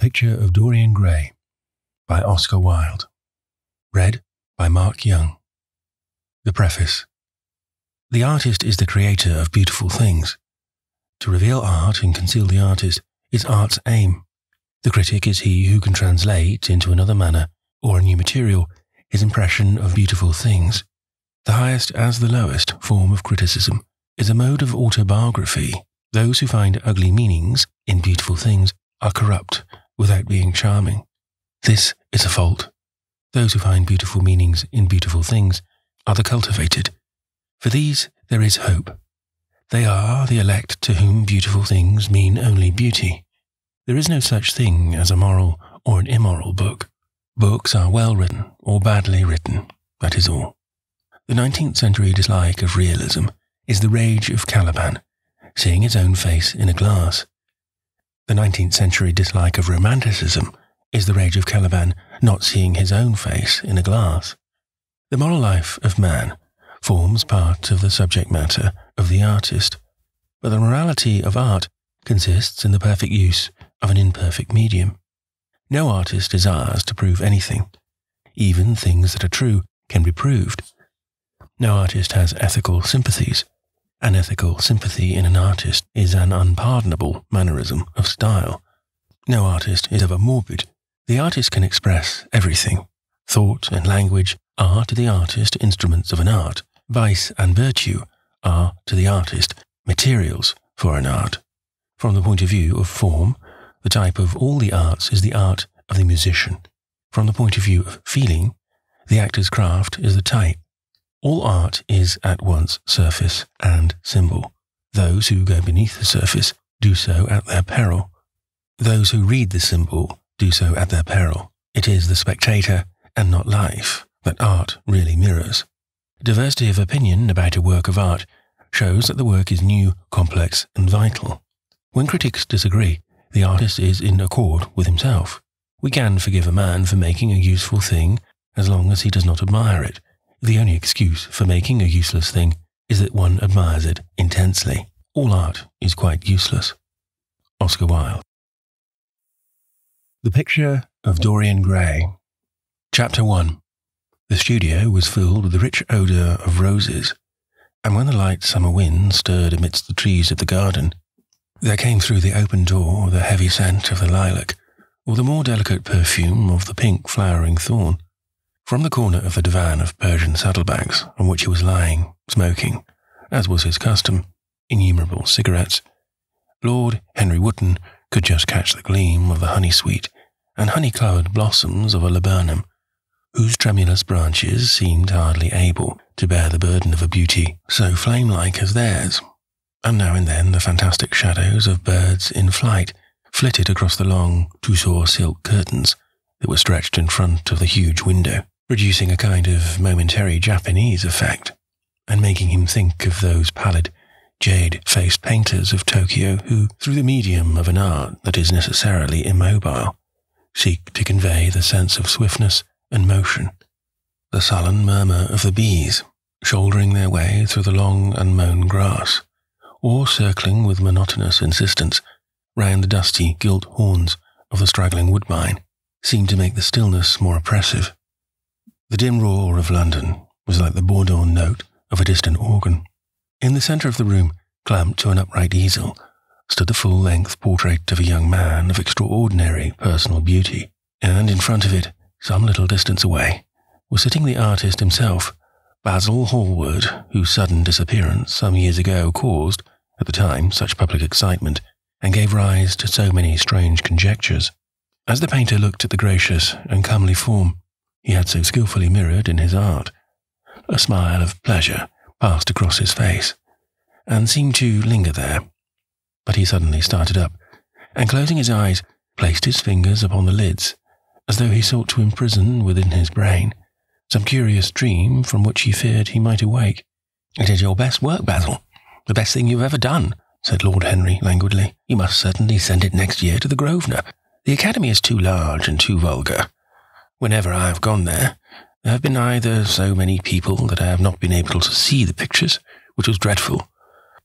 Picture of Dorian Gray by Oscar Wilde. Read by Mark Young. The Preface. The artist is the creator of beautiful things. To reveal art and conceal the artist is art's aim. The critic is he who can translate into another manner or a new material his impression of beautiful things. The highest as the lowest form of criticism is a mode of autobiography. Those who find ugly meanings in beautiful things are corrupt without being charming. This is a fault. Those who find beautiful meanings in beautiful things are the cultivated. For these there is hope. They are the elect to whom beautiful things mean only beauty. There is no such thing as a moral or an immoral book. Books are well written or badly written, that is all. The 19th century dislike of realism is the rage of Caliban, seeing his own face in a glass. The 19th century dislike of romanticism is the rage of Caliban not seeing his own face in a glass. The moral life of man forms part of the subject matter of the artist, but the morality of art consists in the perfect use of an imperfect medium. No artist desires to prove anything. Even things that are true can be proved. No artist has ethical sympathies. An ethical sympathy in an artist is an unpardonable mannerism of style. No artist is ever morbid. The artist can express everything. Thought and language are to the artist instruments of an art. Vice and virtue are to the artist materials for an art. From the point of view of form, the type of all the arts is the art of the musician. From the point of view of feeling, the actor's craft is the type. All art is at once surface and symbol. Those who go beneath the surface do so at their peril. Those who read the symbol do so at their peril. It is the spectator and not life that art really mirrors. Diversity of opinion about a work of art shows that the work is new, complex, and vital. When critics disagree, the artist is in accord with himself. We can forgive a man for making a useful thing as long as he does not admire it. The only excuse for making a useless thing is that one admires it intensely. All art is quite useless. Oscar Wilde. The Picture of Dorian Gray. Chapter 1. The studio was filled with the rich odour of roses, and when the light summer wind stirred amidst the trees of the garden, there came through the open door the heavy scent of the lilac, or the more delicate perfume of the pink flowering thorn. From the corner of the divan of Persian saddlebags on which he was lying, smoking, as was his custom, innumerable cigarettes, Lord Henry Wotton could just catch the gleam of the honey-sweet and honey-coloured blossoms of a laburnum, whose tremulous branches seemed hardly able to bear the burden of a beauty so flame-like as theirs, and now and then the fantastic shadows of birds in flight flitted across the long tussore silk curtains that were stretched in front of the huge window, producing a kind of momentary Japanese effect, and making him think of those pallid, jade-faced painters of Tokyo who, through the medium of an art that is necessarily immobile, seek to convey the sense of swiftness and motion. The sullen murmur of the bees, shouldering their way through the long unmown grass, or circling with monotonous insistence round the dusty gilt horns of the straggling woodbine, seemed to make the stillness more oppressive. The dim roar of London was like the Bordeaux note of a distant organ. In the centre of the room, clamped to an upright easel, stood the full-length portrait of a young man of extraordinary personal beauty, and in front of it, some little distance away, was sitting the artist himself, Basil Hallward, whose sudden disappearance some years ago caused, at the time, such public excitement, and gave rise to so many strange conjectures. As the painter looked at the gracious and comely form he had so skilfully mirrored in his art, a smile of pleasure passed across his face, and seemed to linger there. But he suddenly started up, and closing his eyes, placed his fingers upon the lids, as though he sought to imprison within his brain some curious dream from which he feared he might awake. "It is your best work, Basil, the best thing you've ever done," said Lord Henry languidly. "You must certainly send it next year to the Grosvenor. The Academy is too large and too vulgar. Whenever I have gone there have been either so many people that I have not been able to see the pictures, which was dreadful,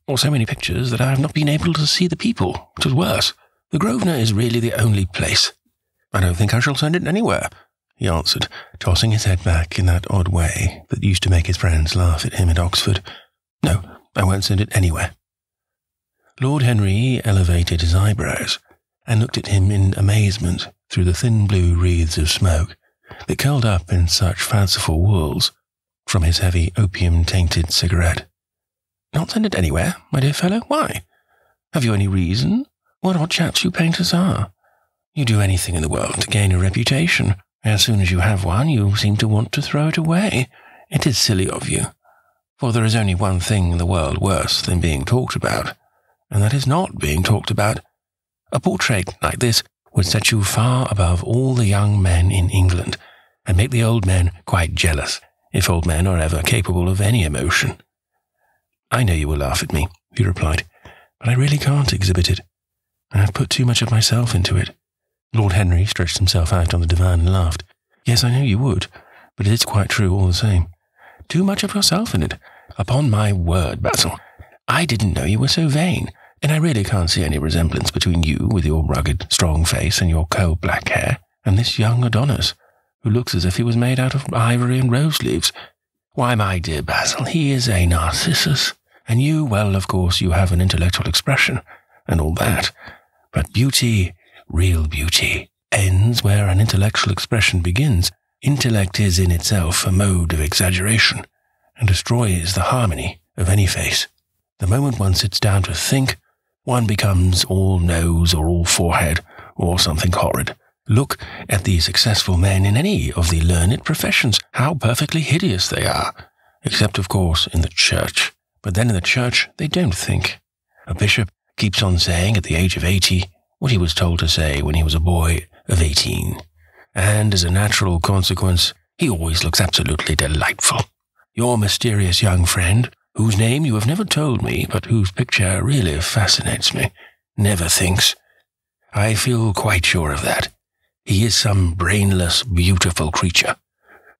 or so many pictures that I have not been able to see the people, which was worse. The Grosvenor is really the only place. I don't think I shall send it anywhere, he answered, tossing his head back in that odd way that used to make his friends laugh at him at Oxford. No, I won't send it anywhere. Lord Henry elevated his eyebrows and looked at him in amazement through the thin blue wreaths of smoke that curled up in such fanciful whorls from his heavy opium-tainted cigarette. Not send it anywhere, my dear fellow? Why? Have you any reason? What odd chaps you painters are. You do anything in the world to gain a reputation. As soon as you have one, you seem to want to throw it away. It is silly of you. For there is only one thing in the world worse than being talked about, and that is not being talked about. A portrait like this would set you far above all the young men in England, and make the old men quite jealous, if old men are ever capable of any emotion. I know you will laugh at me, he replied, but I really can't exhibit it. I have put too much of myself into it. Lord Henry stretched himself out on the divan and laughed. Yes, I know you would, but it is quite true all the same. Too much of yourself in it. Upon my word, Basil, I didn't know you were so vain, and I really can't see any resemblance between you, with your rugged, strong face and your coal-black hair, and this young Adonis, who looks as if he was made out of ivory and rose-leaves. Why, my dear Basil, he is a Narcissus, and you, well, of course, you have an intellectual expression, and all that, but beauty, real beauty, ends where an intellectual expression begins. Intellect is in itself a mode of exaggeration, and destroys the harmony of any face. The moment one sits down to think, one becomes all nose or all forehead, or something horrid. Look at the successful men in any of the learned professions, how perfectly hideous they are, except, of course, in the church. But then in the church they don't think. A bishop keeps on saying at the age of 80 what he was told to say when he was a boy of 18. And as a natural consequence, he always looks absolutely delightful. Your mysterious young friend, whose name you have never told me, but whose picture really fascinates me, never thinks. I feel quite sure of that. He is some brainless, beautiful creature,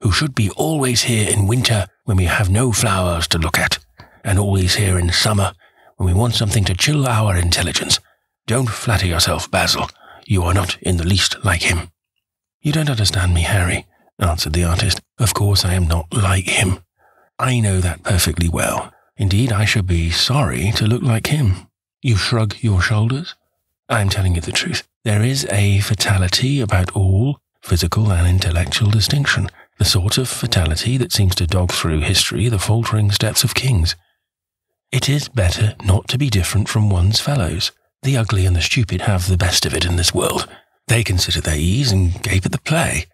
who should be always here in winter when we have no flowers to look at, and always here in summer when we want something to chill our intelligence. Don't flatter yourself, Basil. You are not in the least like him. You don't understand me, Harry, answered the artist. Of course I am not like him. I know that perfectly well. Indeed, I should be sorry to look like him. You shrug your shoulders? I am telling you the truth. There is a fatality about all physical and intellectual distinction, the sort of fatality that seems to dog through history the faltering steps of kings. It is better not to be different from one's fellows. The ugly and the stupid have the best of it in this world. They can sit at their ease and gape at the play.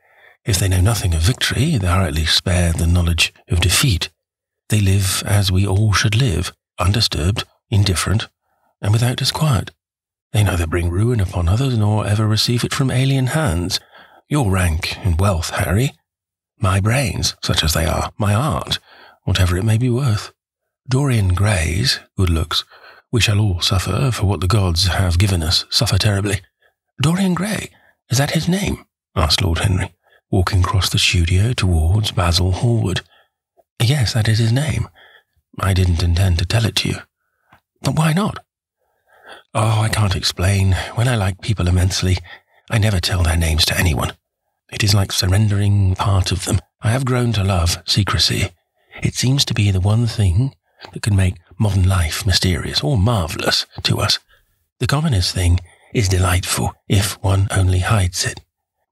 If they know nothing of victory, they are at least spared the knowledge of defeat. They live as we all should live, undisturbed, indifferent, and without disquiet. They neither bring ruin upon others nor ever receive it from alien hands. Your rank and wealth, Harry, my brains, such as they are, my art, whatever it may be worth. Dorian Gray's good looks. We shall all suffer for what the gods have given us, suffer terribly. Dorian Gray, is that his name? Asked Lord Henry, walking across the studio towards Basil Hallward. Yes, that is his name. I didn't intend to tell it to you. But why not? Oh, I can't explain. When I like people immensely, I never tell their names to anyone. It is like surrendering part of them. I have grown to love secrecy. It seems to be the one thing that can make modern life mysterious or marvellous to us. The commonest thing is delightful if one only hides it.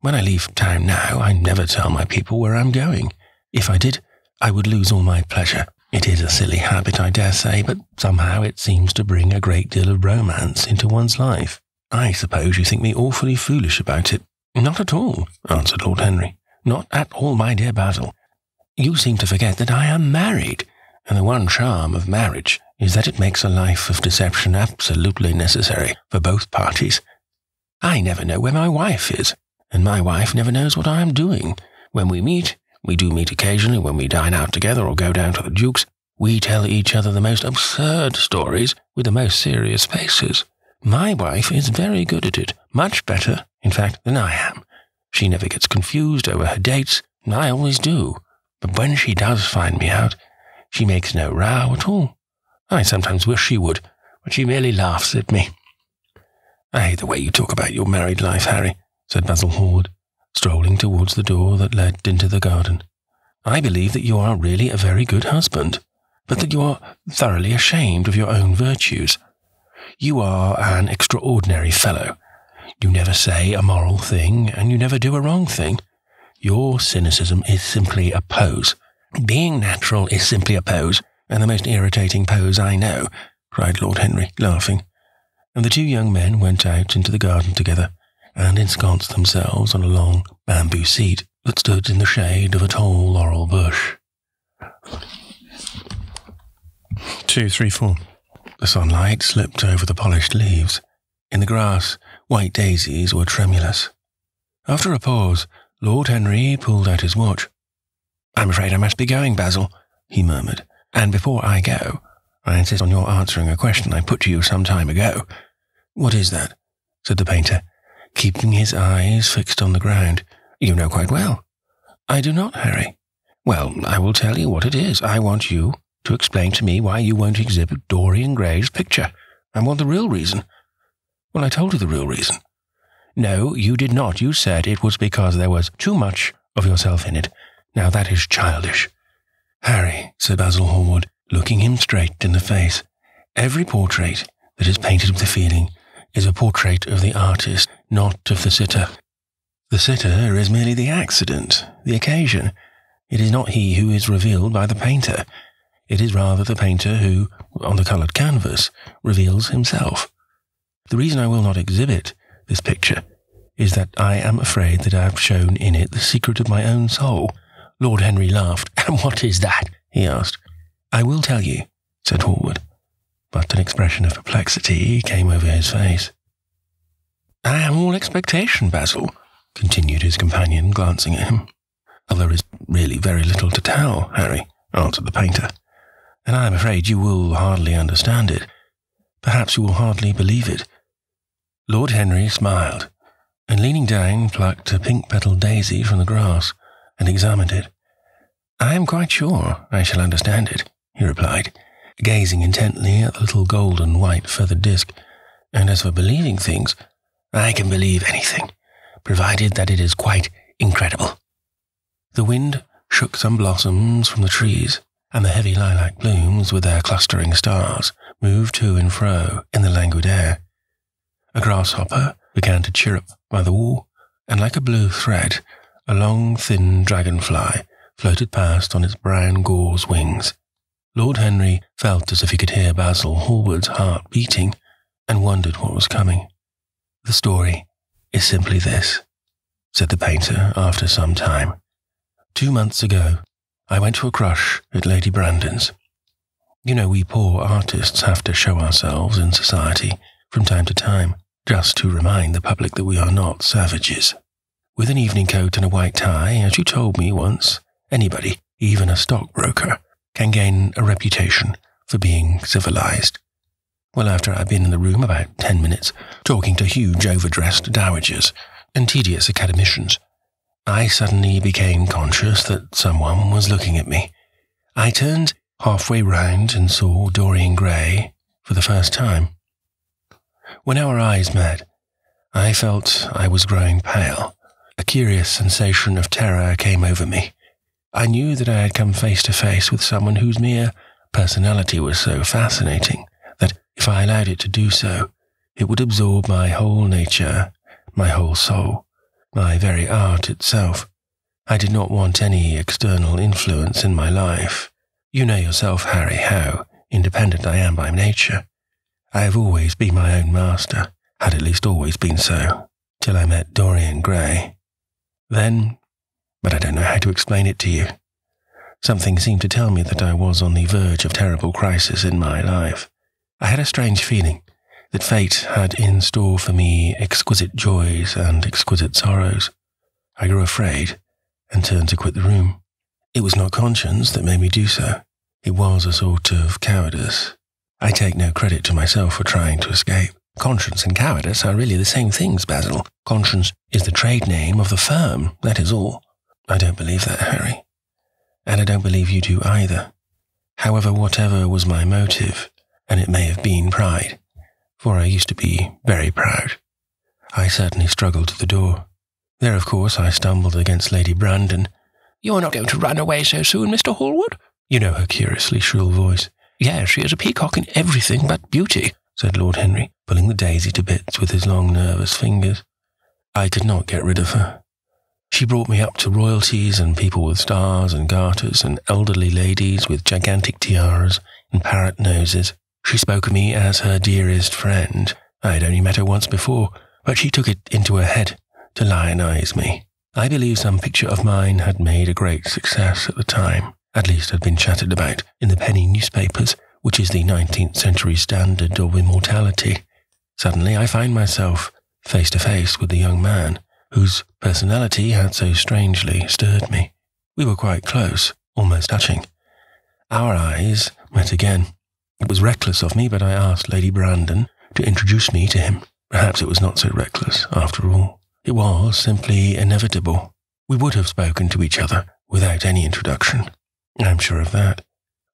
When I leave town now, I never tell my people where I'm going. If I did, I would lose all my pleasure. It is a silly habit, I dare say, but somehow it seems to bring a great deal of romance into one's life. I suppose you think me awfully foolish about it. Not at all, answered Lord Henry. Not at all, my dear Basil. You seem to forget that I am married, and the one charm of marriage is that it makes a life of deception absolutely necessary for both parties. I never know where my wife is, and my wife never knows what I am doing. When we meet, we do meet occasionally when we dine out together or go down to the Duke's, we tell each other the most absurd stories with the most serious faces. My wife is very good at it, much better, in fact, than I am. She never gets confused over her dates, and I always do. But when she does find me out, she makes no row at all. I sometimes wish she would, but she merely laughs at me. I hate the way you talk about your married life, Harry. said Basil Hallward, strolling towards the door that led into the garden. "I believe that you are really a very good husband, but that you are thoroughly ashamed of your own virtues. You are an extraordinary fellow. You never say a moral thing, and you never do a wrong thing. Your cynicism is simply a pose. Being natural is simply a pose, and the most irritating pose I know," cried Lord Henry, laughing. And the two young men went out into the garden together and ensconced themselves on a long bamboo seat that stood in the shade of a tall laurel bush. 2, 3, 4. The sunlight slipped over the polished leaves. In the grass, white daisies were tremulous. After a pause, Lord Henry pulled out his watch. "I'm afraid I must be going, Basil," he murmured. "And before I go, I insist on your answering a question I put to you some time ago." "What is that?" said the painter, keeping his eyes fixed on the ground. "You know quite well." "I do not, Harry." "Well, I will tell you what it is. I want you to explain to me why you won't exhibit Dorian Gray's picture. I want the real reason." "Well, I told you the real reason." "No, you did not. You said it was because there was too much of yourself in it. Now that is childish." "Harry," said Basil Hallward, looking him straight in the face, "every portrait that is painted with feeling is a portrait of the artist, not of the sitter. The sitter is merely the accident, the occasion. It is not he who is revealed by the painter. It is rather the painter who, on the coloured canvas, reveals himself. The reason I will not exhibit this picture is that I am afraid that I have shown in it the secret of my own soul." Lord Henry laughed. "And what is that?" he asked. "I will tell you," said Hallward, but an expression of perplexity came over his face. "I am all expectation, Basil," continued his companion, glancing at him. "Well, there is really very little to tell, Harry," answered the painter, "and I am afraid you will hardly understand it. Perhaps you will hardly believe it." Lord Henry smiled, and leaning down, plucked a pink-petalled daisy from the grass and examined it. "I am quite sure I shall understand it," he replied, gazing intently at the little golden white feathered disc. "And as for believing things, I can believe anything, provided that it is quite incredible." The wind shook some blossoms from the trees, and the heavy lilac blooms with their clustering stars moved to and fro in the languid air. A grasshopper began to chirrup by the wall, and like a blue thread, a long, thin dragonfly floated past on its brown gauze wings. Lord Henry felt as if he could hear Basil Hallward's heart beating, and wondered what was coming. "The story is simply this," said the painter after some time. "2 months ago, I went to a crush at Lady Brandon's. You know, we poor artists have to show ourselves in society from time to time, just to remind the public that we are not savages. With an evening coat and a white tie, as you told me once, anybody, even a stockbroker, can gain a reputation for being civilized. Well, after I'd been in the room about 10 minutes, talking to huge overdressed dowagers and tedious academicians, I suddenly became conscious that someone was looking at me. I turned halfway round and saw Dorian Gray for the first time. When our eyes met, I felt I was growing pale. A curious sensation of terror came over me. I knew that I had come face to face with someone whose mere personality was so fascinating that if I allowed it to do so, it would absorb my whole nature, my whole soul, my very art itself. I did not want any external influence in my life. You know yourself, Harry, how independent I am by nature. I have always been my own master, had at least always been so, till I met Dorian Gray. Then, but I don't know how to explain it to you, something seemed to tell me that I was on the verge of terrible crisis in my life. I had a strange feeling that fate had in store for me exquisite joys and exquisite sorrows. I grew afraid and turned to quit the room. It was not conscience that made me do so. It was a sort of cowardice. I take no credit to myself for trying to escape. Conscience and cowardice are really the same things, Basil. Conscience is the trade name of the firm, that is all. I don't believe that, Harry. And I don't believe you do either. However, whatever was my motive, and it may have been pride, for I used to be very proud, I certainly struggled to the door. There, of course, I stumbled against Lady Brandon. "You're not going to run away so soon, Mr. Hallward?" You know her curiously shrill voice. "Yes, she is a peacock in everything but beauty," said Lord Henry, pulling the daisy to bits with his long, nervous fingers. I could not get rid of her. She brought me up to royalties and people with stars and garters and elderly ladies with gigantic tiaras and parrot noses. She spoke of me as her dearest friend. I had only met her once before, but she took it into her head to lionize me. I believe some picture of mine had made a great success at the time, at least had been chatted about in the penny newspapers, which is the 19th century standard of immortality. Suddenly I find myself face to face with the young man whose personality had so strangely stirred me. We were quite close, almost touching. Our eyes met again. It was reckless of me, but I asked Lady Brandon to introduce me to him. Perhaps it was not so reckless, after all. It was simply inevitable. We would have spoken to each other without any introduction. I'm sure of that.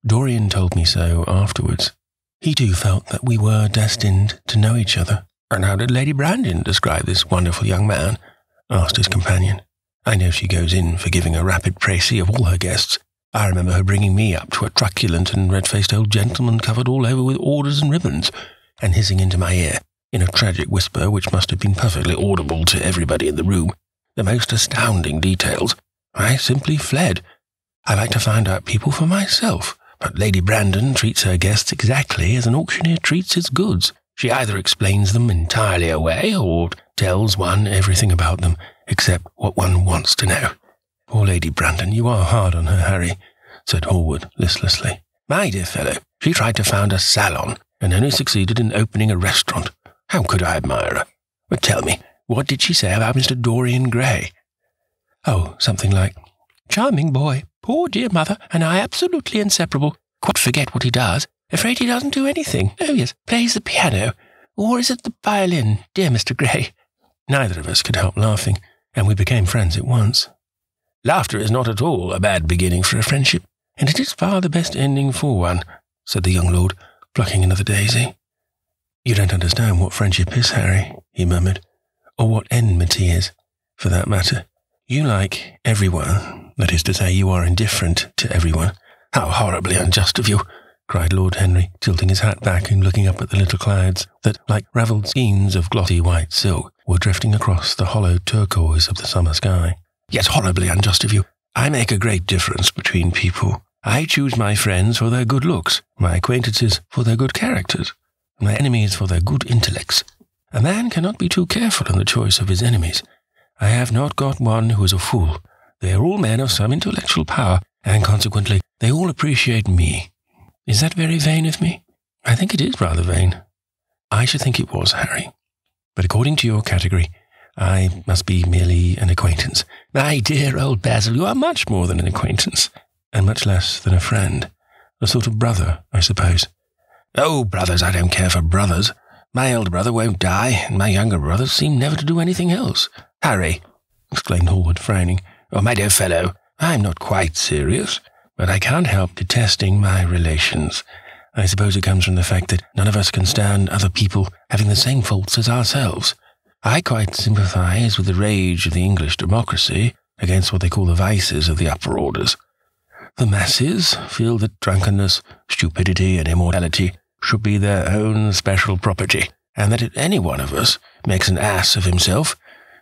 Dorian told me so afterwards. He too felt that we were destined to know each other. "And how did Lady Brandon describe this wonderful young man?" asked his companion. I know she goes in for giving a rapid précis of all her guests. I remember her bringing me up to a truculent and red-faced old gentleman covered all over with orders and ribbons, and hissing into my ear, in a tragic whisper which must have been perfectly audible to everybody in the room, the most astounding details. I simply fled. I like to find out people for myself, but Lady Brandon treats her guests exactly as an auctioneer treats his goods. She either explains them entirely away or tells one everything about them, except what one wants to know. Poor Lady Brandon, you are hard on her, Harry, said Hallward listlessly. My dear fellow, she tried to found a salon, and only succeeded in opening a restaurant. How could I admire her? But tell me, what did she say about Mr. Dorian Gray? Oh, something like, "Charming boy, poor dear mother, and I absolutely inseparable. Quite forget what he does. Afraid he doesn't do anything. Oh yes, plays the piano. Or is it the violin, dear Mr. Gray?" Neither of us could help laughing, and we became friends at once. "Laughter is not at all a bad beginning for a friendship, and it is far the best ending for one," said the young lord, plucking another daisy. You don't understand what friendship is, Harry, he murmured, or what enmity is, for that matter. You like everyone, that is to say, you are indifferent to everyone. How horribly unjust of you, cried Lord Henry, tilting his hat back and looking up at the little clouds that, like ravelled skeins of glossy white silk, were drifting across the hollow turquoise of the summer sky. Yes, horribly unjust of you. I make a great difference between people. I choose my friends for their good looks, my acquaintances for their good characters, my enemies for their good intellects. A man cannot be too careful in the choice of his enemies. I have not got one who is a fool. They are all men of some intellectual power, and consequently they all appreciate me. Is that very vain of me? I think it is rather vain. I should think it was, Harry. But according to your category, I must be merely an acquaintance. My dear old Basil, you are much more than an acquaintance. And much less than a friend. A sort of brother, I suppose. Oh, brothers, I don't care for brothers. My elder brother won't die, and my younger brothers seem never to do anything else. Harry, exclaimed Hallward, frowning. Oh, my dear fellow, I'm not quite serious, but I can't help detesting my relations. I suppose it comes from the fact that none of us can stand other people having the same faults as ourselves. I quite sympathize with the rage of the English democracy against what they call the vices of the upper orders. The masses feel that drunkenness, stupidity, and immorality should be their own special property, and that if any one of us makes an ass of himself,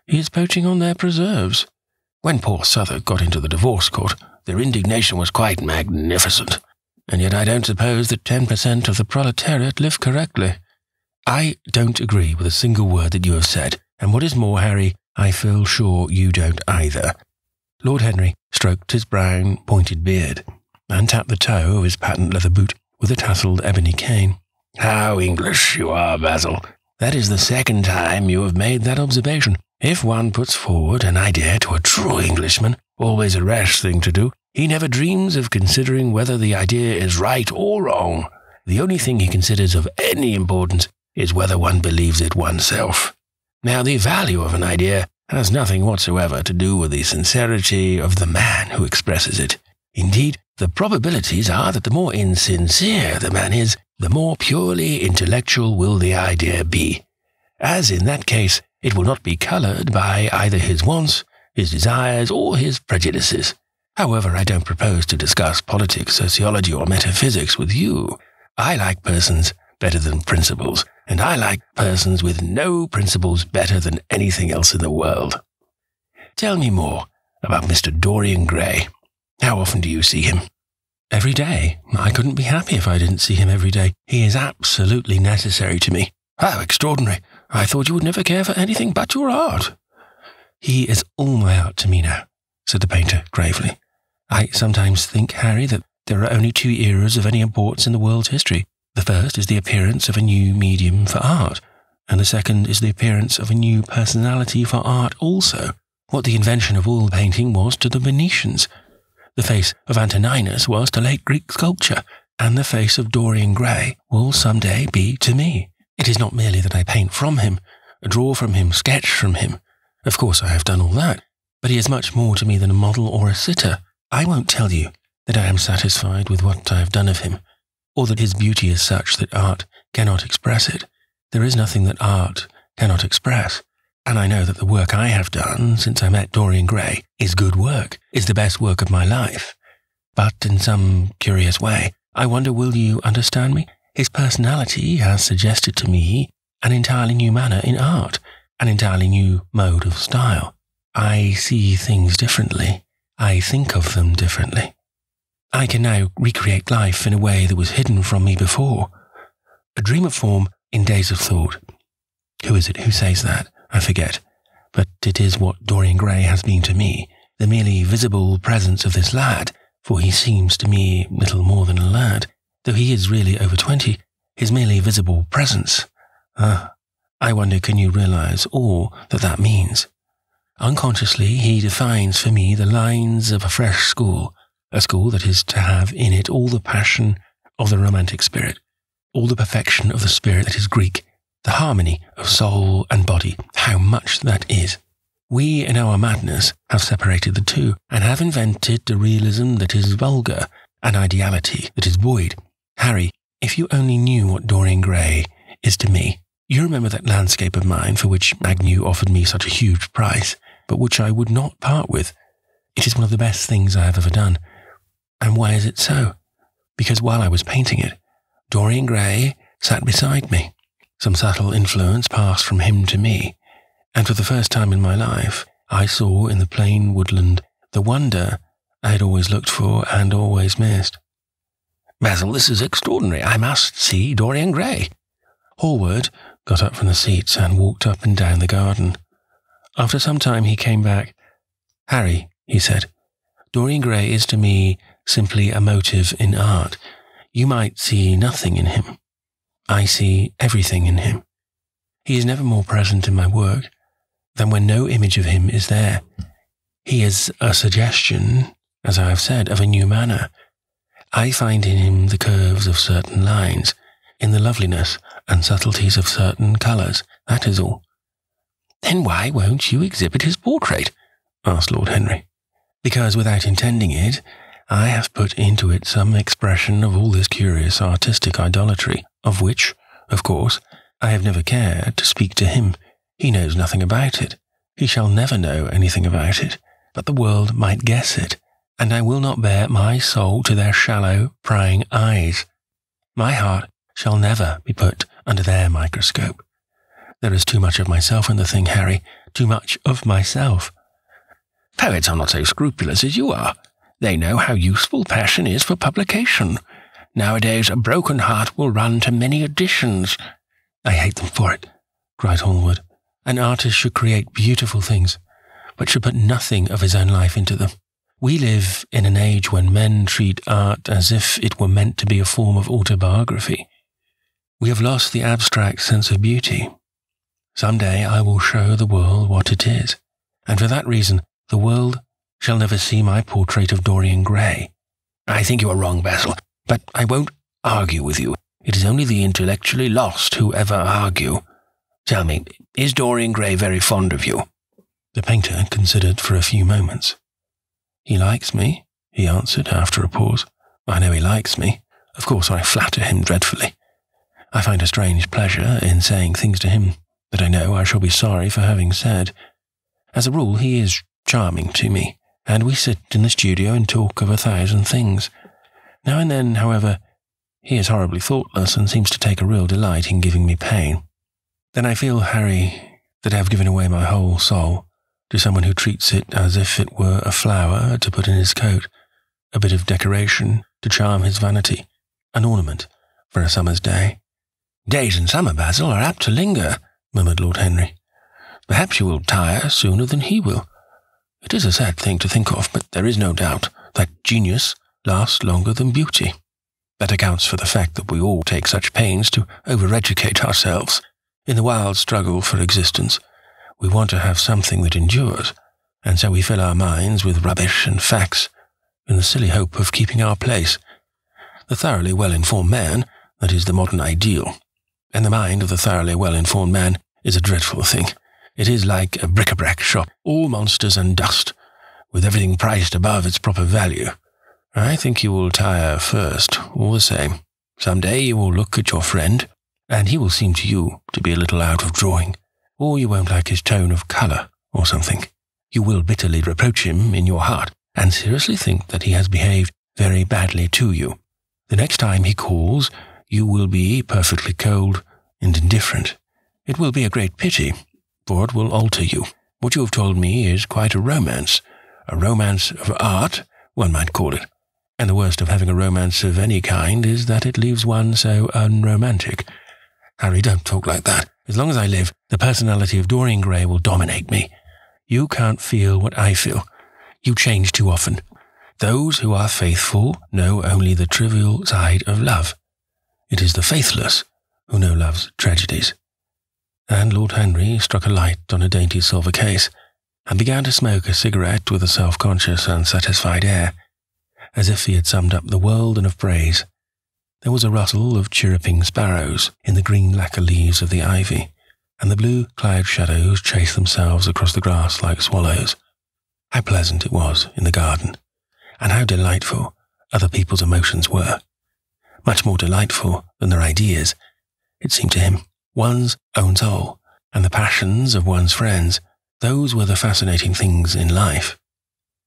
he is poaching on their preserves. When poor Southwark got into the divorce court, their indignation was quite magnificent, and yet I don't suppose that 10% of the proletariat live correctly. I don't agree with a single word that you have said, and what is more, Harry, I feel sure you don't either. Lord Henry stroked his brown, pointed beard, and tapped the toe of his patent leather boot with a tasselled ebony cane. How English you are, Basil. That is the second time you have made that observation. If one puts forward an idea to a true Englishman, always a rash thing to do, he never dreams of considering whether the idea is right or wrong. The only thing he considers of any importance is whether one believes it oneself. Now, the value of an idea has nothing whatsoever to do with the sincerity of the man who expresses it. Indeed, the probabilities are that the more insincere the man is, the more purely intellectual will the idea be. As in that case, It will not be coloured by either his wants, his desires, or his prejudices. However, I don't propose to discuss politics, sociology, or metaphysics with you. I like persons better than principles, and I like persons with no principles better than anything else in the world. Tell me more about Mr. Dorian Gray. How often do you see him? Every day. I couldn't be happy if I didn't see him every day. He is absolutely necessary to me. How extraordinary. I thought you would never care for anything but your art. He is all my art to me now, said the painter gravely. I sometimes think, Harry, that there are only two eras of any importance in the world's history. The first is the appearance of a new medium for art, and the second is the appearance of a new personality for art also. What the invention of oil painting was to the Venetians. The face of Antoninus was to late Greek sculpture, and the face of Dorian Gray will some day be to me. It is not merely that I paint from him, draw from him, sketch from him. Of course I have done all that, but he is much more to me than a model or a sitter. I won't tell you that I am satisfied with what I have done of him, or that his beauty is such that art cannot express it. There is nothing that art cannot express, and I know that the work I have done since I met Dorian Gray is good work, is the best work of my life. But in some curious way, I wonder, will you understand me? His personality has suggested to me an entirely new manner in art, an entirely new mode of style. I see things differently. I think of them differently. I can now recreate life in a way that was hidden from me before. A dream of form in days of thought. Who is it who says that? I forget. But it is what Dorian Gray has been to me, the merely visible presence of this lad, for he seems to me little more than a lad. Though he is really over 20, his merely visible presence. I wonder, can you realize all that that means? Unconsciously, he defines for me the lines of a fresh school, a school that is to have in it all the passion of the romantic spirit, all the perfection of the spirit that is Greek, the harmony of soul and body. How much that is! We, in our madness, have separated the two, and have invented a realism that is vulgar, an ideality that is void. Harry, if you only knew what Dorian Gray is to me. You remember that landscape of mine for which Agnew offered me such a huge price, but which I would not part with. It is one of the best things I have ever done. And why is it so? Because while I was painting it, Dorian Gray sat beside me. Some subtle influence passed from him to me, and for the first time in my life, I saw in the plain woodland the wonder I had always looked for and always missed. Basil, this is extraordinary. I must see Dorian Gray. Hallward got up from the seats and walked up and down the garden. After some time he came back. Harry, he said, Dorian Gray is to me simply a motive in art. You might see nothing in him. I see everything in him. He is never more present in my work than when no image of him is there. He is a suggestion, as I have said, of a new manner. I find in him the curves of certain lines, in the loveliness and subtleties of certain colours. That is all. Then why won't you exhibit his portrait? Asked Lord Henry. Because without intending it, I have put into it some expression of all this curious artistic idolatry, of which, of course, I have never cared to speak to him. He knows nothing about it. He shall never know anything about it, but the world might guess it, and I will not bare my soul to their shallow, prying eyes. My heart shall never be put under their microscope. There is too much of myself in the thing, Harry, too much of myself. Poets are not so scrupulous as you are. They know how useful passion is for publication. Nowadays, a broken heart will run to many editions. I hate them for it, cried Hallward. An artist should create beautiful things, but should put nothing of his own life into them. We live in an age when men treat art as if it were meant to be a form of autobiography. We have lost the abstract sense of beauty. Some day I will show the world what it is, and for that reason the world shall never see my portrait of Dorian Gray. I think you are wrong, Basil, but I won't argue with you. It is only the intellectually lost who ever argue. Tell me, is Dorian Gray very fond of you? The painter considered for a few moments. He likes me, he answered after a pause. I know he likes me. Of course I flatter him dreadfully. I find a strange pleasure in saying things to him that I know I shall be sorry for having said. As a rule, he is charming to me, and we sit in the studio and talk of 1,000 things. Now and then, however, he is horribly thoughtless and seems to take a real delight in giving me pain. Then I feel, Harry, that I have given away my whole soul to someone who treats it as if it were a flower to put in his coat, a bit of decoration to charm his vanity, an ornament for a summer's day. Days in summer, Basil, are apt to linger, murmured Lord Henry. Perhaps you will tire sooner than he will. It is a sad thing to think of, but there is no doubt that genius lasts longer than beauty. That accounts for the fact that we all take such pains to over-educate ourselves. In the wild struggle for existence, we want to have something that endures, and so we fill our minds with rubbish and facts in the silly hope of keeping our place. The thoroughly well-informed man, that is the modern ideal, and the mind of the thoroughly well-informed man is a dreadful thing. It is like a bric-a-brac shop, all monsters and dust, with everything priced above its proper value. I think you will tire first, all the same. Some day you will look at your friend, and he will seem to you to be a little out of drawing, or you won't like his tone of colour, or something. You will bitterly reproach him in your heart, and seriously think that he has behaved very badly to you. The next time he calls, you will be perfectly cold and indifferent. It will be a great pity, for it will alter you. What you have told me is quite a romance of art, one might call it. And the worst of having a romance of any kind is that it leaves one so unromantic. Harry, don't talk like that. As long as I live, the personality of Dorian Gray will dominate me. You can't feel what I feel. You change too often. Those who are faithful know only the trivial side of love. It is the faithless who know love's tragedies. And Lord Henry struck a light on a dainty silver case, and began to smoke a cigarette with a self-conscious and satisfied air, as if he had summed up the world in a phrase. There was a rustle of chirruping sparrows in the green lacquer leaves of the ivy, and the blue cloud shadows chased themselves across the grass like swallows. How pleasant it was in the garden, and how delightful other people's emotions were. Much more delightful than their ideas, it seemed to him. One's own soul, and the passions of one's friends, those were the fascinating things in life.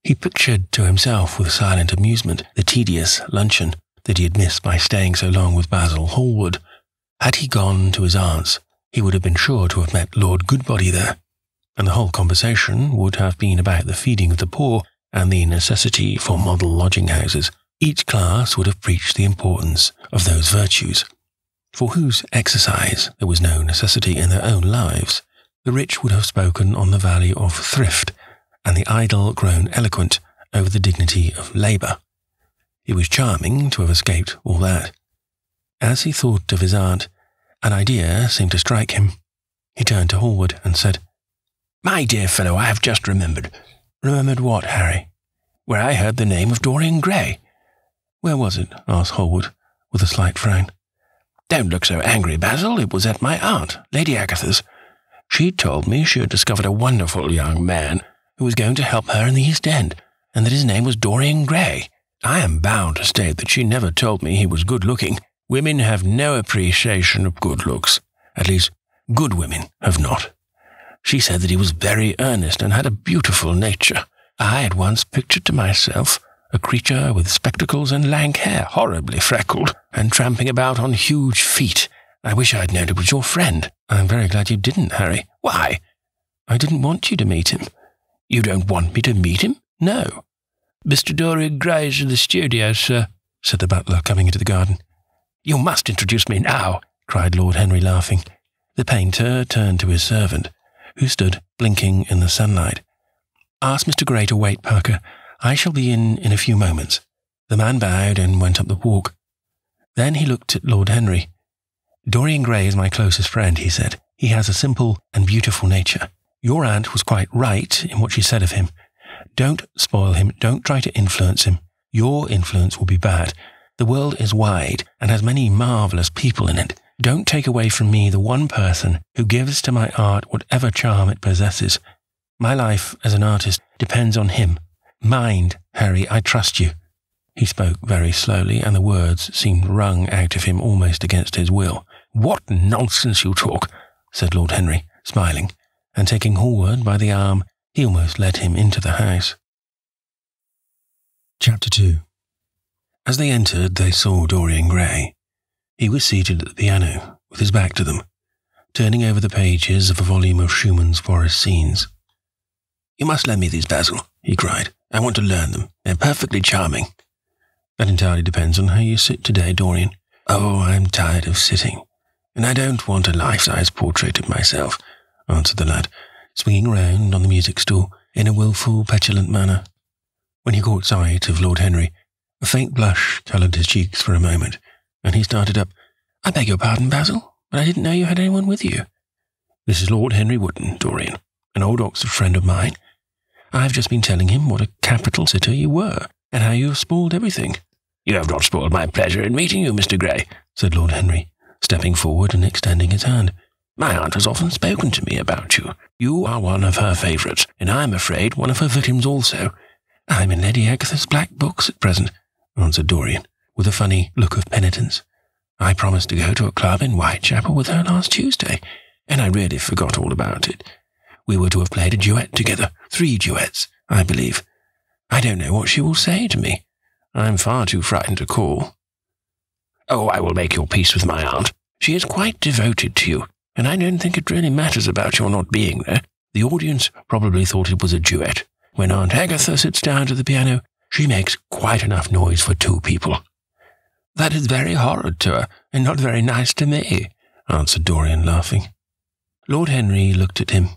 He pictured to himself with silent amusement the tedious luncheon that he had missed by staying so long with Basil Hallward. Had he gone to his aunt's, he would have been sure to have met Lord Goodbody there, and the whole conversation would have been about the feeding of the poor and the necessity for model lodging-houses. Each class would have preached the importance of those virtues, for whose exercise there was no necessity in their own lives. The rich would have spoken on the value of thrift, and the idle grown eloquent over the dignity of labour. It was charming to have escaped all that. As he thought of his aunt, an idea seemed to strike him. He turned to Hallward and said, "My dear fellow, I have just remembered." "Remembered what, Harry?" "Where I heard the name of Dorian Gray." "Where was it?" asked Hallward, with a slight frown. "Don't look so angry, Basil. It was at my aunt, Lady Agatha's. She told me she had discovered a wonderful young man who was going to help her in the East End, and that his name was Dorian Gray. I am bound to state that she never told me he was good-looking. Women have no appreciation of good looks. At least, good women have not. She said that he was very earnest and had a beautiful nature. I had once pictured to myself a creature with spectacles and lank hair, horribly freckled, and tramping about on huge feet. I wish I had known it was your friend." "I'm very glad you didn't, Harry." "Why?" "I didn't want you to meet him." "You don't want me to meet him?" "No." "Mr. Dorian Gray is in the studio, sir," said the butler, coming into the garden. "You must introduce me now," cried Lord Henry, laughing. The painter turned to his servant, who stood blinking in the sunlight. "Ask Mr. Gray to wait, Parker. I shall be in a few moments." The man bowed and went up the walk. Then he looked at Lord Henry. "Dorian Gray is my closest friend," he said. "He has a simple and beautiful nature. Your aunt was quite right in what she said of him. Don't spoil him, don't try to influence him. Your influence will be bad. The world is wide and has many marvellous people in it. Don't take away from me the one person who gives to my art whatever charm it possesses. My life as an artist depends on him. Mind, Harry, I trust you." He spoke very slowly, and the words seemed wrung out of him almost against his will. "What nonsense you talk," said Lord Henry, smiling, and taking Hallward by the arm, he almost led him into the house. Chapter 2. As they entered, they saw Dorian Gray. He was seated at the piano, with his back to them, turning over the pages of a volume of Schumann's forest scenes. "You must lend me these, Basil," he cried. "I want to learn them. They're perfectly charming." "That entirely depends on how you sit today, Dorian." "Oh, I'm tired of sitting, and I don't want a life-size portrait of myself," answered the lad, swinging round on the music stool in a wilful, petulant manner. When he caught sight of Lord Henry, a faint blush coloured his cheeks for a moment, and he started up. "I beg your pardon, Basil, but I didn't know you had anyone with you." "This is Lord Henry Wotton, Dorian, an old Oxford friend of mine. I've just been telling him what a capital sitter you were, and how you have spoiled everything." "You have not spoiled my pleasure in meeting you, Mr. Gray," said Lord Henry, stepping forward and extending his hand. "My aunt has often spoken to me about you. You are one of her favourites, and I am afraid one of her victims also." "I'm in Lady Agatha's black books at present," answered Dorian, with a funny look of penitence. "I promised to go to a club in Whitechapel with her last Tuesday, and I really forgot all about it. We were to have played a duet together, 3 duets, I believe. I don't know what she will say to me. I'm far too frightened to call." "Oh, I will make your peace with my aunt. She is quite devoted to you, and I don't think it really matters about your not being there. The audience probably thought it was a duet. When Aunt Agatha sits down to the piano, she makes quite enough noise for 2 people." "That is very horrid to her, and not very nice to me," answered Dorian, laughing. Lord Henry looked at him.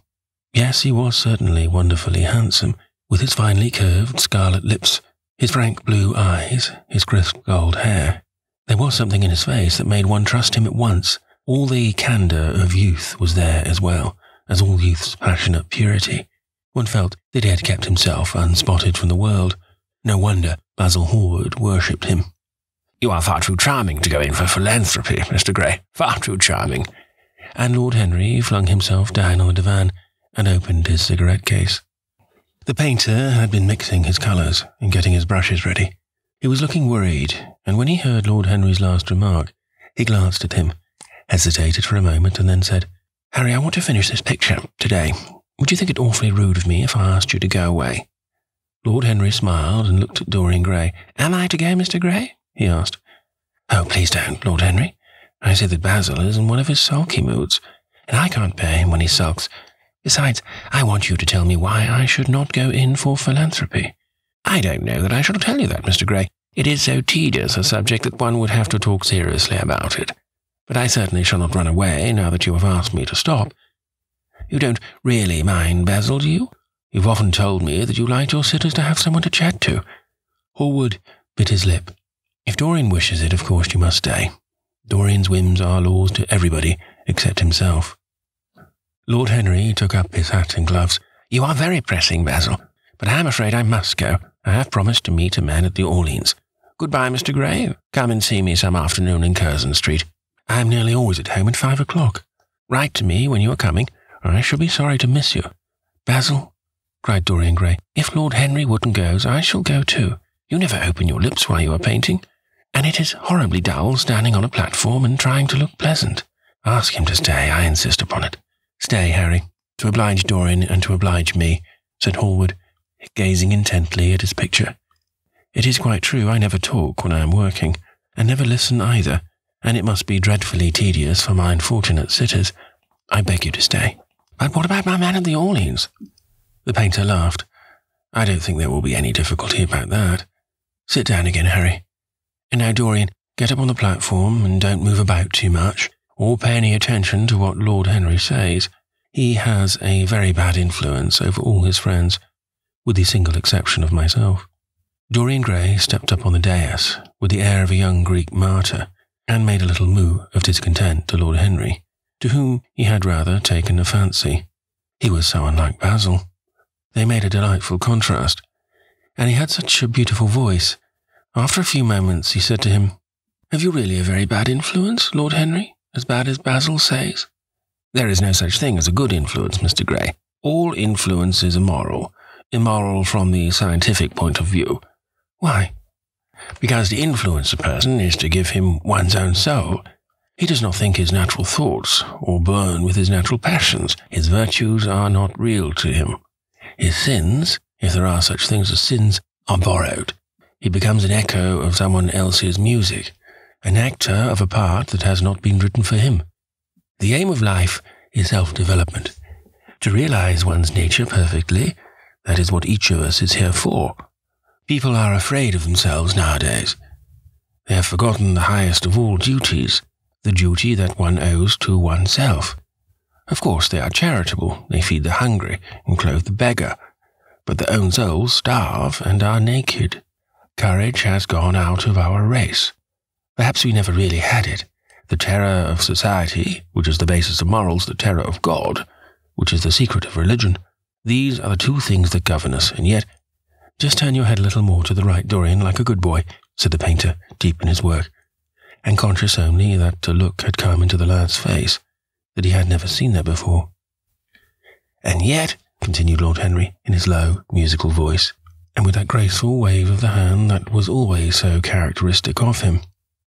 Yes, he was certainly wonderfully handsome, with his finely curved scarlet lips, his frank blue eyes, his crisp gold hair. There was something in his face that made one trust him at once. All the candour of youth was there as well as all youth's passionate purity. One felt that he had kept himself unspotted from the world. No wonder Basil Hallward worshipped him. "You are far too charming to go in for philanthropy, Mr. Gray. Far too charming." And Lord Henry flung himself down on the divan and opened his cigarette case. The painter had been mixing his colours and getting his brushes ready. He was looking worried, and when he heard Lord Henry's last remark, he glanced at him, hesitated for a moment, and then said, "Harry, I want to finish this picture today. Would you think it awfully rude of me if I asked you to go away?" Lord Henry smiled and looked at Dorian Gray. "Am I to go, Mr. Gray?" he asked. "Oh, please don't, Lord Henry. I say that Basil is in one of his sulky moods, and I can't bear him when he sulks. Besides, I want you to tell me why I should not go in for philanthropy." "I don't know that I shall tell you that, Mr. Gray. It is so tedious a subject that one would have to talk seriously about it. But I certainly shall not run away now that you have asked me to stop. You don't really mind, Basil, do you? You've often told me that you liked your sitters to have someone to chat to." Hallward bit his lip. "If Dorian wishes it, of course you must stay. Dorian's whims are laws to everybody except himself." Lord Henry took up his hat and gloves. "You are very pressing, Basil, but I am afraid I must go. I have promised to meet a man at the Orleans. Goodbye, Mr. Gray. Come and see me some afternoon in Curzon Street. I am nearly always at home at 5 o'clock. Write to me when you are coming, or I shall be sorry to miss you." "Basil," cried Dorian Gray, "if Lord Henry Wotton goes, I shall go too. You never open your lips while you are painting, and it is horribly dull standing on a platform and trying to look pleasant. Ask him to stay, I insist upon it." "Stay, Harry, to oblige Dorian and to oblige me," said Hallward, gazing intently at his picture. "It is quite true I never talk when I am working, and never listen either, and it must be dreadfully tedious for my unfortunate sitters. I beg you to stay." "But what about my man at the Orleans?" The painter laughed. "I don't think there will be any difficulty about that. Sit down again, Harry. And now, Dorian, get up on the platform and don't move about too much, or pay any attention to what Lord Henry says. He has a very bad influence over all his friends, with the single exception of myself." Dorian Gray stepped up on the dais with the air of a young Greek martyr, and made a little moue of discontent to Lord Henry, to whom he had rather taken a fancy. He was so unlike Basil. They made a delightful contrast, and he had such a beautiful voice. After a few moments he said to him, "Have you really a very bad influence, Lord Henry, as bad as Basil says?" "There is no such thing as a good influence, Mr. Gray. All influence is immoral from the scientific point of view." "Why?" "Because to influence a person is to give him one's own soul. He does not think his natural thoughts, or burn with his natural passions. His virtues are not real to him. His sins, if there are such things as sins, are borrowed. He becomes an echo of someone else's music, an actor of a part that has not been written for him. The aim of life is self-development. To realize one's nature perfectly, that is what each of us is here for. People are afraid of themselves nowadays. They have forgotten the highest of all duties, the duty that one owes to oneself. Of course, they are charitable, they feed the hungry and clothe the beggar, but their own souls starve and are naked. Courage has gone out of our race. Perhaps we never really had it. The terror of society, which is the basis of morals, the terror of God, which is the secret of religion, these are the two things that govern us, and yet— "Just turn your head a little more to the right, Dorian, like a good boy," said the painter, deep in his work, and conscious only that a look had come into the lad's face that he had never seen there before. "And yet," continued Lord Henry, in his low, musical voice, and with that graceful wave of the hand that was always so characteristic of him,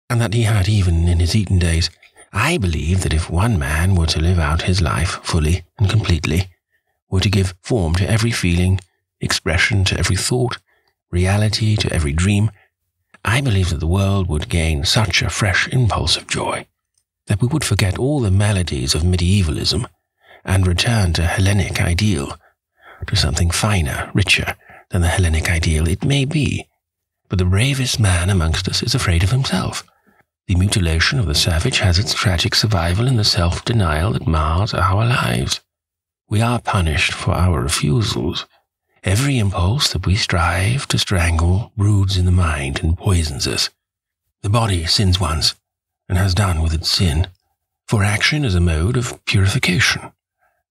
and that he had even in his Eton days, "I believe that if one man were to live out his life fully and completely, were to give form to every feeling, expression to every thought, reality to every dream, I believe that the world would gain such a fresh impulse of joy that we would forget all the maladies of medievalism and return to Hellenic ideal, to something finer, richer than the Hellenic ideal it may be. But the bravest man amongst us is afraid of himself. The mutilation of the savage has its tragic survival in the self-denial that mars our lives. We are punished for our refusals. Every impulse that we strive to strangle broods in the mind and poisons us. The body sins once, and has done with its sin, for action is a mode of purification.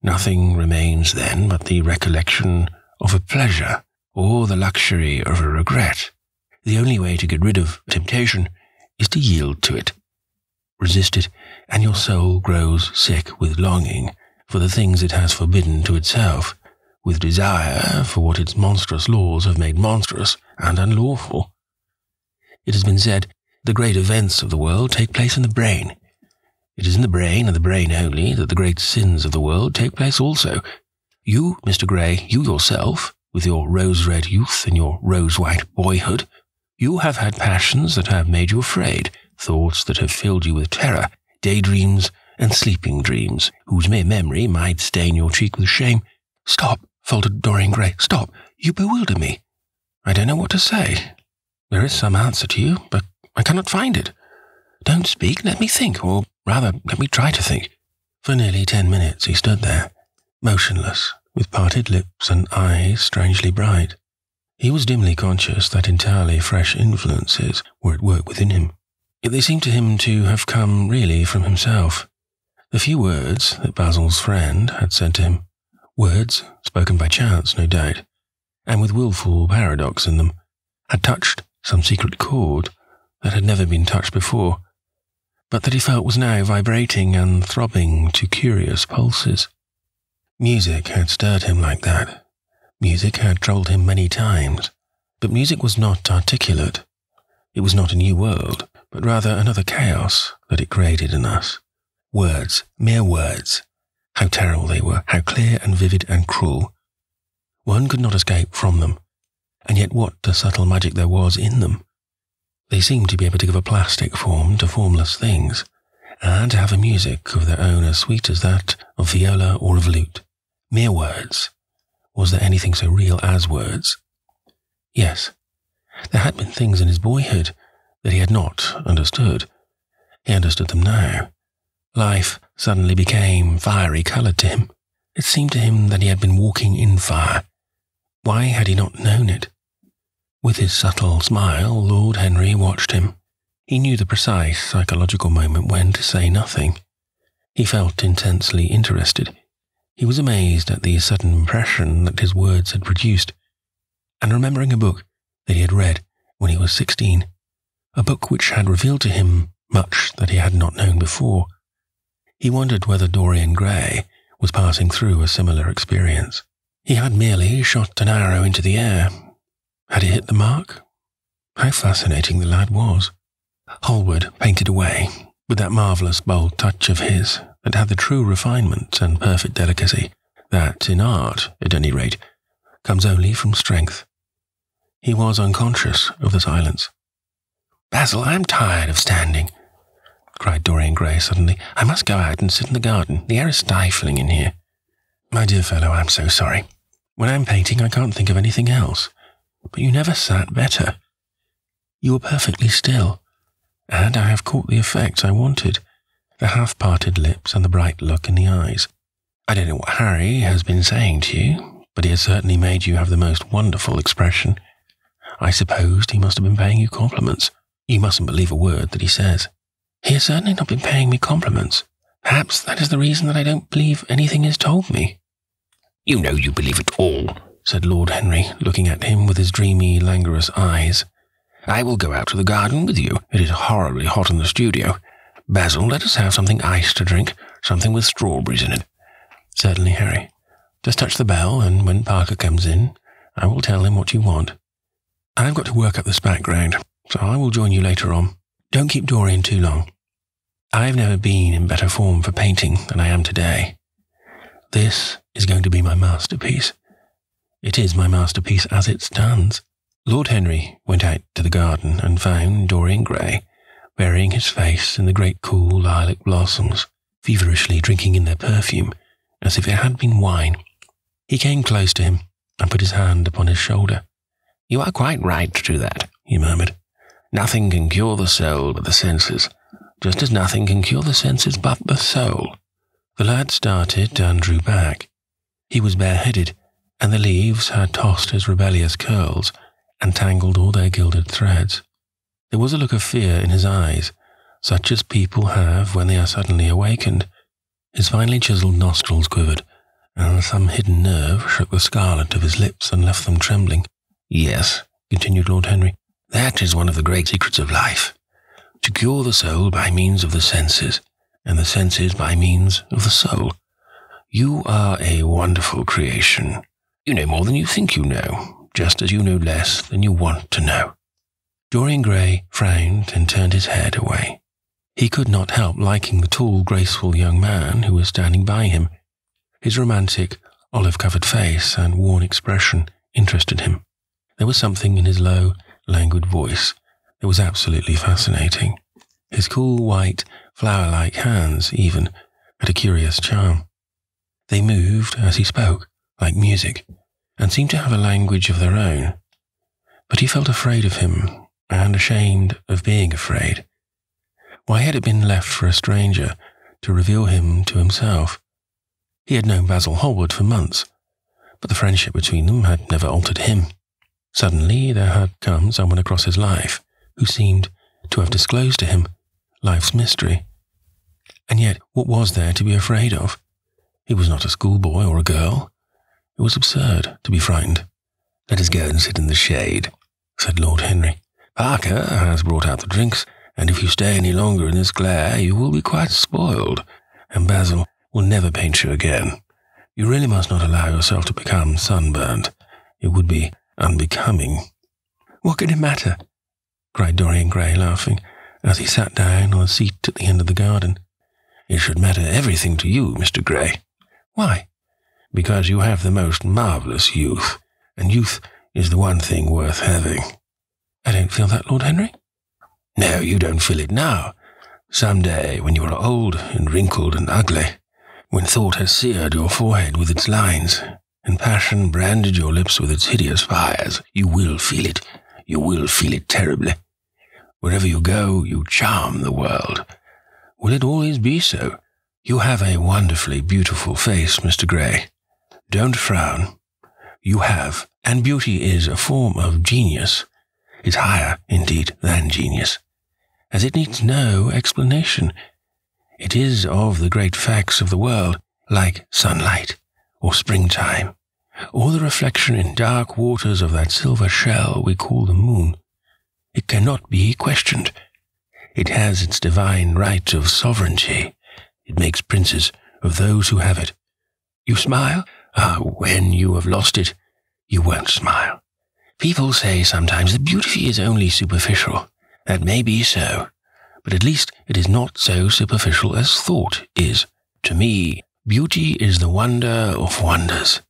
Nothing remains then but the recollection of a pleasure, or the luxury of a regret. The only way to get rid of temptation is to yield to it. Resist it, and your soul grows sick with longing for the things it has forbidden to itself, with desire for what its monstrous laws have made monstrous and unlawful. It has been said, the great events of the world take place in the brain. It is in the brain, and the brain only, that the great sins of the world take place also. You, Mr. Gray, you yourself, with your rose-red youth and your rose-white boyhood, you have had passions that have made you afraid, thoughts that have filled you with terror, daydreams and sleeping dreams, whose mere memory might stain your cheek with shame. "Stop," faltered Dorian Gray. "Stop. You bewilder me. I don't know what to say. There is some answer to you, but I cannot find it. Don't speak. Let me think, or rather, let me try to think." For nearly 10 minutes he stood there, motionless, with parted lips and eyes strangely bright. He was dimly conscious that entirely fresh influences were at work within him. Yet they seemed to him to have come really from himself. The few words that Basil's friend had said to him, words spoken by chance, no doubt, and with wilful paradox in them, had touched some secret chord that had never been touched before, but that he felt was now vibrating and throbbing to curious pulses. Music had stirred him like that. Music had troubled him many times, but music was not articulate. It was not a new world, but rather another chaos that it created in us. Words, mere words. How terrible they were, how clear and vivid and cruel. One could not escape from them, and yet what a subtle magic there was in them. They seemed to be able to give a plastic form to formless things, and to have a music of their own as sweet as that of viola or of lute. Mere words. Was there anything so real as words? Yes, there had been things in his boyhood that he had not understood. He understood them now. Life suddenly became fiery-coloured to him. It seemed to him that he had been walking in fire. Why had he not known it? With his subtle smile, Lord Henry watched him. He knew the precise psychological moment when to say nothing. He felt intensely interested. He was amazed at the sudden impression that his words had produced, and remembering a book that he had read when he was 16, a book which had revealed to him much that he had not known before, he wondered whether Dorian Gray was passing through a similar experience. He had merely shot an arrow into the air. Had it hit the mark? How fascinating the lad was. Hallward painted away, with that marvellous bold touch of his that had the true refinement and perfect delicacy that, in art, at any rate, comes only from strength. He was unconscious of the silence. "Basil, I am tired of standing," cried Dorian Gray suddenly. "I must go out and sit in the garden. The air is stifling in here." "My dear fellow, I'm so sorry. When I'm painting, I can't think of anything else. But you never sat better. You were perfectly still, and I have caught the effects I wanted, the half-parted lips and the bright look in the eyes. I don't know what Harry has been saying to you, but he has certainly made you have the most wonderful expression. I supposed he must have been paying you compliments. You mustn't believe a word that he says." "He has certainly not been paying me compliments. Perhaps that is the reason that I don't believe anything he's told me." "You know you believe it all," said Lord Henry, looking at him with his dreamy, languorous eyes. "I will go out to the garden with you. It is horribly hot in the studio. Basil, let us have something iced to drink, something with strawberries in it." "Certainly, Harry. Just touch the bell, and when Parker comes in, I will tell him what you want. I've got to work up this background, so I will join you later on. Don't keep Dorian too long. I've never been in better form for painting than I am today. This is going to be my masterpiece. It is my masterpiece as it stands." Lord Henry went out to the garden and found Dorian Gray burying his face in the great cool lilac blossoms, feverishly drinking in their perfume as if it had been wine. He came close to him and put his hand upon his shoulder. "You are quite right to do that," he murmured. "Nothing can cure the soul but the senses, just as nothing can cure the senses but the soul." The lad started and drew back. He was bareheaded, and the leaves had tossed his rebellious curls and tangled all their gilded threads. There was a look of fear in his eyes, such as people have when they are suddenly awakened. His finely chiselled nostrils quivered, and some hidden nerve shook the scarlet of his lips and left them trembling. "Yes," continued Lord Henry, "that is one of the great secrets of life. To cure the soul by means of the senses, and the senses by means of the soul. You are a wonderful creation. You know more than you think you know, just as you know less than you want to know." Dorian Gray frowned and turned his head away. He could not help liking the tall, graceful young man who was standing by him. His romantic, olive-covered face and worn expression interested him. There was something in his low, languid voice that was absolutely fascinating. His cool, white, flower-like hands, even, had a curious charm. They moved, as he spoke, like music, and seemed to have a language of their own. But he felt afraid of him, and ashamed of being afraid. Why had it been left for a stranger to reveal him to himself? He had known Basil Hallward for months, but the friendship between them had never altered him. Suddenly there had come someone across his life who seemed to have disclosed to him life's mystery. And yet, what was there to be afraid of? He was not a schoolboy or a girl. It was absurd to be frightened. "Let us go and sit in the shade," said Lord Henry. "Parker has brought out the drinks, and if you stay any longer in this glare, you will be quite spoiled, and Basil will never paint you again. You really must not allow yourself to become sunburned. It would be unbecoming." "What can it matter?" cried Dorian Gray, laughing, as he sat down on a seat at the end of the garden. "It should matter everything to you, Mr. Gray." "Why?" "Because you have the most marvellous youth, and youth is the one thing worth having." "I don't feel that, Lord Henry." "No, you don't feel it now. Some day, when you are old and wrinkled and ugly, when thought has seared your forehead with its lines, and passion branded your lips with its hideous fires, you will feel it. You will feel it terribly. Wherever you go, you charm the world. Will it always be so? You have a wonderfully beautiful face, Mr. Gray. Don't frown. You have, and beauty is a form of genius. It's higher, indeed, than genius, as it needs no explanation. It is of the great facts of the world, like sunlight, or springtime, or the reflection in dark waters of that silver shell we call the moon. It cannot be questioned. It has its divine right of sovereignty. It makes princes of those who have it. You smile? Ah, when you have lost it, you won't smile. People say sometimes that beauty is only superficial. That may be so, but at least it is not so superficial as thought is. To me, beauty is the wonder of wonders.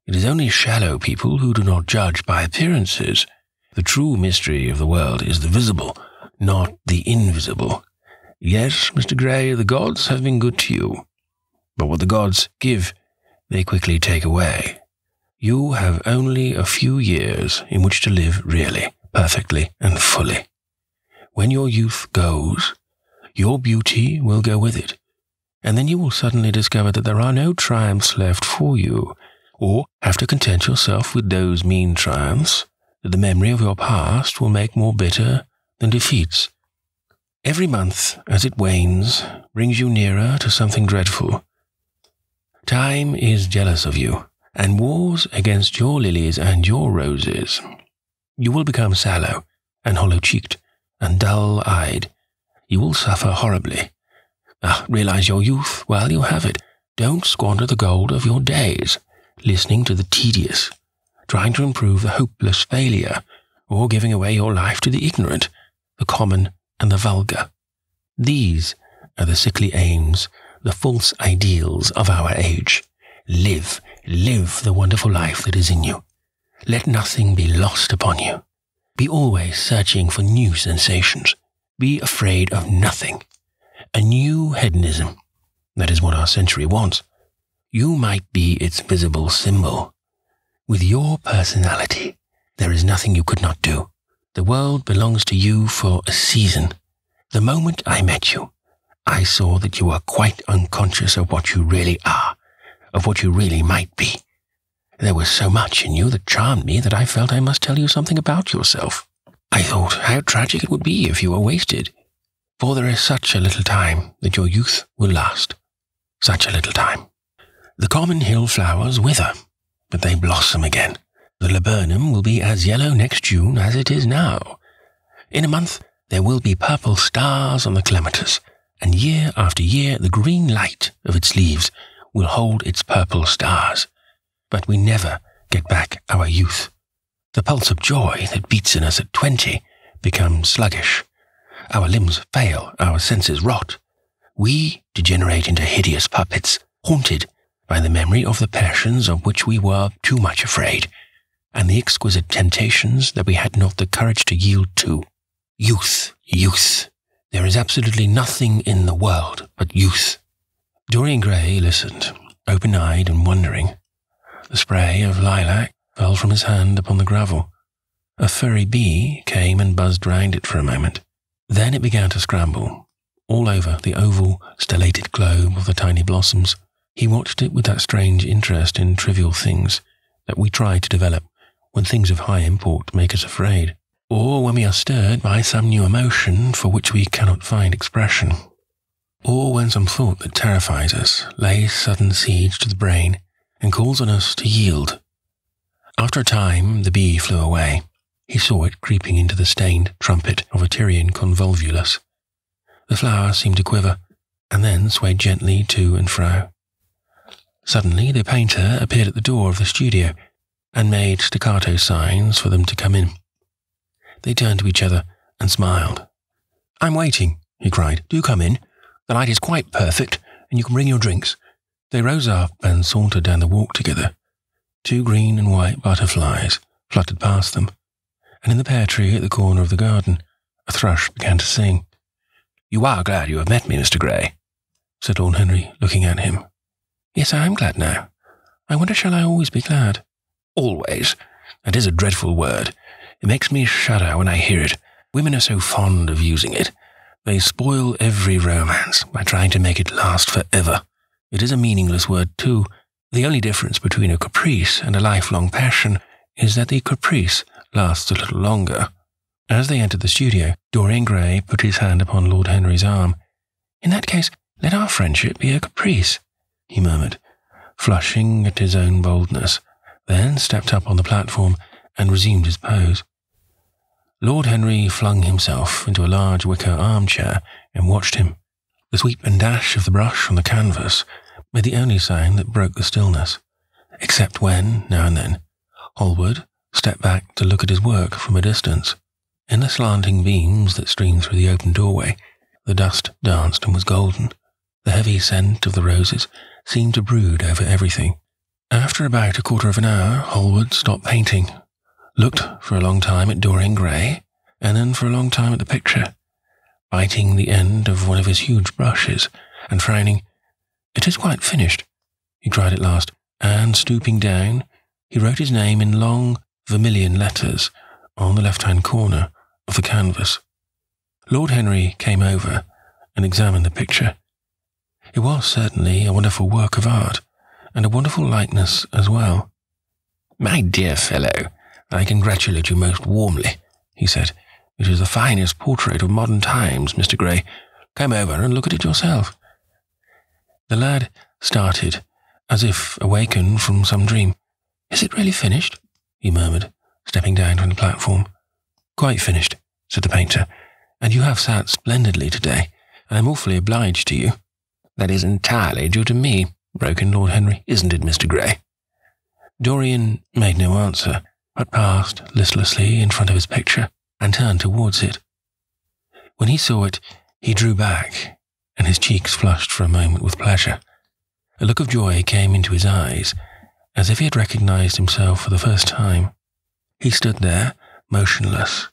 It is only shallow people who do not judge by appearances. The true mystery of the world is the visible, not the invisible. Yes, Mr. Gray, the gods have been good to you, but what the gods give, they quickly take away. You have only a few years in which to live really, perfectly, and fully. When your youth goes, your beauty will go with it, and then you will suddenly discover that there are no triumphs left for you, or have to content yourself with those mean triumphs that the memory of your past will make more bitter than defeats. Every month, as it wanes, brings you nearer to something dreadful. Time is jealous of you, and wars against your lilies and your roses. You will become sallow, and hollow-cheeked, and dull-eyed. You will suffer horribly. Realize your youth while you have it. Don't squander the gold of your days, listening to the tedious, trying to improve the hopeless failure, or giving away your life to the ignorant, the common, and the vulgar. These are the sickly aims, the false ideals of our age. Live the wonderful life that is in you. Let nothing be lost upon you. Be always searching for new sensations. Be afraid of nothing. A new hedonism. That is what our century wants. You might be its visible symbol. With your personality, there is nothing you could not do. The world belongs to you for a season. The moment I met you, I saw that you are quite unconscious of what you really are, of what you really might be. There was so much in you that charmed me that I felt I must tell you something about yourself. I thought how tragic it would be if you were wasted, for there is such a little time that your youth will last. Such a little time. The common hill flowers wither, but they blossom again. The laburnum will be as yellow next June as it is now. In a month, there will be purple stars on the clematis, and year after year the green light of its leaves will hold its purple stars. But we never get back our youth. The pulse of joy that beats in us at 20 becomes sluggish. Our limbs fail, our senses rot. We degenerate into hideous puppets, haunted by the memory of the passions of which we were too much afraid, and the exquisite temptations that we had not the courage to yield to. Youth, youth. There is absolutely nothing in the world but youth. Dorian Gray listened, open-eyed and wondering. The spray of lilac fell from his hand upon the gravel. A furry bee came and buzzed round it for a moment. Then it began to scramble, all over the oval, stellated globe of the tiny blossoms. He watched it with that strange interest in trivial things that we try to develop when things of high import make us afraid, or when we are stirred by some new emotion for which we cannot find expression, or when some thought that terrifies us lays sudden siege to the brain and calls on us to yield. After a time, the bee flew away. He saw it creeping into the stained trumpet of a Tyrian convolvulus. The flower seemed to quiver, and then swayed gently to and fro. Suddenly the painter appeared at the door of the studio, and made staccato signs for them to come in. They turned to each other and smiled. "I'm waiting," he cried. "Do come in. The light is quite perfect, and you can bring your drinks." They rose up and sauntered down the walk together. 2 green and white butterflies fluttered past them, and in the pear tree at the corner of the garden, a thrush began to sing. "You are glad you have met me, Mr. Gray," said Lord Henry, looking at him. "Yes, I am glad now. I wonder shall I always be glad?" "Always. That is a dreadful word. It makes me shudder when I hear it. Women are so fond of using it. They spoil every romance by trying to make it last forever. It is a meaningless word, too. The only difference between a caprice and a lifelong passion is that the caprice lasts a little longer." As they entered the studio, Dorian Gray put his hand upon Lord Henry's arm. "In that case, let our friendship be a caprice," he murmured, flushing at his own boldness, then stepped up on the platform and resumed his pose. Lord Henry flung himself into a large wicker armchair and watched him. The sweep and dash of the brush on the canvas made the only sound that broke the stillness, except when, now and then, Hallward stepped back to look at his work from a distance. In the slanting beams that streamed through the open doorway, The dust danced and was golden. The heavy scent of the roses seemed to brood over everything. After about a quarter of an hour, Hallward stopped painting, looked for a long time at Dorian Gray, and then for a long time at the picture, biting the end of one of his huge brushes and frowning. "It is quite finished," he cried at last, and stooping down, he wrote his name in long vermilion letters on the left-hand corner of the canvas. Lord Henry came over and examined the picture. It was certainly a wonderful work of art, and a wonderful likeness as well. "My dear fellow, I congratulate you most warmly," he said. "It is the finest portrait of modern times, Mr. Gray. Come over and look at it yourself." The lad started, as if awakened from some dream. "Is it really finished?" he murmured, stepping down from the platform. "Quite finished," said the painter. "And you have sat splendidly today. I am awfully obliged to you." "That is entirely due to me," broke in Lord Henry, "isn't it, Mr. Gray?" Dorian made no answer, but passed listlessly in front of his picture and turned towards it. When he saw it, he drew back, and his cheeks flushed for a moment with pleasure. A look of joy came into his eyes, as if he had recognized himself for the first time. He stood there, motionless,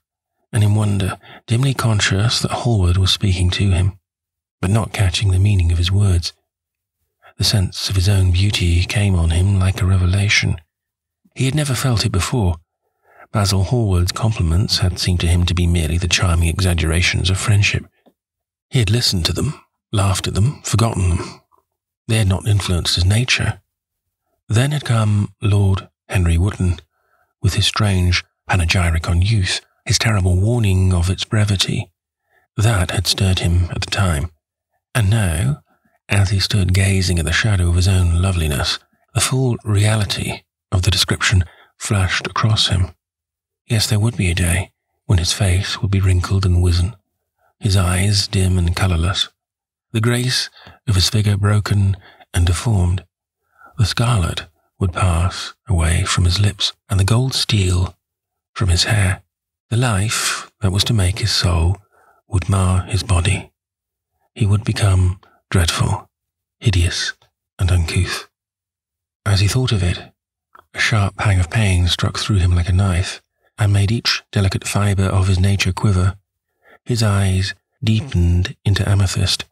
and in wonder, dimly conscious that Hallward was speaking to him, but not catching the meaning of his words. The sense of his own beauty came on him like a revelation. He had never felt it before. Basil Hallward's compliments had seemed to him to be merely the charming exaggerations of friendship. He had listened to them, laughed at them, forgotten them. They had not influenced his nature. Then had come Lord Henry Wotton, with his strange panegyric on youth, his terrible warning of its brevity. That had stirred him at the time. And now, as he stood gazing at the shadow of his own loveliness, the full reality of the description flashed across him. Yes, there would be a day when his face would be wrinkled and wizen, his eyes dim and colourless, the grace of his figure broken and deformed. The scarlet would pass away from his lips, and the gold steel from his hair. The life that was to make his soul would mar his body. He would become dreadful, hideous, and uncouth. As he thought of it, a sharp pang of pain struck through him like a knife, and made each delicate fibre of his nature quiver. His eyes deepened into amethyst,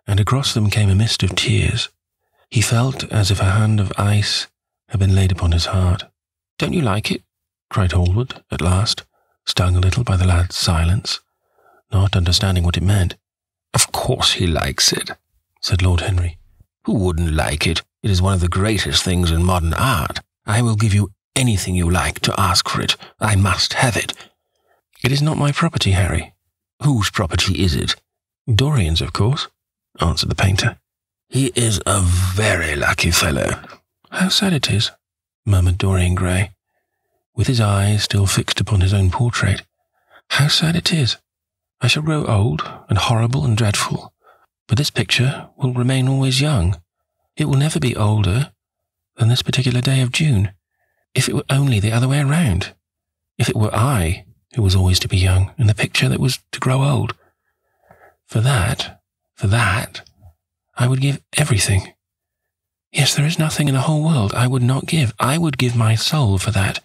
and across them came a mist of tears. He felt as if a hand of ice had been laid upon his heart. "Don't you like it?" cried Hallward at last, stung a little by the lad's silence, not understanding what it meant. "Of course he likes it," said Lord Henry. "Who wouldn't like it? It is one of the greatest things in modern art. I will give you anything you like to ask for it. I must have it." "It is not my property, Harry." "Whose property is it?" "Dorian's, of course," answered the painter. "He is a very lucky fellow." "How sad it is," murmured Dorian Gray, with his eyes still fixed upon his own portrait. "How sad it is. I shall grow old and horrible and dreadful, but this picture will remain always young. It will never be older than this particular day of June. If it were only the other way around. If it were I who was always to be young, and the picture that was to grow old. For that, I would give everything. Yes, there is nothing in the whole world I would not give. I would give my soul for that."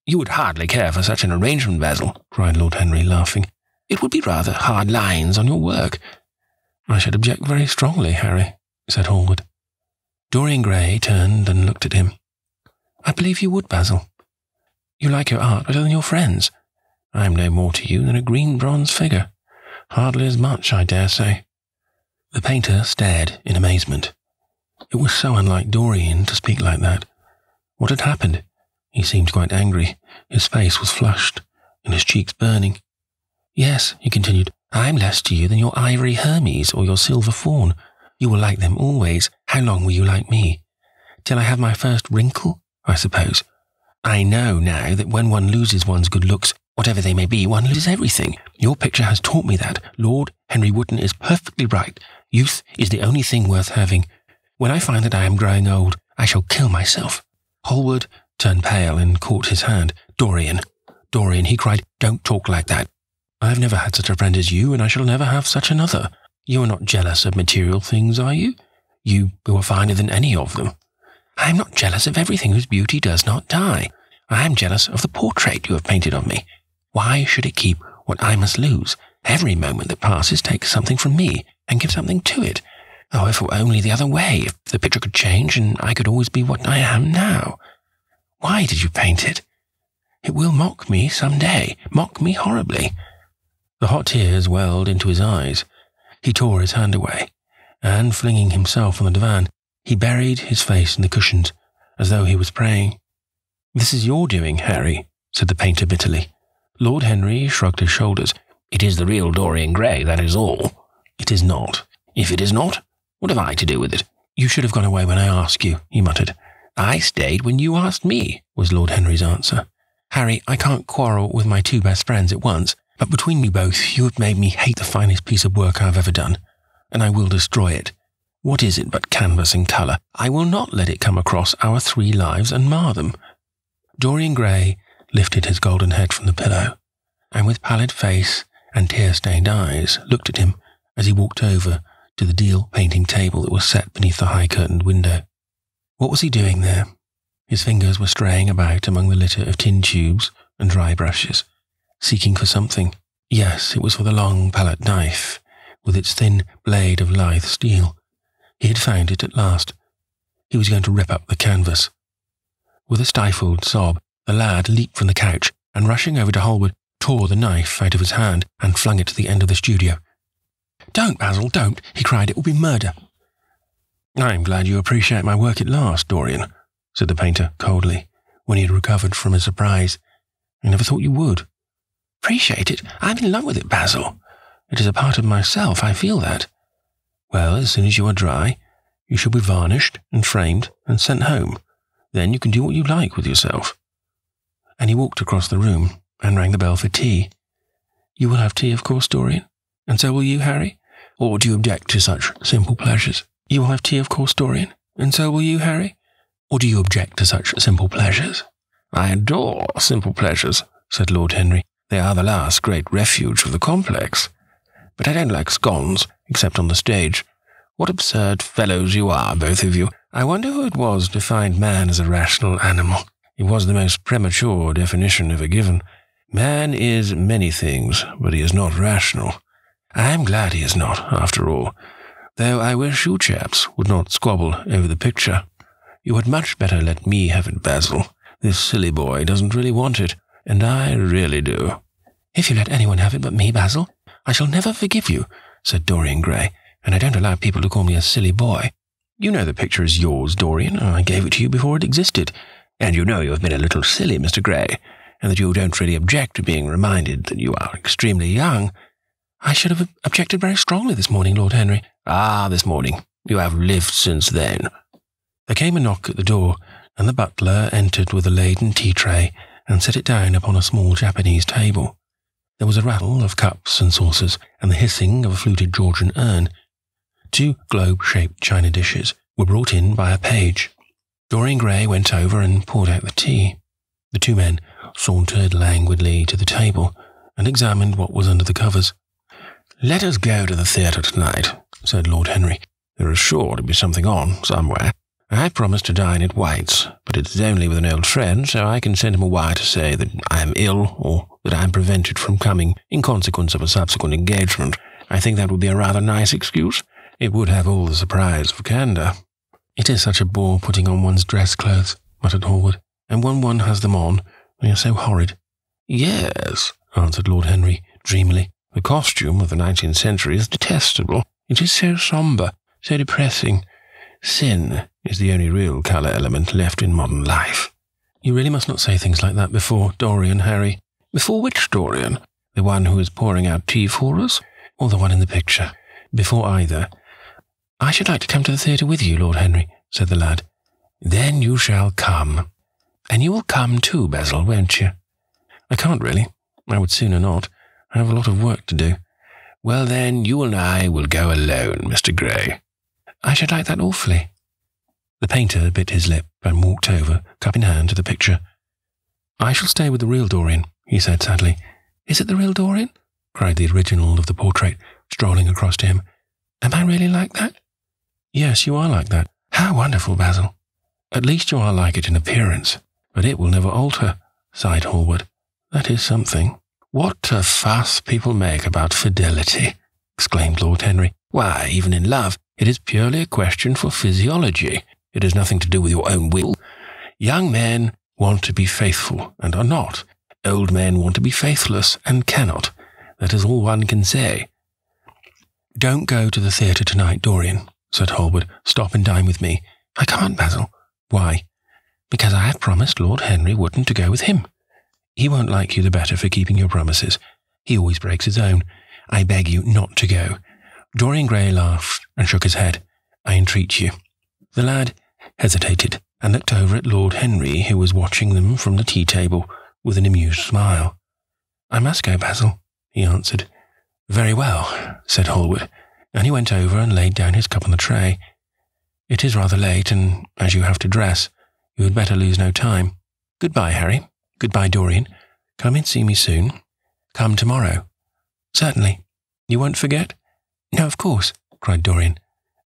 "You would hardly care for such an arrangement, Basil," cried Lord Henry, laughing. "It would be rather hard lines on your work." "I should object very strongly, Harry," said Hallward. Dorian Gray turned and looked at him. "I believe you would, Basil. You like your art better than your friends. I am no more to you than a green bronze figure. Hardly as much, I dare say." The painter stared in amazement. It was so unlike Dorian to speak like that. What had happened? He seemed quite angry. His face was flushed, and his cheeks burning. "Yes," he continued, "I am less to you than your ivory Hermes or your silver fawn. You will like them always. How long will you like me? Till I have my first wrinkle, I suppose. I know now that when one loses one's good looks, whatever they may be, one loses everything. Your picture has taught me that. Lord Henry Wotton is perfectly right. Youth is the only thing worth having. When I find that I am growing old, I shall kill myself." Hallward turned pale and caught his hand. Dorian, he cried, "don't talk like that. I have never had such a friend as you, and I shall never have such another. You are not jealous of material things, are you? You who are finer than any of them. I am not jealous of everything whose beauty does not die. I am jealous of the portrait you have painted of me. Why should it keep what I must lose? Every moment that passes takes something from me and gives something to it. Oh, if it were only the other way, if the picture could change and I could always be what I am now. Why did you paint it? It will mock me some day, mock me horribly. The hot tears welled into his eyes. He tore his hand away, and flinging himself on the divan, he buried his face in the cushions, as though he was praying. This is your doing, Harry, said the painter bitterly. Lord Henry shrugged his shoulders. It is the real Dorian Gray, that is all. It is not. If it is not, what have I to do with it? You should have gone away when I asked you, he muttered. I stayed when you asked me, was Lord Henry's answer. Harry, I can't quarrel with my two best friends at once, but between you both, you have made me hate the finest piece of work I have ever done, and I will destroy it. What is it but canvas and colour? I will not let it come across our 3 lives and mar them. Dorian Gray lifted his golden head from the pillow, and with pallid face and tear-stained eyes looked at him as he walked over to the deal painting table that was set beneath the high-curtained window. What was he doing there? His fingers were straying about among the litter of tin tubes and dry brushes, seeking for something. Yes, it was for the long palette knife, with its thin blade of lithe steel. He had found it at last. He was going to rip up the canvas. With a stifled sob, the lad leaped from the couch and, rushing over to Hallward, tore the knife out of his hand and flung it to the end of the studio. Don't, Basil, don't, he cried. It will be murder. I'm glad you appreciate my work at last, Dorian, said the painter coldly, when he had recovered from his surprise. I never thought you would. Appreciate it? I'm in love with it, Basil. It is a part of myself, I feel that. Well, as soon as you are dry, you shall be varnished and framed and sent home. Then you can do what you like with yourself. And he walked across the room and rang the bell for tea. You will have tea, of course, Dorian? And so will you, Harry? Or do you object to such simple pleasures? You will have tea, of course, Dorian? And so will you, Harry? Or do you object to such simple pleasures? I adore simple pleasures, said Lord Henry. They are the last great refuge of the complex. But I don't like scones, except on the stage. What absurd fellows you are, both of you. I wonder who it was defined man as a rational animal. It was the most premature definition ever given. Man is many things, but he is not rational. I am glad he is not, after all, though I wish you chaps would not squabble over the picture. You had much better let me have it, Basil. This silly boy doesn't really want it, and I really do. If you let anyone have it but me, Basil, I shall never forgive you, said Dorian Gray, and I don't allow people to call me a silly boy. You know the picture is yours, Dorian, and I gave it to you before it existed. And you know you have been a little silly, Mr. Gray, and that you don't really object to being reminded that you are extremely young. I should have objected very strongly this morning, Lord Henry. Ah, this morning. You have lived since then. There came a knock at the door, and the butler entered with a laden tea tray and set it down upon a small Japanese table. There was a rattle of cups and saucers, and the hissing of a fluted Georgian urn. 2 globe-shaped china dishes were brought in by a page. Dorian Gray went over and poured out the tea. The 2 men sauntered languidly to the table and examined what was under the covers. Let us go to the theatre tonight, said Lord Henry. There is sure to be something on somewhere. I promised to dine at White's, but it is only with an old friend, so I can send him a wire to say that I am ill or that I am prevented from coming in consequence of a subsequent engagement. I think that would be a rather nice excuse. It would have all the surprise of candour. It is such a bore putting on one's dress clothes, muttered Hallward, and when one has them on, they are so horrid. Yes, answered Lord Henry dreamily. The costume of the 19th century is detestable. It is so sombre, so depressing. Sin is the only real colour element left in modern life. You really must not say things like that before Dorian, Harry. Before which Dorian? The one who is pouring out tea for us, or the one in the picture? Before either. I should like to come to the theatre with you, Lord Henry, said the lad. Then you shall come. And you will come too, Basil, won't you? I can't really. I would sooner not. I have a lot of work to do. Well then, you and I will go alone, Mr. Gray. I should like that awfully. The painter bit his lip and walked over, cup in hand, to the picture. I shall stay with the real Dorian, he said sadly. Is it the real Dorian? Cried the original of the portrait, strolling across to him. Am I really like that? Yes, you are like that. How wonderful, Basil. At least you are like it in appearance, but it will never alter, sighed Hallward. That is something. What a fuss people make about fidelity, exclaimed Lord Henry. Why, even in love, it is purely a question for physiology. It has nothing to do with your own will. Young men want to be faithful and are not. Old men want to be faithless and cannot. That is all one can say. Don't go to the theatre tonight, Dorian, said Hallward. Stop and dine with me. I can't, Basil. Why? Because I have promised Lord Henry Wotton to go with him. He won't like you the better for keeping your promises. He always breaks his own. I beg you not to go. Dorian Gray laughed and shook his head. I entreat you. The lad hesitated and looked over at Lord Henry, who was watching them from the tea-table with an amused smile. I must go, Basil, he answered. Very well, said Hallward, and he went over and laid down his cup on the tray. It is rather late, and as you have to dress, you had better lose no time. Goodbye, Harry. Goodbye, Dorian. Come and see me soon. Come tomorrow. Certainly. You won't forget? No, of course, cried Dorian.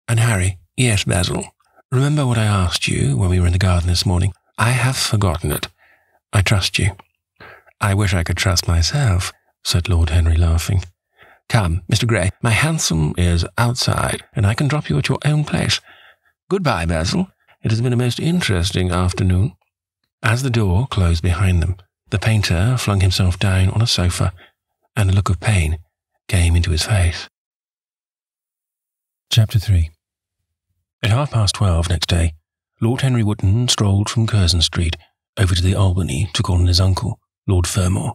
And Harry. Yes, Basil. Remember what I asked you when we were in the garden this morning? I have forgotten it. I trust you. I wish I could trust myself, said Lord Henry, laughing. Come, Mr. Gray, my hansom is outside, and I can drop you at your own place. Goodbye, Basil. It has been a most interesting afternoon. As the door closed behind them, the painter flung himself down on a sofa, and a look of pain came into his face. Chapter 3. At 12:30 next day, Lord Henry Wotton strolled from Curzon Street over to the Albany to call on his uncle, Lord Fermor,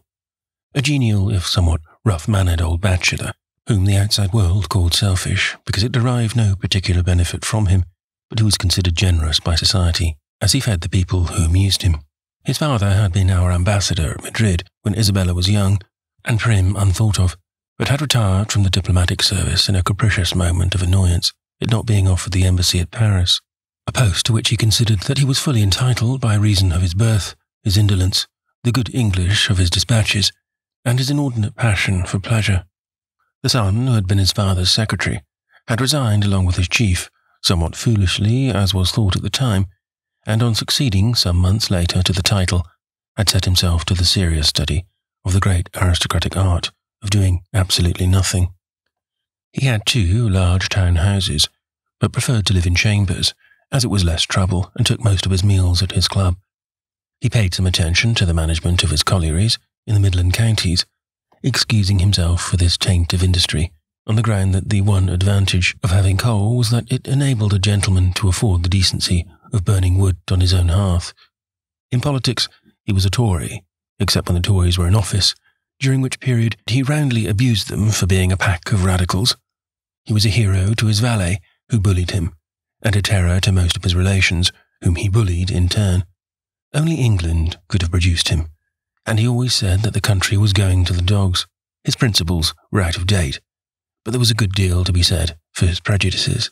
a genial, if somewhat rough-mannered old bachelor, whom the outside world called selfish because it derived no particular benefit from him, but who was considered generous by society, as he fed the people who amused him. His father had been our ambassador at Madrid when Isabella was young and prim unthought of, but had retired from the diplomatic service in a capricious moment of annoyance at not being offered the embassy at Paris, a post to which he considered that he was fully entitled by reason of his birth, his indolence, the good English of his dispatches, and his inordinate passion for pleasure. The son, who had been his father's secretary, had resigned along with his chief, somewhat foolishly, as was thought at the time, and on succeeding some months later to the title, had set himself to the serious study of the great aristocratic art of doing absolutely nothing. He had 2 large town houses, but preferred to live in chambers, as it was less trouble, and took most of his meals at his club. He paid some attention to the management of his collieries in the Midland counties, excusing himself for this taint of industry, on the ground that the one advantage of having coal was that it enabled a gentleman to afford the decency of burning wood on his own hearth. In politics, he was a Tory, except when the Tories were in office, during which period he roundly abused them for being a pack of radicals. He was a hero to his valet, who bullied him, and a terror to most of his relations, whom he bullied in turn. Only England could have produced him, and he always said that the country was going to the dogs. His principles were out of date, but there was a good deal to be said for his prejudices.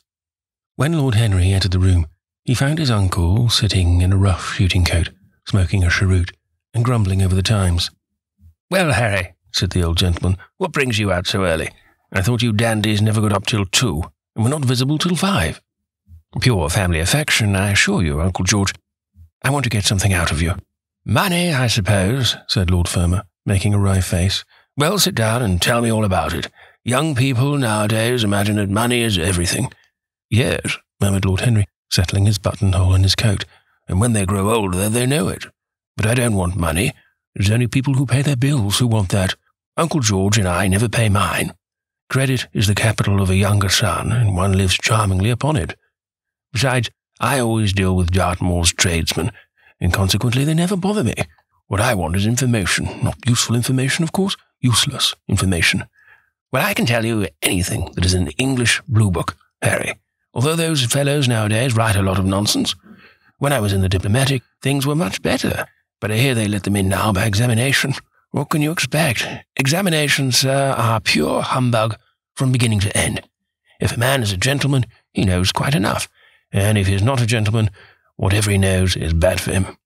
When Lord Henry entered the room, he found his uncle sitting in a rough shooting coat, smoking a cheroot, and grumbling over the Times. "Well, Harry," said the old gentleman, "what brings you out so early? I thought you dandies never got up till 2, and were not visible till 5. Pure family affection, I assure you, Uncle George. I want to get something out of you." "Money, I suppose," said Lord Fermor, making a wry face. "Well, sit down and tell me all about it. Young people nowadays imagine that money is everything." "Yes," murmured Lord Henry, settling his buttonhole in his coat, "and when they grow older they know it. But I don't want money. It's only people who pay their bills who want that. Uncle George and I never pay mine. Credit is the capital of a younger son, and one lives charmingly upon it. Besides, I always deal with Dartmoor's tradesmen, and consequently they never bother me. What I want is information. Not useful information, of course. Useless information. Well, I can tell you anything that is in the English Blue Book, Harry, although those fellows nowadays write a lot of nonsense. When I was in the diplomatic, things were much better, but I hear they let them in now by examination. What can you expect? Examinations, sir, are pure humbug from beginning to end. If a man is a gentleman, he knows quite enough, and if he is not a gentleman, whatever he knows is bad for him."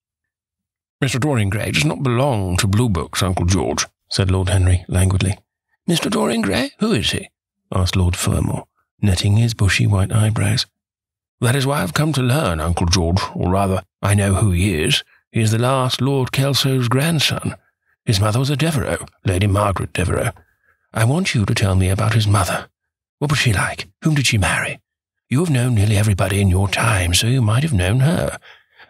"Mr. Dorian Gray does not belong to Blue Books, Uncle George," said Lord Henry languidly. "Mr. Dorian Gray? Who is he?" asked Lord Fermor, netting his bushy white eyebrows. "That is why I've come to learn, Uncle George, or rather, I know who he is. He is the last Lord Kelso's grandson. His mother was a Devereux, Lady Margaret Devereux. I want you to tell me about his mother. What was she like? Whom did she marry? You have known nearly everybody in your time, so you might have known her.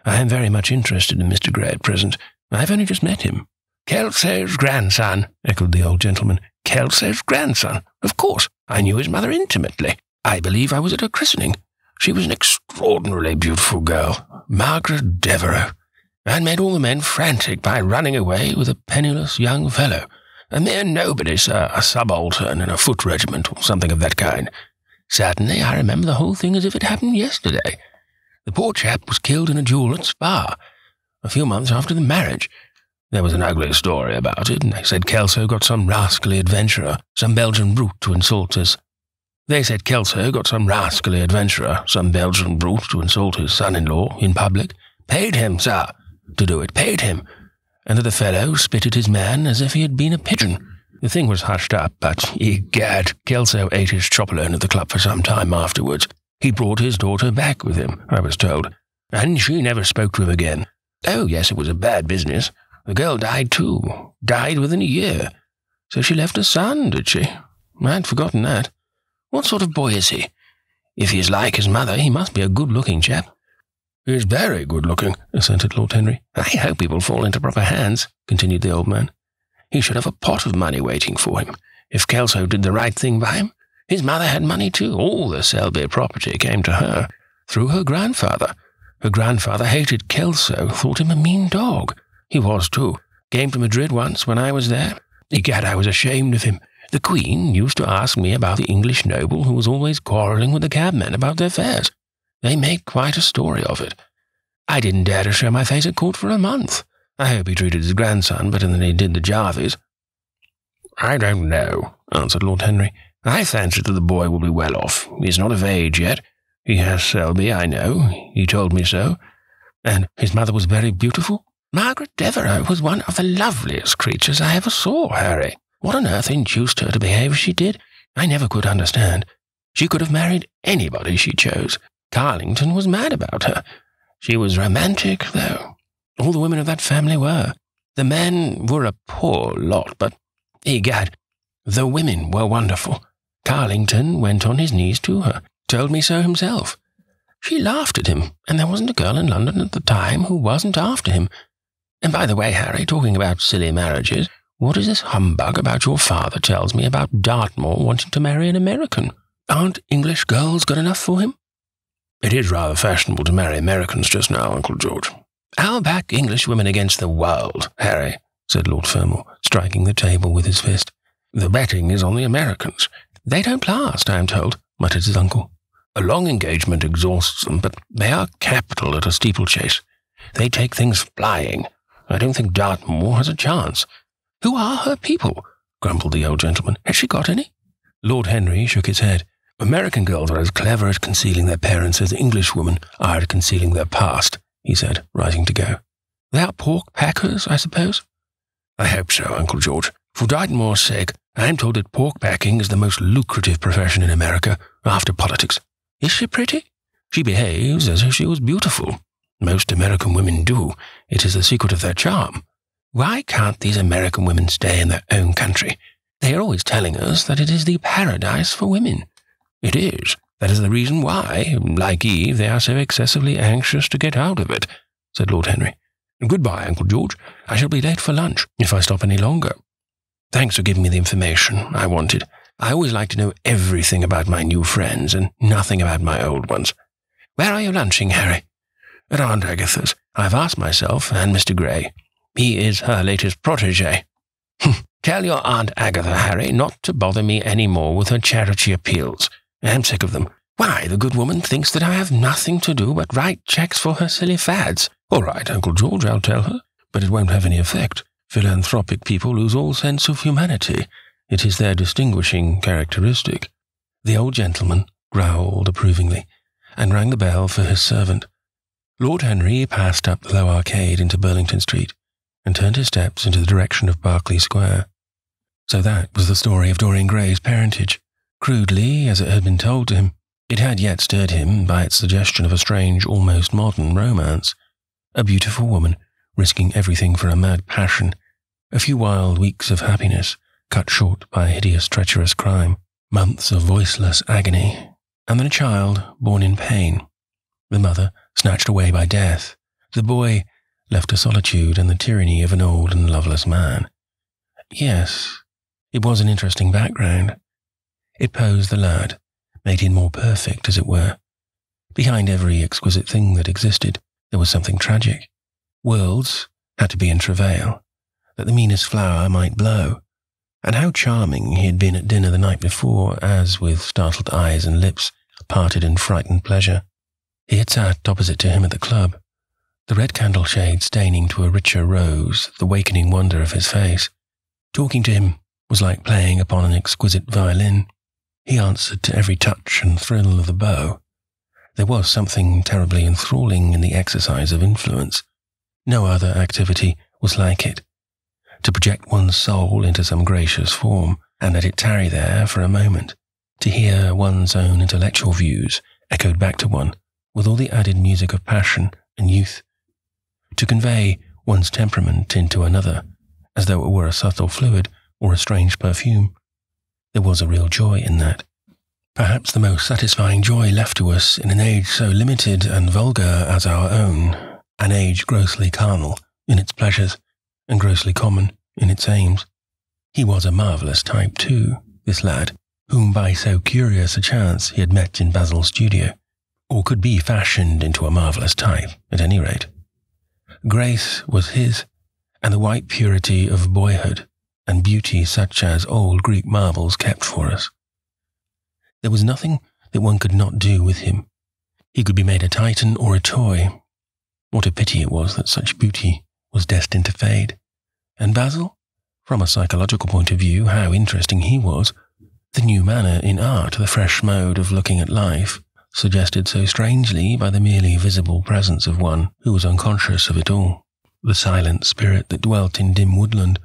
I am very much interested in Mr. Gray at present. I've only just met him." "Kelso's grandson," echoed the old gentleman. "Kelso's grandson. Of course, I knew his mother intimately. I believe I was at her christening. She was an extraordinarily beautiful girl, Margaret Devereux, and made all the men frantic by running away with a penniless young fellow. A mere nobody, sir, a subaltern in a foot regiment or something of that kind. Certainly, I remember the whole thing as if it happened yesterday. The poor chap was killed in a duel at Spa, a few months after the marriage. There was an ugly story about it, and they said Kelso got some rascally adventurer, some Belgian brute, to insult his... son-in-law in public. Paid him, sir, to do it, paid him. And that the fellow spitted his man as if he had been a pigeon. The thing was hushed up, but, egad, Kelso ate his chop alone at the club for some time afterwards. He brought his daughter back with him, I was told, and she never spoke to him again. Oh, yes, it was a bad business. The girl died too. Died within a year. So she left a son, did she? I'd forgotten that. What sort of boy is he? If he is like his mother, he must be a good-looking chap." "He is very good-looking," assented Lord Henry. "I hope he will fall into proper hands," continued the old man. "He should have a pot of money waiting for him, if Kelso did the right thing by him. His mother had money too. All the Selby property came to her, through her grandfather. Her grandfather hated Kelso, thought him a mean dog. He was too. Came to Madrid once when I was there. Egad, I was ashamed of him. The Queen used to ask me about the English noble who was always quarrelling with the cabmen about their fares. They made quite a story of it. I didn't dare to show my face at court for a month. I hope he treated his grandson better than he did the Jarvis." "I don't know," answered Lord Henry. "I fancy that the boy will be well off. He is not of age yet. He has Selby, I know. He told me so. And his mother was very beautiful?" "Margaret Devereux was one of the loveliest creatures I ever saw, Harry. What on earth induced her to behave as she did? I never could understand. She could have married anybody she chose. Carlington was mad about her. She was romantic, though. All the women of that family were. The men were a poor lot, but, egad, the women were wonderful. Carlington went on his knees to her, told me so himself. She laughed at him, and there wasn't a girl in London at the time who wasn't after him. And by the way, Harry, talking about silly marriages, what is this humbug about your father tells me about Dartmoor wanting to marry an American? Aren't English girls good enough for him?" "It is rather fashionable to marry Americans just now, Uncle George." "I'll back English women against the world, Harry," said Lord Fermor, striking the table with his fist. "The betting is on the Americans." "They don't last, I am told," muttered his uncle. "A long engagement exhausts them, but they are capital at a steeplechase. They take things flying. I don't think Dartmoor has a chance." "Who are her people?" grumbled the old gentleman. "Has she got any?" Lord Henry shook his head. "American girls are as clever at concealing their parents as English women are at concealing their past," he said, rising to go. "They are pork packers, I suppose?" "I hope so, Uncle George. For Dartmoor's sake, I am told that pork packing is the most lucrative profession in America, after politics." "Is she pretty?" "She behaves as if she was beautiful. Most American women do. It is the secret of their charm." "Why can't these American women stay in their own country? They are always telling us that it is the paradise for women." "It is. That is the reason why, like Eve, they are so excessively anxious to get out of it," said Lord Henry. "Goodbye, Uncle George. I shall be late for lunch, if I stop any longer. Thanks for giving me the information I wanted. I always like to know everything about my new friends, and nothing about my old ones. Where are you lunching, Harry?" "At Aunt Agatha's. I've asked myself, and Mr. Gray. He is her latest protégé." "Tell your Aunt Agatha, Harry, not to bother me any more with her charity appeals. I'm sick of them. Why, the good woman thinks that I have nothing to do but write checks for her silly fads." "All right, Uncle George, I'll tell her, but it won't have any effect. Philanthropic people lose all sense of humanity. It is their distinguishing characteristic." The old gentleman growled approvingly, and rang the bell for his servant. Lord Henry passed up the low arcade into Burlington Street, and turned his steps into the direction of Berkeley Square. So that was the story of Dorian Gray's parentage, Crudely, as it had been told to him, it had yet stirred him by its suggestion of a strange, almost modern romance. A beautiful woman, risking everything for a mad passion, a few wild weeks of happiness, cut short by a hideous, treacherous crime, months of voiceless agony, and then a child born in pain, the mother snatched away by death, the boy left to solitude and the tyranny of an old and loveless man. Yes, it was an interesting background. It posed the lad, made him more perfect, as it were. Behind every exquisite thing that existed, there was something tragic. Worlds had to be in travail, that the meanest flower might blow. And how charming he had been at dinner the night before, as, with startled eyes and lips parted in frightened pleasure, he had sat opposite to him at the club, the red candle shade staining to a richer rose the wakening wonder of his face. Talking to him was like playing upon an exquisite violin. He answered to every touch and thrill of the bow. There was something terribly enthralling in the exercise of influence. No other activity was like it. To project one's soul into some gracious form, and let it tarry there for a moment, to hear one's own intellectual views echoed back to one with all the added music of passion and youth, to convey one's temperament into another, as though it were a subtle fluid or a strange perfume. There was a real joy in that. Perhaps the most satisfying joy left to us in an age so limited and vulgar as our own, an age grossly carnal in its pleasures and grossly common in its aims. He was a marvellous type too, this lad, whom by so curious a chance he had met in Basil's studio, or could be fashioned into a marvellous type, at any rate. Grace was his, and the white purity of boyhood, and beauty such as old Greek marbles kept for us. There was nothing that one could not do with him. He could be made a Titan or a toy. What a pity it was that such beauty was destined to fade. And Basil, from a psychological point of view, how interesting he was. The new manner in art, the fresh mode of looking at life, suggested so strangely by the merely visible presence of one who was unconscious of it all. The silent spirit that dwelt in dim woodland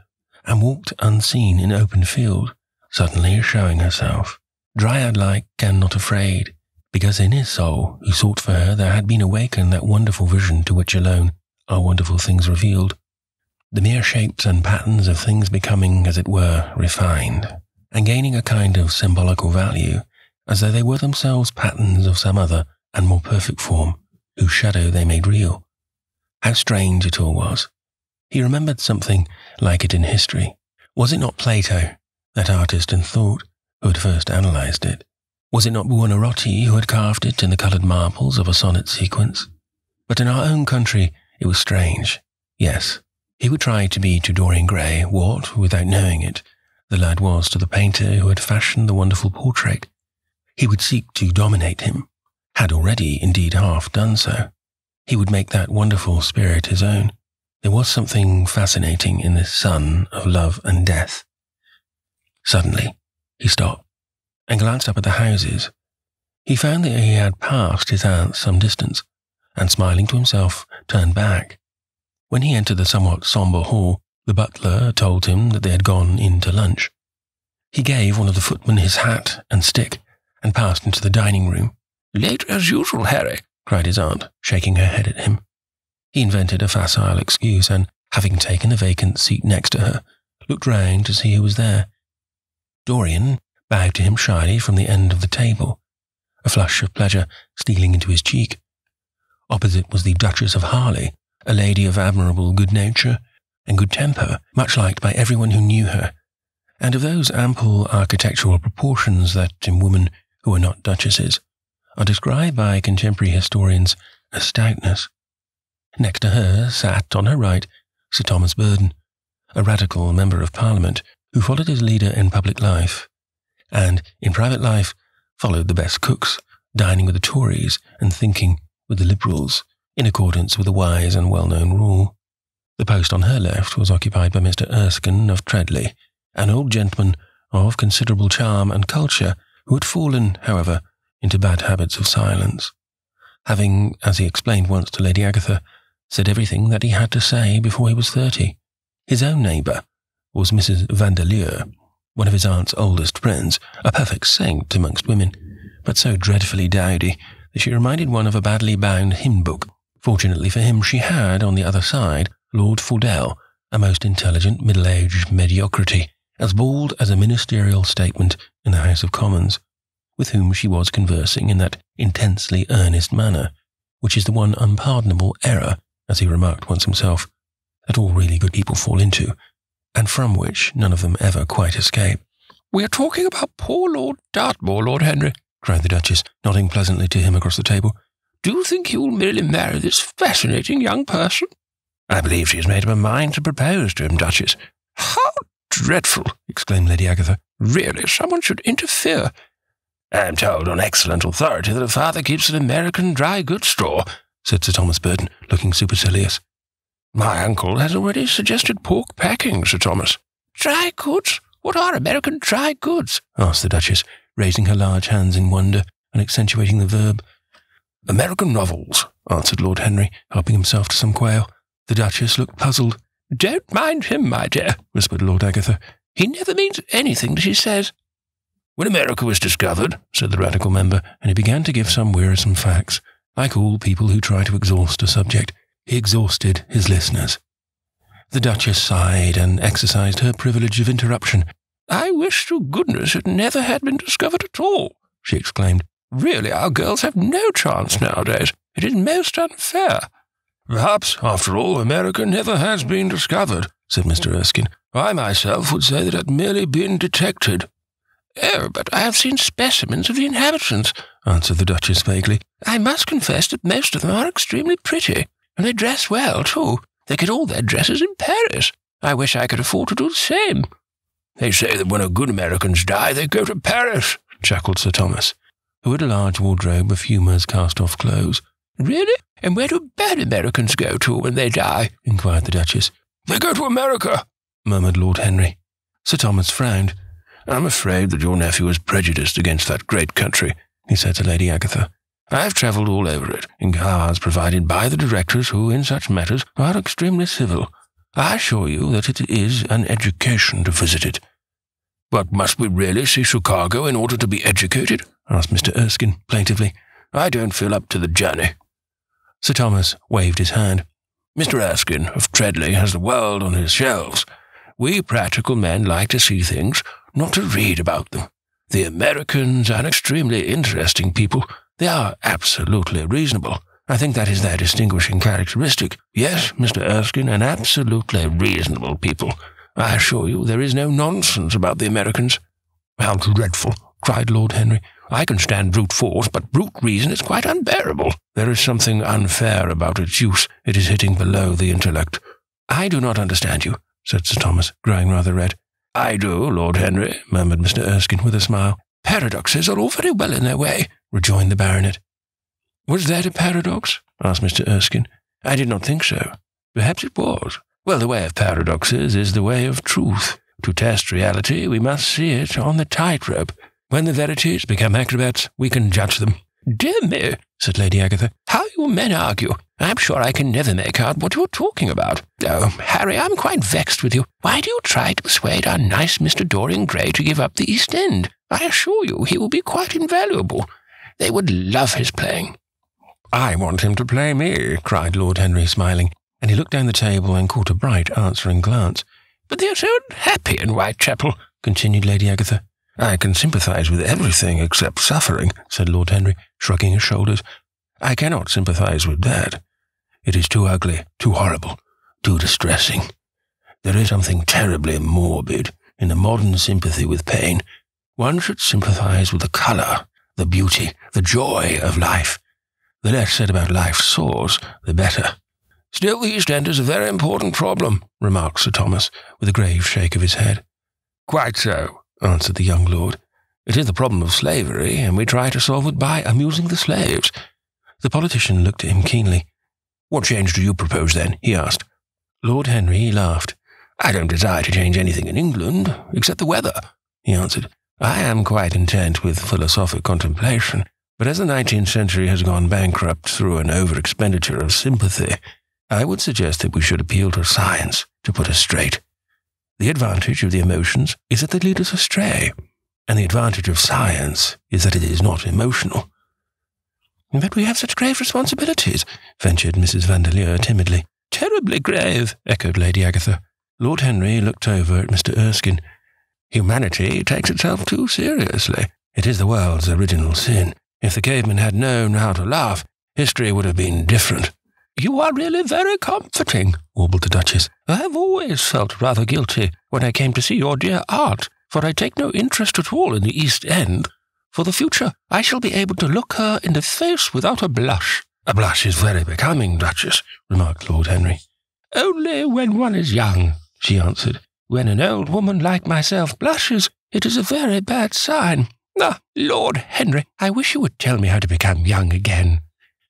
and walked unseen in open field, suddenly showing herself, dryad-like and not afraid, because in his soul, who sought for her, there had been awakened that wonderful vision to which alone are wonderful things revealed, the mere shapes and patterns of things becoming, as it were, refined, and gaining a kind of symbolical value, as though they were themselves patterns of some other and more perfect form, whose shadow they made real. How strange it all was. He remembered something like it in history. Was it not Plato, that artist in thought, who had first analysed it? Was it not Buonarroti who had carved it in the coloured marbles of a sonnet sequence? But in our own country it was strange. Yes, he would try to be to Dorian Gray what, without knowing it, the lad was to the painter who had fashioned the wonderful portrait. He would seek to dominate him, had already indeed half done so. He would make that wonderful spirit his own. There was something fascinating in this sun of love and death. Suddenly, he stopped and glanced up at the houses. He found that he had passed his aunt some distance, and smiling to himself, turned back. When he entered the somewhat sombre hall, the butler told him that they had gone in to lunch. He gave one of the footmen his hat and stick, and passed into the dining room. "Late as usual, Harry," cried his aunt, shaking her head at him. He invented a facile excuse, and, having taken a vacant seat next to her, looked round to see who was there. Dorian bowed to him shyly from the end of the table, a flush of pleasure stealing into his cheek. Opposite was the Duchess of Harley, a lady of admirable good nature and good temper, much liked by everyone who knew her, and of those ample architectural proportions that, in women who are not duchesses, are described by contemporary historians as stoutness. Next to her sat, on her right, Sir Thomas Burden, a radical member of Parliament who followed his leader in public life, and, in private life, followed the best cooks, dining with the Tories and thinking with the Liberals, in accordance with a wise and well-known rule. The post on her left was occupied by Mr. Erskine of Treadley, an old gentleman of considerable charm and culture who had fallen, however, into bad habits of silence, having, as he explained once to Lady Agatha, said everything that he had to say before he was 30. His own neighbour was Mrs. Vandeleur, one of his aunt's oldest friends, a perfect saint amongst women, but so dreadfully dowdy that she reminded one of a badly bound hymn book. Fortunately for him, she had, on the other side, Lord Fordell, a most intelligent middle-aged mediocrity, as bald as a ministerial statement in the House of Commons, with whom she was conversing in that intensely earnest manner, which is the one unpardonable error, as he remarked once himself, that all really good people fall into, and from which none of them ever quite escape. "We are talking about poor Lord Dartmoor, Lord Henry," cried the Duchess, nodding pleasantly to him across the table. "Do you think he will merely marry this fascinating young person?" "I believe she has made up her mind to propose to him, Duchess." "How dreadful!" exclaimed Lady Agatha. "Really, someone should interfere." "I am told on excellent authority that her father keeps an American dry goods store," said Sir Thomas Burton, looking supercilious. "My uncle has already suggested pork packing, Sir Thomas." "Dry goods? What are American dry goods?" asked the Duchess, raising her large hands in wonder and accentuating the verb. "American novels," answered Lord Henry, helping himself to some quail. The Duchess looked puzzled. "Don't mind him, my dear," whispered Lord Agatha. "He never means anything that he says." "When America was discovered," said the Radical member, and he began to give some wearisome facts. Like all people who try to exhaust a subject, he exhausted his listeners. The Duchess sighed and exercised her privilege of interruption. "I wish to goodness it never had been discovered at all," she exclaimed. "Really, our girls have no chance nowadays. It is most unfair." "Perhaps, after all, America never has been discovered," said Mr. Erskine. "I myself would say that it had merely been detected." "Oh, but I have seen specimens of the inhabitants," answered the Duchess vaguely. "I must confess that most of them are extremely pretty, and they dress well, too. They get all their dresses in Paris. I wish I could afford to do the same." "They say that when a good Americans die, they go to Paris," chuckled Sir Thomas, who had a large wardrobe of Humour's cast-off clothes. "Really? And where do bad Americans go to when they die?" inquired the Duchess. "They go to America," murmured Lord Henry. Sir Thomas frowned. "I'm afraid that your nephew is prejudiced against that great country," he said to Lady Agatha. "I have travelled all over it, in cars provided by the directors who, in such matters, are extremely civil. I assure you that it is an education to visit it." "But must we really see Chicago in order to be educated?" asked Mr. Erskine plaintively. "I don't feel up to the journey." Sir Thomas waved his hand. "Mr. Erskine of Treadley has the world on his shelves. We practical men like to see things, not to read about them. The Americans are an extremely interesting people. They are absolutely reasonable. I think that is their distinguishing characteristic. Yes, Mr. Erskine, an absolutely reasonable people. I assure you there is no nonsense about the Americans." "How dreadful!" cried Lord Henry. "I can stand brute force, but brute reason is quite unbearable. There is something unfair about its use. It is hitting below the intellect." "I do not understand you," said Sir Thomas, growing rather red. "I do, Lord Henry," murmured Mr. Erskine with a smile. "Paradoxes are all very well in their way," rejoined the baronet. "Was that a paradox?" asked Mr. Erskine. "I did not think so. Perhaps it was. Well, the way of paradoxes is the way of truth. To test reality, we must see it on the tightrope. When the verities become acrobats, we can judge them." "Dear me," said Lady Agatha. "How you men argue! I'm sure I can never make out what you're talking about. Oh, Harry, I'm quite vexed with you. Why do you try to persuade our nice Mr. Dorian Gray to give up the East End? I assure you he will be quite invaluable. They would love his playing." "I want him to play me," cried Lord Henry, smiling, and he looked down the table and caught a bright answering glance. "But they are so unhappy in Whitechapel," continued Lady Agatha. "I can sympathize with everything except suffering," said Lord Henry, shrugging his shoulders. "I cannot sympathize with that. It is too ugly, too horrible, too distressing. There is something terribly morbid in the modern sympathy with pain. One should sympathize with the colour, the beauty, the joy of life. The less said about life's source, the better." "Still, the East End is a very important problem," remarked Sir Thomas, with a grave shake of his head. "Quite so," answered the young lord. "It is the problem of slavery, and we try to solve it by amusing the slaves." The politician looked at him keenly. "What change do you propose, then?" he asked. Lord Henry laughed. "I don't desire to change anything in England, except the weather," he answered. "I am quite intent with philosophic contemplation, but as the 19th century has gone bankrupt through an over-expenditure of sympathy, I would suggest that we should appeal to science to put us straight." The advantage of the emotions is that they lead us astray, and the advantage of science is that it is not emotional." "But we have such grave responsibilities," ventured Mrs. Vandeleur timidly. "Terribly grave," echoed Lady Agatha. Lord Henry looked over at Mr. Erskine. "Humanity takes itself too seriously. It is the world's original sin. If the cavemen had known how to laugh, history would have been different." "You are really very comforting," warbled the Duchess. "I have always felt rather guilty when I came to see your dear aunt, for I take no interest at all in the East End. For the future, I shall be able to look her in the face without a blush." "A blush is very becoming, Duchess," remarked Lord Henry. "Only when one is young," she answered. "When an old woman like myself blushes, it is a very bad sign. Ah, Lord Henry, I wish you would tell me how to become young again."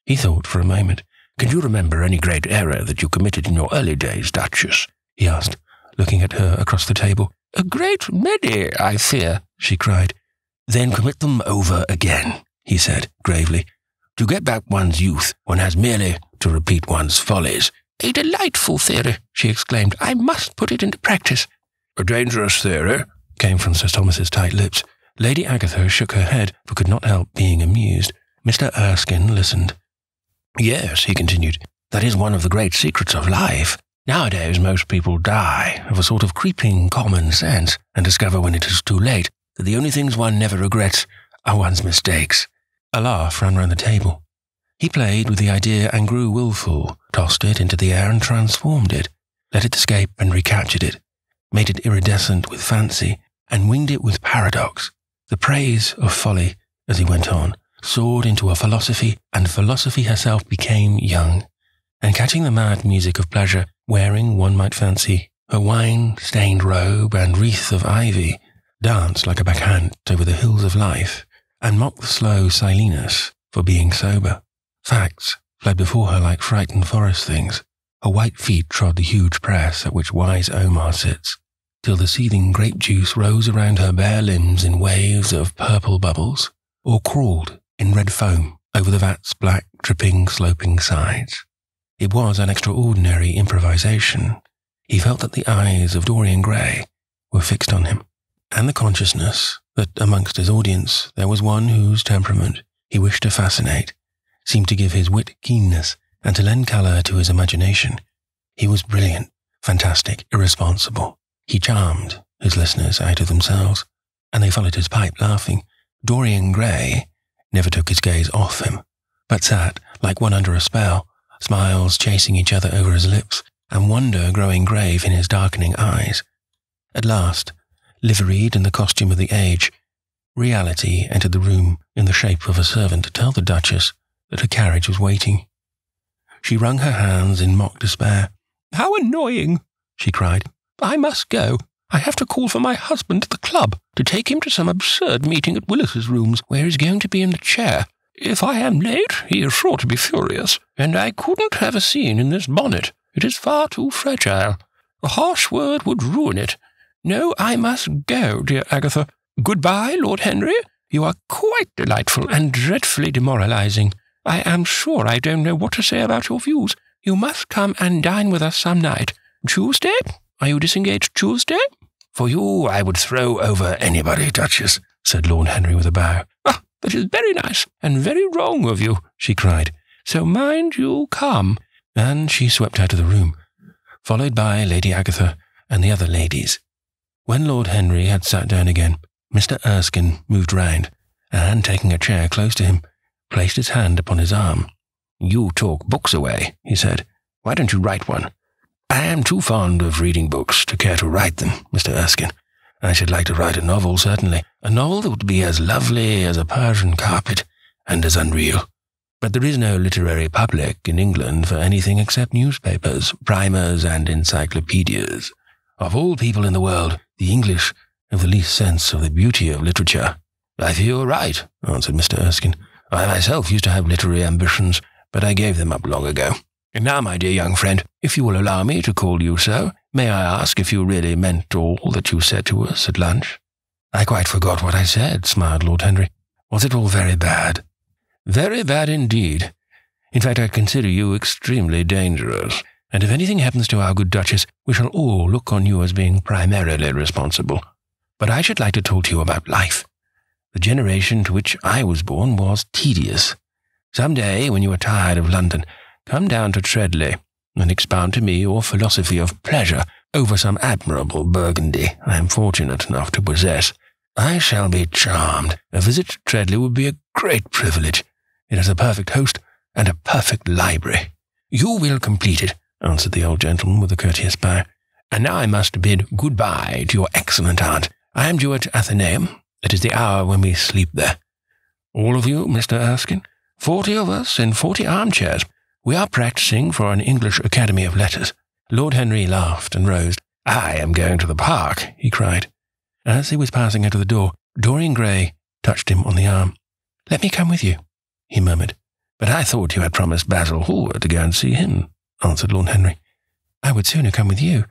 He thought for a moment. "Can you remember any great error that you committed in your early days, Duchess?" he asked, looking at her across the table. "A great many, I fear," she cried. "Then commit them over again," he said gravely. "To get back one's youth, one has merely to repeat one's follies." "A delightful theory," she exclaimed. "I must put it into practice." "A dangerous theory," came from Sir Thomas's tight lips. Lady Agatha shook her head, but could not help being amused. Mr. Erskine listened. "Yes," he continued, "that is one of the great secrets of life. Nowadays most people die of a sort of creeping common sense and discover when it is too late that the only things one never regrets are one's mistakes." A laugh ran round the table. He played with the idea and grew wilful, tossed it into the air and transformed it, let it escape and recaptured it, made it iridescent with fancy, and winged it with paradox. The praise of folly, as he went on, soared into a philosophy, and philosophy herself became young, and catching the mad music of pleasure, wearing, one might fancy, her wine-stained robe and wreath of ivy, danced like a bacchant over the hills of life, and mocked the slow Silenus for being sober. Facts fled before her like frightened forest things. Her white feet trod the huge press at which wise Omar sits, till the seething grape juice rose around her bare limbs in waves of purple bubbles, or crawled in red foam over the vat's black, dripping, sloping sides. It was an extraordinary improvisation. He felt that the eyes of Dorian Gray were fixed on him, and the consciousness that amongst his audience there was one whose temperament he wished to fascinate seemed to give his wit keenness and to lend colour to his imagination. He was brilliant, fantastic, irresponsible. He charmed his listeners out of themselves, and they followed his pipe laughing. Dorian Gray never took his gaze off him, but sat like one under a spell, smiles chasing each other over his lips, and wonder growing grave in his darkening eyes. At last, liveried in the costume of the age, reality entered the room in the shape of a servant to tell the Duchess that her carriage was waiting. She wrung her hands in mock despair. "How annoying!" she cried. "I must go. I have to call for my husband at the club to take him to some absurd meeting at Willis's rooms where he's going to be in the chair. If I am late, he is sure to be furious, and I couldn't have a scene in this bonnet. It is far too fragile. A harsh word would ruin it. No, I must go, dear Agatha. Goodbye, Lord Henry. You are quite delightful and dreadfully demoralizing. I am sure I don't know what to say about your views. You must come and dine with us some night. Tuesday? Are you disengaged Tuesday?" "For you, I would throw over anybody, Duchess," said Lord Henry with a bow. "Ah, that is very nice and very wrong of you," she cried. "So mind you come." And she swept out of the room, followed by Lady Agatha and the other ladies. When Lord Henry had sat down again, Mr. Erskine moved round, and, taking a chair close to him, placed his hand upon his arm. "You talk books away," he said. "Why don't you write one?" "I am too fond of reading books to care to write them, Mr. Erskine. I should like to write a novel, certainly. A novel that would be as lovely as a Persian carpet, and as unreal. But there is no literary public in England for anything except newspapers, primers, and encyclopedias. Of all people in the world, the English have the least sense of the beauty of literature." "I fear you are right," answered Mr. Erskine. "I myself used to have literary ambitions, but I gave them up long ago. And now, my dear young friend, if you will allow me to call you so, may I ask if you really meant all that you said to us at lunch?" "I quite forgot what I said," smiled Lord Henry. "Was it all very bad?" "Very bad indeed. In fact, I consider you extremely dangerous, and if anything happens to our good Duchess, we shall all look on you as being primarily responsible. But I should like to talk to you about life. The generation to which I was born was tedious. Some day, when you are tired of London, come down to Treadley and expound to me your philosophy of pleasure over some admirable Burgundy I am fortunate enough to possess. I shall be charmed. A visit to Treadley would be a great privilege. It has a perfect host and a perfect library. You will complete it, answered the old gentleman with a courteous bow. And now I must bid good-bye to your excellent aunt. I am due at Athenaeum. It is the hour when we sleep there. All of you, Mr. Erskine? 40 of us in 40 armchairs. We are practicing for an English Academy of Letters. Lord Henry laughed and rose. I am going to the park, he cried. As he was passing out of the door, Dorian Gray touched him on the arm. Let me come with you, he murmured. But I thought you had promised Basil Hallward to go and see him, answered Lord Henry. I would sooner come with you.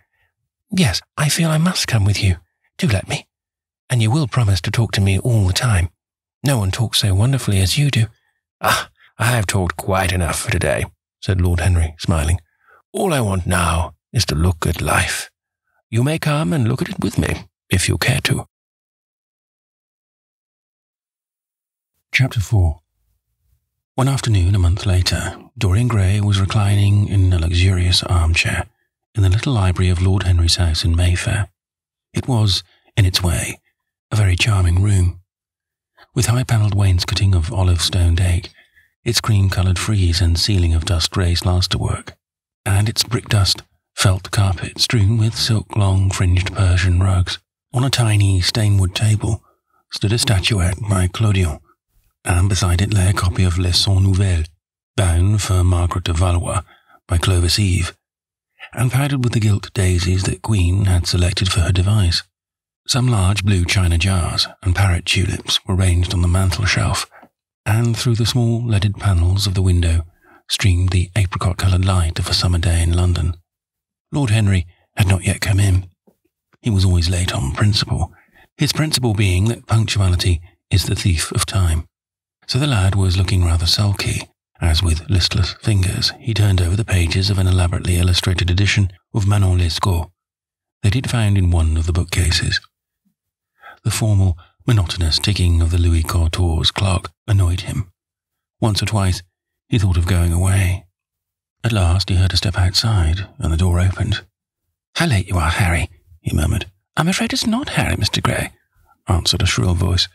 Yes, I feel I must come with you. Do let me. And you will promise to talk to me all the time. No one talks so wonderfully as you do. Ah, I have talked quite enough for today, said Lord Henry, smiling. All I want now is to look at life. You may come and look at it with me, if you care to. Chapter 4. One afternoon, a month later, Dorian Gray was reclining in a luxurious armchair in the little library of Lord Henry's house in Mayfair. It was, in its way, a very charming room. With high-panelled wainscoting of olive-stoned oak, its cream-coloured frieze and ceiling of dust-grey plasterwork, and its brick-dust felt carpet strewn with silk-long fringed Persian rugs. On a tiny stainwood table stood a statuette by Clodion, and beside it lay a copy of Les Cent Nouvelles, bound for Margaret de Valois by Clovis Eve, and powdered with the gilt daisies that Queen had selected for her device. Some large blue china jars and parrot tulips were ranged on the mantel-shelf, and through the small leaded panels of the window streamed the apricot-coloured light of a summer day in London. Lord Henry had not yet come in. He was always late on principle, his principle being that punctuality is the thief of time. So the lad was looking rather sulky, as with listless fingers he turned over the pages of an elaborately illustrated edition of Manon Lescaut that he'd found in one of the bookcases. The formal, monotonous ticking of the Louis XIV's clock annoyed him. Once or twice he thought of going away. At last he heard a step outside, and the door opened. "How late you are, Harry," he murmured. "I'm afraid it's not Harry, Mr. Gray," answered a shrill voice.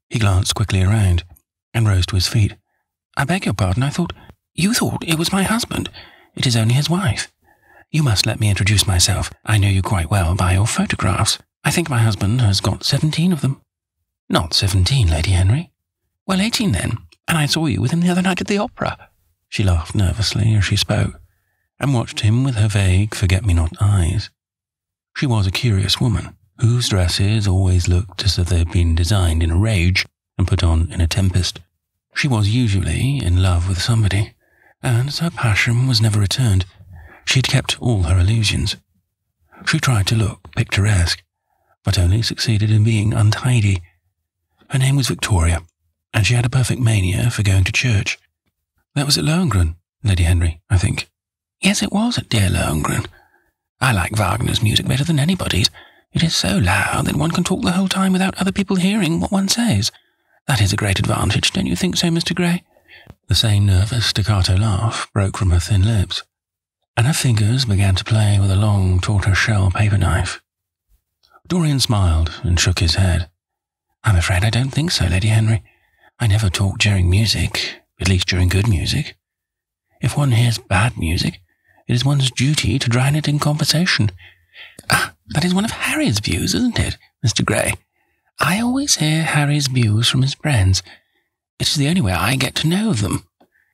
He glanced quickly around, and rose to his feet. "I beg your pardon, You thought it was my husband. It is only his wife. You must let me introduce myself. I know you quite well by your photographs. I think my husband has got 17 of them." "Not 17, Lady Henry." "Well, 18 then, and I saw you with him the other night at the opera." She laughed nervously as she spoke, and watched him with her vague, forget-me-not eyes. She was a curious woman, whose dresses always looked as if they had been designed in a rage and put on in a tempest. She was usually in love with somebody, and as her passion was never returned, she had kept all her illusions. She tried to look picturesque, but only succeeded in being untidy. Her name was Victoria, and she had a perfect mania for going to church. That was at Lohengrin, Lady Henry, I think. Yes, it was at dear Lohengrin. I like Wagner's music better than anybody's. It is so loud that one can talk the whole time without other people hearing what one says. That is a great advantage, don't you think so, Mr. Gray? The same nervous staccato laugh broke from her thin lips, and her fingers began to play with a long tortoise-shell paper knife. Dorian smiled and shook his head. "I'm afraid I don't think so, Lady Henry. I never talk during music, at least during good music. If one hears bad music, it is one's duty to drown it in conversation. That is one of Harry's views, isn't it, Mr. Gray? I always hear Harry's views from his friends. It is the only way I get to know them.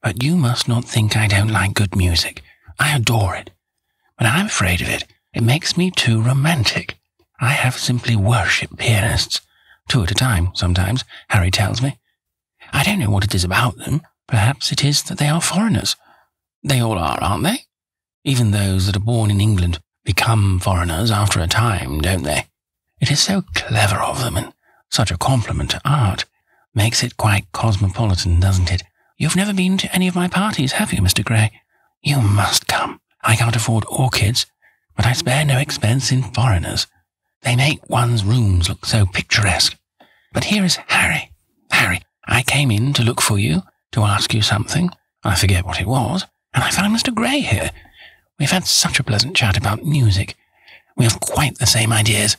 But you must not think I don't like good music. I adore it. But I'm afraid of it. It makes me too romantic. I have simply worshipped pianists. 2 at a time, sometimes, Harry tells me. I don't know what it is about them. Perhaps it is that they are foreigners. They all are, aren't they? Even those that are born in England become foreigners after a time, don't they? It is so clever of them, and such a compliment to art. Makes it quite cosmopolitan, doesn't it? You've never been to any of my parties, have you, Mr. Gray? You must come. I can't afford orchids, but I spare no expense in foreigners. They make one's rooms look so picturesque. But here is Harry. Harry, I came in to look for you, to ask you something. I forget what it was, and I found Mr. Gray here. We've had such a pleasant chat about music. We have quite the same ideas.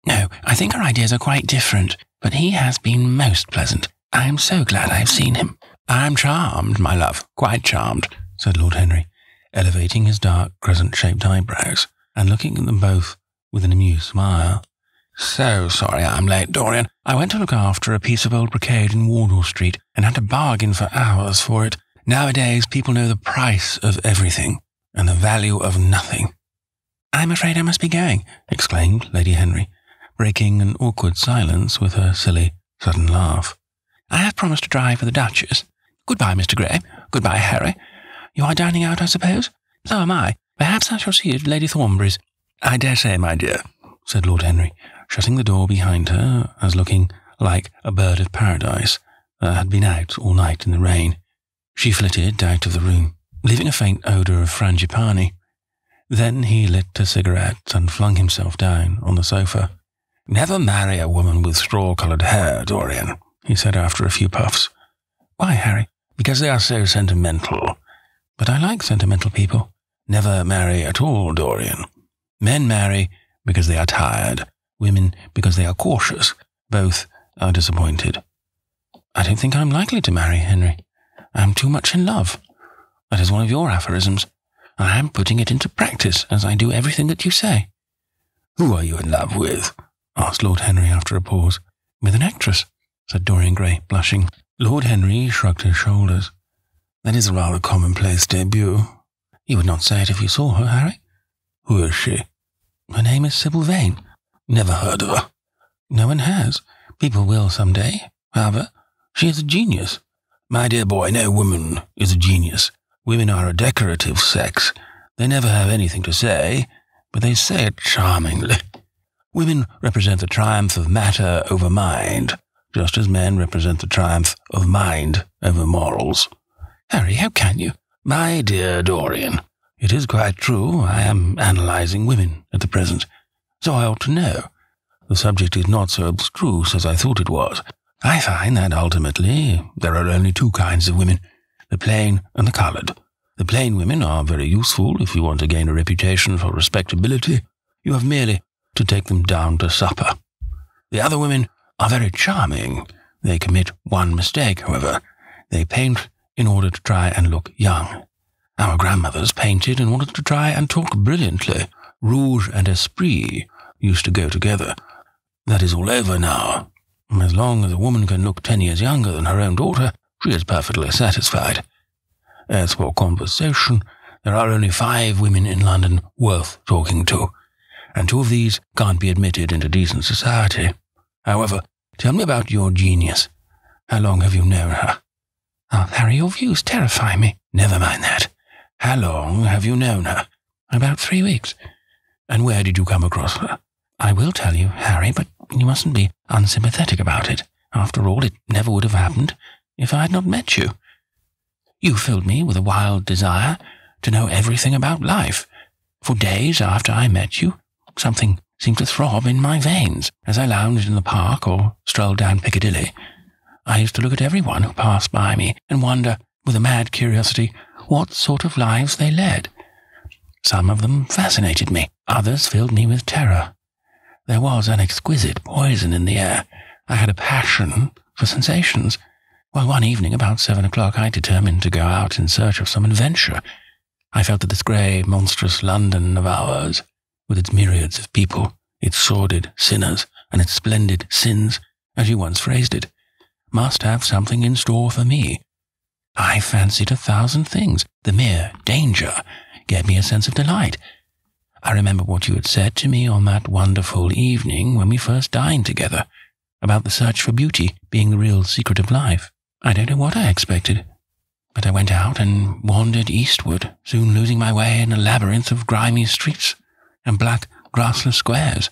No, I think our ideas are quite different, but he has been most pleasant. I am so glad I have seen him. I am charmed, my love, quite charmed, said Lord Henry, elevating his dark crescent-shaped eyebrows and looking at them both with an amused smile. So sorry I'm late, Dorian. I went to look after a piece of old brocade in Wardour Street and had to bargain for hours for it. Nowadays, people know the price of everything and the value of nothing. I'm afraid I must be going, exclaimed Lady Henry, breaking an awkward silence with her silly, sudden laugh. I have promised to drive with the Duchess. Goodbye, Mr. Gray. Goodbye, Harry. You are dining out, I suppose? So am I. Perhaps I shall see you at Lady Thornbury's. I dare say, my dear, said Lord Henry, shutting the door behind her as looking like a bird of paradise that had been out all night in the rain. She flitted out of the room, leaving a faint odour of frangipani. Then he lit a cigarette and flung himself down on the sofa. Never marry a woman with straw-coloured hair, Dorian, he said after a few puffs. Why, Harry? Because they are so sentimental. But I like sentimental people. Never marry at all, Dorian. Men marry because they are tired. Women because they are cautious. Both are disappointed. I don't think I'm likely to marry, Henry. I'm too much in love. That is one of your aphorisms. I am putting it into practice, as I do everything that you say. Who are you in love with? Asked Lord Henry after a pause. With an actress, said Dorian Gray, blushing. Lord Henry shrugged his shoulders. That is a rather commonplace debut. You would not say it if you saw her, Harry. Who is she? Her name is Sybil Vane. Never heard of her. No one has. People will some day. However, she is a genius. My dear boy, no woman is a genius. Women are a decorative sex. They never have anything to say, but they say it charmingly. Women represent the triumph of matter over mind, just as men represent the triumph of mind over morals. Harry, how can you? My dear Dorian, it is quite true. I am analysing women at the present, so I ought to know. The subject is not so abstruse as I thought it was. I find that ultimately there are only two kinds of women, the plain and the coloured. The plain women are very useful if you want to gain a reputation for respectability. You have merely to take them down to supper. The other women are very charming. They commit one mistake, however. They paint in order to try and look young. Our grandmothers painted in order to try and talk brilliantly. Rouge and esprit used to go together. That is all over now. As long as a woman can look 10 years younger than her own daughter, she is perfectly satisfied. As for conversation, there are only 5 women in London worth talking to, and 2 of these can't be admitted into decent society. However, tell me about your genius. How long have you known her? Oh, Harry, your views terrify me. Never mind that. How long have you known her? About 3 weeks. And where did you come across her? I will tell you, Harry, but you mustn't be unsympathetic about it. After all, it never would have happened if I had not met you. You filled me with a wild desire to know everything about life. For days after I met you, something seemed to throb in my veins as I lounged in the park or strolled down Piccadilly. I used to look at everyone who passed by me and wonder, with a mad curiosity, what sort of lives they led. Some of them fascinated me, others filled me with terror. There was an exquisite poison in the air. I had a passion for sensations. Well, one evening about 7 o'clock I determined to go out in search of some adventure. I felt that this grey, monstrous London of ours, with its myriads of people, its sordid sinners, and its splendid sins, as you once phrased it, must have something in store for me. I fancied 1,000 things. The mere danger gave me a sense of delight. I remember what you had said to me on that wonderful evening when we first dined together, about the search for beauty being the real secret of life. I don't know what I expected, but I went out and wandered eastward, soon losing my way in a labyrinth of grimy streets and black, grassless squares.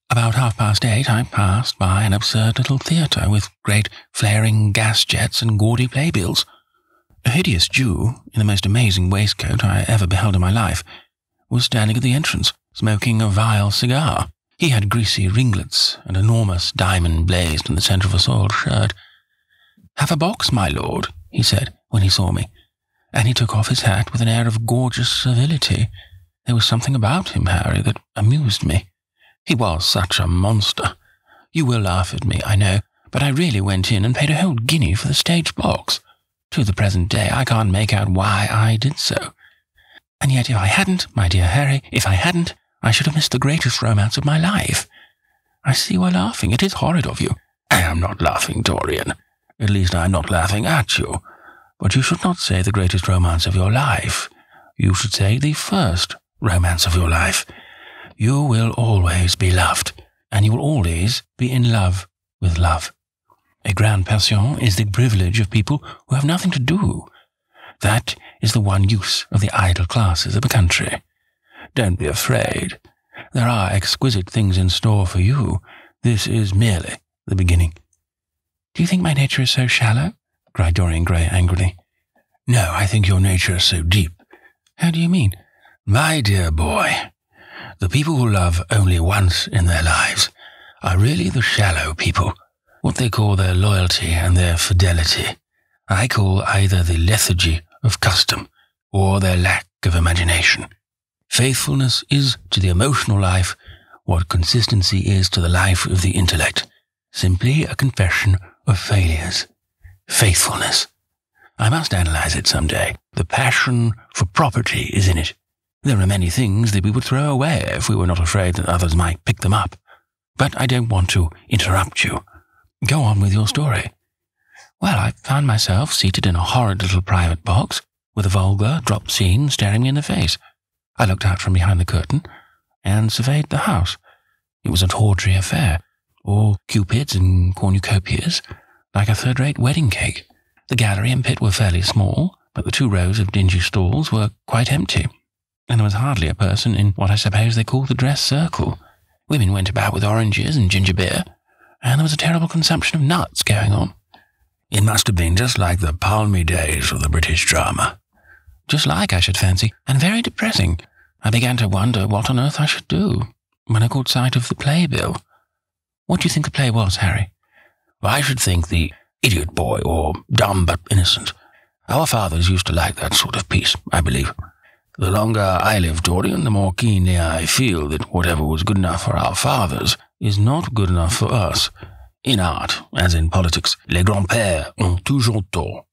About 8:30 I passed by an absurd little theatre with great flaring gas jets and gaudy playbills. A hideous Jew, in the most amazing waistcoat I ever beheld in my life, was standing at the entrance, smoking a vile cigar. He had greasy ringlets, and enormous diamond blazed in the centre of a soiled shirt. "Have a box, my lord," he said, when he saw me, and he took off his hat with an air of gorgeous civility. There was something about him, Harry, that amused me. He was such a monster. You will laugh at me, I know, but I really went in and paid a whole guinea for the stage box. To the present day, I can't make out why I did so. And yet if I hadn't, my dear Harry, if I hadn't, I should have missed the greatest romance of my life. I see you are laughing. It is horrid of you." "I am not laughing, Dorian. At least I am not laughing at you. But you should not say the greatest romance of your life. You should say the first romance of your life. You will always be loved, and you will always be in love with love. A grande passion is the privilege of people who have nothing to do. That is the one use of the idle classes of a country. Don't be afraid. There are exquisite things in store for you. This is merely the beginning." "Do you think my nature is so shallow?" cried Dorian Gray angrily. "No, I think your nature is so deep." "How do you mean?" "My dear boy, the people who love only once in their lives are really the shallow people. What they call their loyalty and their fidelity, I call either the lethargy of custom or their lack of imagination. Faithfulness is to the emotional life what consistency is to the life of the intellect, simply a confession of failures. Faithfulness. I must analyze it some day. The passion for property is in it. There are many things that we would throw away if we were not afraid that others might pick them up. But I don't want to interrupt you. Go on with your story." "Well, I found myself seated in a horrid little private box, with a vulgar, drop scene staring me in the face. I looked out from behind the curtain and surveyed the house. It was a tawdry affair, all cupids and cornucopias, like a third-rate wedding cake. The gallery and pit were fairly small, but the 2 rows of dingy stalls were quite empty, and there was hardly a person in what I suppose they call the dress circle. Women went about with oranges and ginger beer, and there was a terrible consumption of nuts going on." "It must have been just like the palmy days of the British drama." "Just like, I should fancy, and very depressing. I began to wonder what on earth I should do, when I caught sight of the playbill. What do you think the play was, Harry?" "I should think the Idiot Boy, or Dumb but Innocent. Our fathers used to like that sort of piece, I believe. The longer I live, Dorian, the more keenly I feel that whatever was good enough for our fathers is not good enough for us. In art, as in politics, les grands-pères ont toujours tort."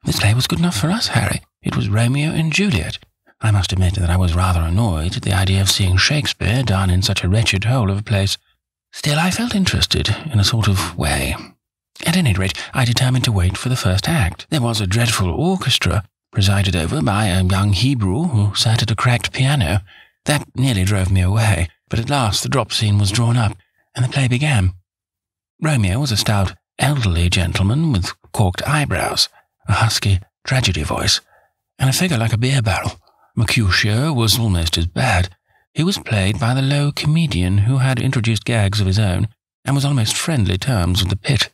"This play was good enough for us, Harry. It was Romeo and Juliet. I must admit that I was rather annoyed at the idea of seeing Shakespeare done in such a wretched hole of a place. Still, I felt interested in a sort of way. At any rate, I determined to wait for the first act. There was a dreadful orchestra, presided over by a young Hebrew who sat at a cracked piano. That nearly drove me away, but at last the drop scene was drawn up, and the play began. Romeo was a stout, elderly gentleman with corked eyebrows, a husky tragedy voice, and a figure like a beer barrel. Mercutio was almost as bad. He was played by the low comedian who had introduced gags of his own, and was on almost friendly terms with the pit.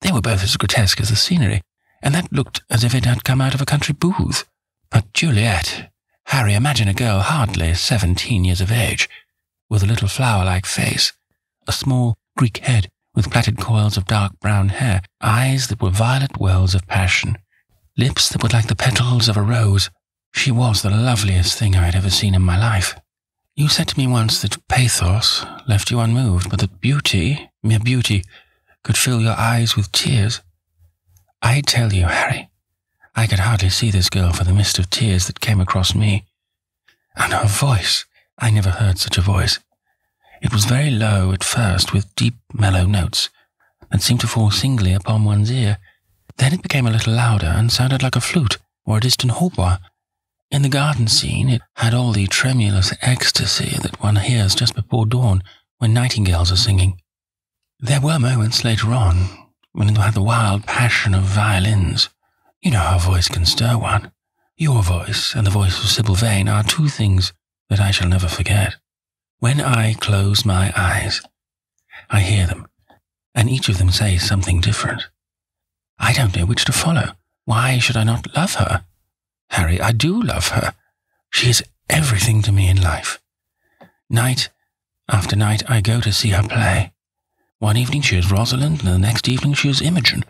They were both as grotesque as the scenery, and that looked as if it had come out of a country booth. But Juliet, Harry, imagine a girl hardly 17 years of age, with a little flower-like face, a small Greek head with plaited coils of dark brown hair, eyes that were violet wells of passion, lips that were like the petals of a rose. She was the loveliest thing I had ever seen in my life. You said to me once that pathos left you unmoved, but that beauty, mere beauty, could fill your eyes with tears. I tell you, Harry, I could hardly see this girl for the mist of tears that came across me. And her voice, I never heard such a voice. It was very low at first, with deep, mellow notes that seemed to fall singly upon one's ear. Then it became a little louder and sounded like a flute or a distant hautboy. In the garden scene, it had all the tremulous ecstasy that one hears just before dawn when nightingales are singing. There were moments later on when it had the wild passion of violins. You know how a voice can stir one. Your voice and the voice of Sybil Vane are 2 things that I shall never forget. When I close my eyes, I hear them, and each of them says something different. I don't know which to follow. Why should I not love her? Harry, I do love her. She is everything to me in life. Night after night I go to see her play. One evening she is Rosalind, and the next evening she is Imogen.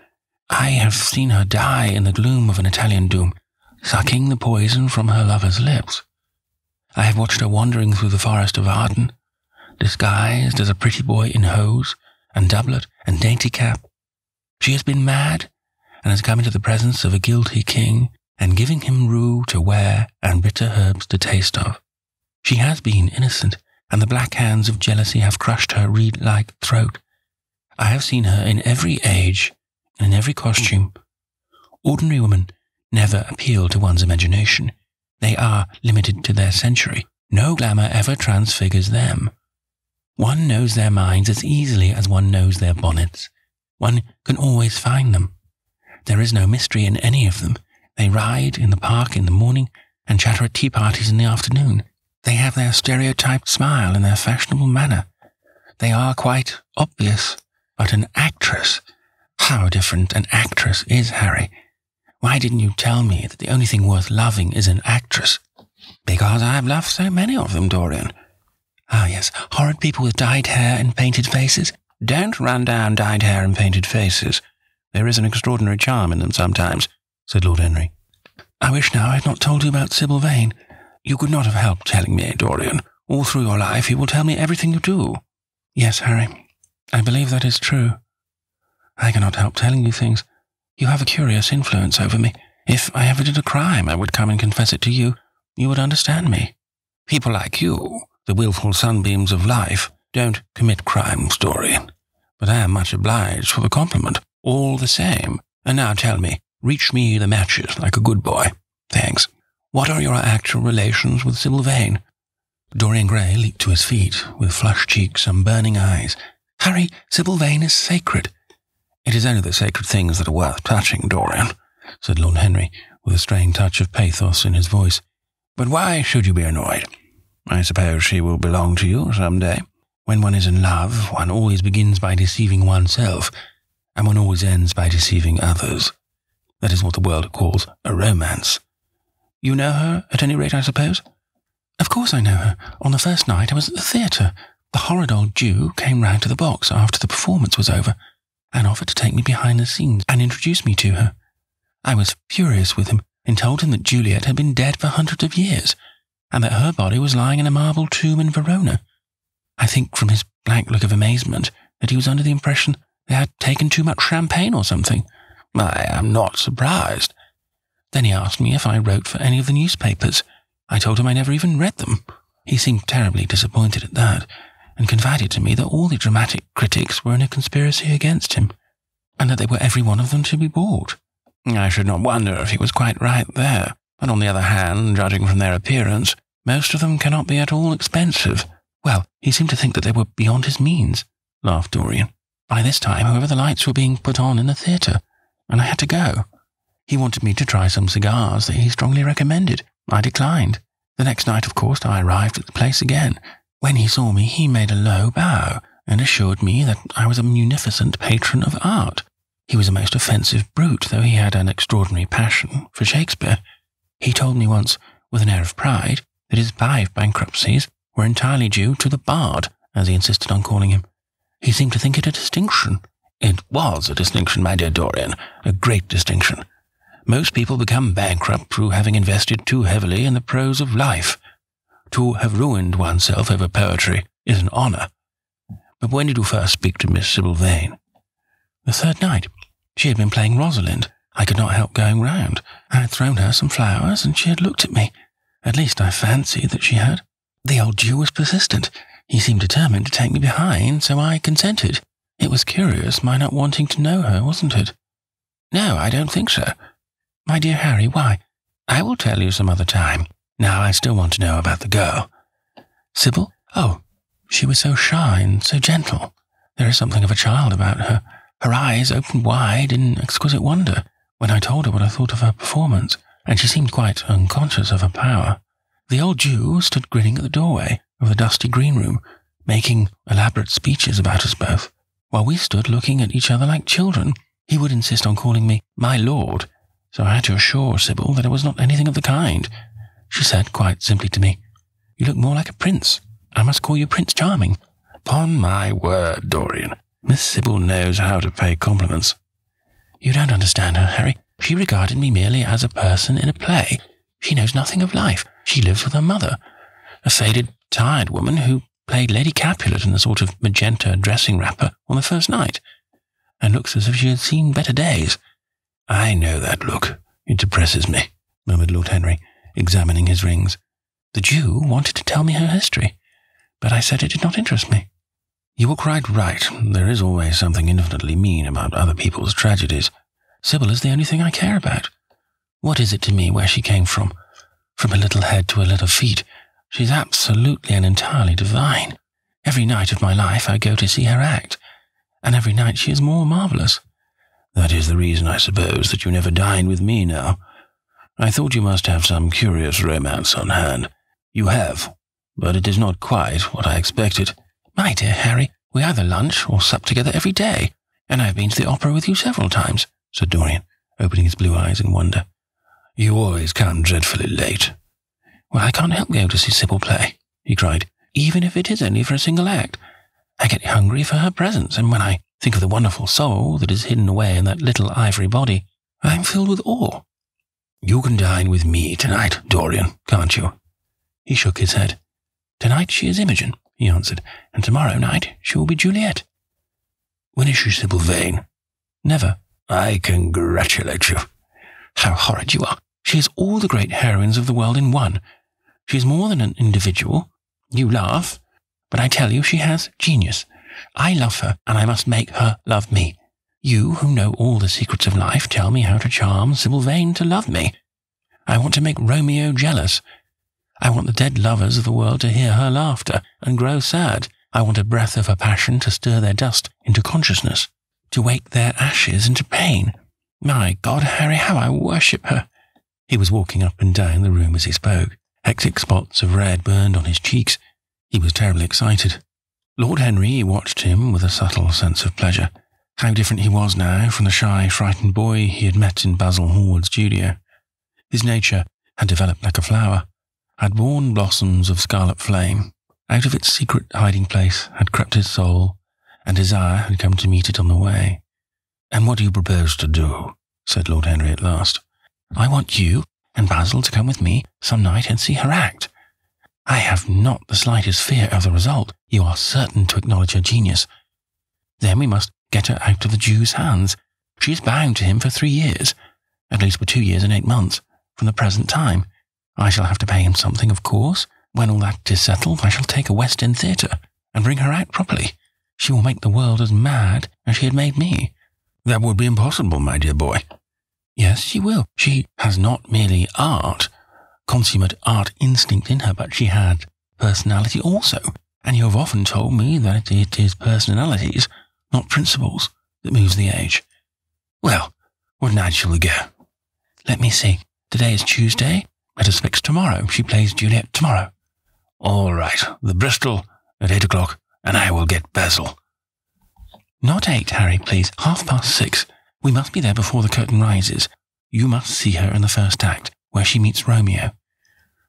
I have seen her die in the gloom of an Italian doom, sucking the poison from her lover's lips. I have watched her wandering through the forest of Arden, disguised as a pretty boy in hose and doublet and dainty cap. She has been mad, and has come into the presence of a guilty king, and giving him rue to wear and bitter herbs to taste of. She has been innocent, and the black hands of jealousy have crushed her reed-like throat. I have seen her in every age, and in every costume. Ordinary women never appeal to one's imagination. They are limited to their century. No glamour ever transfigures them. One knows their minds as easily as one knows their bonnets. One can always find them. There is no mystery in any of them. They ride in the park in the morning and chatter at tea parties in the afternoon. They have their stereotyped smile and their fashionable manner. They are quite obvious. But an actress, how different an actress is, Harry. Why didn't you tell me that the only thing worth loving is an actress? Because I have loved so many of them, Dorian. Ah, yes, horrid people with dyed hair and painted faces. Don't run down dyed hair and painted faces. There is an extraordinary charm in them sometimes, said Lord Henry. I wish now I had not told you about Sybil Vane. You could not have helped telling me, Dorian. All through your life you will tell me everything you do. Yes, Harry. I believe that is true. I cannot help telling you things. You have a curious influence over me. If I ever did a crime, I would come and confess it to you. You would understand me. People like you, the willful sunbeams of life, don't commit crimes, Dorian. But I am much obliged for the compliment, all the same. And now tell me, reach me the matches like a good boy. Thanks. What are your actual relations with Sybil Vane? Dorian Gray leaped to his feet, with flushed cheeks and burning eyes. Harry, Sybil Vane is sacred. It is only the sacred things that are worth touching, Dorian, said Lord Henry, with a strained touch of pathos in his voice. But why should you be annoyed? I suppose she will belong to you some day. When one is in love, one always begins by deceiving oneself, and one always ends by deceiving others. That is what the world calls a romance. You know her, at any rate, I suppose? Of course I know her. On the first night I was at the theatre. The horrid old Jew came round to the box after the performance was over, and offered to take me behind the scenes and introduce me to her. I was furious with him, and told him that Juliet had been dead for hundreds of years, and that her body was lying in a marble tomb in Verona. I think from his blank look of amazement that he was under the impression they had taken too much champagne or something. I am not surprised. Then he asked me if I wrote for any of the newspapers. I told him I never even read them. He seemed terribly disappointed at that, and confided to me that all the dramatic critics were in a conspiracy against him, and that they were every one of them to be bought. I should not wonder if he was quite right there, but on the other hand, judging from their appearance, most of them cannot be at all expensive. Well, he seemed to think that they were beyond his means, laughed Dorian. By this time, however, the lights were being put on in the theatre, and I had to go. He wanted me to try some cigars that he strongly recommended. I declined. The next night, of course, I arrived at the place again. When he saw me, he made a low bow and assured me that I was a munificent patron of art. He was a most offensive brute, though he had an extraordinary passion for Shakespeare. He told me once, with an air of pride, that his 5 bankruptcies were entirely due to the bard, as he insisted on calling him. He seemed to think it a distinction. It was a distinction, my dear Dorian, a great distinction. Most people become bankrupt through having invested too heavily in the prose of life. To have ruined oneself over poetry is an honour. But when did you first speak to Miss Sybil Vane? The third night. She had been playing Rosalind. I could not help going round. I had thrown her some flowers, and she had looked at me. At least I fancied that she had. The old Jew was persistent. He seemed determined to take me behind, so I consented. It was curious, my not wanting to know her, wasn't it? No, I don't think so. My dear Harry, why? I will tell you some other time. Now I still want to know about the girl. Sybil? Oh, she was so shy and so gentle. There is something of a child about her. Her eyes opened wide in exquisite wonder when I told her what I thought of her performance, and she seemed quite unconscious of her power. The old Jew stood grinning at the doorway of the dusty green room, making elaborate speeches about us both. While we stood looking at each other like children, he would insist on calling me my lord, so I had to assure Sybil that it was not anything of the kind. She said quite simply to me, You look more like a prince. I must call you Prince Charming." "Upon my word, Dorian, Miss Sybil knows how to pay compliments." "You don't understand her, Harry. She regarded me merely as a person in a play. She knows nothing of life. She lives with her mother, a faded, tired woman who played Lady Capulet in a sort of magenta dressing wrapper on the first night, and looks as if she had seen better days." "I know that look. It depresses me," murmured Lord Henry, examining his rings. "The Jew wanted to tell me her history, but I said it did not interest me." "You were quite right. There is always something infinitely mean about other people's tragedies." "Sybil is the only thing I care about. What is it to me where she came from? From a little head to a little feet. She's absolutely and entirely divine. Every night of my life I go to see her act, and every night she is more marvellous." "That is the reason, I suppose, that you never dine with me now. I thought you must have some curious romance on hand. You have, but it is not quite what I expected." "My dear Harry, we either lunch or sup together every day, and I have been to the opera with you several times," said Dorian, opening his blue eyes in wonder. "You always come dreadfully late." "Well, I can't help going to see Sybil play," he cried, "even if it is only for a single act. I get hungry for her presence, and when I think of the wonderful soul that is hidden away in that little ivory body, I am filled with awe." "You can dine with me tonight, Dorian, can't you?" He shook his head. "Tonight she is Imogen," he answered, "and tomorrow night she will be Juliet." "When is she Sybil Vane?" "Never." "I congratulate you." "How horrid you are. She is all the great heroines of the world in one. She is more than an individual. You laugh, but I tell you she has genius. I love her, and I must make her love me. You, who know all the secrets of life, tell me how to charm Sybil Vane to love me. I want to make Romeo jealous. I want the dead lovers of the world to hear her laughter and grow sad. I want a breath of her passion to stir their dust into consciousness, to wake their ashes into pain. My God, Harry, how I worship her." He was walking up and down the room as he spoke. Hectic spots of red burned on his cheeks. He was terribly excited. Lord Henry watched him with a subtle sense of pleasure. How different he was now from the shy, frightened boy he had met in Basil Hallward's studio. His nature had developed like a flower, had borne blossoms of scarlet flame. Out of its secret hiding place had crept his soul, and desire had come to meet it on the way. "And what do you propose to do?" said Lord Henry at last. "I want you and Basil to come with me some night and see her act. I have not the slightest fear of the result. You are certain to acknowledge her genius. Then we must get her out of the Jew's hands. She is bound to him for 3 years, at least for 2 years and 8 months, from the present time. I shall have to pay him something, of course. When all that is settled, I shall take a West End theatre and bring her out properly. She will make the world as mad as she had made me." "That would be impossible, my dear boy." "Yes, she will. She has not merely consummate art instinct in her, but she had personality also. And you have often told me that it is personalities, not principles, that moves the age." "Well, what night shall we go?" "Let me see. Today is Tuesday. Let us fix tomorrow. She plays Juliet tomorrow." "All right. The Bristol at 8 o'clock, and I will get Basil." "Not 8, Harry, please. 6:30. We must be there before the curtain rises. You must see her in the first act, where she meets Romeo."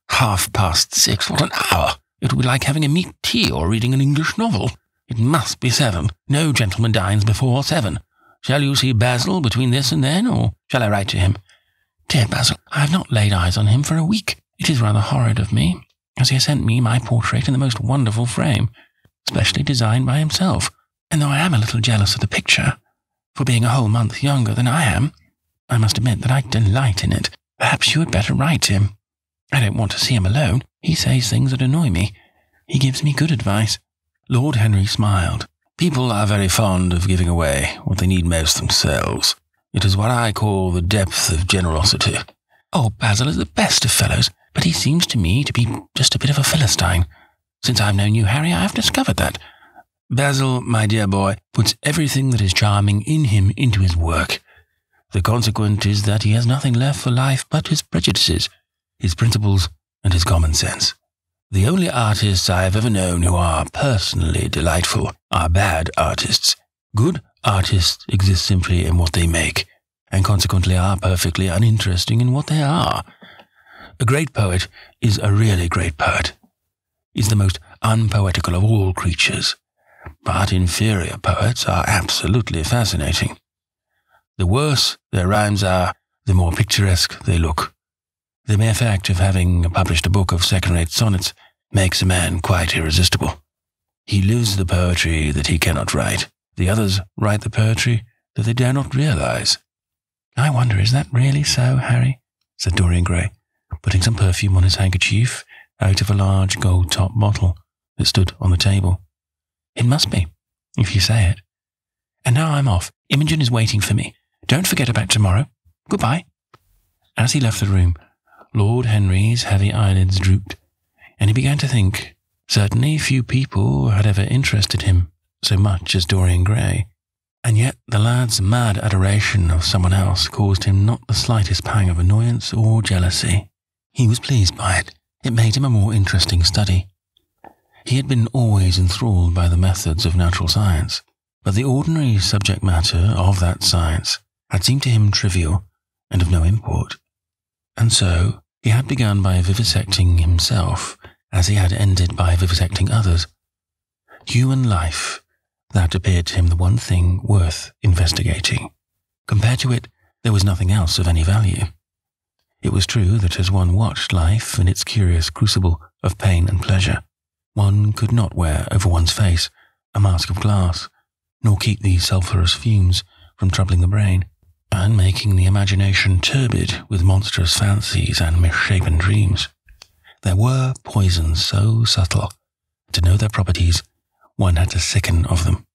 6:30? What an hour! It will be like having a meat tea or reading an English novel. It must be 7. No gentleman dines before 7. Shall you see Basil between this and then, or shall I write to him? Dear Basil, I have not laid eyes on him for a week. It is rather horrid of me, as he has sent me my portrait in the most wonderful frame, specially designed by himself. And though I am a little jealous of the picture, for being a whole month younger than I am, I must admit that I delight in it. Perhaps you had better write him. I don't want to see him alone. He says things that annoy me. He gives me good advice." Lord Henry smiled. "People are very fond of giving away what they need most themselves. It is what I call the depth of generosity." "Oh, Basil is the best of fellows, but he seems to me to be just a bit of a Philistine. Since I've known you, Harry, I have discovered that." "Basil, my dear boy, puts everything that is charming in him into his work. The consequence is that he has nothing left for life but his prejudices, his principles, and his common sense. The only artists I have ever known who are personally delightful are bad artists. Good artists exist simply in what they make, and consequently are perfectly uninteresting in what they are. A great poet is a really great poet. is the most unpoetical of all creatures, but inferior poets are absolutely fascinating. The worse their rhymes are, the more picturesque they look. The mere fact of having published a book of second-rate sonnets makes a man quite irresistible. He lives the poetry that he cannot write. The others write the poetry that they dare not realize. I wonder, is that really so, Harry? Said Dorian Gray, putting some perfume on his handkerchief out of a large gold-topped bottle that stood on the table. It must be, if you say it. And now I'm off. Imogen is waiting for me. Don't forget about tomorrow. Goodbye. As he left the room, Lord Henry's heavy eyelids drooped, and he began to think. Certainly few people had ever interested him so much as Dorian Gray, and yet the lad's mad adoration of someone else caused him not the slightest pang of annoyance or jealousy. He was pleased by it. It made him a more interesting study. He had been always enthralled by the methods of natural science, but the ordinary subject matter of that science had seemed to him trivial and of no import. And so he had begun by vivisecting himself, as he had ended by vivisecting others. Human life, that appeared to him the one thing worth investigating. Compared to it, there was nothing else of any value. It was true that as one watched life in its curious crucible of pain and pleasure, one could not wear over one's face a mask of glass, nor keep the sulphurous fumes from troubling the brain, and making the imagination turbid with monstrous fancies and misshapen dreams. There were poisons so subtle, to know their properties, one had to sicken of them.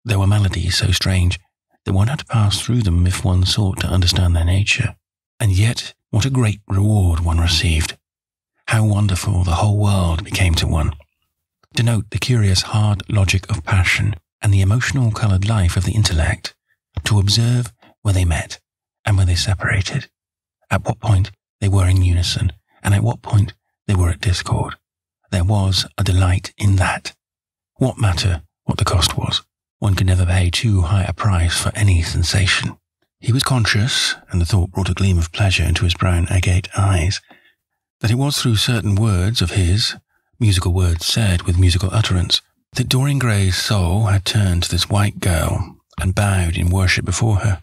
There were maladies so strange that one had to pass through them if one sought to understand their nature. And yet, what a great reward one received. How wonderful the whole world became to one. To note the curious hard logic of passion and the emotional coloured life of the intellect. To observe where they met and where they separated. At what point they were in unison, and at what point they were at discord. There was a delight in that. What matter what the cost was? One could never pay too high a price for any sensation. He was conscious, and the thought brought a gleam of pleasure into his brown agate eyes, that it was through certain words of his, musical words said with musical utterance, that Dorian Gray's soul had turned to this white girl and bowed in worship before her.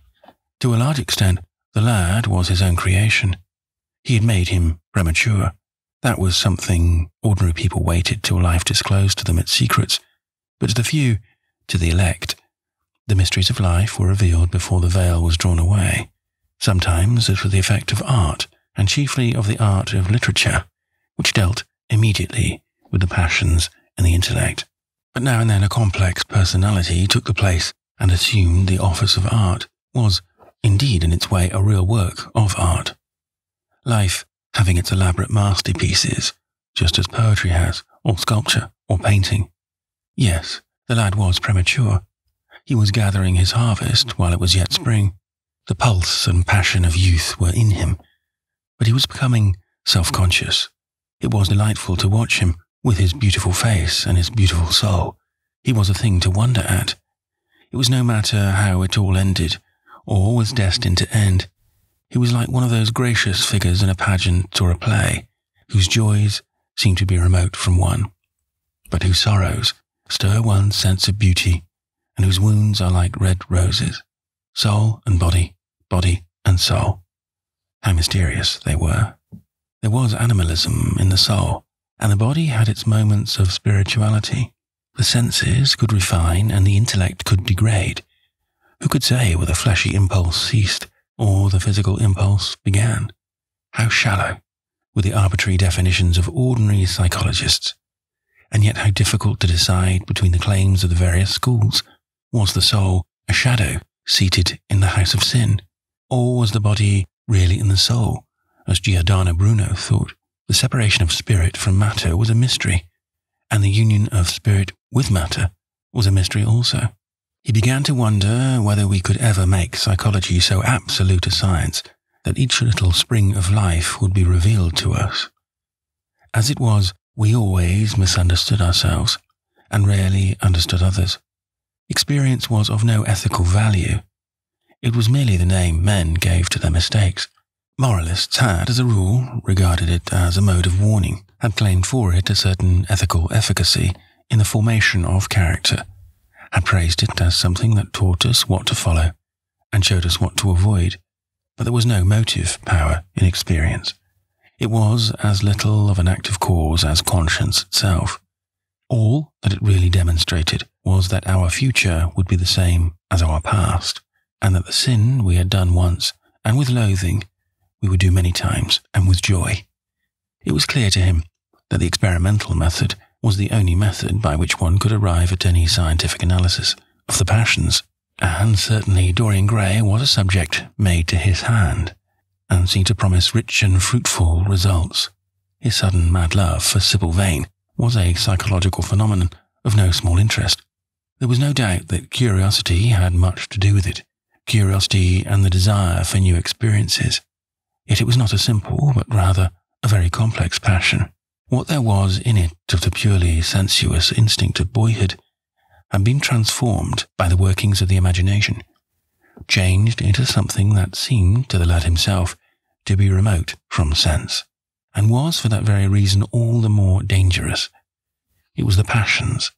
To a large extent, the lad was his own creation. He had made him premature. That was something ordinary people waited till life disclosed to them its secrets, but to the few, to the elect, the mysteries of life were revealed before the veil was drawn away. Sometimes it was the effect of art, and chiefly of the art of literature, which dealt immediately with the passions and the intellect. But now and then a complex personality took the place and assumed the office of art, was, indeed, in its way, a real work of art. Life having its elaborate masterpieces, just as poetry has, or sculpture, or painting. Yes, the lad was premature. He was gathering his harvest while it was yet spring. The pulse and passion of youth were in him, but he was becoming self-conscious. It was delightful to watch him, with his beautiful face and his beautiful soul. He was a thing to wonder at. It was no matter how it all ended, or was destined to end. He was like one of those gracious figures in a pageant or a play, whose joys seem to be remote from one, but whose sorrows stir one's sense of beauty, and whose wounds are like red roses. Soul and body, body and soul. How mysterious they were. There was animalism in the soul, and the body had its moments of spirituality. The senses could refine and the intellect could degrade. Who could say whether the fleshy impulse ceased or the physical impulse began? How shallow were the arbitrary definitions of ordinary psychologists, and yet how difficult to decide between the claims of the various schools. Was the soul a shadow seated in the house of sin, or was the body really in the soul, as Giordano Bruno thought? The separation of spirit from matter was a mystery, and the union of spirit with matter was a mystery also. He began to wonder whether we could ever make psychology so absolute a science that each little spring of life would be revealed to us. As it was, we always misunderstood ourselves, and rarely understood others. Experience was of no ethical value. It was merely the name men gave to their mistakes. Moralists had, as a rule, regarded it as a mode of warning, had claimed for it a certain ethical efficacy in the formation of character, had praised it as something that taught us what to follow and showed us what to avoid, but there was no motive power in experience. It was as little of an active cause as conscience itself. All that it really demonstrated was that our future would be the same as our past, and that the sin we had done once, and with loathing, we would do many times, and with joy. It was clear to him that the experimental method was the only method by which one could arrive at any scientific analysis of the passions, and certainly Dorian Gray was a subject made to his hand, and seemed to promise rich and fruitful results. His sudden mad love for Sybil Vane was a psychological phenomenon of no small interest. There was no doubt that curiosity had much to do with it, curiosity and the desire for new experiences. Yet it was not a simple, but rather a very complex passion. What there was in it of the purely sensuous instinct of boyhood had been transformed by the workings of the imagination, changed into something that seemed to the lad himself to be remote from sense, and was for that very reason all the more dangerous. It was the passions,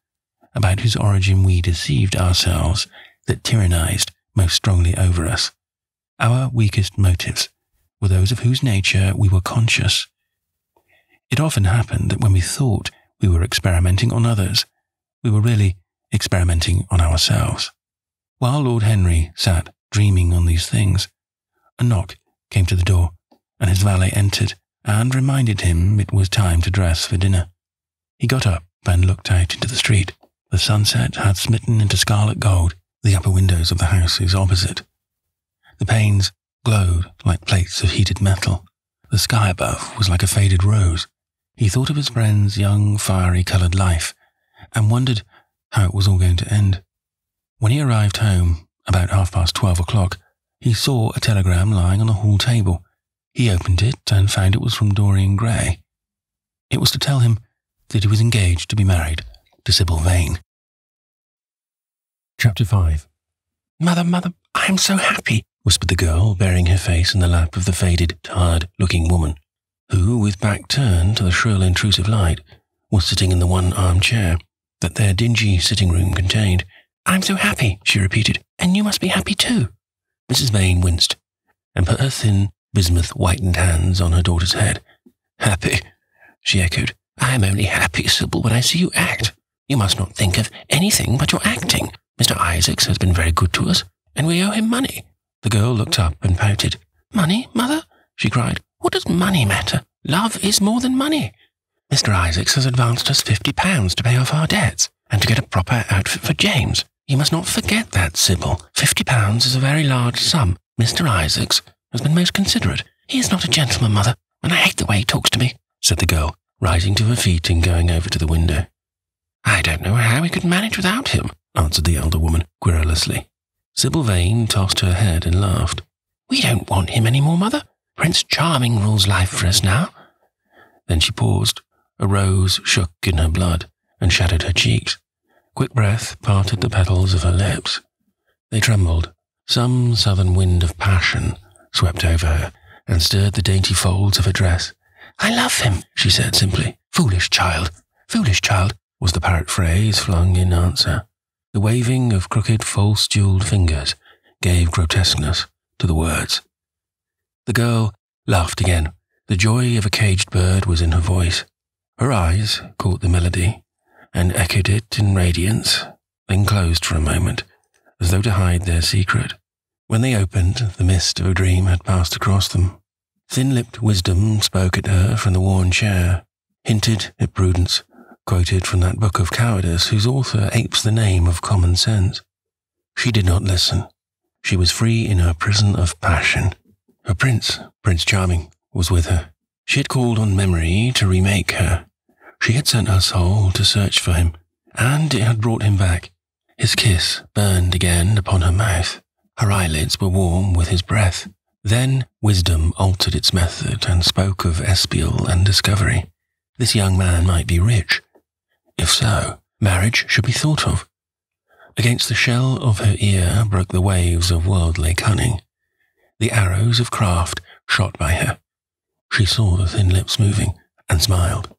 about whose origin we deceived ourselves, that tyrannized most strongly over us. Our weakest motives were those of whose nature we were conscious. It often happened that when we thought we were experimenting on others, we were really experimenting on ourselves. While Lord Henry sat dreaming on these things, a knock came to the door, and his valet entered and reminded him it was time to dress for dinner. He got up and looked out into the street. The sunset had smitten into scarlet gold the upper windows of the houses opposite. The panes glowed like plates of heated metal. The sky above was like a faded rose. He thought of his friend's young, fiery-coloured life, and wondered how it was all going to end. When he arrived home, about 12:30, he saw a telegram lying on the hall table. He opened it and found it was from Dorian Gray. It was to tell him that he was engaged to be married to Sybil Vane. Chapter 5. Mother, I am so happy, whispered the girl, burying her face in the lap of the faded, tired-looking woman, who, with back turned to the shrill, intrusive light, was sitting in the one armchair that their dingy sitting-room contained. I'm so happy, she repeated, and you must be happy too. Mrs. Vane winced, and put her thin, bismuth-whitened hands on her daughter's head. Happy, she echoed. I am only happy, Sybil, when I see you act. You must not think of anything but your acting. Mr. Isaacs has been very good to us, and we owe him money. The girl looked up and pouted. Money, Mother? She cried. What does money matter? Love is more than money. Mr. Isaacs has advanced us £50 to pay off our debts, and to get a proper outfit for James. You must not forget that, Sybil. £50 is a very large sum. Mr. Isaacs has been most considerate. He is not a gentleman, Mother, and I hate the way he talks to me, said the girl, rising to her feet and going over to the window. I don't know how we could manage without him, answered the elder woman querulously. Sybil Vane tossed her head and laughed. We don't want him any more, Mother. Prince Charming rules life for us now. Then she paused. A rose shook in her blood and shadowed her cheeks. Quick breath parted the petals of her lips. They trembled. Some southern wind of passion swept over her and stirred the dainty folds of her dress. I love him, she said simply. Foolish child, was the parrot phrase flung in answer. The waving of crooked, false-jewelled fingers gave grotesqueness to the words. The girl laughed again. The joy of a caged bird was in her voice. Her eyes caught the melody and echoed it in radiance, then closed for a moment, as though to hide their secret. When they opened, the mist of a dream had passed across them. Thin-lipped wisdom spoke at her from the worn chair, hinted at prudence, quoted from that book of cowardice whose author apes the name of common sense. She did not listen. She was free in her prison of passion. Her Prince Charming, was with her. She had called on memory to remake her. She had sent her soul to search for him, and it had brought him back. His kiss burned again upon her mouth. Her eyelids were warm with his breath. Then wisdom altered its method and spoke of espial and discovery. This young man might be rich. If so, marriage should be thought of. Against the shell of her ear broke the waves of worldly cunning. The arrows of craft shot by her. She saw the thin lips moving and smiled.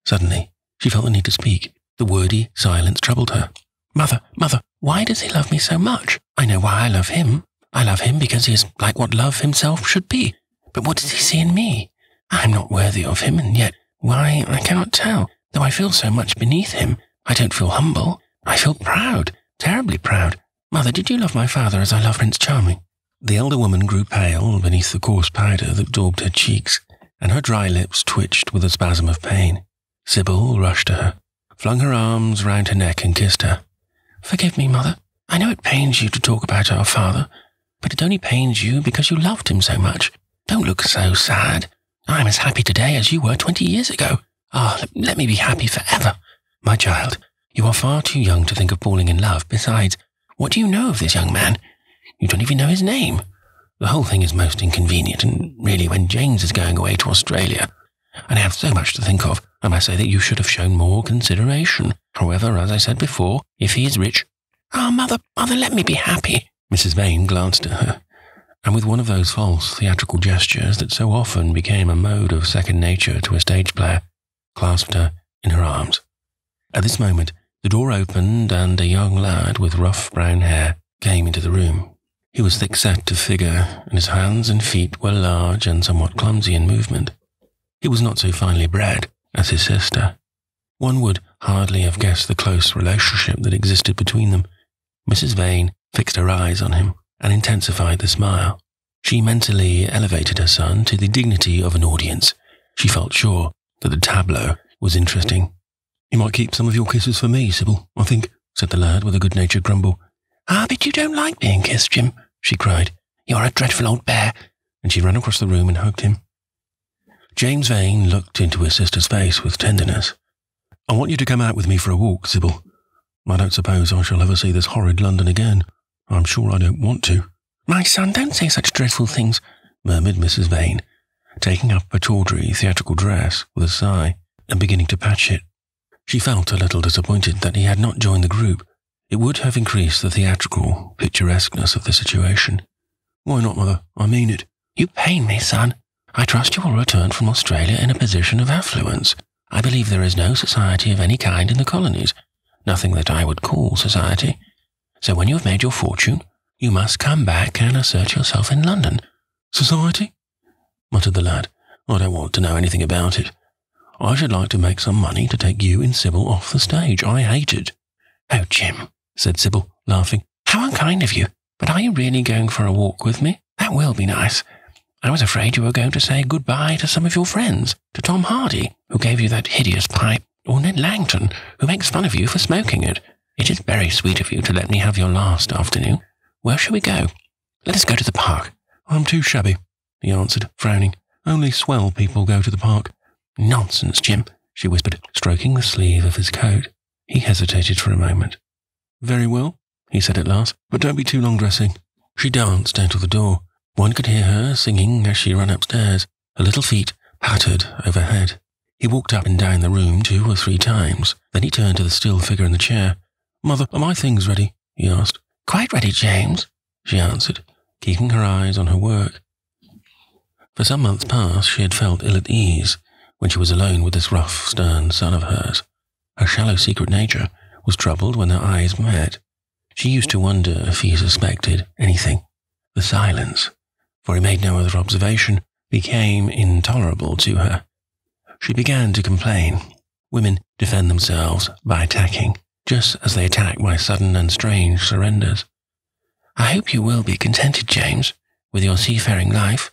Suddenly, she felt the need to speak. The wordy silence troubled her. Mother, why does he love me so much? I know why I love him. I love him because he is like what love himself should be. But what does he see in me? I am not worthy of him, and yet, why, I cannot tell. Though I feel so much beneath him, I don't feel humble. I feel proud, terribly proud. Mother, did you love my father as I love Prince Charming? The elder woman grew pale beneath the coarse powder that daubed her cheeks, and her dry lips twitched with a spasm of pain. Sybil rushed to her, flung her arms round her neck and kissed her. Forgive me, Mother. I know it pains you to talk about our father, but it only pains you because you loved him so much. Don't look so sad. I am as happy today as you were 20 years ago. Let me be happy forever. My child, you are far too young to think of falling in love. Besides, what do you know of this young man? You don't even know his name. The whole thing is most inconvenient, and really, when James is going away to Australia, and I have so much to think of, I must say that you should have shown more consideration. However, as I said before, if he is rich— Mother, let me be happy. Mrs. Vane glanced at her, and with one of those false theatrical gestures that so often became a mode of second nature to a stage player, clasped her in her arms. At this moment, the door opened, and a young lad with rough brown hair came into the room. He was thick-set of figure, and his hands and feet were large and somewhat clumsy in movement. He was not so finely bred as his sister. One would hardly have guessed the close relationship that existed between them. Mrs. Vane fixed her eyes on him and intensified the smile. She mentally elevated her son to the dignity of an audience. She felt sure that the tableau was interesting. You might keep some of your kisses for me, Sybil, I think, said the lad with a good-natured grumble. But you don't like being kissed, Jim, she cried. You're a dreadful old bear, and she ran across the room and hugged him. James Vane looked into his sister's face with tenderness. I want you to come out with me for a walk, Sybil. I don't suppose I shall ever see this horrid London again. I'm sure I don't want to. My son, don't say such dreadful things, murmured Mrs. Vane, taking up her tawdry theatrical dress with a sigh and beginning to patch it. She felt a little disappointed that he had not joined the group. It would have increased the theatrical picturesqueness of the situation. Why not, Mother? I mean it. You pain me, son. I trust you will return from Australia in a position of affluence. I believe there is no society of any kind in the colonies, nothing that I would call society. So when you have made your fortune, you must come back and assert yourself in London. Society? Muttered the lad. I don't want to know anything about it. I should like to make some money to take you and Sybil off the stage. I hate it. Oh, Jim, said Sybil, laughing. How unkind of you. But are you really going for a walk with me? That will be nice. I was afraid you were going to say goodbye to some of your friends, to Tom Hardy, who gave you that hideous pipe, or Ned Langton, who makes fun of you for smoking it. It is very sweet of you to let me have your last afternoon. Where shall we go? Let us go to the park. I'm too shabby, he answered, frowning. Only swell people go to the park. Nonsense, Jim, she whispered, stroking the sleeve of his coat. He hesitated for a moment. Very well, he said at last, but don't be too long dressing. She danced out of the door. One could hear her singing as she ran upstairs. Her little feet pattered overhead. He walked up and down the room 2 or 3 times. Then he turned to the still figure in the chair. Mother, are my things ready? He asked. Quite ready, James, she answered, keeping her eyes on her work. For some months past she had felt ill at ease when she was alone with this rough, stern son of hers. Her shallow secret nature was troubled when their eyes met. She used to wonder if he suspected anything. The silence, for he made no other observation, became intolerable to her. She began to complain. Women defend themselves by attacking, just as they attack by sudden and strange surrenders. I hope you will be contented, James, with your seafaring life,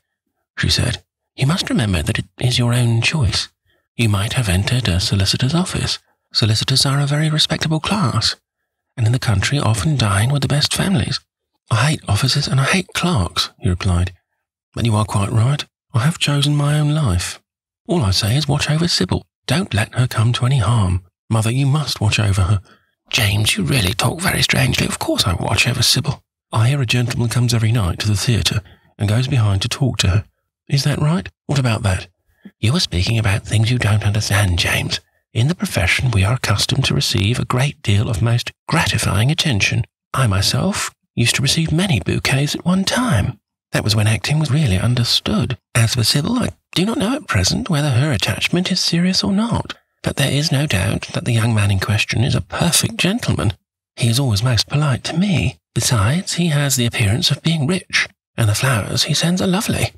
she said. You must remember that it is your own choice. You might have entered a solicitor's office. Solicitors are a very respectable class, and in the country often dine with the best families. I hate officers and I hate clerks, he replied. But you are quite right. I have chosen my own life. All I say is watch over Sybil. Don't let her come to any harm. Mother, you must watch over her. James, you really talk very strangely. Of course I watch over Sybil. I hear a gentleman comes every night to the theatre and goes behind to talk to her. Is that right? What about that? You are speaking about things you don't understand, James. In the profession we are accustomed to receive a great deal of most gratifying attention. I myself used to receive many bouquets at one time. That was when acting was really understood. As for Sybil, I do not know at present whether her attachment is serious or not. but there is no doubt that the young man in question is a perfect gentleman. He is always most polite to me. Besides, he has the appearance of being rich, and the flowers he sends are lovely."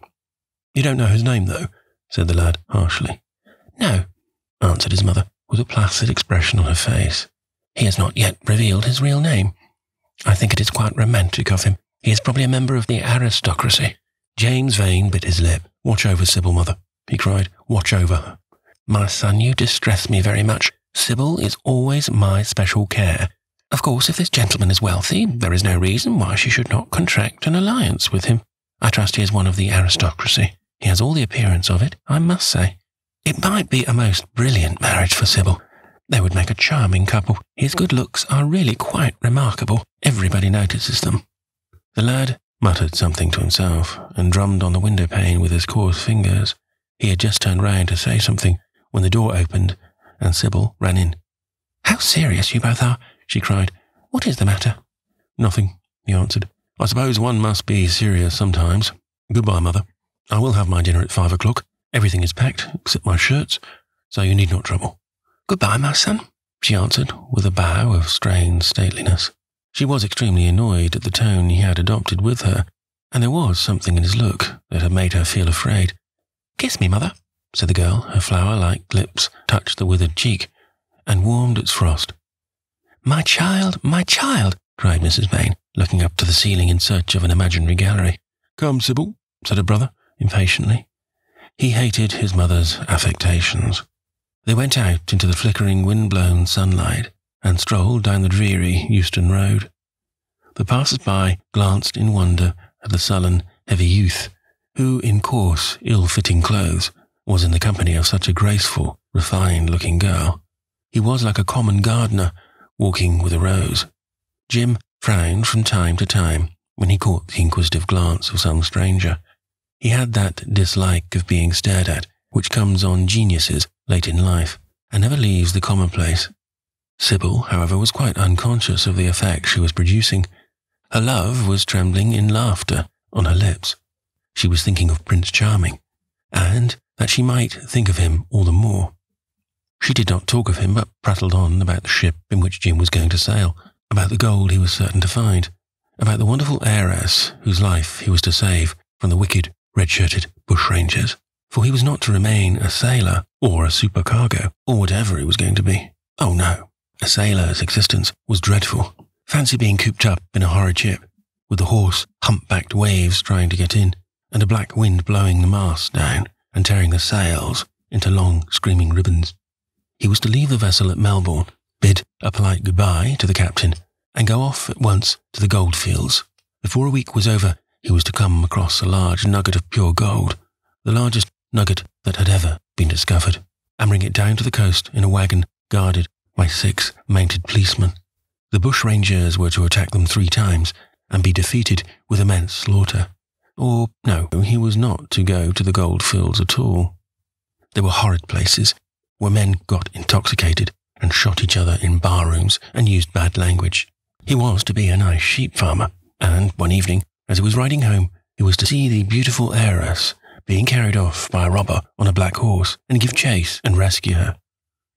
"You don't know his name, though?" said the lad harshly. "No," answered his mother, with a placid expression on her face. "He has not yet revealed his real name. I think it is quite romantic of him. He is probably a member of the aristocracy." James Vane bit his lip. "Watch over Sybil, mother," he cried. "Watch over her." "My son, you distress me very much. Sybil is always my special care. Of course, if this gentleman is wealthy, there is no reason why she should not contract an alliance with him. I trust he is one of the aristocracy. He has all the appearance of it, I must say. It might be a most brilliant marriage for Sybil. They would make a charming couple. His good looks are really quite remarkable. Everybody notices them." The lad muttered something to himself and drummed on the window pane with his coarse fingers. He had just turned round to say something when the door opened and Sybil ran in. "How serious you both are," she cried. "What is the matter?" "Nothing," he answered. "I suppose one must be serious sometimes. Goodbye, mother. I will have my dinner at 5 o'clock. Everything is packed, except my shirts, so you need not trouble." "Goodbye, my son," she answered, with a bow of strained stateliness. She was extremely annoyed at the tone he had adopted with her, and there was something in his look that had made her feel afraid. "Kiss me, mother," said the girl. Her flower-like lips touched the withered cheek and warmed its frost. "My child, cried Mrs. Vane, looking up to the ceiling in search of an imaginary gallery. "Come, Sybil," said her brother, impatiently. He hated his mother's affectations. They went out into the flickering, wind-blown sunlight and strolled down the dreary Euston Road. The passers-by glanced in wonder at the sullen, heavy youth, who, in coarse, ill-fitting clothes, was in the company of such a graceful, refined-looking girl. He was like a common gardener walking with a rose. Jim frowned from time to time when he caught the inquisitive glance of some stranger. He had that dislike of being stared at which comes on geniuses late in life and never leaves the commonplace. Sybil, however, was quite unconscious of the effect she was producing. Her love was trembling in laughter on her lips. She was thinking of Prince Charming, and that she might think of him all the more. She did not talk of him, but prattled on about the ship in which Jim was going to sail, about the gold he was certain to find, about the wonderful heiress whose life he was to save from the wicked, red-shirted bushrangers, for he was not to remain a sailor or a supercargo, or whatever he was going to be. Oh no, a sailor's existence was dreadful. Fancy being cooped up in a horrid ship, with the hoarse, humpbacked waves trying to get in, and a black wind blowing the masts down and tearing the sails into long, screaming ribbons. He was to leave the vessel at Melbourne, bid a polite goodbye to the captain, and go off at once to the goldfields. Before a week was over, he was to come across a large nugget of pure gold, the largest nugget that had ever been discovered, and bring it down to the coast in a wagon guarded by 6 mounted policemen. The bushrangers were to attack them 3 times and be defeated with immense slaughter. Or, no, he was not to go to the goldfields at all. They were horrid places, where men got intoxicated and shot each other in bar-rooms and used bad language. He was to be a nice sheep farmer, and one evening, as he was riding home, he was to see the beautiful heiress being carried off by a robber on a black horse and give chase and rescue her.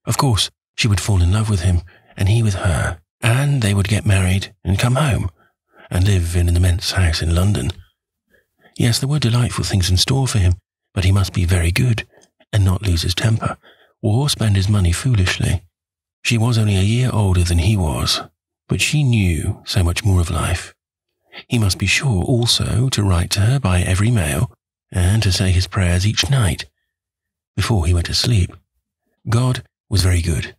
Of course, she would fall in love with him, and he with her, and they would get married and come home and live in an immense house in London. Yes, there were delightful things in store for him, but he must be very good and not lose his temper or spend his money foolishly. She was only a year older than he was, but she knew so much more of life. He must be sure also to write to her by every mail and to say his prayers each night before he went to sleep. God was very good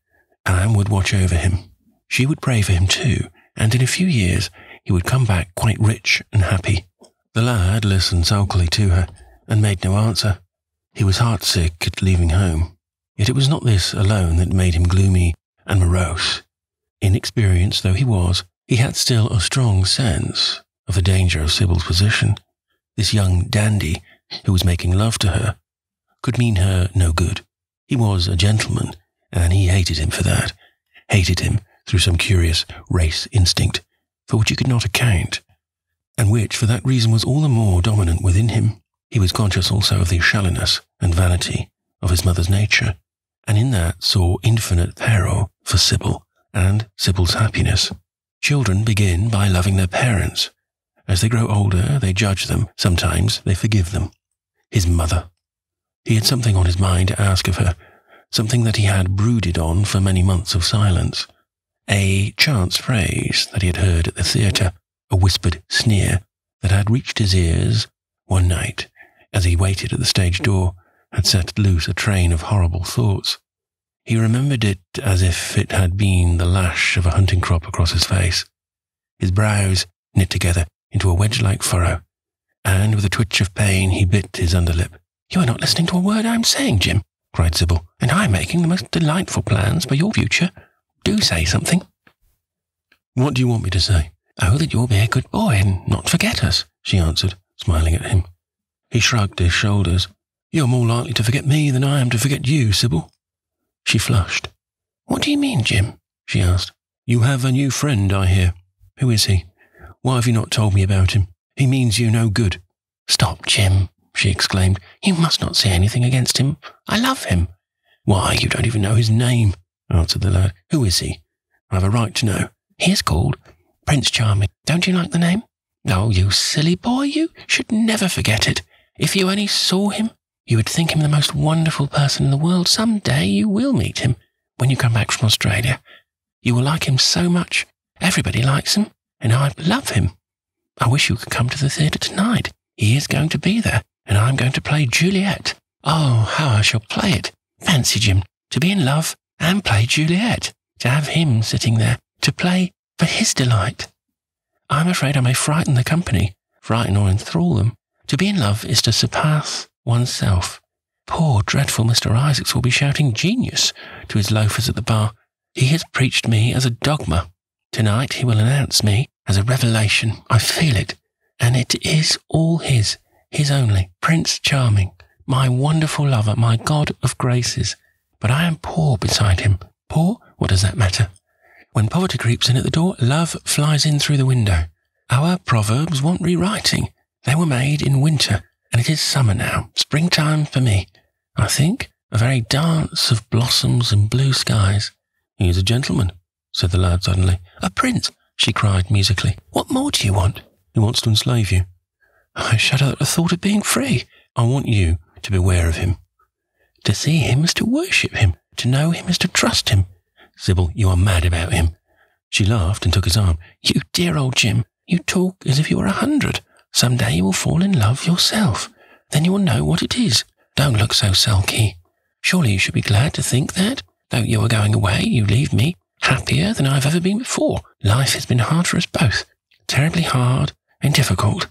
and would watch over him. She would pray for him too, and in a few years he would come back quite rich and happy. The lad listened sulkily to her and made no answer. He was heartsick at leaving home. Yet it was not this alone that made him gloomy and morose. Inexperienced though he was, he had still a strong sense of the danger of Sybil's position. This young dandy, who was making love to her, could mean her no good. He was a gentleman, and he hated him for that, hated him through some curious race instinct for which he could not account, and which for that reason was all the more dominant within him. He was conscious also of the shallowness and vanity of his mother's nature, and in that saw infinite peril for Sybil and Sybil's happiness. Children begin by loving their parents. As they grow older, they judge them. Sometimes they forgive them. His mother. He had something on his mind to ask of her, something that he had brooded on for many months of silence. A chance phrase that he had heard at the theatre, a whispered sneer that had reached his ears one night as he waited at the stage door, had set loose a train of horrible thoughts. He remembered it as if it had been the lash of a hunting crop across his face. His brows knit together into a wedge-like furrow, and with a twitch of pain he bit his underlip. "You are not listening to a word I am saying, Jim," cried Sybil, "and I am making the most delightful plans for your future. Do say something." "What do you want me to say?" "Oh, that you'll be a good boy and not forget us," she answered, smiling at him. He shrugged his shoulders. "You're more likely to forget me than I am to forget you, Sybil." She flushed. "What do you mean, Jim?" she asked. "You have a new friend, I hear. Who is he? Why have you not told me about him? He means you no good." "Stop, Jim," she exclaimed. "You must not say anything against him. I love him." "Why, you don't even know his name," answered the lad. "Who is he? I have a right to know." "He is called Prince Charming. Don't you like the name?" "Oh, you silly boy, you should never forget it. If you only saw him, you would think him the most wonderful person in the world. Some day you will meet him when you come back from Australia. You will like him so much. Everybody likes him, and I love him. I wish you could come to the theatre tonight. He is going to be there, and I'm going to play Juliet. Oh, how I shall play it. Fancy, Jim, to be in love and play Juliet, to have him sitting there, to play for his delight. I'm afraid I may frighten the company, frighten or enthrall them. To be in love is to surpass oneself. Poor, dreadful Mr. Isaacs will be shouting genius to his loafers at the bar. He has preached me as a dogma. Tonight he will announce me as a revelation. I feel it. And it is all his only, Prince Charming, my wonderful lover, my God of graces. But I am poor beside him. Poor? What does that matter? When poverty creeps in at the door, love flies in through the window. Our proverbs want rewriting. They were made in winter, and it is summer now, springtime for me. I think a very dance of blossoms and blue skies. He is a gentleman, said the lad suddenly. A prince, she cried musically. What more do you want? He wants to enslave you. I shudder at the thought of being free. I want you to beware of him. To see him is to worship him. To know him is to trust him. Sybil, you are mad about him. She laughed and took his arm. You dear old Jim, you talk as if you were 100. Some day you will fall in love yourself. Then you will know what it is. Don't look so sulky. Surely you should be glad to think that, though you are going away, you leave me happier than I've ever been before. Life has been hard for us both. Terribly hard and difficult.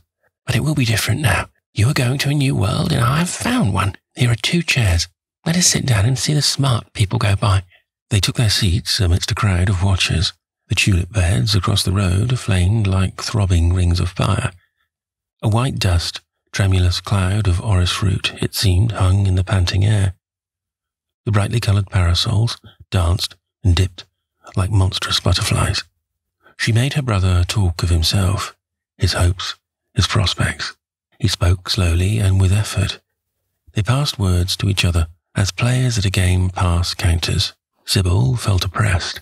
But it will be different now. You are going to a new world, and I have found one. Here are 2 chairs. Let us sit down and see the smart people go by. They took their seats amidst a crowd of watchers. The tulip beds across the road flamed like throbbing rings of fire. A white dust, tremulous cloud of orris fruit, it seemed, hung in the panting air. The brightly coloured parasols danced and dipped like monstrous butterflies. She made her brother talk of himself, his hopes, his prospects. He spoke slowly and with effort. They passed words to each other as players at a game pass counters. Sybil felt oppressed.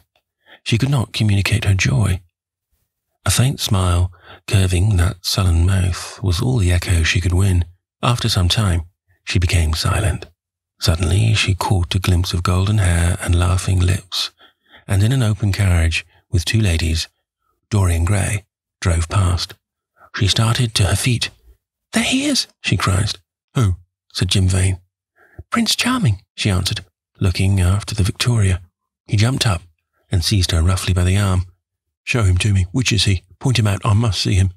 She could not communicate her joy. A faint smile, curving that sullen mouth, was all the echo she could win. After some time, she became silent. Suddenly, she caught a glimpse of golden hair and laughing lips, and in an open carriage with 2 ladies, Dorian Gray drove past. She started to her feet. There he is, she cried. Who? Said Jim Vane. Prince Charming, she answered, looking after the Victoria. He jumped up and seized her roughly by the arm. Show him to me. Which is he? Point him out. I must see him,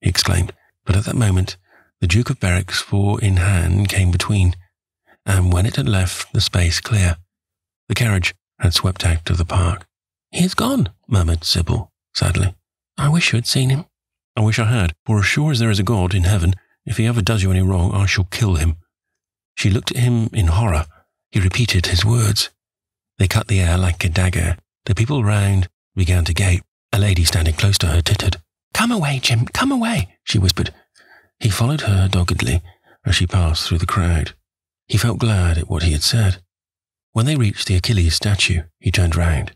he exclaimed. But at that moment, the Duke of Berwick's 4 in hand came between, and when it had left the space clear, the carriage had swept out of the park. He is gone, murmured Sybil, sadly. I wish you had seen him. I wish I had, for as sure as there is a God in heaven, if he ever does you any wrong, I shall kill him. She looked at him in horror. He repeated his words. They cut the air like a dagger. The people round began to gape. A lady standing close to her tittered. Come away, Jim, come away, she whispered. He followed her doggedly as she passed through the crowd. He felt glad at what he had said. When they reached the Achilles statue, he turned round.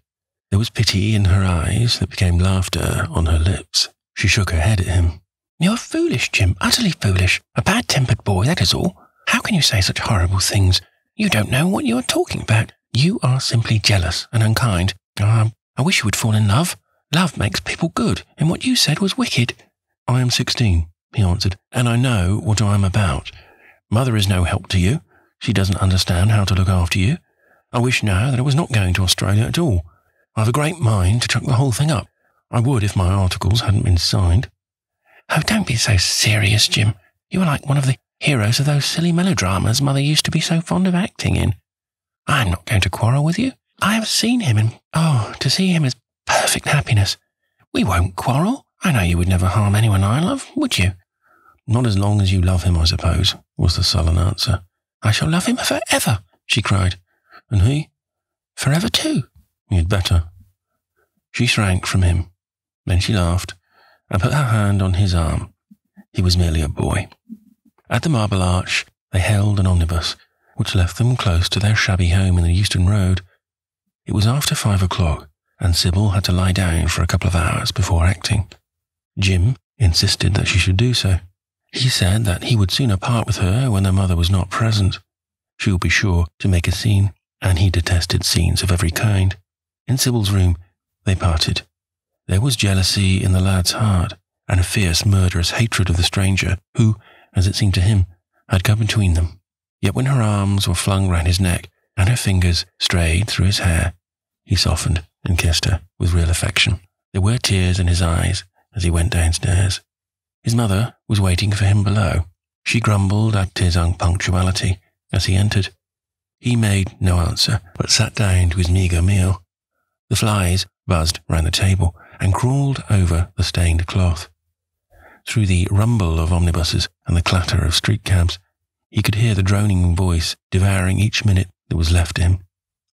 There was pity in her eyes that became laughter on her lips. She shook her head at him. "You're foolish, Jim, utterly foolish. A bad-tempered boy, that is all. How can you say such horrible things? You don't know what you are talking about. You are simply jealous and unkind. I wish you would fall in love. Love makes people good, and what you said was wicked." "I am 16, he answered, "and I know what I am about. Mother is no help to you. She doesn't understand how to look after you. I wish now that I was not going to Australia at all. I've a great mind to chuck the whole thing up. I would if my articles hadn't been signed." "Oh, don't be so serious, Jim. You are like one of the heroes of those silly melodramas Mother used to be so fond of acting in. I'm not going to quarrel with you. I have seen him, and to see him is perfect happiness. We won't quarrel. I know you would never harm anyone I love, would you?" "Not as long as you love him, I suppose," was the sullen answer. "I shall love him forever," she cried. "And he?" "Forever too." "You'd better." She shrank from him. Then she laughed and put her hand on his arm. He was merely a boy. At the Marble Arch, they hailed an omnibus, which left them close to their shabby home in the Euston Road. It was after 5 o'clock, and Sybil had to lie down for a couple of hours before acting. Jim insisted that she should do so. He said that he would sooner part with her when their mother was not present. She would be sure to make a scene, and he detested scenes of every kind. In Sybil's room, they parted. There was jealousy in the lad's heart, and a fierce, murderous hatred of the stranger who, as it seemed to him, had come between them. Yet when her arms were flung round his neck and her fingers strayed through his hair, he softened and kissed her with real affection. There were tears in his eyes as he went downstairs. His mother was waiting for him below. She grumbled at his unpunctuality as he entered. He made no answer, but sat down to his meagre meal. The flies buzzed round the table and crawled over the stained cloth. Through the rumble of omnibuses and the clatter of street cabs, he could hear the droning voice devouring each minute that was left to him.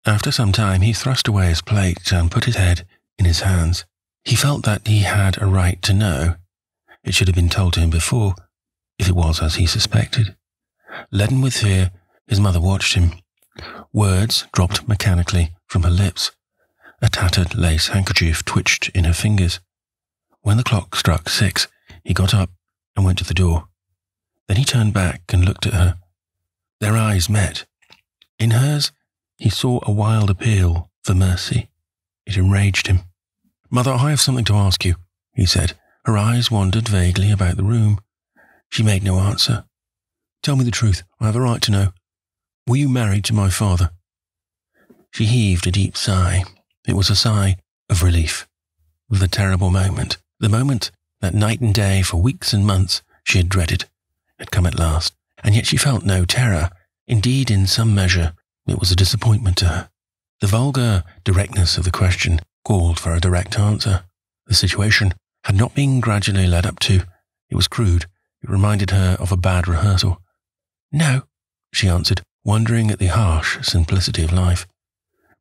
After some time, he thrust away his plate and put his head in his hands. He felt that he had a right to know. It should have been told to him before, if it was as he suspected. Leaden with fear, his mother watched him. Words dropped mechanically from her lips. A tattered lace handkerchief twitched in her fingers. When the clock struck 6, he got up and went to the door. Then he turned back and looked at her. Their eyes met. In hers, he saw a wild appeal for mercy. It enraged him. "Mother, I have something to ask you," he said. Her eyes wandered vaguely about the room. She made no answer. "Tell me the truth. I have a right to know. Were you married to my father?" She heaved a deep sigh. It was a sigh of relief. The terrible moment, the moment that night and day for weeks and months she had dreaded, had come at last, and yet she felt no terror. Indeed, in some measure, it was a disappointment to her. The vulgar directness of the question called for a direct answer. The situation had not been gradually led up to. It was crude. It reminded her of a bad rehearsal. "No," she answered, wondering at the harsh simplicity of life.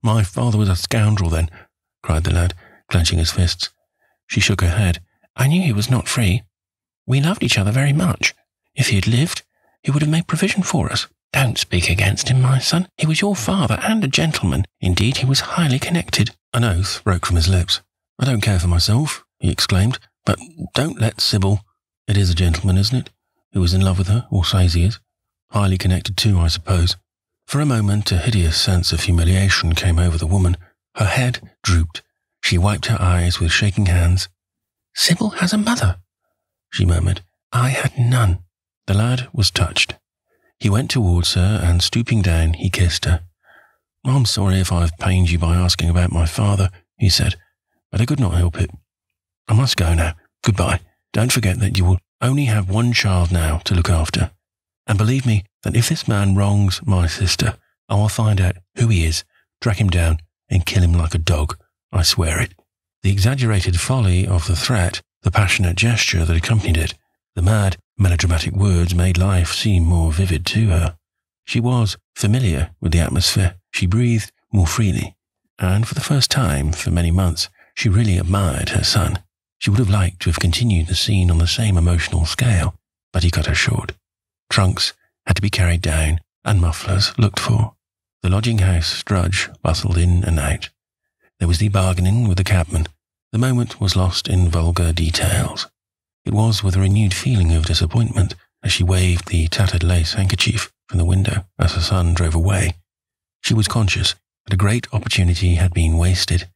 "My father was a scoundrel then," cried the lad, clenching his fists. She shook her head. "I knew he was not free. We loved each other very much. If he had lived, he would have made provision for us. Don't speak against him, my son. He was your father and a gentleman. Indeed, he was highly connected." An oath broke from his lips. "I don't care for myself," he exclaimed, "but don't let Sybil—" "It is a gentleman, isn't it, who is in love with her, or says he is? Highly connected too, I suppose." For a moment, a hideous sense of humiliation came over the woman. Her head drooped. She wiped her eyes with shaking hands. "Sybil has a mother," she murmured. "I had none." The lad was touched. He went towards her, and stooping down, he kissed her. "I'm sorry if I have pained you by asking about my father," he said, "but I could not help it. I must go now. Goodbye. Don't forget that you will only have one child now to look after. And believe me that if this man wrongs my sister, I will find out who he is, track him down, and kill him like a dog. I swear it." The exaggerated folly of the threat, the passionate gesture that accompanied it, the mad, melodramatic words made life seem more vivid to her. She was familiar with the atmosphere. She breathed more freely, and for the first time for many months, she really admired her son. She would have liked to have continued the scene on the same emotional scale, but he cut her short. Trunks had to be carried down and mufflers looked for. The lodging-house drudge bustled in and out. There was the bargaining with the cabman. The moment was lost in vulgar details. It was with a renewed feeling of disappointment as she waved the tattered lace handkerchief from the window as her son drove away. She was conscious that a great opportunity had been wasted.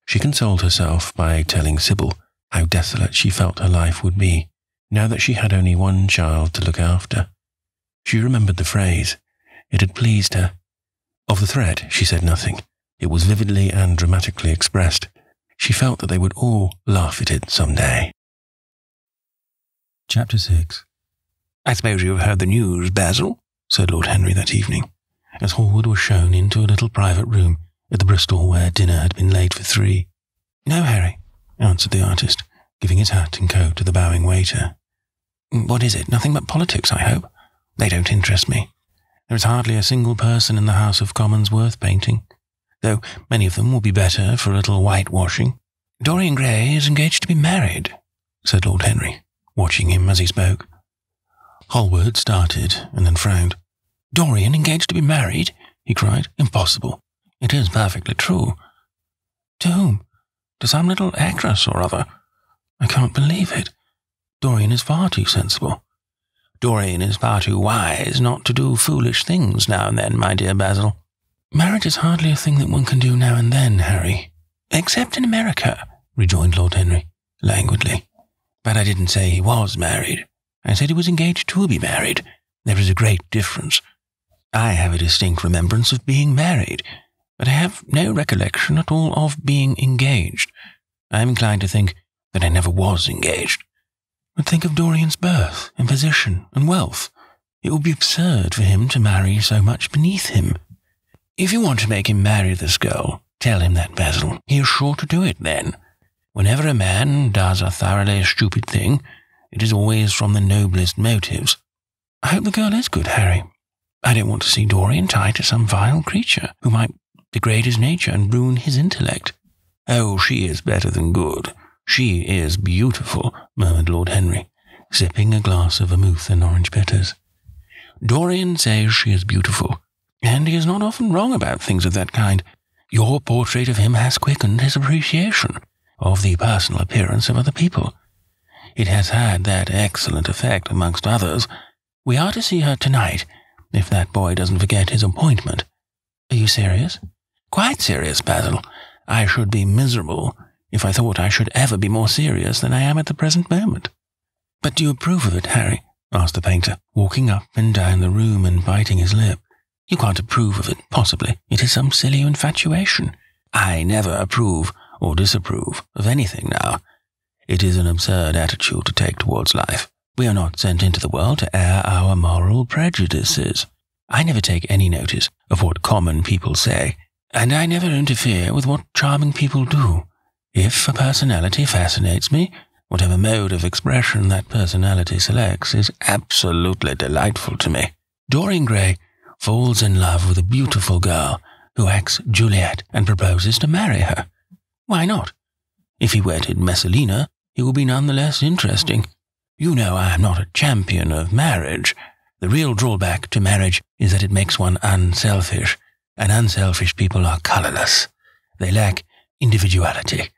She consoled herself by telling Sybil how desolate she felt her life would be, now that she had only one child to look after. She remembered the phrase. It had pleased her. Of the threat, she said nothing. It was vividly and dramatically expressed. She felt that they would all laugh at it some day. Chapter 6. "I suppose you have heard the news, Basil," said Lord Henry that evening, as Hallward was shown into a little private room at the Bristol where dinner had been laid for 3. "No, Harry," answered the artist, giving his hat and coat to the bowing waiter. "What is it? Nothing but politics, I hope? They don't interest me. There is hardly a single person in the House of Commons worth painting, though many of them will be better for a little whitewashing." "Dorian Gray is engaged to be married," said Lord Henry, watching him as he spoke. Hallward started and then frowned. "Dorian engaged to be married?" he cried. "Impossible. It is perfectly true." "To whom? To some little actress or other? I can't believe it. Dorian is far too sensible." "Dorian is far too wise not to do foolish things now and then, my dear Basil." "Marriage is hardly a thing that one can do now and then, Harry." "Except in America," rejoined Lord Henry, languidly. "But I didn't say he was married. I said he was engaged to be married. There is a great difference. I have a distinct remembrance of being married, but I have no recollection at all of being engaged. I am inclined to think that I never was engaged." "But think of Dorian's birth and position and wealth. It would be absurd for him to marry so much beneath him." "If you want to make him marry this girl, tell him that, Basil. He is sure to do it then. Whenever a man does a thoroughly stupid thing, it is always from the noblest motives." "I hope the girl is good, Harry. I don't want to see Dorian tied to some vile creature who might degrade his nature and ruin his intellect." "Oh, she is better than good. She is beautiful," murmured Lord Henry, sipping a glass of vermouth and orange bitters. "Dorian says she is beautiful, and he is not often wrong about things of that kind. Your portrait of him has quickened his appreciation of the personal appearance of other people. It has had that excellent effect, amongst others. We are to see her tonight, if that boy doesn't forget his appointment." "Are you serious?" "Quite serious, Basil. I should be miserable if I thought I should ever be more serious than I am at the present moment." "But do you approve of it, Harry?" asked the painter, walking up and down the room and biting his lip. "You can't approve of it, possibly. It is some silly infatuation." "I never approve or disapprove of anything now. It is an absurd attitude to take towards life. We are not sent into the world to air our moral prejudices. I never take any notice of what common people say, and I never interfere with what charming people do. If a personality fascinates me, whatever mode of expression that personality selects is absolutely delightful to me. Dorian Gray falls in love with a beautiful girl who acts Juliet and proposes to marry her. Why not? If he wedded Messalina, he will be none the less interesting. You know I am not a champion of marriage. The real drawback to marriage is that it makes one unselfish, and unselfish people are colourless. They lack individuality.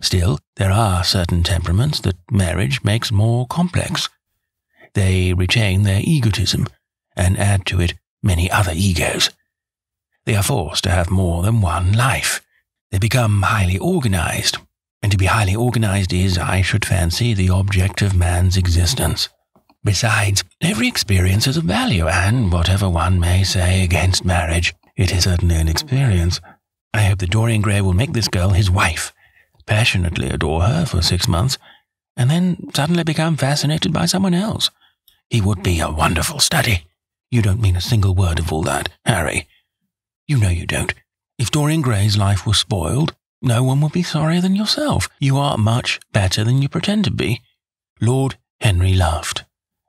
Still, there are certain temperaments that marriage makes more complex. They retain their egotism and add to it many other egos. They are forced to have more than one life. They become highly organized, and to be highly organized is, I should fancy, the object of man's existence. Besides, every experience is of value, and whatever one may say against marriage, it is certainly an experience. I hope that Dorian Gray will make this girl his wife, passionately adore her for 6 months, and then suddenly become fascinated by someone else. He would be a wonderful study. You don't mean a single word of all that, Harry. You know you don't. If Dorian Gray's life was spoiled, no one would be sorrier than yourself. You are much better than you pretend to be. Lord Henry laughed.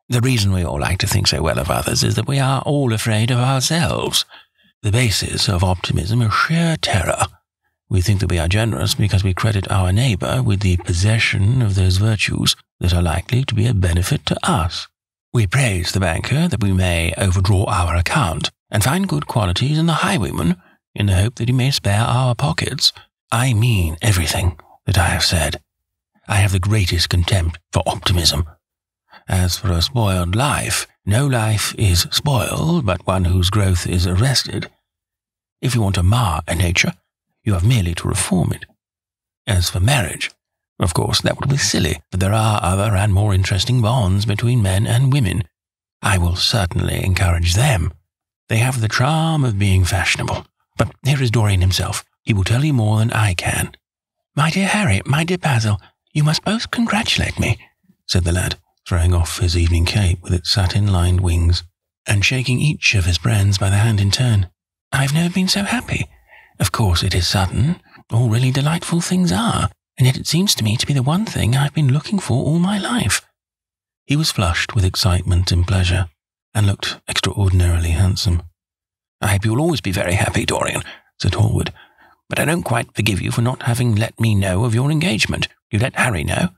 The reason we all like to think so well of others is that we are all afraid of ourselves. The basis of optimism is sheer terror. We think that we are generous because we credit our neighbour with the possession of those virtues that are likely to be a benefit to us. We praise the banker that we may overdraw our account, and find good qualities in the highwayman in the hope that he may spare our pockets. I mean everything that I have said. I have the greatest contempt for optimism. As for a spoiled life, no life is spoiled but one whose growth is arrested. If you want to mar a nature, you have merely to reform it. As for marriage, of course that would be silly, for there are other and more interesting bonds between men and women. I will certainly encourage them. They have the charm of being fashionable. But here is Dorian himself. He will tell you more than I can. My dear Harry, my dear Basil, you must both congratulate me, said the lad, throwing off his evening cape with its satin-lined wings, and shaking each of his friends by the hand in turn. I've never been so happy. Of course it is sudden. All really delightful things are, and yet it seems to me to be the one thing I've been looking for all my life. He was flushed with excitement and pleasure, and looked extraordinarily handsome. I hope you will always be very happy, Dorian, said Hallward, but I don't quite forgive you for not having let me know of your engagement. You let Harry know.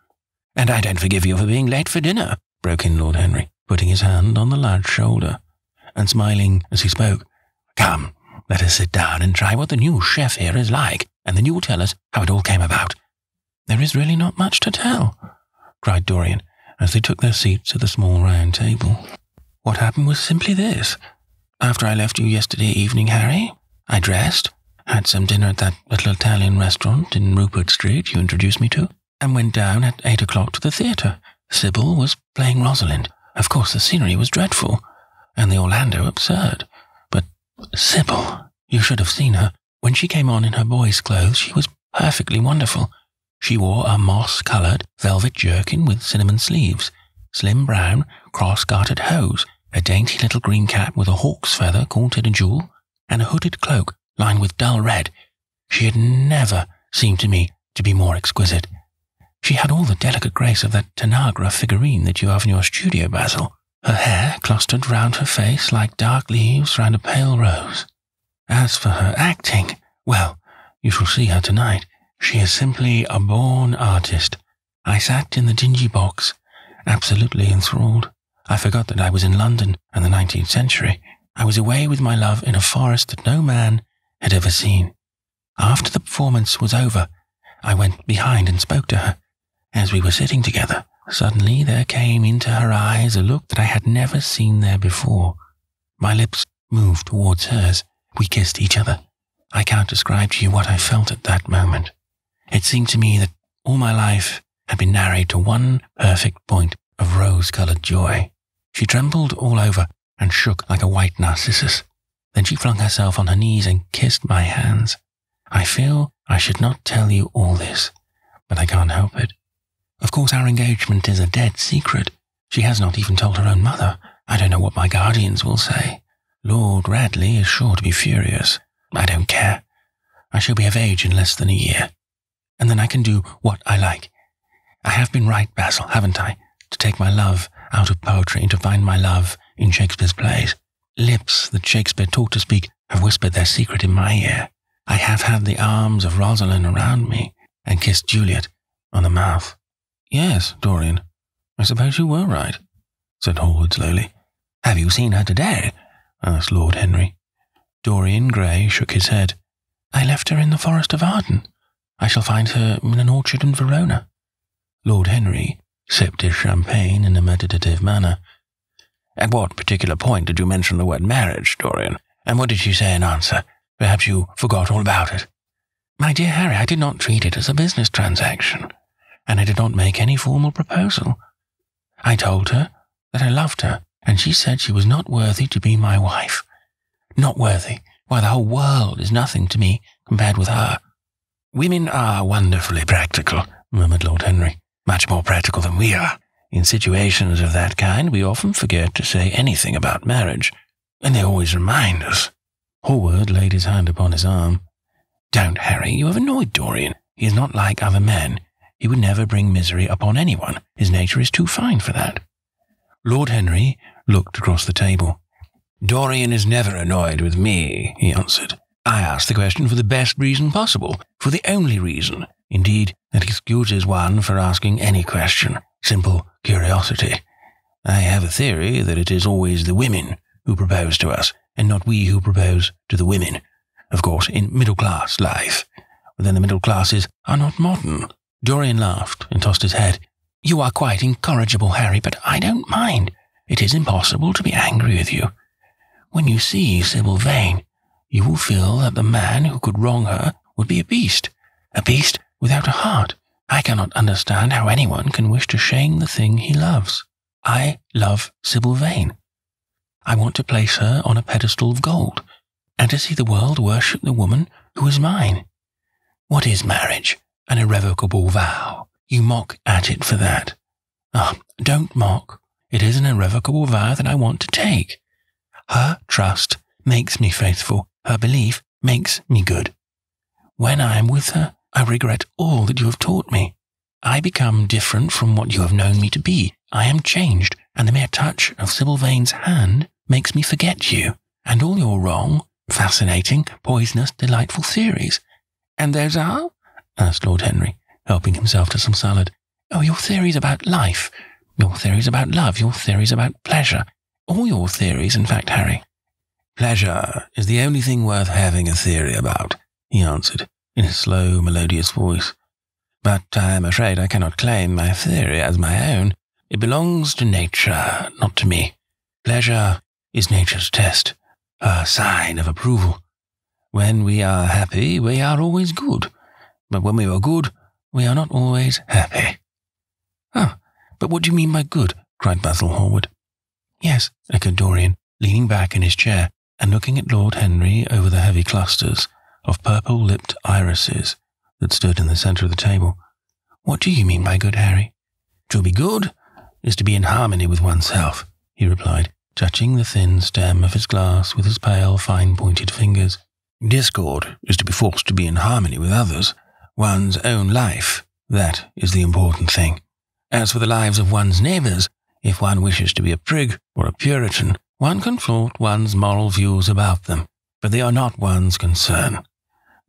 And I don't forgive you for being late for dinner, broke in Lord Henry, putting his hand on the lad's shoulder, and smiling as he spoke. Come, let us sit down and try what the new chef here is like, and then you will tell us how it all came about. There is really not much to tell, cried Dorian, as they took their seats at the small round table. What happened was simply this. After I left you yesterday evening, Harry, I dressed, had some dinner at that little Italian restaurant in Rupert Street you introduced me to, and went down at 8 o'clock to the theatre. Sybil was playing Rosalind. Of course the scenery was dreadful, and the Orlando absurd. But Sybil, you should have seen her. When she came on in her boy's clothes, she was perfectly wonderful. She wore a moss-coloured velvet jerkin with cinnamon sleeves, slim brown, cross-gartered hose, a dainty little green cap with a hawk's feather called a jewel, and a hooded cloak lined with dull red. She had never seemed to me to be more exquisite. She had all the delicate grace of that Tanagra figurine that you have in your studio, Basil. Her hair clustered round her face like dark leaves round a pale rose. As for her acting, well, you shall see her tonight. She is simply a born artist. I sat in the dingy box, absolutely enthralled. I forgot that I was in London and the 19th century. I was away with my love in a forest that no man had ever seen. After the performance was over, I went behind and spoke to her. As we were sitting together, suddenly there came into her eyes a look that I had never seen there before. My lips moved towards hers. We kissed each other. I can't describe to you what I felt at that moment. It seemed to me that all my life had been narrowed to one perfect point of rose-coloured joy. She trembled all over and shook like a white narcissus. Then she flung herself on her knees and kissed my hands. I feel I should not tell you all this, but I can't help it. Of course our engagement is a dead secret. She has not even told her own mother. I don't know what my guardians will say. Lord Radley is sure to be furious. I don't care. I shall be of age in less than a year, and then I can do what I like. I have been right, Basil, haven't I, to take my love out of poetry and to find my love in Shakespeare's plays. Lips that Shakespeare taught to speak have whispered their secret in my ear. I have had the arms of Rosalind around me and kissed Juliet on the mouth. Yes, Dorian, I suppose you were right, said Hallward slowly. Have you seen her today? Asked Lord Henry. Dorian Gray shook his head. I left her in the Forest of Arden. I shall find her in an orchard in Verona. Lord Henry sipped his champagne in a meditative manner. At what particular point did you mention the word marriage, Dorian? And what did she say in answer? Perhaps you forgot all about it. My dear Harry, I did not treat it as a business transaction, and I did not make any formal proposal. I told her that I loved her, and she said she was not worthy to be my wife. Not worthy? Why, the whole world is nothing to me compared with her. Women are wonderfully practical, murmured Lord Henry. Much more practical than we are. In situations of that kind, we often forget to say anything about marriage, and they always remind us. Hallward laid his hand upon his arm. Don't, Harry, you have annoyed Dorian. He is not like other men. He would never bring misery upon anyone. His nature is too fine for that. Lord Henry looked across the table. Dorian is never annoyed with me, he answered. I asked the question for the best reason possible, for the only reason, indeed, that excuses one for asking any question. Simple curiosity. I have a theory that it is always the women who propose to us, and not we who propose to the women. Of course, in middle-class life. But then the middle classes are not modern." Dorian laughed and tossed his head. "You are quite incorrigible, Harry, but I don't mind. It is impossible to be angry with you. When you see Sybil Vane, you will feel that the man who could wrong her would be a beast without a heart. I cannot understand how anyone can wish to shame the thing he loves. I love Sybil Vane. I want to place her on a pedestal of gold, and to see the world worship the woman who is mine. What is marriage? An irrevocable vow. You mock at it for that. Ah, don't mock. It is an irrevocable vow that I want to take. Her trust makes me faithful. Her belief makes me good. When I am with her, I regret all that you have taught me. I become different from what you have known me to be. I am changed, and the mere touch of Sybil Vane's hand makes me forget you, and all your wrong, fascinating, poisonous, delightful theories." "And those are?" asked Lord Henry, helping himself to some salad. "Oh, your theories about life, your theories about love, your theories about pleasure. All your theories, in fact, Harry." "Pleasure is the only thing worth having a theory about," he answered, in a slow, melodious voice. "But I am afraid I cannot claim my theory as my own. It belongs to nature, not to me. Pleasure is nature's test, her sign of approval. When we are happy, we are always good. But when we are good, we are not always happy." "Ah, but what do you mean by good?" cried Basil Hallward. "Yes," echoed Dorian, leaning back in his chair and looking at Lord Henry over the heavy clusters of purple-lipped irises that stood in the centre of the table. "What do you mean by good, Harry?" "To be good is to be in harmony with oneself," he replied, touching the thin stem of his glass with his pale, fine-pointed fingers. "Discord is to be forced to be in harmony with others. One's own life, that is the important thing. As for the lives of one's neighbours, if one wishes to be a prig or a Puritan, one can flaunt one's moral views about them, but they are not one's concern.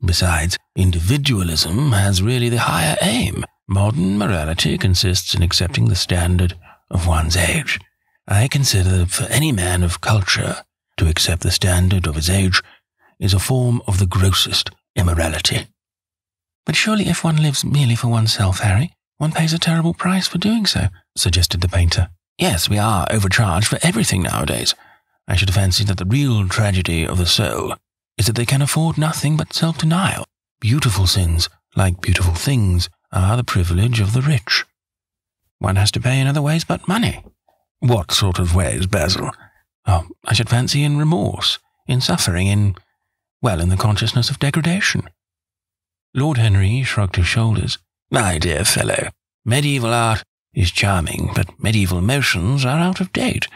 Besides, individualism has really the higher aim. Modern morality consists in accepting the standard of one's age. I consider that for any man of culture to accept the standard of his age is a form of the grossest immorality." "But surely if one lives merely for oneself, Harry, one pays a terrible price for doing so," suggested the painter. "Yes, we are overcharged for everything nowadays. I should fancy that the real tragedy of the soul is that they can afford nothing but self-denial. Beautiful sins, like beautiful things, are the privilege of the rich. One has to pay in other ways but money." "What sort of ways, Basil?" "Oh, I should fancy in remorse, in suffering, in the consciousness of degradation." Lord Henry shrugged his shoulders. "My dear fellow, medieval art is charming, but medieval emotions are out of date.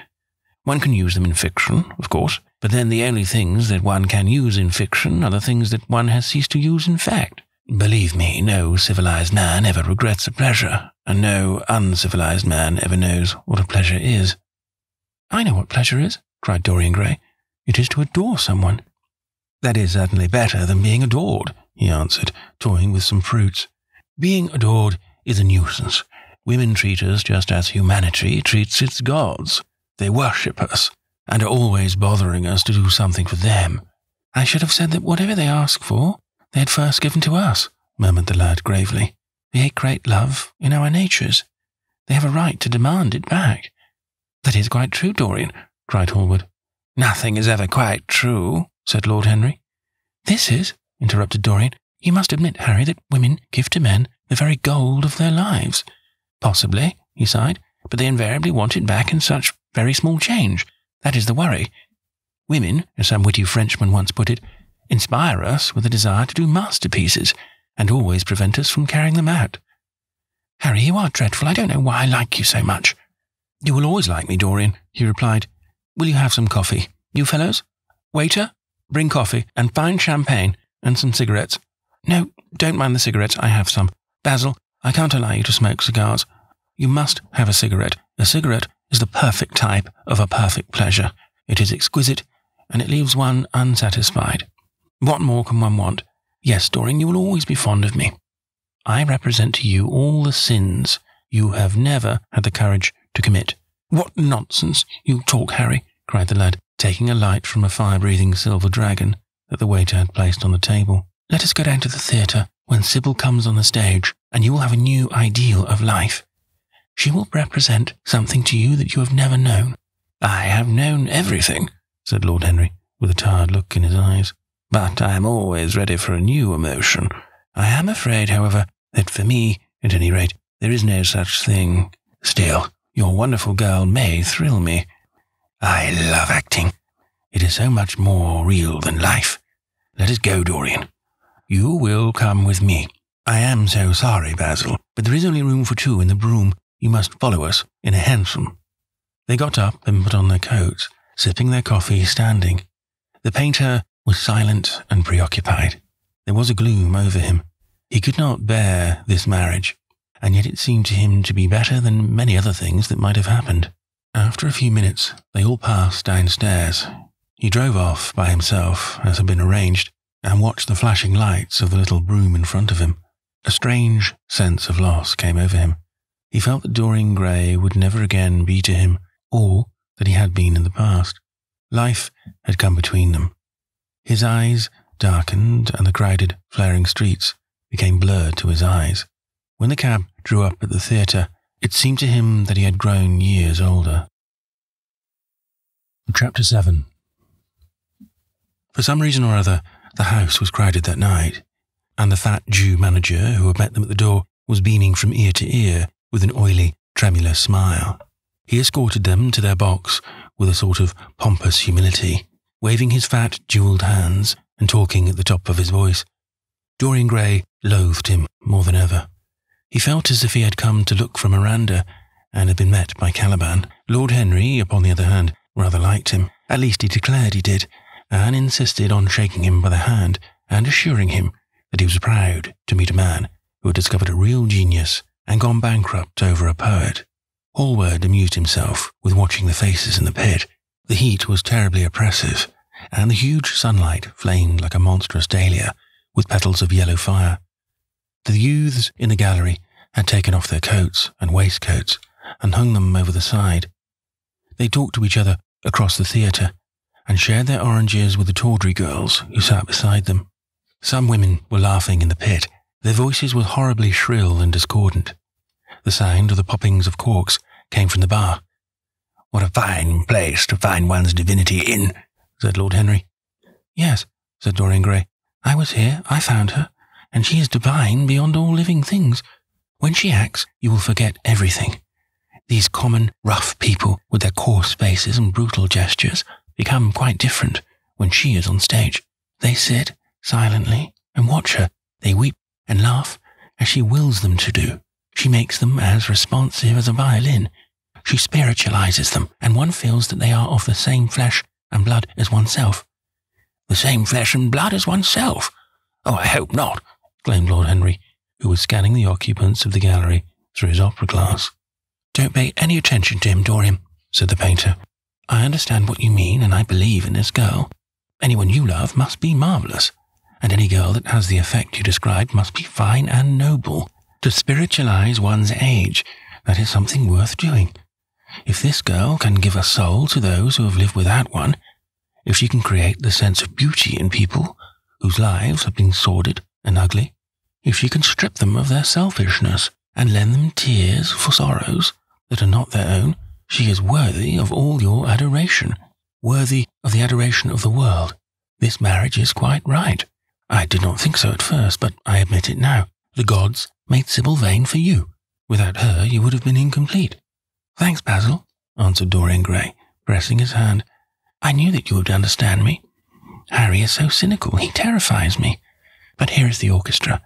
One can use them in fiction, of course, but then the only things that one can use in fiction are the things that one has ceased to use in fact. Believe me, no civilized man ever regrets a pleasure, and no uncivilized man ever knows what a pleasure is." "I know what pleasure is," cried Dorian Gray. "It is to adore someone." "That is certainly better than being adored," he answered, toying with some fruits. "Being adored is a nuisance. Women treat us just as humanity treats its gods. They worship us, and are always bothering us to do something for them." "I should have said that whatever they ask for, they had first given to us," murmured the lad gravely. "We hate great love in our natures. They have a right to demand it back." "That is quite true, Dorian," cried Hallward. "Nothing is ever quite true," said Lord Henry. "This is," interrupted Dorian. "You must admit, Harry, that women give to men the very gold of their lives." "Possibly," he sighed, "but they invariably want it back in such very small change. That is the worry. Women, as some witty Frenchman once put it, inspire us with a desire to do masterpieces, and always prevent us from carrying them out." "Harry, you are dreadful. I don't know why I like you so much." "You will always like me, Dorian," he replied. "Will you have some coffee? You fellows? Waiter, bring coffee, and fine champagne, and some cigarettes." "No, don't mind the cigarettes. I have some. Basil, I can't allow you to smoke cigars. You must have a cigarette. A cigarette is the perfect type of a perfect pleasure. It is exquisite, and it leaves one unsatisfied. What more can one want? Yes, Dorian, you will always be fond of me. I represent to you all the sins you have never had the courage to commit." "What nonsense you talk, Harry," cried the lad, taking a light from a fire-breathing silver dragon that the waiter had placed on the table. "Let us go down to the theatre when Sybil comes on the stage, and you will have a new ideal of life. She will represent something to you that you have never known." "I have known everything," said Lord Henry, with a tired look in his eyes. "But I am always ready for a new emotion. I am afraid, however, that for me, at any rate, there is no such thing. Still, your wonderful girl may thrill me. I love acting. It is so much more real than life. Let us go, Dorian. You will come with me." "I am so sorry, Basil, but there is only room for two in the brougham. You must follow us in a hansom." They got up and put on their coats, sipping their coffee standing. The painter was silent and preoccupied. There was a gloom over him. He could not bear this marriage, and yet it seemed to him to be better than many other things that might have happened. After a few minutes, they all passed downstairs. He drove off by himself, as had been arranged, and watched the flashing lights of the little brougham in front of him. A strange sense of loss came over him. He felt that Dorian Gray would never again be to him all that he had been in the past. Life had come between them. His eyes darkened, and the crowded, flaring streets became blurred to his eyes. When the cab drew up at the theatre, it seemed to him that he had grown years older. Chapter 7. For some reason or other, the house was crowded that night, and the fat Jew manager who had met them at the door was beaming from ear to ear with an oily, tremulous smile. He escorted them to their box with a sort of pompous humility, waving his fat, jewelled hands and talking at the top of his voice. Dorian Gray loathed him more than ever. He felt as if he had come to look for Miranda and had been met by Caliban. Lord Henry, upon the other hand, rather liked him. At least he declared he did, and insisted on shaking him by the hand and assuring him that he was proud to meet a man who had discovered a real genius and gone bankrupt over a poet. Hallward amused himself with watching the faces in the pit. The heat was terribly oppressive, and the huge sunlight flamed like a monstrous dahlia with petals of yellow fire. The youths in the gallery had taken off their coats and waistcoats and hung them over the side. They talked to each other across the theatre and shared their oranges with the tawdry girls who sat beside them. Some women were laughing in the pit. Their voices were horribly shrill and discordant. The sound of the poppings of corks came from the bar. "What a fine place to find one's divinity in," said Lord Henry. "Yes," said Dorian Gray. "I was here, I found her, and she is divine beyond all living things. When she acts, you will forget everything. These common, rough people, with their coarse faces and brutal gestures, become quite different when she is on stage. They sit silently and watch her. They weep and laugh as she wills them to do. She makes them as responsive as a violin. She spiritualizes them, and one feels that they are of the same flesh and blood as oneself." "The same flesh and blood as oneself? Oh, I hope not," exclaimed Lord Henry, who was scanning the occupants of the gallery through his opera glass. "Don't pay any attention to him, Dorian," said the painter. "I understand what you mean, and I believe in this girl. Anyone you love must be marvellous, and any girl that has the effect you described must be fine and noble. To spiritualize one's age, that is something worth doing. If this girl can give a soul to those who have lived without one, if she can create the sense of beauty in people whose lives have been sordid and ugly, if she can strip them of their selfishness and lend them tears for sorrows that are not their own, she is worthy of all your adoration, worthy of the adoration of the world. This marriage is quite right. I did not think so at first, but I admit it now. The gods made Sybil Vane for you. Without her, you would have been incomplete." "Thanks, Basil," answered Dorian Gray, pressing his hand. "I knew that you would understand me. Harry is so cynical, he terrifies me. But here is the orchestra.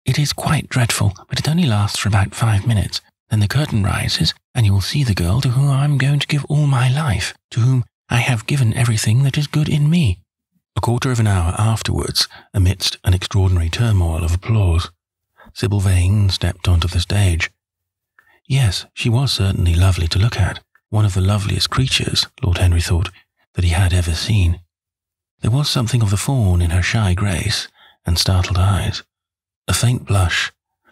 It is quite dreadful, but it only lasts for about 5 minutes. Then the curtain rises, and you will see the girl to whom I am going to give all my life, to whom I have given everything that is good in me." A quarter of an hour afterwards, amidst an extraordinary turmoil of applause, Sybil Vane stepped onto the stage. Yes, she was certainly lovely to look at, one of the loveliest creatures, Lord Henry thought, that he had ever seen. There was something of the fawn in her shy grace and startled eyes. A faint blush,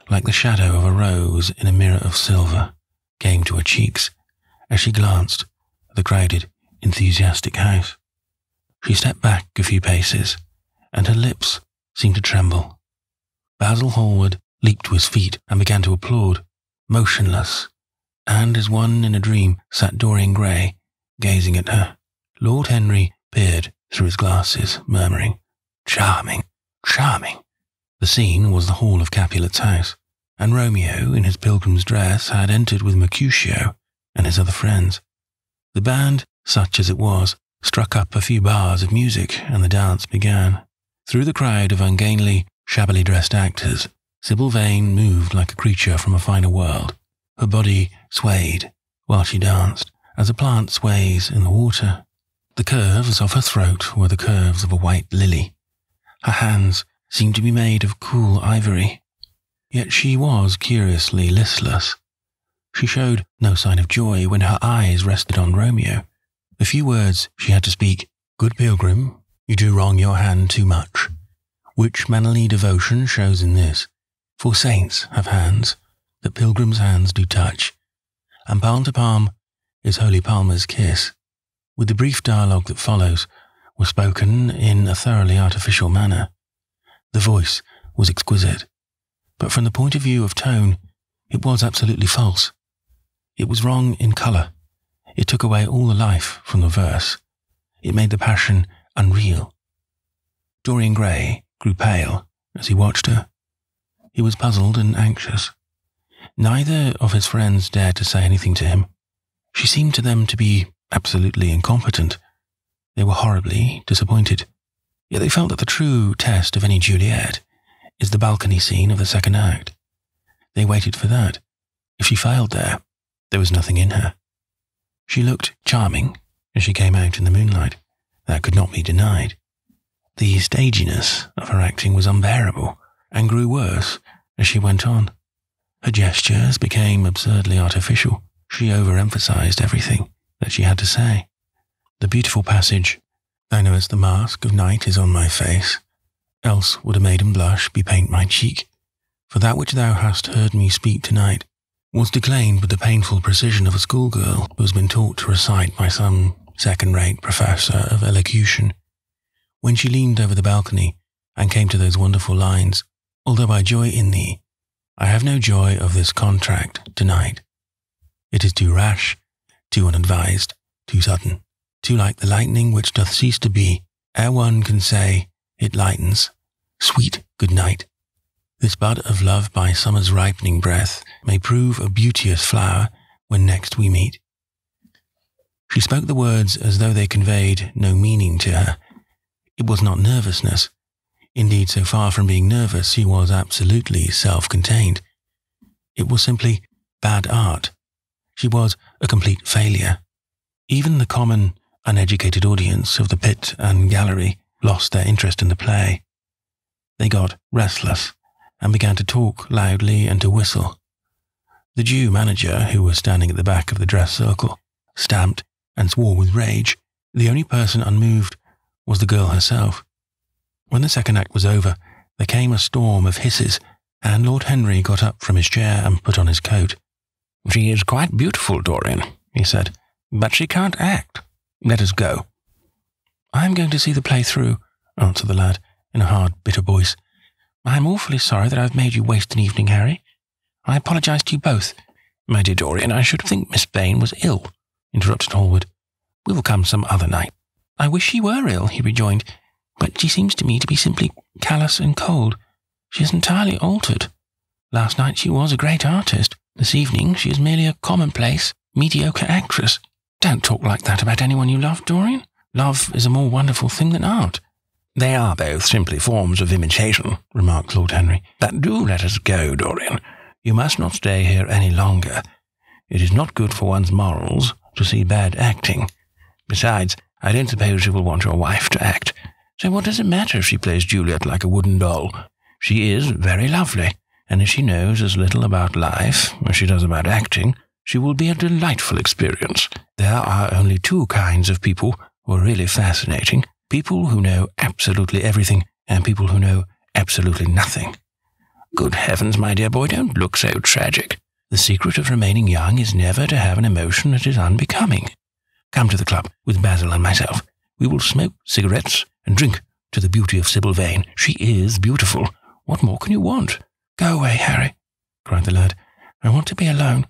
like the shadow of a rose in a mirror of silver, came to her cheeks as she glanced at the crowded, enthusiastic house. She stepped back a few paces, and her lips seemed to tremble. Basil Hallward leaped to his feet and began to applaud, motionless, and as one in a dream sat Dorian Gray, gazing at her. Lord Henry peered through his glasses, murmuring, "Charming, charming." The scene was the hall of Capulet's house, and Romeo, in his pilgrim's dress, had entered with Mercutio and his other friends. The band, such as it was, struck up a few bars of music, and the dance began. Through the crowd of ungainly, shabbily dressed actors, Sybil Vane moved like a creature from a finer world. Her body swayed while she danced, as a plant sways in the water. The curves of her throat were the curves of a white lily. Her hands seemed to be made of cool ivory. Yet she was curiously listless. She showed no sign of joy when her eyes rested on Romeo. The few words she had to speak, "Good pilgrim, you do wrong your hand too much," which manly devotion shows in this, for saints have hands that pilgrims' hands do touch, and palm to palm is holy Palmer's kiss. With the brief dialogue that follows, was spoken in a thoroughly artificial manner. The voice was exquisite, but from the point of view of tone, it was absolutely false. It was wrong in colour. It took away all the life from the verse. It made the passion unreal. Dorian Gray grew pale as he watched her. He was puzzled and anxious. Neither of his friends dared to say anything to him. She seemed to them to be absolutely incompetent. They were horribly disappointed. Yet they felt that the true test of any Juliet is the balcony scene of the second act. They waited for that. If she failed there was nothing in her. She looked charming as she came out in the moonlight. That could not be denied. The staginess of her acting was unbearable, and grew worse as she went on. Her gestures became absurdly artificial. She overemphasized everything that she had to say. The beautiful passage, "Thou knowest the mask of night is on my face, else would a maiden blush bepaint my cheek, for that which thou hast heard me speak tonight," was declaimed with the painful precision of a schoolgirl who has been taught to recite by some second-rate professor of elocution. When she leaned over the balcony and came to those wonderful lines, "Although I joy in thee, I have no joy of this contract tonight. It is too rash, too unadvised, too sudden, too like the lightning which doth cease to be, ere one can say, it lightens. Sweet good night. This bud of love by summer's ripening breath may prove a beauteous flower when next we meet." She spoke the words as though they conveyed no meaning to her. It was not nervousness. Indeed, so far from being nervous, she was absolutely self-contained. It was simply bad art. She was a complete failure. Even the common, uneducated audience of the pit and gallery lost their interest in the play. They got restless and began to talk loudly and to whistle. The Jew manager, who was standing at the back of the dress circle, stamped and swore with rage. The only person unmoved was the girl herself. When the second act was over, there came a storm of hisses, and Lord Henry got up from his chair and put on his coat. "She is quite beautiful, Dorian," he said, "but she can't act. Let us go." "I am going to see the play through," answered the lad, in a hard, bitter voice. "I am awfully sorry that I have made you waste an evening, Harry. I apologize to you both." "My dear Dorian, I should think Miss Vane was ill," interrupted Hallward. "We will come some other night." "I wish she were ill," he rejoined, "but she seems to me to be simply callous and cold. She is entirely altered. Last night she was a great artist. This evening she is merely a commonplace, mediocre actress." "Don't talk like that about anyone you love, Dorian. Love is a more wonderful thing than art." "They are both simply forms of imitation," remarked Lord Henry. "But do let us go, Dorian. You must not stay here any longer. It is not good for one's morals to see bad acting. Besides, I don't suppose you will want your wife to act. So what does it matter if she plays Juliet like a wooden doll? She is very lovely, and if she knows as little about life as she does about acting, she will be a delightful experience. There are only two kinds of people who are really fascinating: people who know absolutely everything, and people who know absolutely nothing. Good heavens, my dear boy, don't look so tragic. The secret of remaining young is never to have an emotion that is unbecoming. Come to the club with Basil and myself. We will smoke cigarettes and drink to the beauty of Sybil Vane. She is beautiful. What more can you want?" "Go away, Harry," cried the lad. "I want to be alone.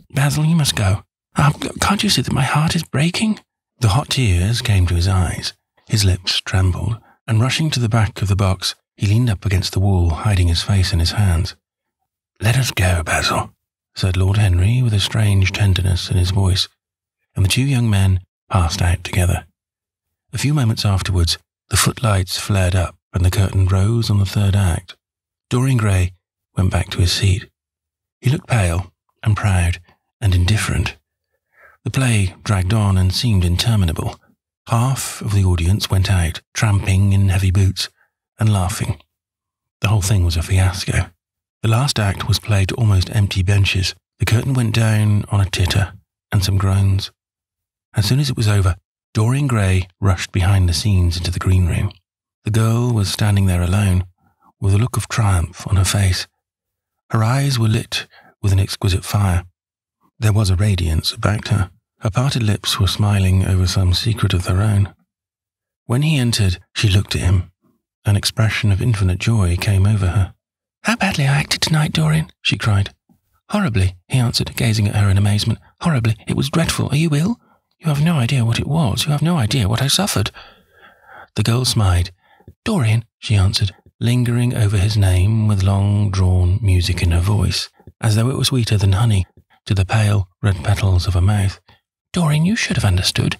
Basil, you must go. Can't you see that my heart is breaking?" The hot tears came to his eyes. His lips trembled, and rushing to the back of the box, he leaned up against the wall, hiding his face in his hands. "Let us go, Basil," said Lord Henry with a strange tenderness in his voice, and the two young men passed out together. A few moments afterwards, the footlights flared up and the curtain rose on the third act. Dorian Gray went back to his seat. He looked pale and proud and indifferent. The play dragged on and seemed interminable. Half of the audience went out, tramping in heavy boots and laughing. The whole thing was a fiasco. The last act was played to almost empty benches. The curtain went down on a titter and some groans. As soon as it was over, Dorian Gray rushed behind the scenes into the green room. The girl was standing there alone, with a look of triumph on her face. Her eyes were lit with an exquisite fire. There was a radiance about her. Her parted lips were smiling over some secret of their own. When he entered, she looked at him. An expression of infinite joy came over her. "How badly I acted tonight, Dorian," she cried. "Horribly," he answered, gazing at her in amazement. "Horribly. It was dreadful. Are you ill? You have no idea what it was. You have no idea what I suffered." The girl smiled. "Dorian," she answered, lingering over his name with long-drawn music in her voice, as though it were sweeter than honey to the pale red petals of her mouth. "Dorian, you should have understood.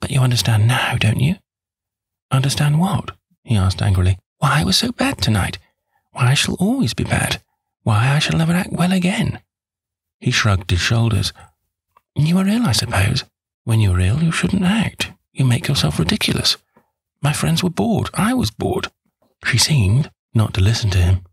But you understand now, don't you?" "Understand what?" he asked angrily. "Why I was so bad tonight. Why I shall always be bad. Why I shall never act well again." He shrugged his shoulders. "You are ill, I suppose. When you are ill, you shouldn't act. You make yourself ridiculous. My friends were bored. I was bored." She seemed not to listen to him.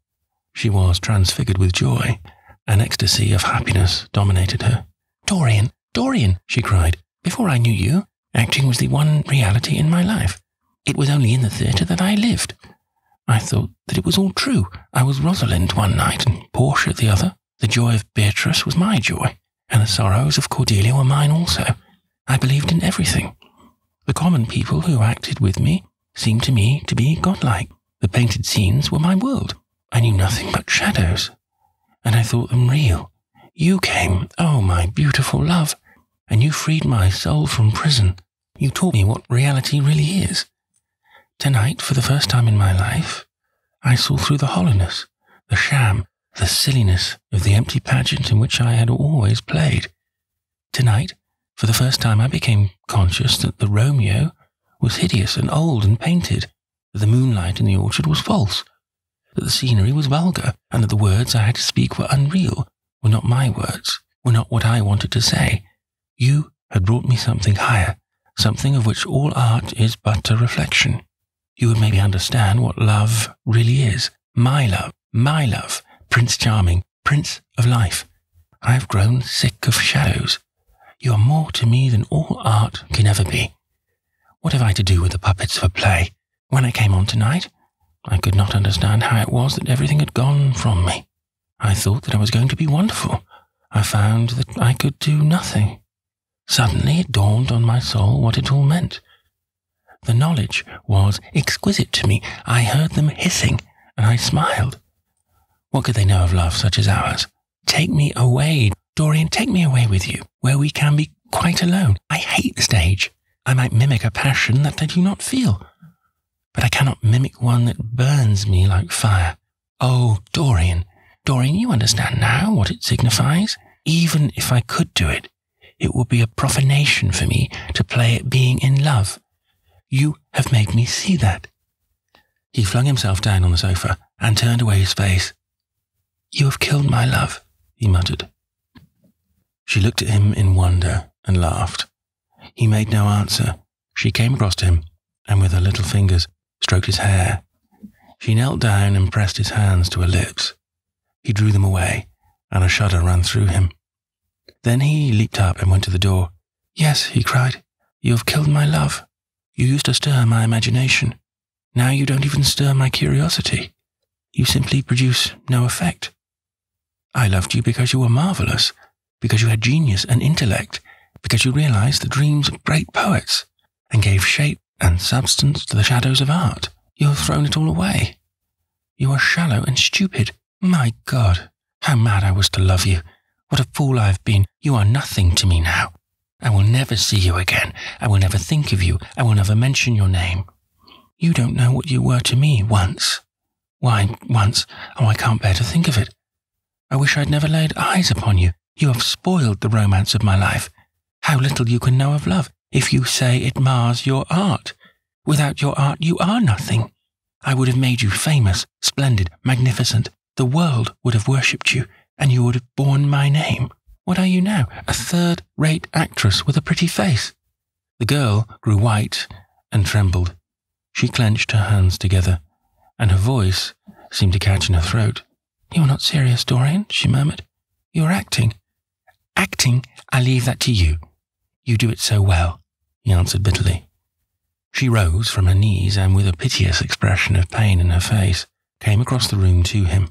She was transfigured with joy. An ecstasy of happiness dominated her. "Dorian, Dorian," she cried. "Before I knew you, acting was the one reality in my life. It was only in the theatre that I lived. I thought that it was all true. I was Rosalind one night and Portia the other. The joy of Beatrice was my joy, and the sorrows of Cordelia were mine also. I believed in everything. The common people who acted with me seemed to me to be godlike. The painted scenes were my world. I knew nothing but shadows, and I thought them real. You came, oh, my beautiful love, and you freed my soul from prison. You taught me what reality really is. Tonight, for the first time in my life, I saw through the hollowness, the sham, the silliness of the empty pageant in which I had always played. Tonight, for the first time, I became conscious that the Romeo was hideous and old and painted, that the moonlight in the orchard was false, that the scenery was vulgar, and that the words I had to speak were unreal, were not my words, were not what I wanted to say. You had brought me something higher, something of which all art is but a reflection. You would maybe understand what love really is. My love, Prince Charming, Prince of Life. I have grown sick of shadows. You are more to me than all art can ever be. What have I to do with the puppets of a play? When I came on tonight, I could not understand how it was that everything had gone from me. I thought that I was going to be wonderful. I found that I could do nothing. Suddenly it dawned on my soul what it all meant. The knowledge was exquisite to me. I heard them hissing, and I smiled. What could they know of love such as ours? Take me away, Dorian, take me away with you, where we can be quite alone. I hate the stage. I might mimic a passion that I do not feel, but I cannot mimic one that burns me like fire. Oh, Dorian, you understand now what it signifies? Even if I could do it, it would be a profanation for me to play at being in love. You have made me see that." He flung himself down on the sofa and turned away his face. "You have killed my love," he muttered. She looked at him in wonder and laughed. He made no answer. She came across to him and with her little fingers stroked his hair. She knelt down and pressed his hands to her lips. He drew them away, and a shudder ran through him. Then he leaped up and went to the door. "Yes," he cried, "you have killed my love. You used to stir my imagination. Now you don't even stir my curiosity. You simply produce no effect. I loved you because you were marvelous, because you had genius and intellect, because you realized the dreams of great poets and gave shape and substance to the shadows of art. You have thrown it all away. You are shallow and stupid. My God, how mad I was to love you. What a fool I have been. You are nothing to me now. I will never see you again. I will never think of you. I will never mention your name. You don't know what you were to me once. Why, once, oh, I can't bear to think of it. I wish I'd never laid eyes upon you. You have spoiled the romance of my life. How little you can know of love, if you say it mars your art. Without your art, you are nothing. I would have made you famous, splendid, magnificent. The world would have worshipped you, and you would have borne my name. What are you now? A third-rate actress with a pretty face. The girl grew white and trembled. She clenched her hands together, and her voice seemed to catch in her throat. You are not serious, Dorian, she murmured. You are acting. Acting? I leave that to you. You do it so well, he answered bitterly. She rose from her knees and, with a piteous expression of pain in her face, came across the room to him.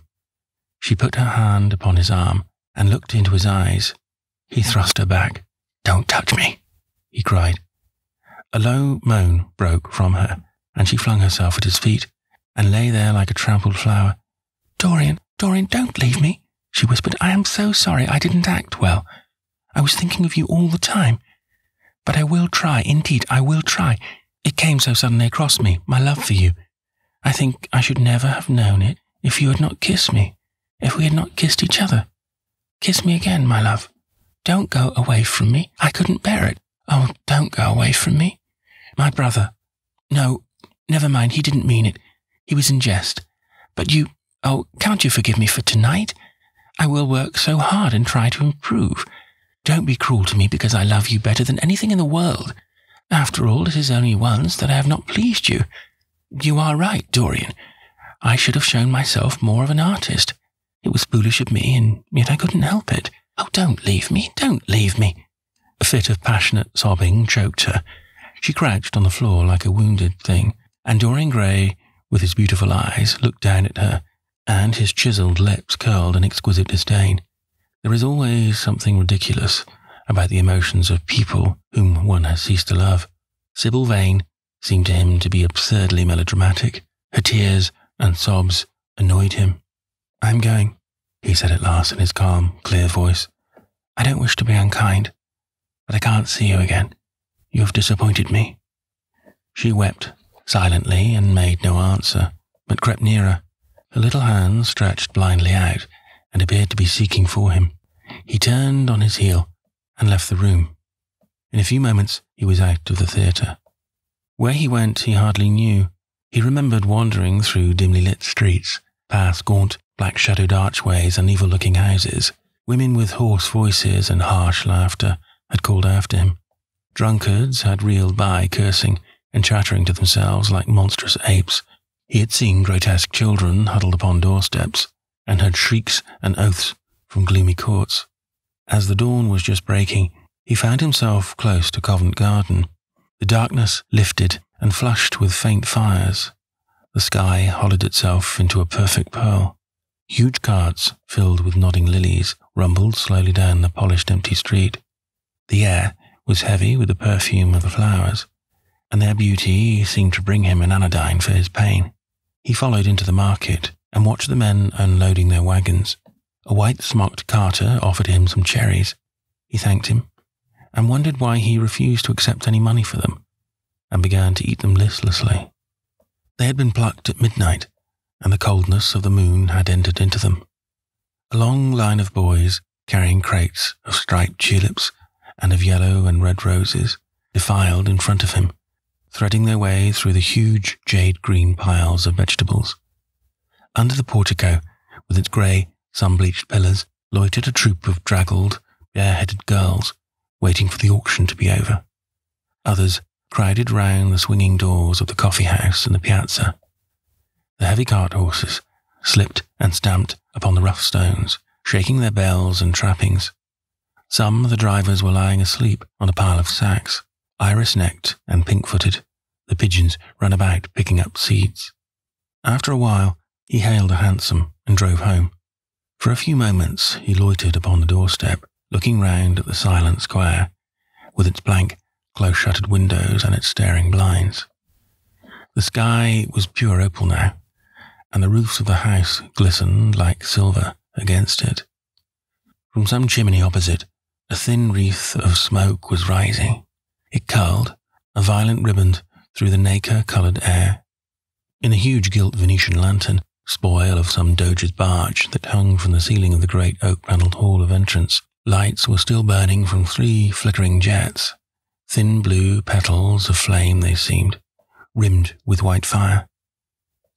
She put her hand upon his arm and looked into his eyes. He thrust her back. Don't touch me, he cried. A low moan broke from her, and she flung herself at his feet and lay there like a trampled flower. Dorian, don't leave me, she whispered. I am so sorry I didn't act well. I was thinking of you all the time. But I will try, indeed, I will try. It came so suddenly across me, my love for you. I think I should never have known it if you had not kissed me, if we had not kissed each other. Kiss me again, my love. Don't go away from me. I couldn't bear it. Oh, don't go away from me. My brother. No, never mind, he didn't mean it. He was in jest. But you, oh, can't you forgive me for tonight? I will work so hard and try to improve. Don't be cruel to me because I love you better than anything in the world. After all, it is only once that I have not pleased you. You are right, Dorian. I should have shown myself more of an artist. It was foolish of me, and yet I couldn't help it. Oh, don't leave me, don't leave me. A fit of passionate sobbing choked her. She crouched on the floor like a wounded thing, and Dorian Gray, with his beautiful eyes, looked down at her, and his chiselled lips curled in exquisite disdain. There is always something ridiculous about the emotions of people whom one has ceased to love. Sybil Vane seemed to him to be absurdly melodramatic. Her tears and sobs annoyed him. I'm going, he said at last in his calm, clear voice. I don't wish to be unkind, but I can't see you again. You have disappointed me. She wept silently and made no answer, but crept nearer. Her little hands stretched blindly out and appeared to be seeking for him. He turned on his heel and left the room. In a few moments he was out of the theatre. Where he went he hardly knew. He remembered wandering through dimly lit streets, past gaunt, black-shadowed archways and evil-looking houses. Women with hoarse voices and harsh laughter had called after him. Drunkards had reeled by, cursing and chattering to themselves like monstrous apes. He had seen grotesque children huddled upon doorsteps, and heard shrieks and oaths from gloomy courts. As the dawn was just breaking, he found himself close to Covent Garden. The darkness lifted and flushed with faint fires. The sky hollowed itself into a perfect pearl. Huge carts, filled with nodding lilies, rumbled slowly down the polished empty street. The air was heavy with the perfume of the flowers, and their beauty seemed to bring him an anodyne for his pain. He followed into the market and watched the men unloading their wagons. A white-smocked carter offered him some cherries. He thanked him, and wondered why he refused to accept any money for them, and began to eat them listlessly. They had been plucked at midnight, and the coldness of the moon had entered into them. A long line of boys, carrying crates of striped tulips and of yellow and red roses, defiled in front of him, threading their way through the huge jade-green piles of vegetables. Under the portico, with its grey, sun-bleached pillars, loitered a troop of draggled, bare-headed girls, waiting for the auction to be over. Others crowded round the swinging doors of the coffee-house and the piazza. The heavy cart horses slipped and stamped upon the rough stones, shaking their bells and trappings. Some of the drivers were lying asleep on a pile of sacks, iris-necked and pink-footed. The pigeons ran about picking up seeds. After a while, he hailed a hansom and drove home. For a few moments he loitered upon the doorstep, looking round at the silent square, with its blank, close-shuttered windows and its staring blinds. The sky was pure opal now, and the roofs of the house glistened like silver against it. From some chimney opposite, a thin wreath of smoke was rising. It curled, a violent riband, through the nacre-coloured air. In a huge gilt Venetian lantern, spoil of some doge's barge that hung from the ceiling of the great oak-panelled hall of entrance, lights were still burning from 3 flickering jets. Thin blue petals of flame they seemed, rimmed with white fire.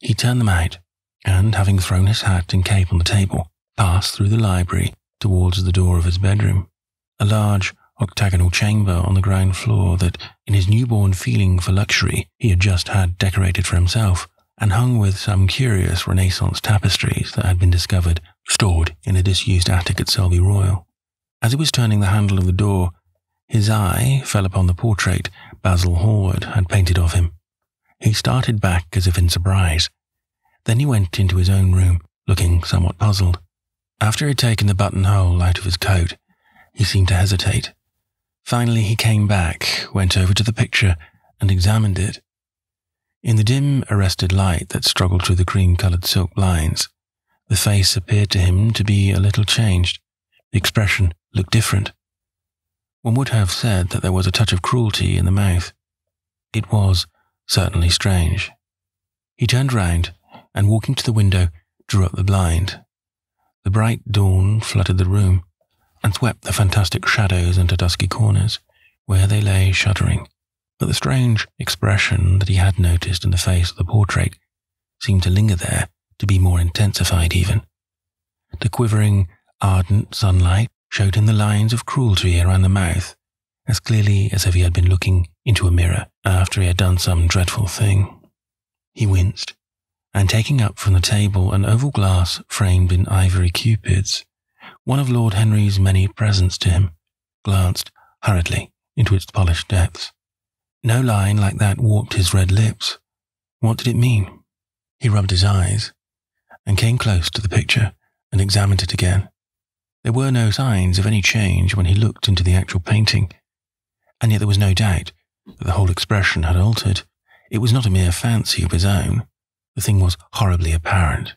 He turned them out, and, having thrown his hat and cape on the table, passed through the library towards the door of his bedroom, a large octagonal chamber on the ground floor that, in his newborn feeling for luxury, he had just had decorated for himself, and hung with some curious Renaissance tapestries that had been discovered stored in a disused attic at Selby Royal. As he was turning the handle of the door, his eye fell upon the portrait Basil Hallward had painted of him. He started back as if in surprise. Then he went into his own room, looking somewhat puzzled. After he had taken the buttonhole out of his coat, he seemed to hesitate. Finally he came back, went over to the picture, and examined it. In the dim, arrested light that struggled through the cream-coloured silk blinds, the face appeared to him to be a little changed. The expression looked different. One would have said that there was a touch of cruelty in the mouth. It was certainly strange. He turned round, and walking to the window, drew up the blind. The bright dawn flooded the room, and swept the fantastic shadows into dusky corners, where they lay shuddering. But the strange expression that he had noticed in the face of the portrait seemed to linger there, to be more intensified even. The quivering, ardent sunlight showed him the lines of cruelty around the mouth, as clearly as if he had been looking into a mirror after he had done some dreadful thing. He winced, and taking up from the table an oval glass framed in ivory cupids, one of Lord Henry's many presents to him, glanced hurriedly into its polished depths. No line like that warped his red lips. What did it mean? He rubbed his eyes, and came close to the picture and examined it again. There were no signs of any change when he looked into the actual painting, and yet there was no doubt that the whole expression had altered. It was not a mere fancy of his own. The thing was horribly apparent.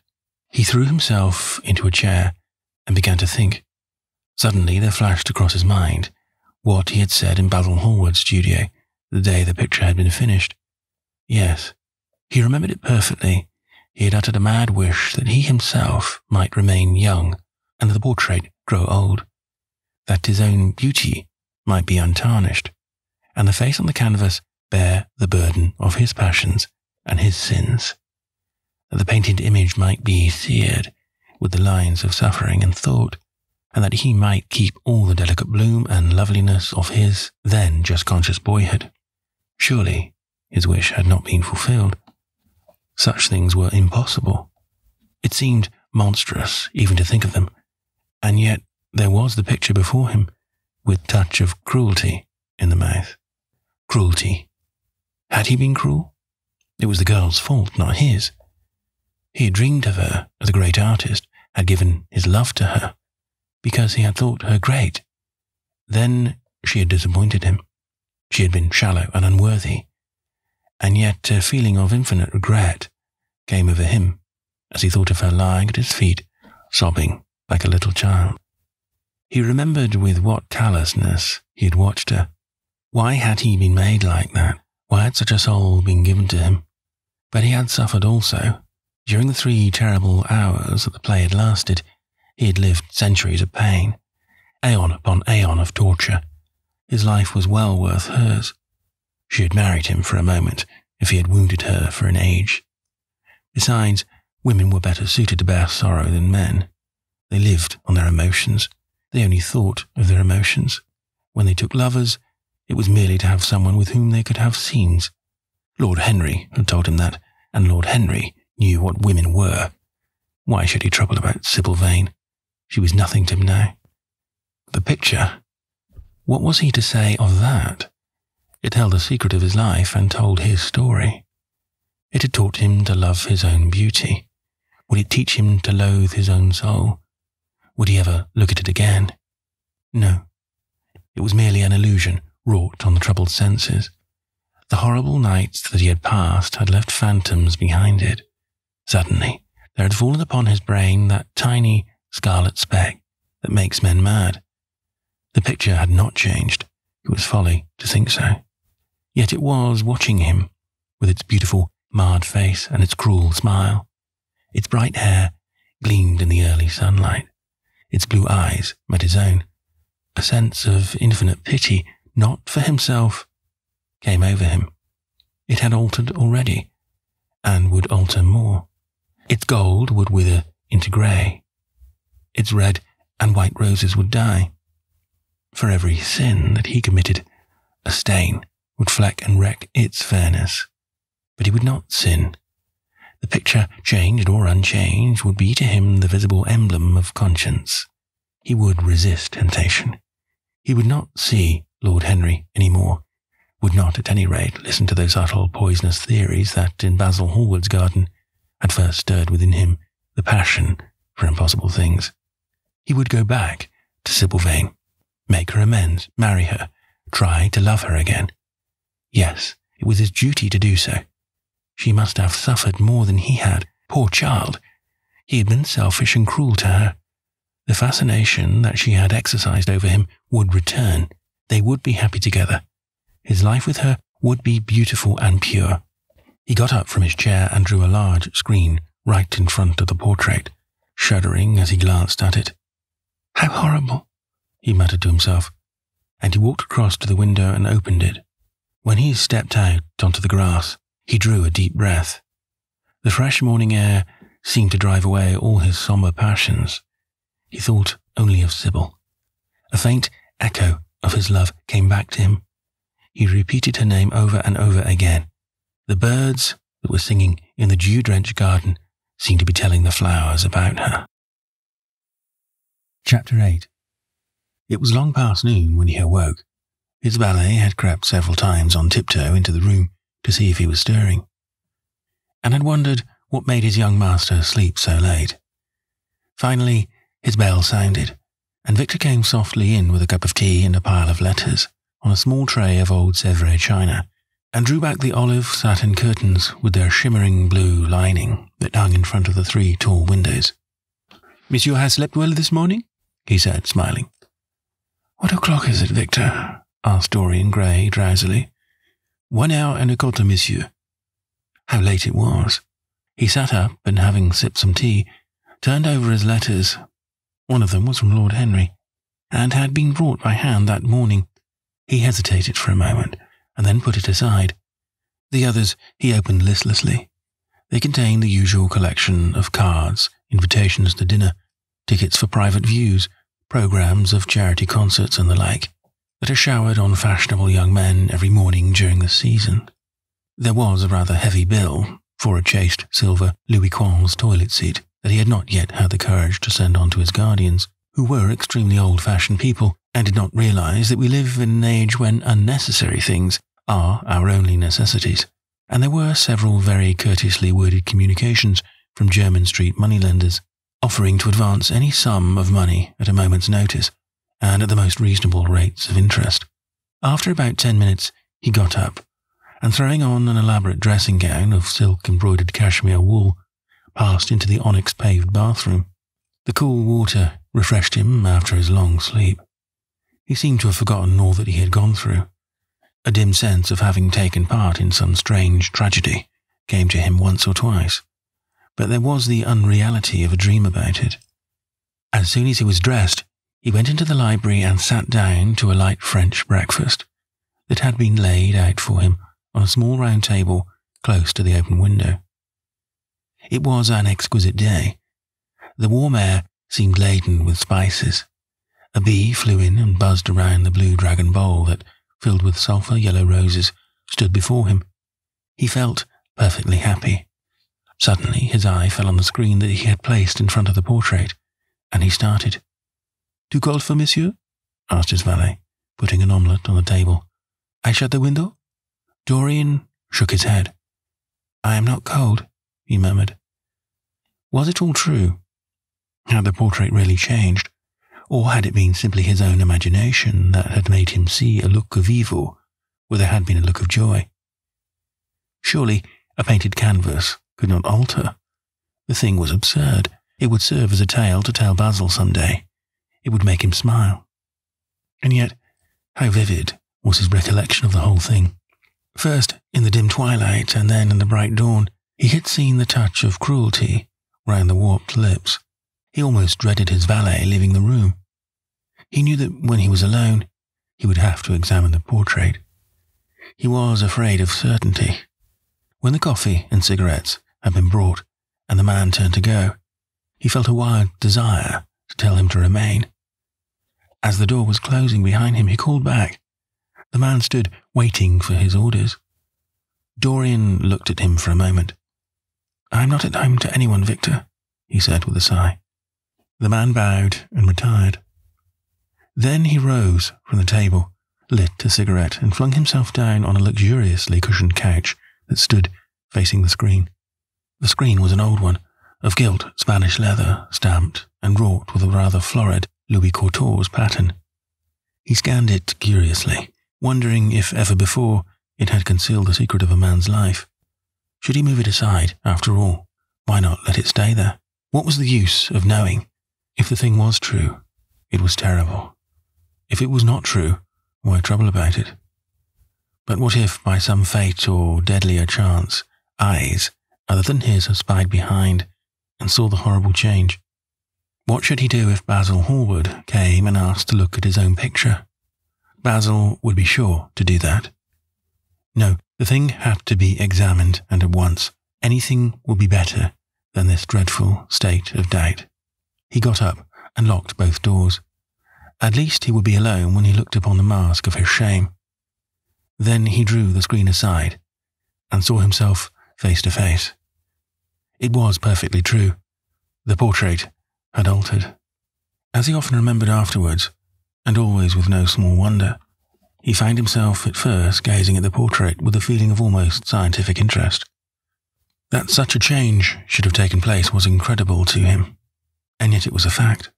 He threw himself into a chair and began to think. Suddenly there flashed across his mind what he had said in Basil Hallward's studio the day the picture had been finished. Yes, he remembered it perfectly. He had uttered a mad wish that he himself might remain young, and the portrait grow old, that his own beauty might be untarnished, and the face on the canvas bear the burden of his passions and his sins, that the painted image might be seared with the lines of suffering and thought, and that he might keep all the delicate bloom and loveliness of his then just conscious boyhood. Surely his wish had not been fulfilled. Such things were impossible. It seemed monstrous even to think of them, and yet there was the picture before him, with touch of cruelty in the mouth. Cruelty. Had he been cruel? It was the girl's fault, not his. He had dreamed of her as a great artist, had given his love to her, because he had thought her great. Then she had disappointed him. She had been shallow and unworthy, and yet a feeling of infinite regret came over him as he thought of her lying at his feet, sobbing like a little child. He remembered with what callousness he had watched her. Why had he been made like that? Why had such a soul been given to him? But he had suffered also. During the 3 terrible hours that the play had lasted, he had lived centuries of pain, aeon upon aeon of torture. His life was well worth hers. She had married him for a moment if he had wounded her for an age. Besides, women were better suited to bear sorrow than men. They lived on their emotions. They only thought of their emotions. When they took lovers, it was merely to have someone with whom they could have scenes. Lord Henry had told him that, and Lord Henry knew what women were. Why should he trouble about Sybil Vane? She was nothing to him now. The picture. What was he to say of that? It held the secret of his life and told his story. It had taught him to love his own beauty. Would it teach him to loathe his own soul? Would he ever look at it again? No. It was merely an illusion wrought on the troubled senses. The horrible nights that he had passed had left phantoms behind it. Suddenly, there had fallen upon his brain that tiny scarlet speck that makes men mad. The picture had not changed. It was folly to think so. Yet it was watching him, with its beautiful, marred face and its cruel smile. Its bright hair gleamed in the early sunlight. Its blue eyes met his own. A sense of infinite pity, not for himself, came over him. It had altered already, and would alter more. Its gold would wither into grey. Its red and white roses would die. For every sin that he committed, a stain would fleck and wreck its fairness. But he would not sin. The picture, changed or unchanged, would be to him the visible emblem of conscience. He would resist temptation. He would not see Lord Henry any more, would not at any rate listen to those subtle poisonous theories that in Basil Hallward's garden had first stirred within him the passion for impossible things. He would go back to Sybil Vane, make her amends, marry her, try to love her again. Yes, it was his duty to do so. She must have suffered more than he had. Poor child! He had been selfish and cruel to her. The fascination that she had exercised over him would return. They would be happy together. His life with her would be beautiful and pure. He got up from his chair and drew a large screen right in front of the portrait, shuddering as he glanced at it. "How horrible," he muttered to himself, and he walked across to the window and opened it. When he stepped out onto the grass, he drew a deep breath. The fresh morning air seemed to drive away all his sombre passions. He thought only of Sybil. A faint echo of his love came back to him. He repeated her name over and over again. The birds that were singing in the dew-drenched garden seemed to be telling the flowers about her. Chapter 8. It was long past noon when he awoke. His valet had crept several times on tiptoe into the room to see if he was stirring, and had wondered what made his young master sleep so late. Finally, his bell sounded, and Victor came softly in with a cup of tea and a pile of letters on a small tray of old Sèvres china, and drew back the olive satin curtains with their shimmering blue lining that hung in front of the 3 tall windows. "Monsieur has slept well this morning?" he said, smiling. "What o'clock is it, Victor?" asked Dorian Gray drowsily. 1 hour and a quarter, monsieur." How late it was. He sat up and, having sipped some tea, turned over his letters. One of them was from Lord Henry, and had been brought by hand that morning. He hesitated for a moment, and then put it aside. The others he opened listlessly. They contained the usual collection of cards, invitations to dinner, tickets for private views, programs of charity concerts and the like, that are showered on fashionable young men every morning during the season. There was a rather heavy bill for a chaste silver Louis XV toilet seat that he had not yet had the courage to send on to his guardians, who were extremely old-fashioned people and did not realize that we live in an age when unnecessary things are our only necessities. And there were several very courteously worded communications from Jermyn Street moneylenders, offering to advance any sum of money at a moment's notice, and at the most reasonable rates of interest. After about 10 minutes, he got up, and throwing on an elaborate dressing gown of silk-embroidered cashmere wool, passed into the onyx-paved bathroom. The cool water refreshed him after his long sleep. He seemed to have forgotten all that he had gone through. A dim sense of having taken part in some strange tragedy came to him once or twice, but there was the unreality of a dream about it. As soon as he was dressed, he went into the library and sat down to a light French breakfast that had been laid out for him on a small round table close to the open window. It was an exquisite day. The warm air seemed laden with spices. A bee flew in and buzzed around the blue dragon bowl that, filled with sulphur-yellow roses, stood before him. He felt perfectly happy. Suddenly his eye fell on the screen that he had placed in front of the portrait, and he started. "Too cold for monsieur?" asked his valet, putting an omelette on the table. "I shut the window?" Dorian shook his head. "I am not cold," he murmured. Was it all true? Had the portrait really changed? Or had it been simply his own imagination that had made him see a look of evil where there had been a look of joy? Surely a painted canvas could not alter. The thing was absurd. It would serve as a tale to tell Basil some day. It would make him smile. And yet, how vivid was his recollection of the whole thing. First, in the dim twilight, and then in the bright dawn, he had seen the touch of cruelty round the warped lips. He almost dreaded his valet leaving the room. He knew that when he was alone, he would have to examine the portrait. He was afraid of certainty. When the coffee and cigarettes had been brought and the man turned to go, he felt a wild desire to tell him to remain. As the door was closing behind him, he called back. The man stood waiting for his orders. Dorian looked at him for a moment. "I'm not at home to anyone, Victor," he said with a sigh. The man bowed and retired. Then he rose from the table, lit a cigarette, and flung himself down on a luxuriously cushioned couch that stood facing the screen. The screen was an old one, of gilt Spanish leather, stamped and wrought with a rather florid Louis XIV pattern. He scanned it curiously, wondering if ever before it had concealed the secret of a man's life. Should he move it aside, after all? Why not let it stay there? What was the use of knowing? If the thing was true, it was terrible. If it was not true, why trouble about it? But what if, by some fate or deadlier chance, eyes other than his had spied behind and saw the horrible change? What should he do if Basil Hallward came and asked to look at his own picture? Basil would be sure to do that. No, the thing had to be examined, and at once. Anything would be better than this dreadful state of doubt. He got up and locked both doors. At least he would be alone when he looked upon the mask of his shame. Then he drew the screen aside and saw himself face to face. It was perfectly true. The portrait had altered. As he often remembered afterwards, and always with no small wonder, he found himself at first gazing at the portrait with a feeling of almost scientific interest. That such a change should have taken place was incredible to him, and yet it was a fact.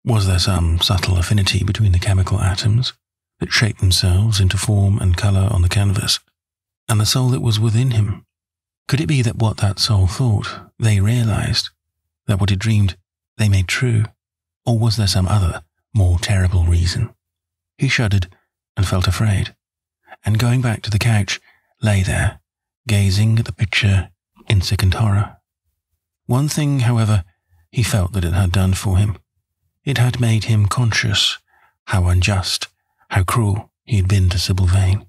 Was there some subtle affinity between the chemical atoms that shaped themselves into form and colour on the canvas, and the soul that was within him? Could it be that what that soul thought, they realised, that what it dreamed, they made true? Or was there some other, more terrible reason? He shuddered and felt afraid, and going back to the couch, lay there, gazing at the picture in sickened horror. One thing, however, he felt that it had done for him. It had made him conscious how unjust, how cruel he had been to Sybil Vane.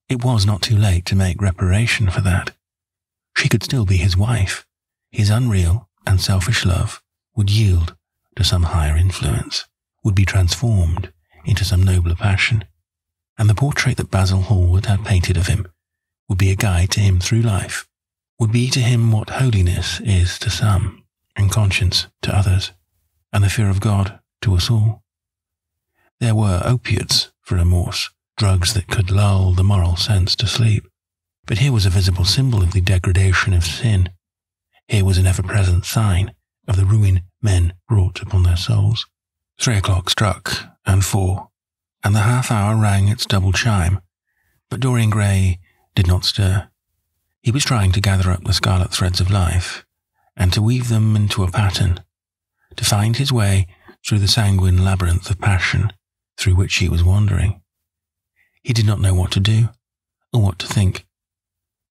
It was not too late to make reparation for that. She could still be his wife. His unreal and selfish love would yield to some higher influence, would be transformed into some nobler passion, and the portrait that Basil Hallward had painted of him would be a guide to him through life, would be to him what holiness is to some, and conscience to others, and the fear of God to us all. There were opiates for remorse, drugs that could lull the moral sense to sleep, but here was a visible symbol of the degradation of sin. Here was an ever-present sign of the ruin men brought upon their souls. 3 o'clock struck, and 4, and the half-hour rang its double chime, but Dorian Gray did not stir. He was trying to gather up the scarlet threads of life, and to weave them into a pattern, to find his way through the sanguine labyrinth of passion through which he was wandering. He did not know what to do, or what to think.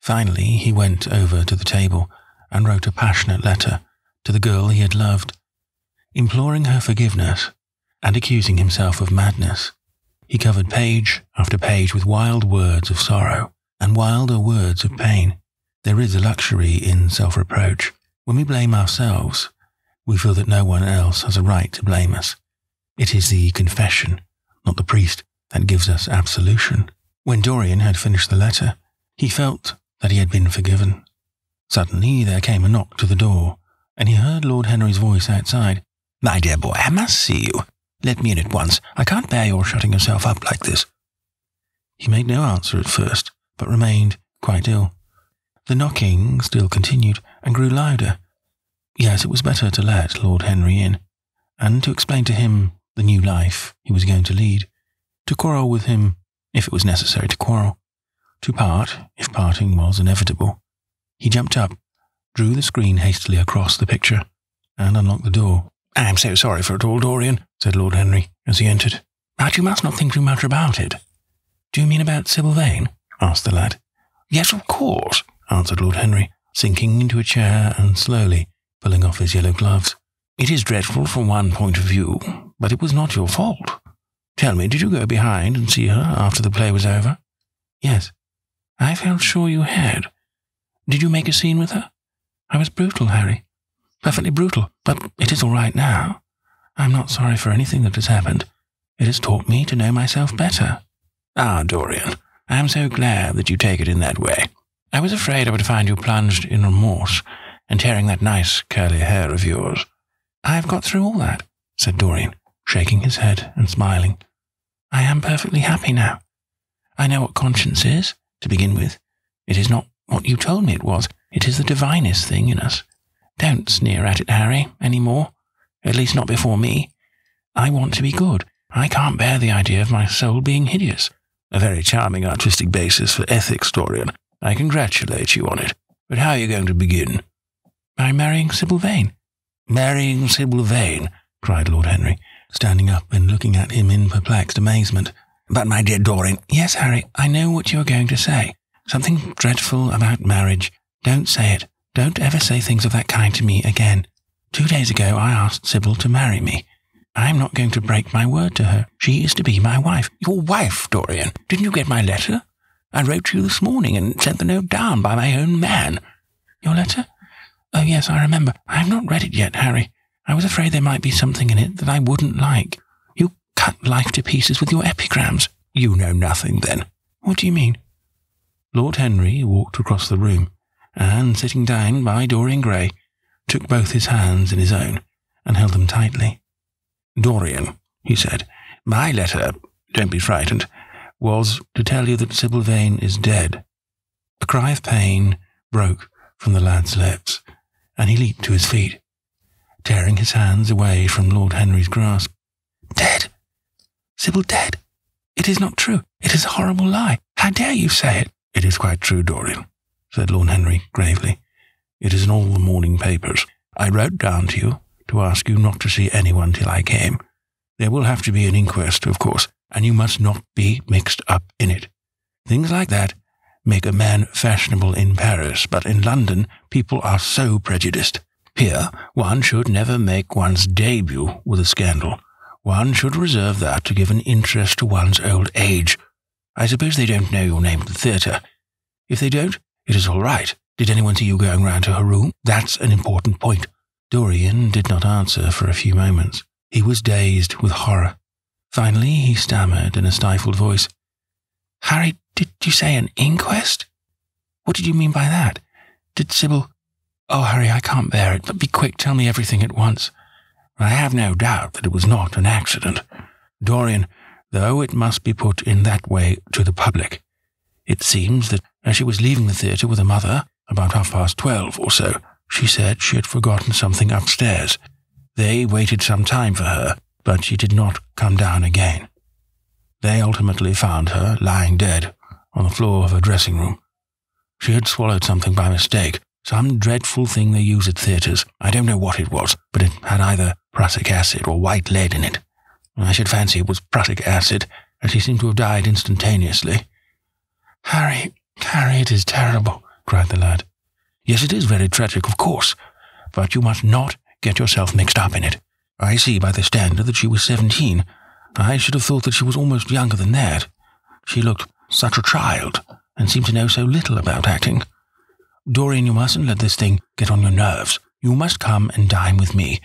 Finally, he went over to the table and wrote a passionate letter to the girl he had loved, imploring her forgiveness and accusing himself of madness. He covered page after page with wild words of sorrow and wilder words of pain. There is a luxury in self-reproach. When we blame ourselves, we feel that no one else has a right to blame us. It is the confession, not the priest, that gives us absolution. When Dorian had finished the letter, he felt that he had been forgiven. Suddenly there came a knock to the door, and he heard Lord Henry's voice outside. "My dear boy, I must see you. Let me in at once. I can't bear your shutting yourself up like this." He made no answer at first, but remained quite ill. The knocking still continued and grew louder. Yes, it was better to let Lord Henry in, and to explain to him the new life he was going to lead, to quarrel with him if it was necessary to quarrel, to part if parting was inevitable. He jumped up, drew the screen hastily across the picture, and unlocked the door. "I am so sorry for it all, Dorian," said Lord Henry as he entered. "But you must not think too much about it." "Do you mean about Sybil Vane?" asked the lad. "Yes, of course," answered Lord Henry, sinking into a chair and slowly pulling off his yellow gloves. "It is dreadful from one point of view, but it was not your fault. Tell me, did you go behind and see her after the play was over?" "Yes." "I felt sure you had. Did you make a scene with her?" "I was brutal, Harry. Perfectly brutal, but it is all right now. I am not sorry for anything that has happened. It has taught me to know myself better." "Ah, Dorian, I am so glad that you take it in that way. I was afraid I would find you plunged in remorse and tearing that nice curly hair of yours." "I have got through all that," said Dorian, shaking his head and smiling. "I am perfectly happy now. I know what conscience is, to begin with. It is not what you told me it was. It is the divinest thing in us. Don't sneer at it, Harry, any more. At least not before me. I want to be good. I can't bear the idea of my soul being hideous." "A very charming artistic basis for ethics, Dorian. I congratulate you on it. But how are you going to begin?" "By marrying Sybil Vane." "Marrying Sybil Vane?" cried Lord Henry, standing up and looking at him in perplexed amazement. "But, my dear Dorian—" "Yes, Harry, I know what you are going to say. Something dreadful about marriage. Don't say it. Don't ever say things of that kind to me again. 2 days ago I asked Sybil to marry me. I am not going to break my word to her. She is to be my wife." "Your wife, Dorian? Didn't you get my letter? I wrote to you this morning and sent the note down by my own man." "Your letter? Oh, yes, I remember. I have not read it yet, Harry. I was afraid there might be something in it that I wouldn't like. You cut life to pieces with your epigrams." "You know nothing, then." "What do you mean?" Lord Henry walked across the room, and, sitting down by Dorian Gray, took both his hands in his own and held them tightly. "Dorian," he said, "my letter, don't be frightened, was to tell you that Sybil Vane is dead." A cry of pain broke from the lad's lips, and he leaped to his feet, tearing his hands away from Lord Henry's grasp. "Dead? Sybil dead? It is not true. It is a horrible lie. How dare you say it?" "It is quite true, Dorian," said Lord Henry gravely. "It is in all the morning papers. I wrote down to you to ask you not to see anyone till I came. There will have to be an inquest, of course, and you must not be mixed up in it. Things like that make a man fashionable in Paris, but in London people are so prejudiced. Here one should never make one's debut with a scandal. One should reserve that to give an interest to one's old age. I suppose they don't know your name at the theatre. If they don't, it is all right. Did anyone see you going round to her room? That's an important point." Dorian did not answer for a few moments. He was dazed with horror. Finally, he stammered in a stifled voice, "Harry, did you say an inquest? What did you mean by that? Did Sybil— Oh, Harry, I can't bear it, but be quick, tell me everything at once." "I have no doubt that it was not an accident, Dorian, though it must be put in that way to the public. It seems that as she was leaving the theatre with her mother, about 12:30 or so, she said she had forgotten something upstairs. They waited some time for her, but she did not come down again. They ultimately found her lying dead on the floor of her dressing room. She had swallowed something by mistake, some dreadful thing they use at theatres. I don't know what it was, but it had either prussic acid or white lead in it. I should fancy it was prussic acid, and she seemed to have died instantaneously." Harry, it is terrible," cried the lad. "Yes, it is very tragic, of course, but you must not get yourself mixed up in it. I see by the standard that she was 17. I should have thought that she was almost younger than that. She looked such a child, and seemed to know so little about acting. Dorian, you mustn't let this thing get on your nerves. You must come and dine with me,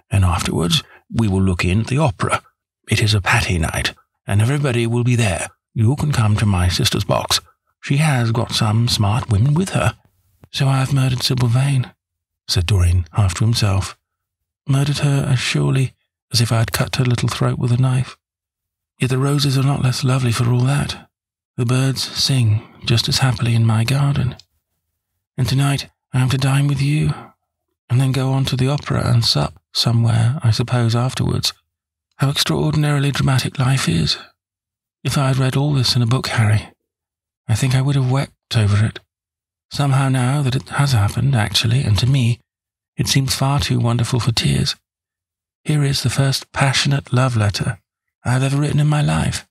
and afterwards we will look in at the opera. It is a Patty night, and everybody will be there. You can come to my sister's box. She has got some smart women with her." "So I have murdered Sybil Vane," said Dorian, half to himself. "Murdered her as surely as if I had cut her little throat with a knife. Yet the roses are not less lovely for all that. The birds sing just as happily in my garden. And tonight I am to dine with you, and then go on to the opera and sup. somewhere, I suppose, afterwards. How extraordinarily dramatic life is. If I had read all this in a book, Harry, I think I would have wept over it. Somehow now that it has happened, actually, and to me, it seems far too wonderful for tears. Here is the first passionate love letter I have ever written in my life.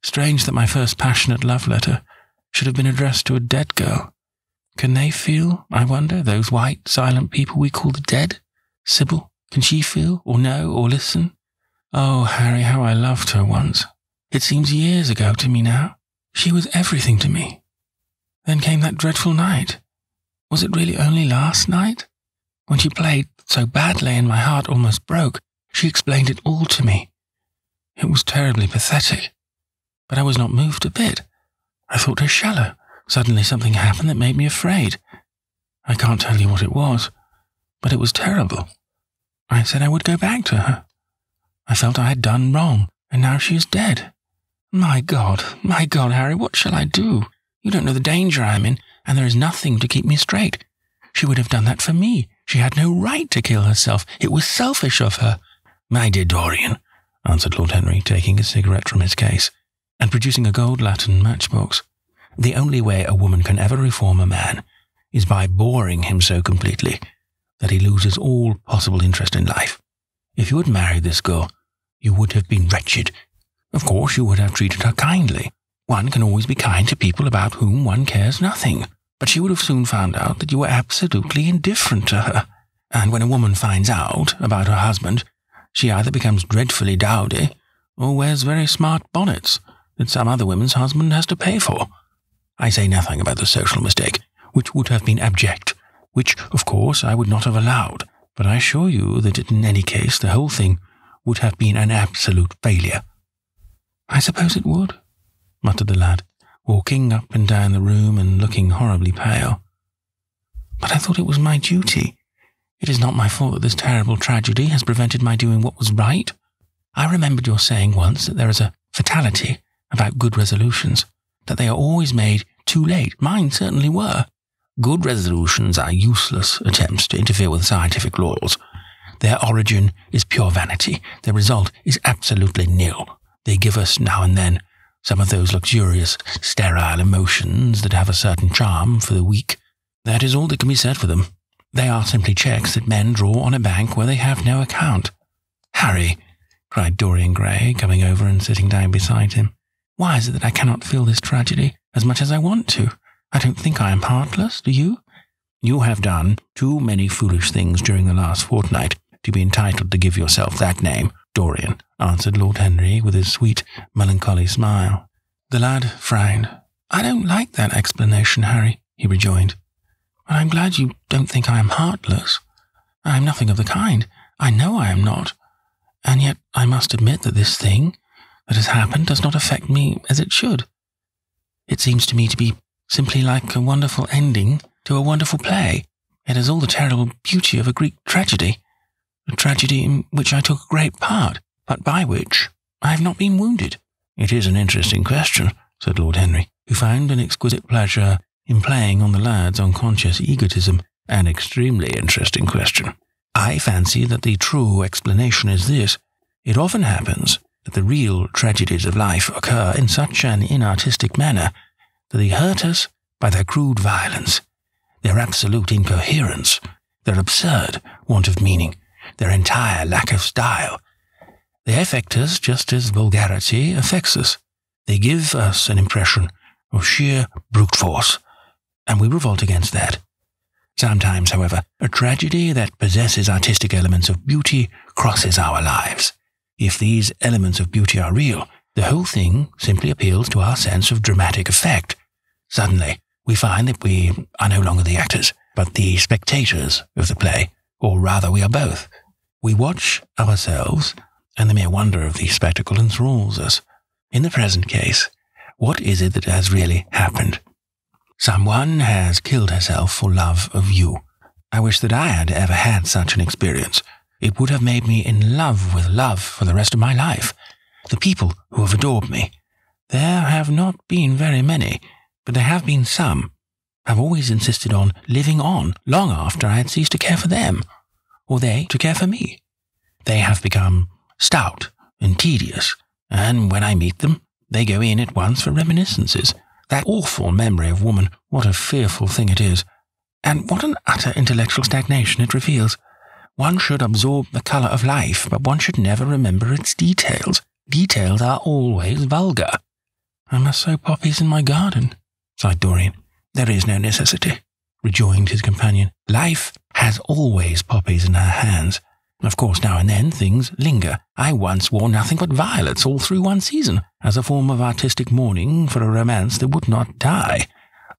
Strange that my first passionate love letter should have been addressed to a dead girl. Can they feel, I wonder, those white, silent people we call the dead? Sybil, can she feel, or know, or listen? Oh, Harry, how I loved her once. It seems years ago to me now. She was everything to me. Then came that dreadful night. Was it really only last night? When she played so badly and my heart almost broke, she explained it all to me. It was terribly pathetic. But I was not moved a bit. I thought her shallow. Suddenly something happened that made me afraid. I can't tell you what it was, but it was terrible. I said I would go back to her. I felt I had done wrong, and now she is dead. My God, Harry, what shall I do? You don't know the danger I am in, and there is nothing to keep me straight. She would have done that for me. She had no right to kill herself. It was selfish of her. My dear Dorian, answered Lord Henry, taking a cigarette from his case, and producing a gold latten matchbox. The only way a woman can ever reform a man is by boring him so completely that he loses all possible interest in life. If you had married this girl, you would have been wretched. Of course, you would have treated her kindly. One can always be kind to people about whom one cares nothing. But she would have soon found out that you were absolutely indifferent to her. And when a woman finds out about her husband, she either becomes dreadfully dowdy or wears very smart bonnets that some other woman's husband has to pay for. I say nothing about the social mistake, which would have been abject, which, of course, I would not have allowed, but I assure you that in any case the whole thing would have been an absolute failure. I suppose it would, muttered the lad, walking up and down the room and looking horribly pale. But I thought it was my duty. It is not my fault that this terrible tragedy has prevented my doing what was right. I remembered your saying once that there is a fatality about good resolutions, that they are always made too late. Mine certainly were. Good resolutions are useless attempts to interfere with scientific laws. Their origin is pure vanity. Their result is absolutely nil. They give us now and then some of those luxurious, sterile emotions that have a certain charm for the weak. That is all that can be said for them. They are simply checks that men draw on a bank where they have no account. Harry, cried Dorian Gray, coming over and sitting down beside him, why is it that I cannot feel this tragedy as much as I want to? I don't think I am heartless, do you? You have done too many foolish things during the last fortnight to be entitled to give yourself that name, Dorian, answered Lord Henry with his sweet, melancholy smile. The lad frowned. I don't like that explanation, Harry, he rejoined. But I'm glad you don't think I am heartless. I am nothing of the kind. I know I am not. And yet I must admit that this thing that has happened does not affect me as it should. It seems to me to be simply like a wonderful ending to a wonderful play. It has all the terrible beauty of a Greek tragedy, a tragedy in which I took a great part, but by which I have not been wounded. It is an interesting question, said Lord Henry, who found an exquisite pleasure in playing on the lad's unconscious egotism. An extremely interesting question. I fancy that the true explanation is this. It often happens that the real tragedies of life occur in such an inartistic manner that they hurt us by their crude violence, their absolute incoherence, their absurd want of meaning, their entire lack of style. They affect us just as vulgarity affects us. They give us an impression of sheer brute force, and we revolt against that. Sometimes, however, a tragedy that possesses artistic elements of beauty crosses our lives. If these elements of beauty are real, the whole thing simply appeals to our sense of dramatic effect. Suddenly, we find that we are no longer the actors, but the spectators of the play, or rather we are both. We watch ourselves, and the mere wonder of the spectacle enthralls us. In the present case, what is it that has really happened? Someone has killed herself for love of you. I wish that I had ever had such an experience. It would have made me in love with love for the rest of my life. The people who have adored me, there have not been very many, but there have been some, have always insisted on living on long after I had ceased to care for them, or they to care for me. They have become stout and tedious, and when I meet them, they go in at once for reminiscences. That awful memory of woman, what a fearful thing it is, and what an utter intellectual stagnation it reveals. One should absorb the colour of life, but one should never remember its details. Details are always vulgar. I must sow poppies in my garden, sighed Dorian. There is no necessity, rejoined his companion. Life has always poppies in her hands. Of course, now and then things linger. I once wore nothing but violets all through one season, as a form of artistic mourning for a romance that would not die.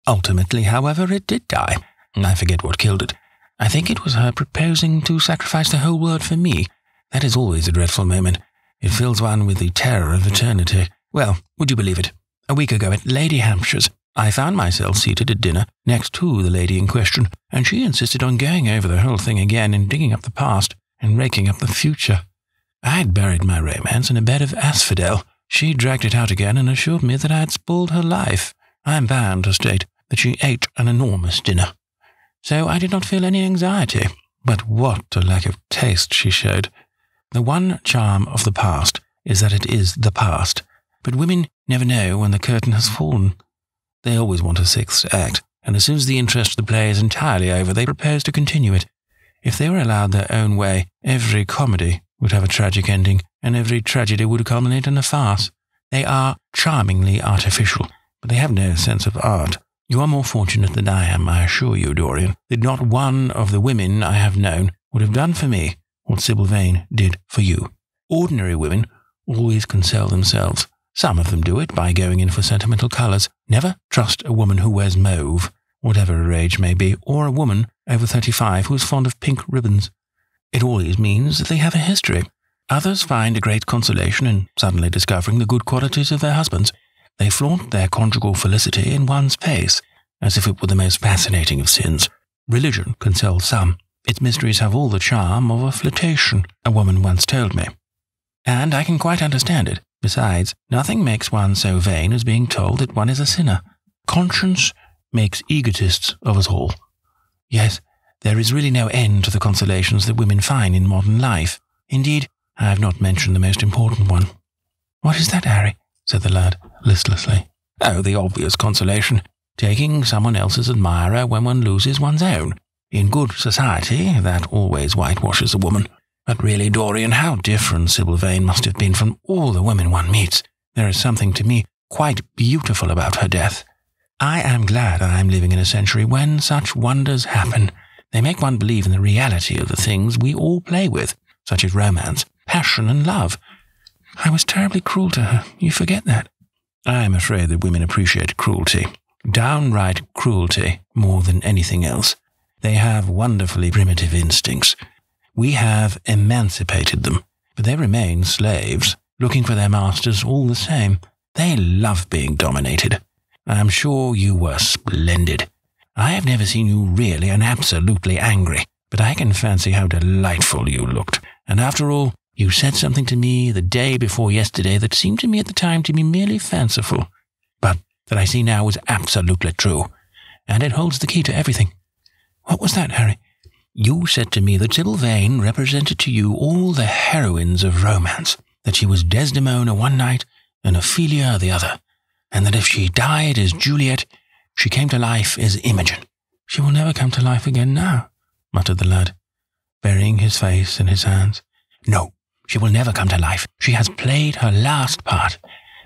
Ultimately, however, it did die. I forget what killed it. I think it was her proposing to sacrifice the whole world for me. That is always a dreadful moment. It fills one with the terror of eternity. Well, would you believe it? A week ago at Lady Hampshire's, I found myself seated at dinner next to the lady in question, and she insisted on going over the whole thing again and digging up the past and raking up the future. I had buried my romance in a bed of asphodel. She dragged it out again and assured me that I had spoiled her life. I am bound to state that she ate an enormous dinner. So I did not feel any anxiety. But what a lack of taste she showed. The one charm of the past is that it is the past. But women never know when the curtain has fallen. They always want a sixth act, and as soon as the interest of the play is entirely over, they propose to continue it. If they were allowed their own way, every comedy would have a tragic ending, and every tragedy would culminate in a farce. They are charmingly artificial, but they have no sense of art. You are more fortunate than I am, I assure you, Dorian, that not one of the women I have known would have done for me what Sybil Vane did for you. Ordinary women always console themselves. Some of them do it by going in for sentimental colours. Never trust a woman who wears mauve, whatever her age may be, or a woman over 35 who is fond of pink ribbons. It always means that they have a history. Others find a great consolation in suddenly discovering the good qualities of their husbands. They flaunt their conjugal felicity in one's face, as if it were the most fascinating of sins. Religion consoles some. Its mysteries have all the charm of a flirtation, a woman once told me. And I can quite understand it. Besides, nothing makes one so vain as being told that one is a sinner. Conscience makes egotists of us all. Yes, there is really no end to the consolations that women find in modern life. Indeed, I have not mentioned the most important one. What is that, Harry? Said the lad, listlessly. Oh, the obvious consolation. Taking someone else's admirer when one loses one's own. In good society, that always whitewashes a woman. But really, Dorian, how different Sybil Vane must have been from all the women one meets. There is something to me quite beautiful about her death. I am glad I am living in a century when such wonders happen. They make one believe in the reality of the things we all play with, such as romance, passion, and love. I was terribly cruel to her. You forget that. I am afraid that women appreciate cruelty. Downright cruelty more than anything else. They have wonderfully primitive instincts. We have emancipated them, but they remain slaves, looking for their masters all the same. They love being dominated. I am sure you were splendid. I have never seen you really and absolutely angry, but I can fancy how delightful you looked. And after all, you said something to me the day before yesterday that seemed to me at the time to be merely fanciful, but that I see now was absolutely true, and it holds the key to everything. What was that, Harry? You said to me that Sybil Vane represented to you all the heroines of romance, that she was Desdemona one night and Ophelia the other, and that if she died as Juliet, she came to life as Imogen. She will never come to life again now, muttered the lad, burying his face in his hands. No, she will never come to life. She has played her last part,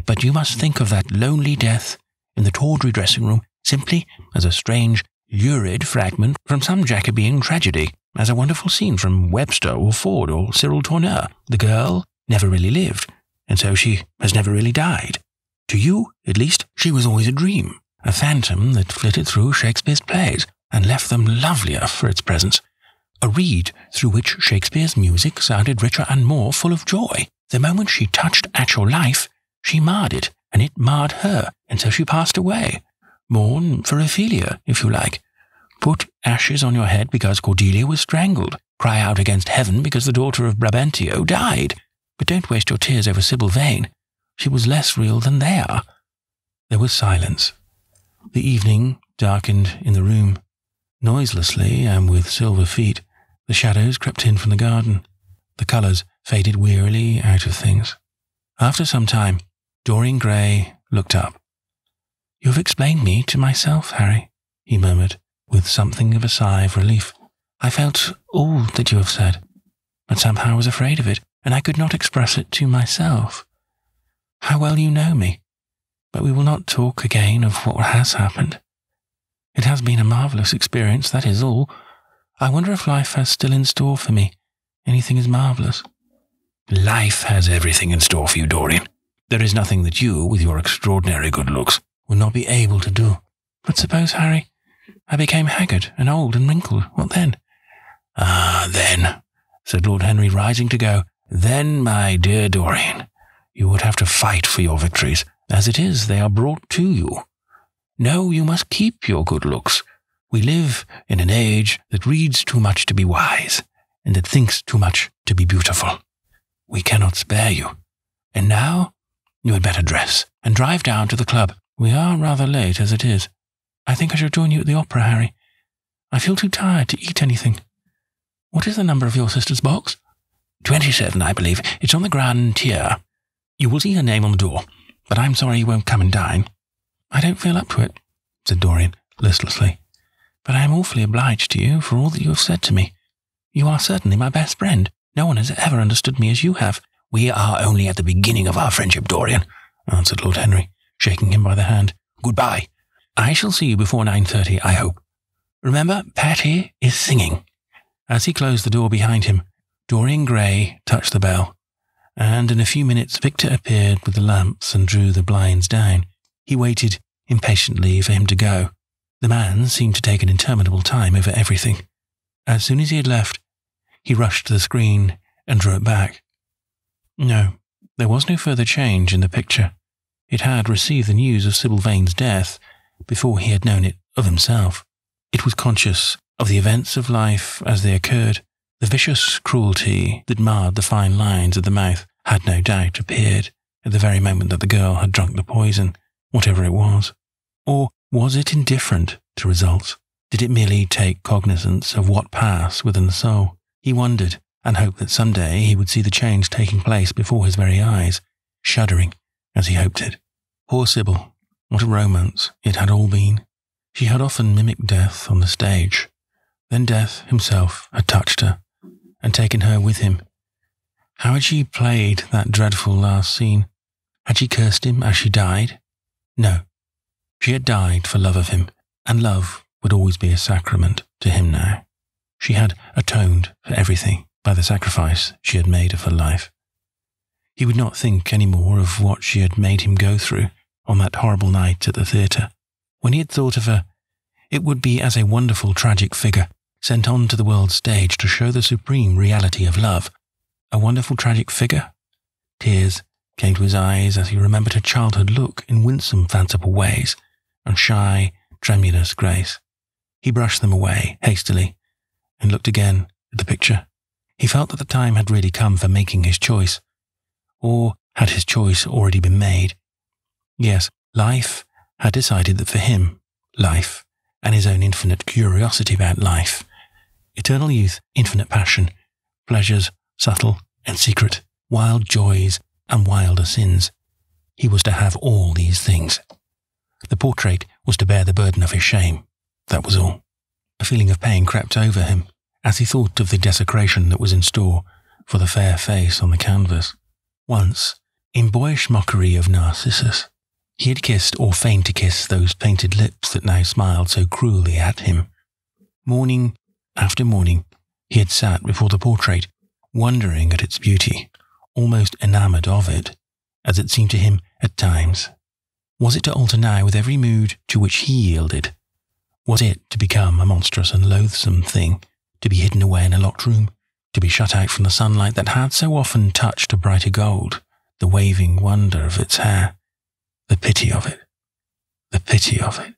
but you must think of that lonely death in the tawdry dressing room simply as a strange, lurid fragment from some Jacobean tragedy, as a wonderful scene from Webster or Ford or Cyril Tourneur. The girl never really lived, and so she has never really died. To you, at least, she was always a dream, a phantom that flitted through Shakespeare's plays and left them lovelier for its presence, a reed through which Shakespeare's music sounded richer and more full of joy. The moment she touched actual life, she marred it, and it marred her, and so she passed away. Mourn for Ophelia, if you like. Put ashes on your head because Cordelia was strangled. Cry out against heaven because the daughter of Brabantio died. But don't waste your tears over Sybil Vane. She was less real than they are. There was silence. The evening darkened in the room. Noiselessly and with silver feet, the shadows crept in from the garden. The colours faded wearily out of things. After some time, Dorian Gray looked up. "You have explained me to myself, Harry," he murmured, with something of a sigh of relief. "I felt all that you have said, but somehow I was afraid of it, and I could not express it to myself. How well you know me! But we will not talk again of what has happened. It has been a marvellous experience, that is all. I wonder if life has still in store for me anything as marvellous." "Life has everything in store for you, Dorian. There is nothing that you, with your extraordinary good looks, will not be able to do." "But suppose, Harry, I became haggard and old and wrinkled, what then?" Then," said Lord Henry, rising to go, "then, my dear Dorian, you would have to fight for your victories. As it is, they are brought to you. No, you must keep your good looks. We live in an age that reads too much to be wise, and that thinks too much to be beautiful. We cannot spare you. And now, you had better dress and drive down to the club. "We are rather late as it is. I think I shall join you at the opera, Harry. I feel too tired to eat anything. What is the number of your sister's box?" 27, I believe. It's on the grand tier. You will see her name on the door, but I'm sorry you won't come and dine." "I don't feel up to it," said Dorian, listlessly. "But I am awfully obliged to you for all that you have said to me. You are certainly my best friend. No one has ever understood me as you have." "We are only at the beginning of our friendship, Dorian," answered Lord Henry, shaking him by the hand. "Goodbye. I shall see you before 9:30, I hope. Remember, Patty is singing." As he closed the door behind him, Dorian Gray touched the bell, and in a few minutes Victor appeared with the lamps and drew the blinds down. He waited impatiently for him to go. The man seemed to take an interminable time over everything. As soon as he had left, he rushed to the screen and drew it back. No, there was no further change in the picture. It had received the news of Sybil Vane's death before he had known it of himself. It was conscious of the events of life as they occurred. The vicious cruelty that marred the fine lines of the mouth had no doubt appeared at the very moment that the girl had drunk the poison, whatever it was. Or was it indifferent to results? Did it merely take cognizance of what passed within the soul? He wondered, and hoped that some day he would see the change taking place before his very eyes, shuddering as he hoped it. Poor Sybil, what a romance it had all been. She had often mimicked death on the stage. Then death himself had touched her and taken her with him. How had she played that dreadful last scene? Had she cursed him as she died? No. She had died for love of him, and love would always be a sacrament to him now. She had atoned for everything by the sacrifice she had made of her life. He would not think any more of what she had made him go through on that horrible night at the theatre. When he had thought of her, it would be as a wonderful tragic figure sent on to the world's stage to show the supreme reality of love. A wonderful tragic figure? Tears came to his eyes as he remembered her childhood look in winsome, fanciful ways, and shy, tremulous grace. He brushed them away hastily and looked again at the picture. He felt that the time had really come for making his choice. Or had his choice already been made? Yes, life had decided that for him, life, and his own infinite curiosity about life, eternal youth, infinite passion, pleasures subtle and secret, wild joys and wilder sins, he was to have all these things. The portrait was to bear the burden of his shame, that was all. A feeling of pain crept over him as he thought of the desecration that was in store for the fair face on the canvas. Once, in boyish mockery of Narcissus, he had kissed or feigned to kiss those painted lips that now smiled so cruelly at him. Morning after morning, he had sat before the portrait, wondering at its beauty, almost enamoured of it, as it seemed to him at times. Was it to alter now with every mood to which he yielded? Was it to become a monstrous and loathsome thing, to be hidden away in a locked room, to be shut out from the sunlight that had so often touched a brighter gold, the waving wonder of its hair? The pity of it. The pity of it.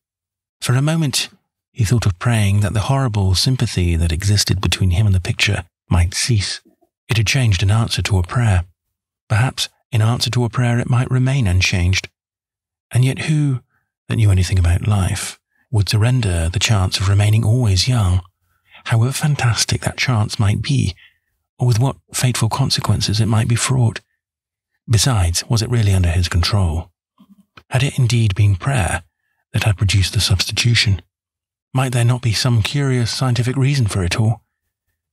For a moment, he thought of praying that the horrible sympathy that existed between him and the picture might cease. It had changed in answer to a prayer. Perhaps in answer to a prayer it might remain unchanged. And yet who, that knew anything about life, would surrender the chance of remaining always young, however fantastic that chance might be, or with what fateful consequences it might be fraught. Besides, was it really under his control? Had it indeed been prayer that had produced the substitution? Might there not be some curious scientific reason for it all?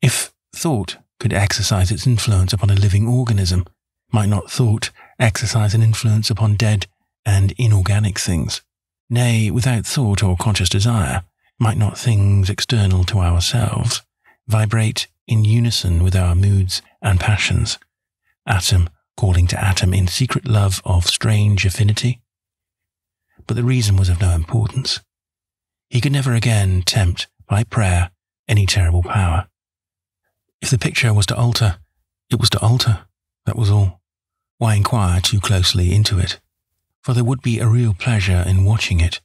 If thought could exercise its influence upon a living organism, might not thought exercise an influence upon dead and inorganic things? Nay, without thought or conscious desire, might not things external to ourselves vibrate in unison with our moods and passions, atom calling to atom in secret love of strange affinity? But the reason was of no importance. He could never again tempt, by prayer, any terrible power. If the picture was to alter, it was to alter. That was all. Why inquire too closely into it? For there would be a real pleasure in watching it.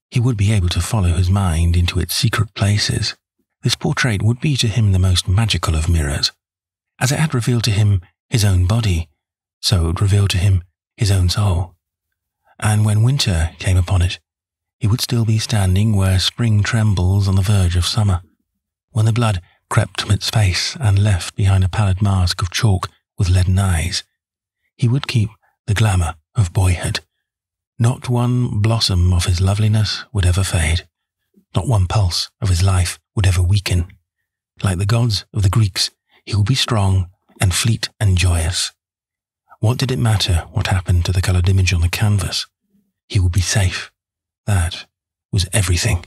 He would be able to follow his mind into its secret places. This portrait would be to him the most magical of mirrors. As it had revealed to him his own body, so it would reveal to him his own soul. And when winter came upon it, he would still be standing where spring trembles on the verge of summer. When the blood crept from its face and left behind a pallid mask of chalk with leaden eyes, he would keep the glamour of boyhood. Not one blossom of his loveliness would ever fade. Not one pulse of his life would ever weaken. Like the gods of the Greeks, he would be strong and fleet and joyous. What did it matter what happened to the coloured image on the canvas? He would be safe. That was everything.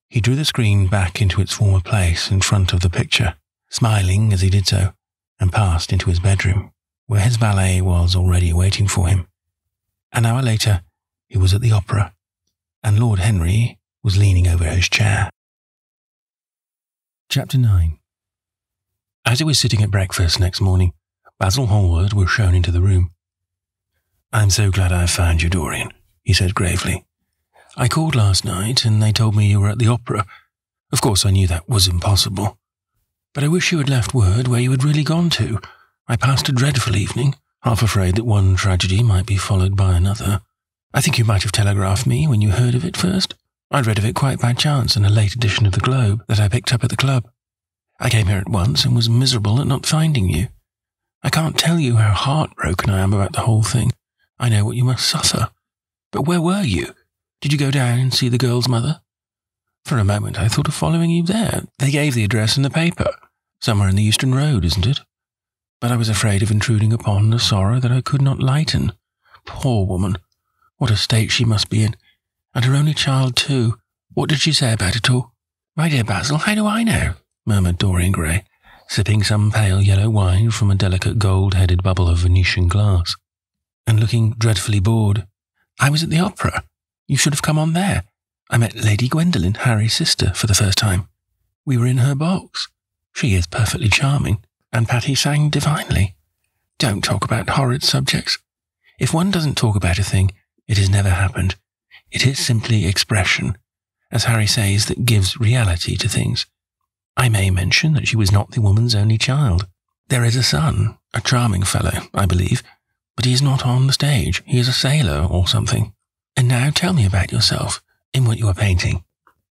He drew the screen back into its former place in front of the picture, smiling as he did so, and passed into his bedroom, where his valet was already waiting for him. An hour later, he was at the opera, and Lord Henry was leaning over his chair. Chapter 9. As he was sitting at breakfast next morning, Basil Hallward was shown into the room. "I'm so glad I found you, Dorian," he said gravely. "I called last night, and they told me you were at the opera. Of course, I knew that was impossible. But I wish you had left word where you had really gone to. I passed a dreadful evening, half afraid that one tragedy might be followed by another. I think you might have telegraphed me when you heard of it first. I'd read of it quite by chance in a late edition of the Globe that I picked up at the club. I came here at once and was miserable at not finding you. I can't tell you how heartbroken I am about the whole thing. I know what you must suffer. But where were you? Did you go down and see the girl's mother? For a moment I thought of following you there. They gave the address in the paper. Somewhere in the Euston Road, isn't it? But I was afraid of intruding upon a sorrow that I could not lighten. Poor woman. What a state she must be in. And her only child, too. What did she say about it all?" "My dear Basil, how do I know?" murmured Dorian Gray, sipping some pale yellow wine from a delicate gold-headed bubble of Venetian glass, and looking dreadfully bored. "I was at the opera. You should have come on there. I met Lady Gwendolen, Harry's sister, for the first time. We were in her box. She is perfectly charming, and Patty sang divinely. Don't talk about horrid subjects. If one doesn't talk about a thing, it has never happened. It is simply expression, as Harry says, that gives reality to things. I may mention that she was not the woman's only child. There is a son, a charming fellow, I believe, but he is not on the stage. He is a sailor or something. And now tell me about yourself, in what you are painting."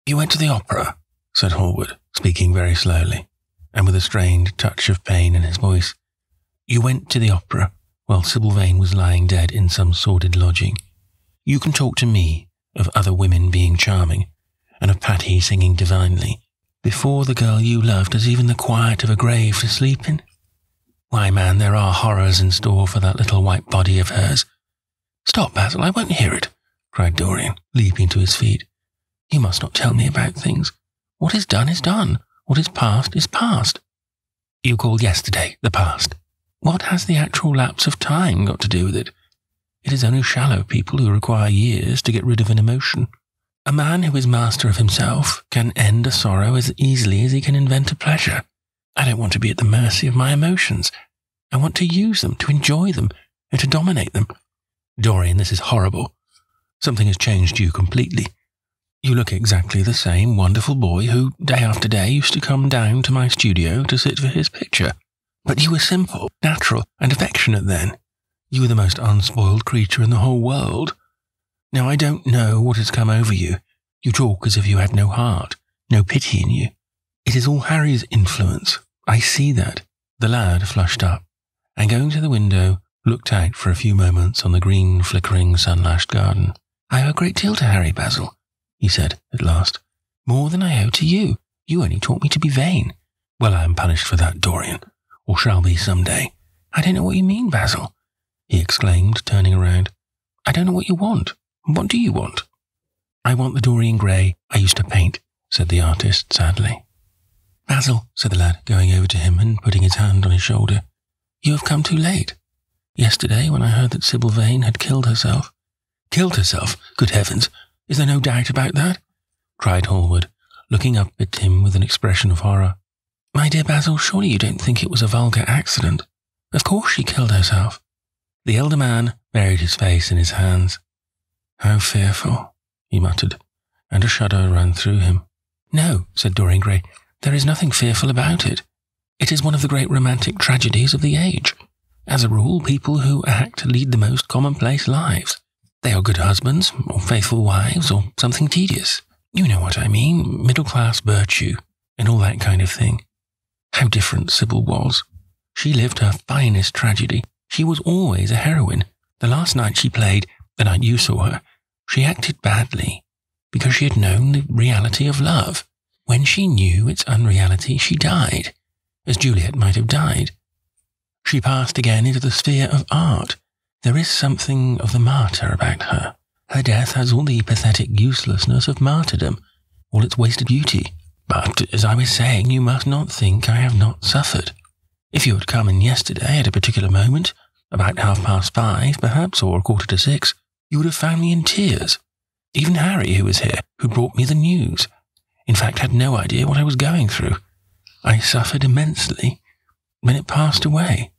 "You went to the opera," said Hallward, speaking very slowly, and with a strained touch of pain in his voice. "You went to the opera, while Sybil Vane was lying dead in some sordid lodging. You can talk to me of other women being charming, and of Patty singing divinely, before the girl you loved has even the quiet of a grave to sleep in? Why, man, there are horrors in store for that little white body of hers." "Stop, Basil, I won't hear it," cried Dorian, leaping to his feet. "You must not tell me about things. What is done is done. What is past is past." "You called yesterday the past. What has the actual lapse of time got to do with it? It is only shallow people who require years to get rid of an emotion. A man who is master of himself can end a sorrow as easily as he can invent a pleasure. I don't want to be at the mercy of my emotions. I want to use them, to enjoy them, and to dominate them. Dorian, this is horrible. Something has changed you completely. You look exactly the same wonderful boy who, day after day, used to come down to my studio to sit for his picture. But you were simple, natural, and affectionate then. You were the most unspoiled creature in the whole world. Now I don't know what has come over you. You talk as if you had no heart, no pity in you. It is all Harry's influence. I see that. The lad flushed up, and going to the window, looked out for a few moments on the green, flickering, sun-lashed garden. "I owe a great deal to Harry, Basil," he said at last. "More than I owe to you. You only taught me to be vain." "Well, I am punished for that, Dorian, or shall be some day." "I don't know what you mean, Basil," he exclaimed, turning around. "I don't know what you want. What do you want?" "I want the Dorian Gray I used to paint," said the artist sadly. "Basil," said the lad, going over to him and putting his hand on his shoulder, "you have come too late. Yesterday, when I heard that Sybil Vane had killed herself—" "Killed herself? Good heavens! Is there no doubt about that?" cried Hallward, looking up at him with an expression of horror. "My dear Basil, surely you don't think it was a vulgar accident? Of course she killed herself." The elder man buried his face in his hands. "How fearful," he muttered, and a shudder ran through him. "No," said Dorian Gray, "there is nothing fearful about it. It is one of the great romantic tragedies of the age. As a rule, people who act lead the most commonplace lives. They are good husbands, or faithful wives, or something tedious. You know what I mean, middle-class virtue, and all that kind of thing. How different Sybil was. She lived her finest tragedy. She was always a heroine. The last night she played, the night you saw her, she acted badly, because she had known the reality of love. When she knew its unreality, she died, as Juliet might have died. She passed again into the sphere of art. There is something of the martyr about her. Her death has all the pathetic uselessness of martyrdom, all its wasted beauty. But, as I was saying, you must not think I have not suffered. If you had come in yesterday at a particular moment, about 5:30 perhaps, or 5:45, you would have found me in tears. Even Harry, who was here, who brought me the news, in fact had no idea what I was going through. I suffered immensely. When it passed away,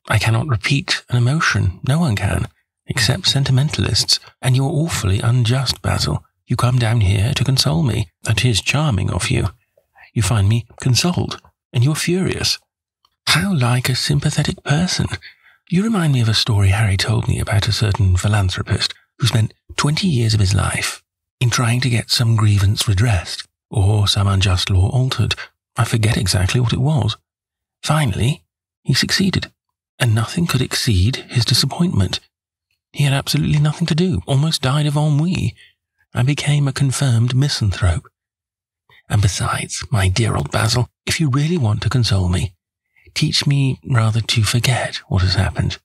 I cannot repeat an emotion. No one can, except sentimentalists, and you are awfully unjust, Basil. You come down here to console me. That is charming of you. You find me consoled, and you are furious. How like a sympathetic person. You remind me of a story Harry told me about a certain philanthropist who spent 20 years of his life in trying to get some grievance redressed, or some unjust law altered. I forget exactly what it was. Finally, he succeeded, and nothing could exceed his disappointment. He had absolutely nothing to do, almost died of ennui. I became a confirmed misanthrope. And besides, my dear old Basil, if you really want to console me, teach me rather to forget what has happened,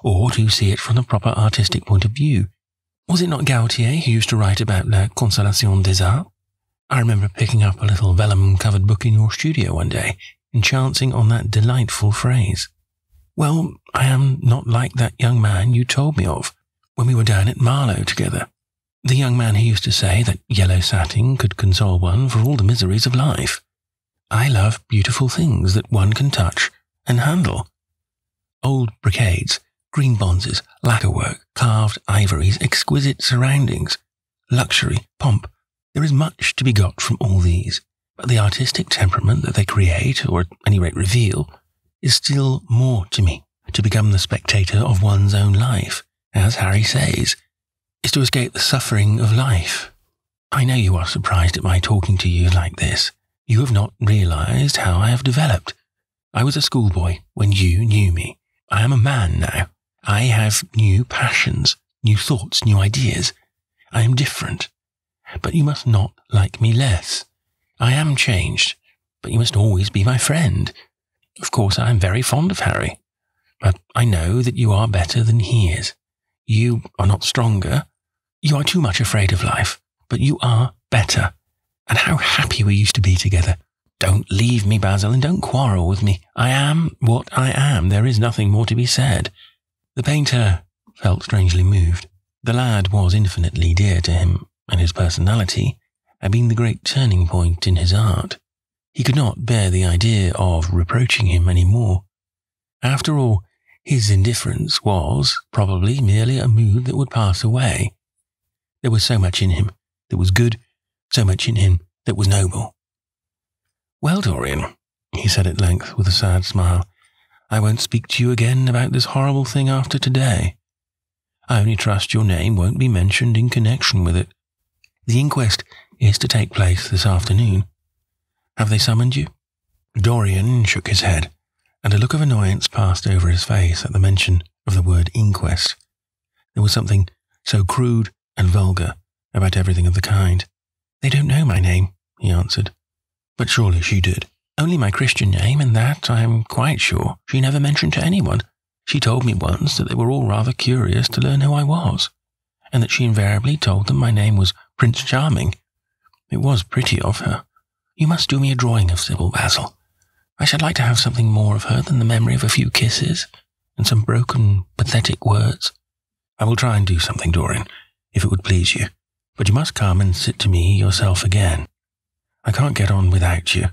or to see it from the proper artistic point of view. Was it not Gautier who used to write about la consolation des arts? I remember picking up a little vellum-covered book in your studio one day and chancing on that delightful phrase. Well, I am not like that young man you told me of when we were down at Marlow together. The young man who used to say that yellow satin could console one for all the miseries of life. I love beautiful things that one can touch and handle. Old brocades, green bronzes, lacquerwork, carved ivories, exquisite surroundings, luxury, pomp. There is much to be got from all these, but the artistic temperament that they create, or at any rate reveal, is still more to me. To become the spectator of one's own life, as Harry says, is to escape the suffering of life. I know you are surprised at my talking to you like this. You have not realized how I have developed. I was a schoolboy when you knew me. I am a man now. I have new passions, new thoughts, new ideas. I am different. But you must not like me less. I am changed, but you must always be my friend. Of course, I am very fond of Harry, but I know that you are better than he is. You are not stronger. You are too much afraid of life, but you are better. And how happy we used to be together. Don't leave me, Basil, and don't quarrel with me. I am what I am. There is nothing more to be said. The painter felt strangely moved. The lad was infinitely dear to him, and his personality had been the great turning point in his art. He could not bear the idea of reproaching him any more. After all, his indifference was probably merely a mood that would pass away. There was so much in him that was good, so much in him that was noble. "Well, Dorian," he said at length with a sad smile, "I won't speak to you again about this horrible thing after today. I only trust your name won't be mentioned in connection with it. The inquest is to take place this afternoon. Have they summoned you?" Dorian shook his head. and a look of annoyance passed over his face at the mention of the word inquest. There was something so crude and vulgar about everything of the kind. "They don't know my name," he answered. "But surely she did." "Only my Christian name, and that, I am quite sure, she never mentioned to anyone. She told me once that they were all rather curious to learn who I was, and that she invariably told them my name was Prince Charming. It was pretty of her. You must do me a drawing of Sybil, Basil. I should like to have something more of her than the memory of a few kisses and some broken, pathetic words." "I will try and do something, Dorian, if it would please you. But you must come and sit to me yourself again. I can't get on without you."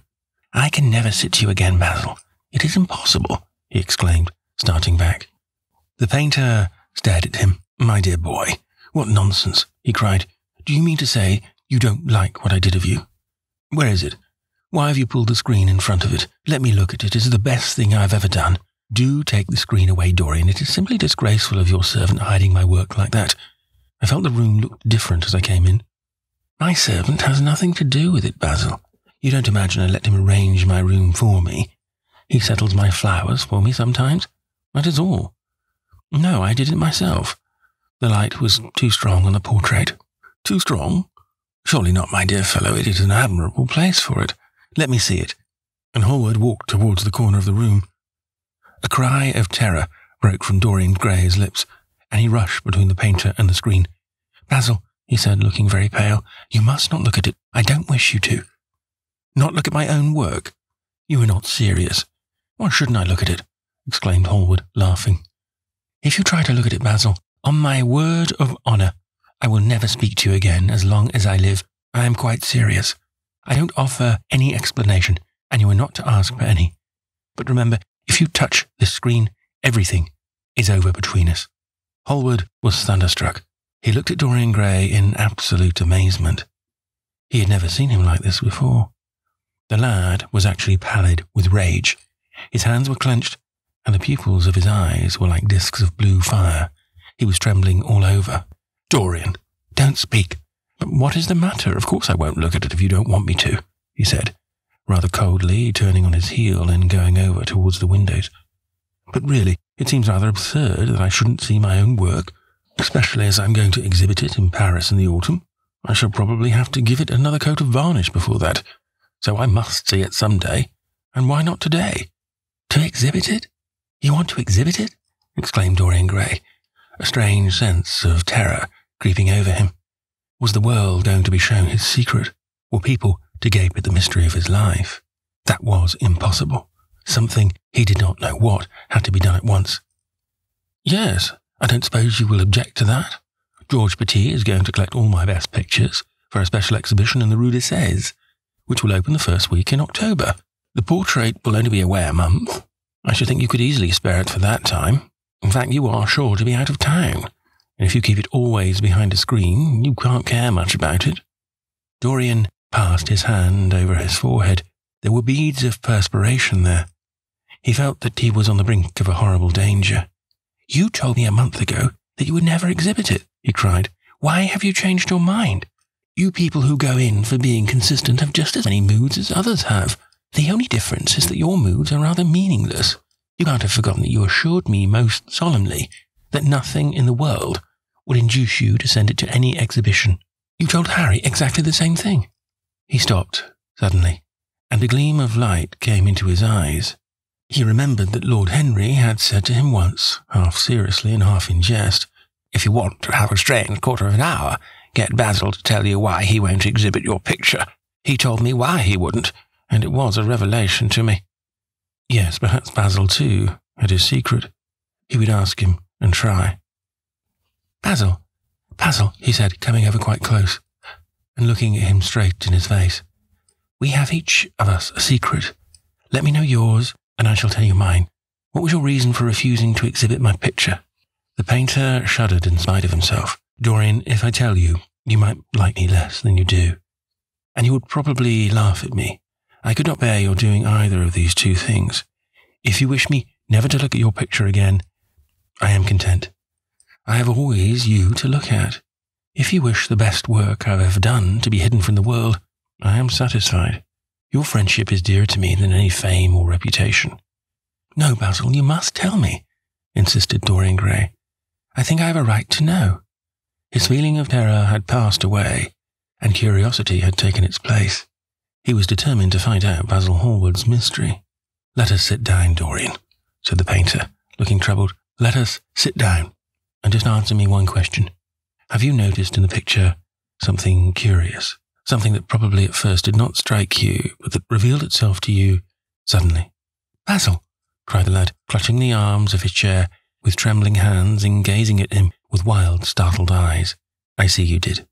"I can never sit to you again, Basil. It is impossible," he exclaimed, starting back. The painter stared at him. "My dear boy, what nonsense," he cried. "Do you mean to say you don't like what I did of you? Where is it? Why have you pulled the screen in front of it? Let me look at it. It is the best thing I've ever done. Do take the screen away, Dorian. It is simply disgraceful of your servant hiding my work like that. I felt the room looked different as I came in." "My servant has nothing to do with it, Basil. You don't imagine I let him arrange my room for me. He settles my flowers for me sometimes. That is all. No, I did it myself. The light was too strong on the portrait." "Too strong? Surely not, my dear fellow. It is an admirable place for it. Let me see it." And Hallward walked towards the corner of the room. A cry of terror broke from Dorian Gray's lips, and he rushed between the painter and the screen. "Basil," he said, looking very pale, "you must not look at it. I don't wish you to." "Not look at my own work? You are not serious." "Why shouldn't I look at it?" exclaimed Hallward, laughing. "If you try to look at it, Basil, on my word of honour, I will never speak to you again as long as I live. I am quite serious. I don't offer any explanation, and you are not to ask for any. But remember, if you touch this screen, everything is over between us." Hallward was thunderstruck. He looked at Dorian Gray in absolute amazement. He had never seen him like this before. The lad was actually pallid with rage. His hands were clenched, and the pupils of his eyes were like discs of blue fire. He was trembling all over. "Dorian, don't speak." "But what is the matter? Of course I won't look at it if you don't want me to," he said, rather coldly, turning on his heel and going over towards the windows. "But really, it seems rather absurd that I shouldn't see my own work, especially as I'm going to exhibit it in Paris in the autumn. I shall probably have to give it another coat of varnish before that, so I must see it some day. And why not today?" "To exhibit it? You want to exhibit it?" exclaimed Dorian Gray, a strange sense of terror creeping over him. Was the world going to be shown his secret? Were people to gape at the mystery of his life? That was impossible. Something, he did not know what, had to be done at once. "Yes, I don't suppose you will object to that. George Petit is going to collect all my best pictures for a special exhibition in the Rue des Seize, which will open the first week in October. The portrait will only be away a month. I should think you could easily spare it for that time. In fact, you are sure to be out of town, and if you keep it always behind a screen, you can't care much about it." Dorian passed his hand over his forehead. There were beads of perspiration there. He felt that he was on the brink of a horrible danger. "You told me a month ago that you would never exhibit it," he cried. "Why have you changed your mind? You people who go in for being consistent have just as many moods as others have. The only difference is that your moods are rather meaningless. You can't have forgotten that you assured me most solemnly that nothing in the world would induce you to send it to any exhibition. You told Harry exactly the same thing." He stopped, suddenly, and a gleam of light came into his eyes. He remembered that Lord Henry had said to him once, half seriously and half in jest, "If you want to have a strange quarter of an hour, get Basil to tell you why he won't exhibit your picture. He told me why he wouldn't, and it was a revelation to me." Yes, perhaps Basil, too, had his secret. He would ask him and try. "Basil, Basil," he said, coming over quite close and looking at him straight in his face. "We have each of us a secret. Let me know yours, and I shall tell you mine. What was your reason for refusing to exhibit my picture?" The painter shuddered in spite of himself. "Dorian, if I tell you, you might like me less than you do, and you would probably laugh at me. I could not bear your doing either of these two things. If you wish me never to look at your picture again, I am content. I have always you to look at. If you wish the best work I've ever done to be hidden from the world, I am satisfied. Your friendship is dearer to me than any fame or reputation. No, Basil, you must tell me, insisted Dorian Gray. I think I have a right to know. His feeling of terror had passed away, and curiosity had taken its place. He was determined to find out Basil Hallward's mystery. Let us sit down, Dorian, said the painter, looking troubled. Let us sit down, and just answer me one question. Have you noticed in the picture something curious? Something that probably at first did not strike you, but that revealed itself to you suddenly? Basil, cried the lad, clutching the arms of his chair with trembling hands and gazing at him with wild, startled eyes. I see you did.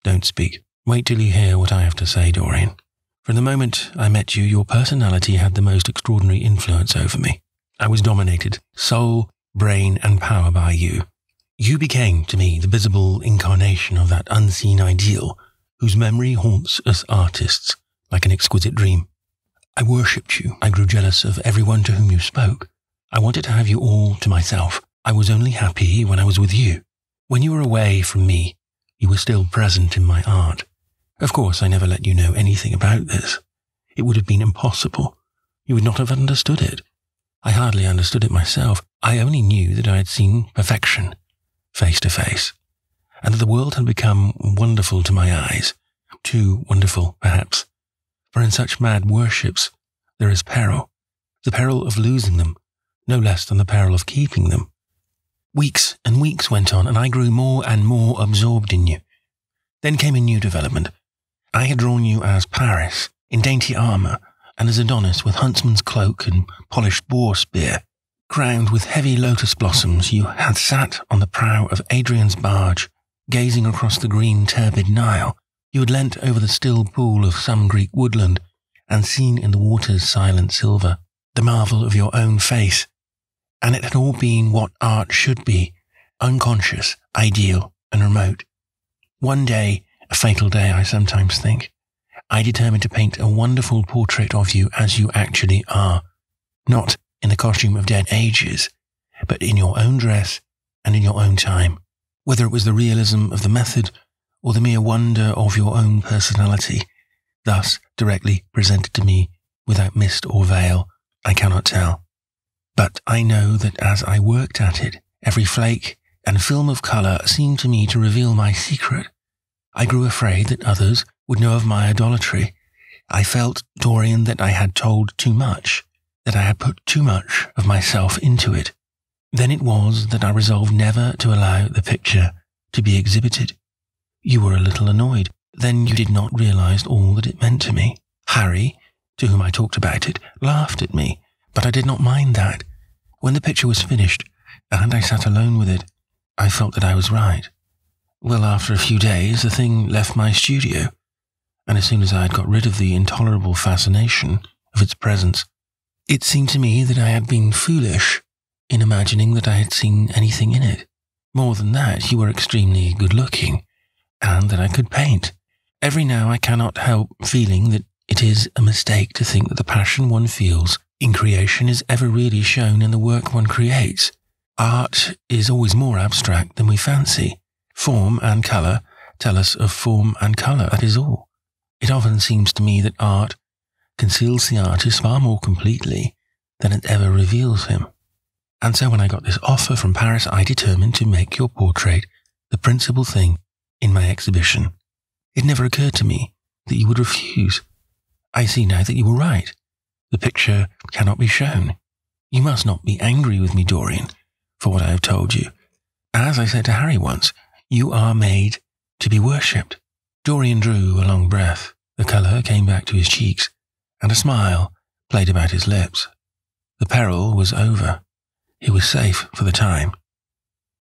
Don't speak. Wait till you hear what I have to say, Dorian. From the moment I met you, your personality had the most extraordinary influence over me. I was dominated, soul, brain, and power by you. You became, to me, the visible incarnation of that unseen ideal whose memory haunts us artists like an exquisite dream. I worshipped you. I grew jealous of everyone to whom you spoke. I wanted to have you all to myself. I was only happy when I was with you. When you were away from me, you were still present in my art. Of course, I never let you know anything about this. It would have been impossible. You would not have understood it. I hardly understood it myself. I only knew that I had seen perfection, face to face, and that the world had become wonderful to my eyes, too wonderful, perhaps. For in such mad worships there is peril, the peril of losing them, no less than the peril of keeping them. Weeks and weeks went on, and I grew more and more absorbed in you. Then came a new development. I had drawn you as Paris, in dainty armour, and as Adonis with huntsman's cloak and polished boar spear. Crowned with heavy lotus blossoms, you had sat on the prow of Adrian's barge, gazing across the green turbid Nile. You had leant over the still pool of some Greek woodland, and seen in the water's silent silver the marvel of your own face. And it had all been what art should be, unconscious, ideal, and remote. One day, a fatal day I sometimes think, I determined to paint a wonderful portrait of you as you actually are, not in the costume of dead ages, but in your own dress and in your own time. Whether it was the realism of the method or the mere wonder of your own personality, thus directly presented to me without mist or veil, I cannot tell. But I know that as I worked at it, every flake and film of colour seemed to me to reveal my secret. I grew afraid that others would know of my idolatry. I felt, Dorian, that I had told too much, that I had put too much of myself into it. Then it was that I resolved never to allow the picture to be exhibited. You were a little annoyed. Then you did not realize all that it meant to me. Harry, to whom I talked about it, laughed at me, but I did not mind that. When the picture was finished, and I sat alone with it, I felt that I was right. Well, after a few days, the thing left my studio, and as soon as I had got rid of the intolerable fascination of its presence, it seemed to me that I had been foolish in imagining that I had seen anything in it. More than that, you were extremely good-looking, and that I could paint. Every now I cannot help feeling that it is a mistake to think that the passion one feels in creation is ever really shown in the work one creates. Art is always more abstract than we fancy. Form and colour tell us of form and colour, that is all. It often seems to me that art conceals the artist far more completely than it ever reveals him. And so when I got this offer from Paris, I determined to make your portrait the principal thing in my exhibition. It never occurred to me that you would refuse. I see now that you were right. The picture cannot be shown. You must not be angry with me, Dorian, for what I have told you. As I said to Harry once, you are made to be worshipped. Dorian drew a long breath. The colour came back to his cheeks, and a smile played about his lips. The peril was over. He was safe for the time.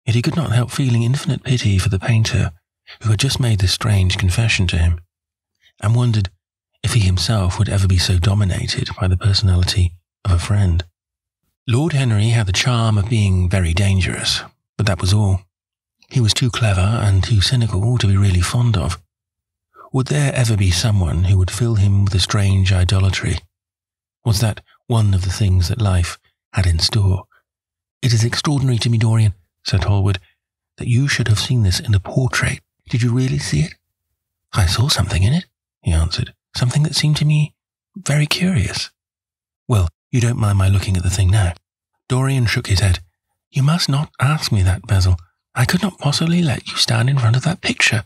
Yet he could not help feeling infinite pity for the painter who had just made this strange confession to him, and wondered if he himself would ever be so dominated by the personality of a friend. Lord Henry had the charm of being very dangerous, but that was all. He was too clever and too cynical to be really fond of. Would there ever be someone who would fill him with a strange idolatry? Was that one of the things that life had in store? It is extraordinary to me, Dorian, said Hallward, that you should have seen this in the portrait. Did you really see it? I saw something in it, he answered, something that seemed to me very curious. Well, you don't mind my looking at the thing now? Dorian shook his head. "You must not ask me that, Basil. I could not possibly let you stand in front of that picture."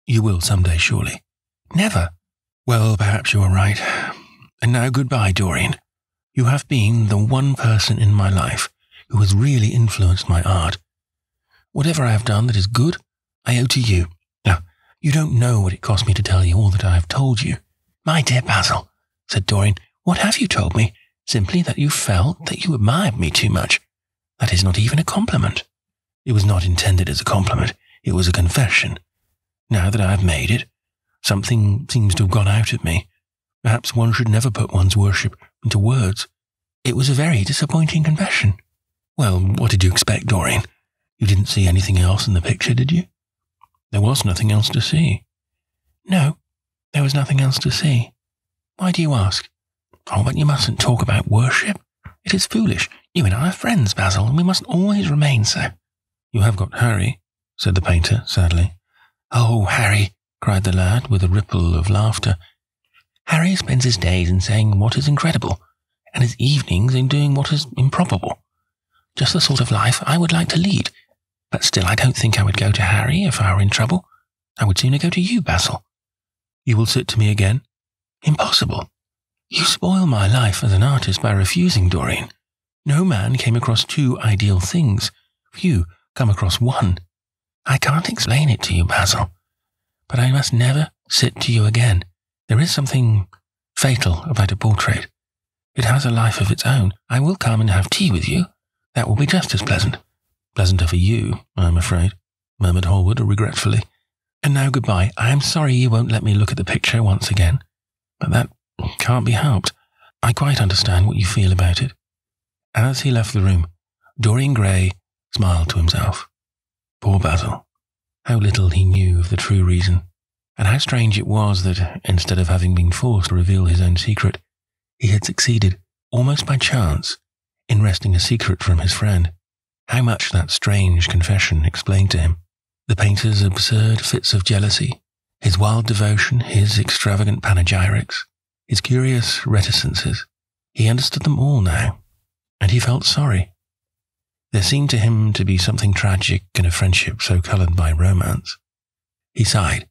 "You will some day, surely." "Never." "Well, perhaps you are right. And now goodbye, Dorian. You have been the one person in my life who has really influenced my art. Whatever I have done that is good, I owe to you. Now, you don't know what it cost me to tell you all that I have told you." "My dear Basil," said Dorian, "what have you told me? Simply that you felt that you admired me too much. That is not even a compliment." "It was not intended as a compliment. It was a confession. Now that I have made it, something seems to have gone out of me. Perhaps one should never put one's worship into words. It was a very disappointing confession." "Well, what did you expect, Dorian? You didn't see anything else in the picture, did you?" "There was nothing else to see." "No, there was nothing else to see. Why do you ask?" "Oh, but you mustn't talk about worship. It is foolish. You and I are friends, Basil, and we must always remain so." "You have got Harry," said the painter sadly. "Oh, Harry," cried the lad with a ripple of laughter. "Harry spends his days in saying what is incredible, and his evenings in doing what is improbable. Just the sort of life I would like to lead. But still, I don't think I would go to Harry if I were in trouble. I would sooner go to you, Basil." "You will sit to me again?" "Impossible. You spoil my life as an artist by refusing, Dorian. No man came across two ideal things. Few come across one. I can't explain it to you, Basil, but I must never sit to you again. There is something fatal about a portrait. It has a life of its own. I will come and have tea with you. That will be just as pleasant." "Pleasanter for you, I am afraid," murmured Hallward regretfully. "And now goodbye. I am sorry you won't let me look at the picture once again, but that can't be helped. I quite understand what you feel about it." As he left the room, Dorian Gray smiled to himself. Poor Basil. How little he knew of the true reason, and how strange it was that, instead of having been forced to reveal his own secret, he had succeeded, almost by chance, in wresting a secret from his friend. How much that strange confession explained to him. The painter's absurd fits of jealousy, his wild devotion, his extravagant panegyrics, his curious reticences. He understood them all now, and he felt sorry. There seemed to him to be something tragic in a friendship so coloured by romance. He sighed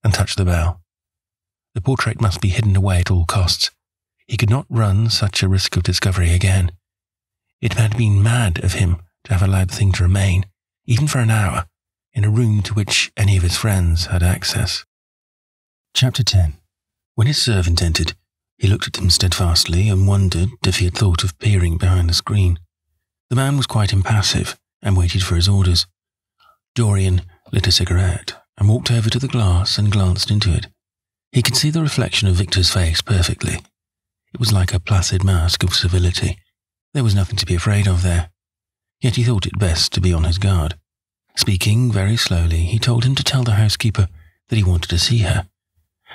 and touched the bell. The portrait must be hidden away at all costs. He could not run such a risk of discovery again. It had been mad of him to have allowed the thing to remain, even for an hour, in a room to which any of his friends had access. Chapter 10. When his servant entered, he looked at him steadfastly and wondered if he had thought of peering behind the screen. The man was quite impassive and waited for his orders. Dorian lit a cigarette and walked over to the glass and glanced into it. He could see the reflection of Victor's face perfectly. It was like a placid mask of civility. There was nothing to be afraid of there. Yet he thought it best to be on his guard. Speaking very slowly, he told him to tell the housekeeper that he wanted to see her,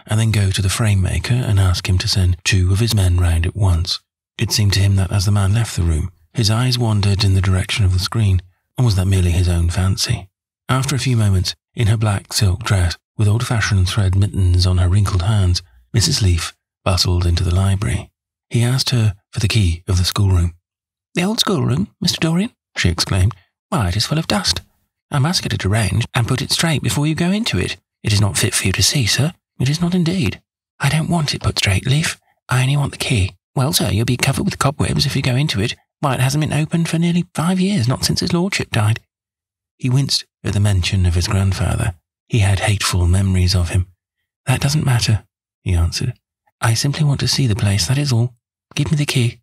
and then go to the frame maker and ask him to send 2 of his men round at once. It seemed to him that as the man left the room, his eyes wandered in the direction of the screen, or was that merely his own fancy? After a few moments, in her black silk dress, with old-fashioned thread mittens on her wrinkled hands, Mrs. Leaf bustled into the library. He asked her for the key of the schoolroom. "The old schoolroom, Mr. Dorian?" she exclaimed. "Why, it is full of dust. I must get it arranged and put it straight before you go into it. It is not fit for you to see, sir. It is not indeed." "I don't want it put straight, Leaf. I only want the key." "Well, sir, you'll be covered with cobwebs if you go into it. Why, it hasn't been opened for nearly 5 years, not since his lordship died." He winced at the mention of his grandfather. He had hateful memories of him. "That doesn't matter," he answered. "I simply want to see the place, that is all. Give me the key."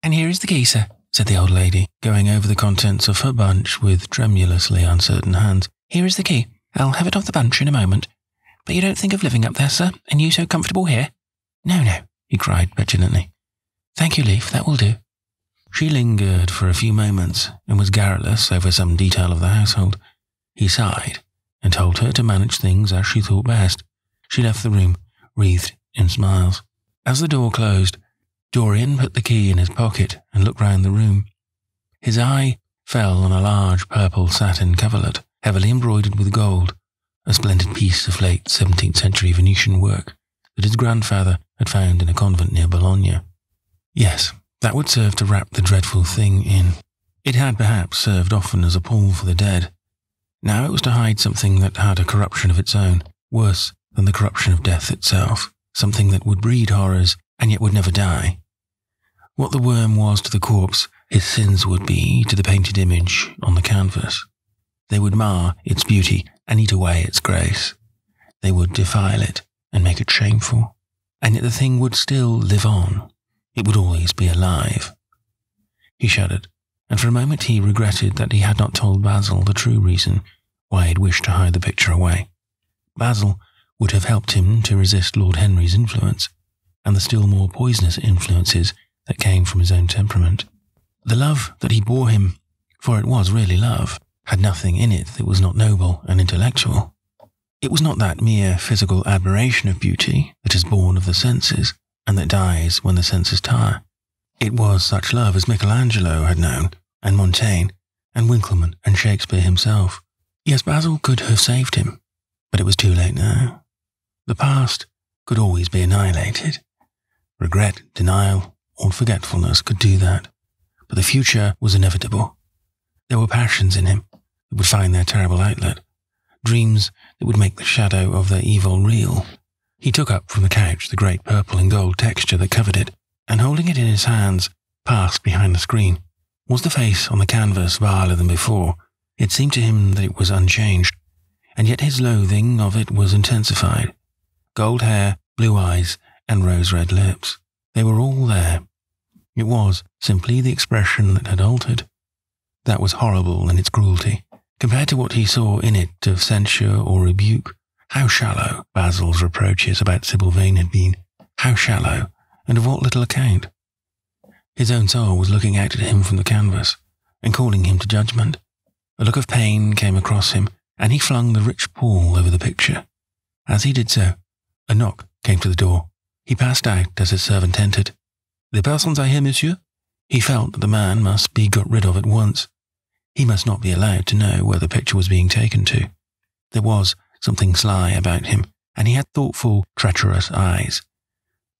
"And here is the key, sir," said the old lady, going over the contents of her bunch with tremulously uncertain hands. "Here is the key. I'll have it off the bunch in a moment. But you don't think of living up there, sir, and you so comfortable here?" "No, no," he cried petulantly. "Thank you, Leaf, that will do." She lingered for a few moments and was garrulous over some detail of the household. He sighed and told her to manage things as she thought best. She left the room, wreathed in smiles. As the door closed, Dorian put the key in his pocket and looked round the room. His eye fell on a large purple satin coverlet, heavily embroidered with gold, a splendid piece of late 17th century Venetian work that his grandfather had found in a convent near Bologna. Yes, That would serve to wrap the dreadful thing in. It had perhaps served often as a pall for the dead. Now it was to hide something that had a corruption of its own, worse than the corruption of death itself, something that would breed horrors and yet would never die. What the worm was to the corpse, his sins would be to the painted image on the canvas. They would mar its beauty and eat away its grace. They would defile it and make it shameful. And yet the thing would still live on. It would always be alive. He shuddered, and for a moment he regretted that he had not told Basil the true reason why he had wished to hide the picture away. Basil would have helped him to resist Lord Henry's influence, and the still more poisonous influences that came from his own temperament. The love that he bore him, for it was really love, had nothing in it that was not noble and intellectual. It was not that mere physical admiration of beauty that is born of the senses and that dies when the senses tire. It was such love as Michelangelo had known, and Montaigne, and Winckelmann, and Shakespeare himself. Yes, Basil could have saved him, but it was too late now. The past could always be annihilated. Regret, denial, or forgetfulness could do that, but the future was inevitable. There were passions in him that would find their terrible outlet, dreams that would make the shadow of their evil real. He took up from the couch the great purple and gold texture that covered it, and holding it in his hands, passed behind the screen. Was the face on the canvas viler than before? It seemed to him that it was unchanged, and yet his loathing of it was intensified. Gold hair, blue eyes, and rose-red lips. They were all there. It was simply the expression that had altered. That was horrible in its cruelty, compared to what he saw in it of censure or rebuke. How shallow Basil's reproaches about Sybil Vane had been. How shallow, and of what little account. His own soul was looking out at him from the canvas, and calling him to judgment. A look of pain came across him, and he flung the rich pall over the picture. As he did so, a knock came to the door. He passed out as his servant entered. "The persons are here, monsieur?" He felt that the man must be got rid of at once. He must not be allowed to know where the picture was being taken to. There was something sly about him, and he had thoughtful, treacherous eyes.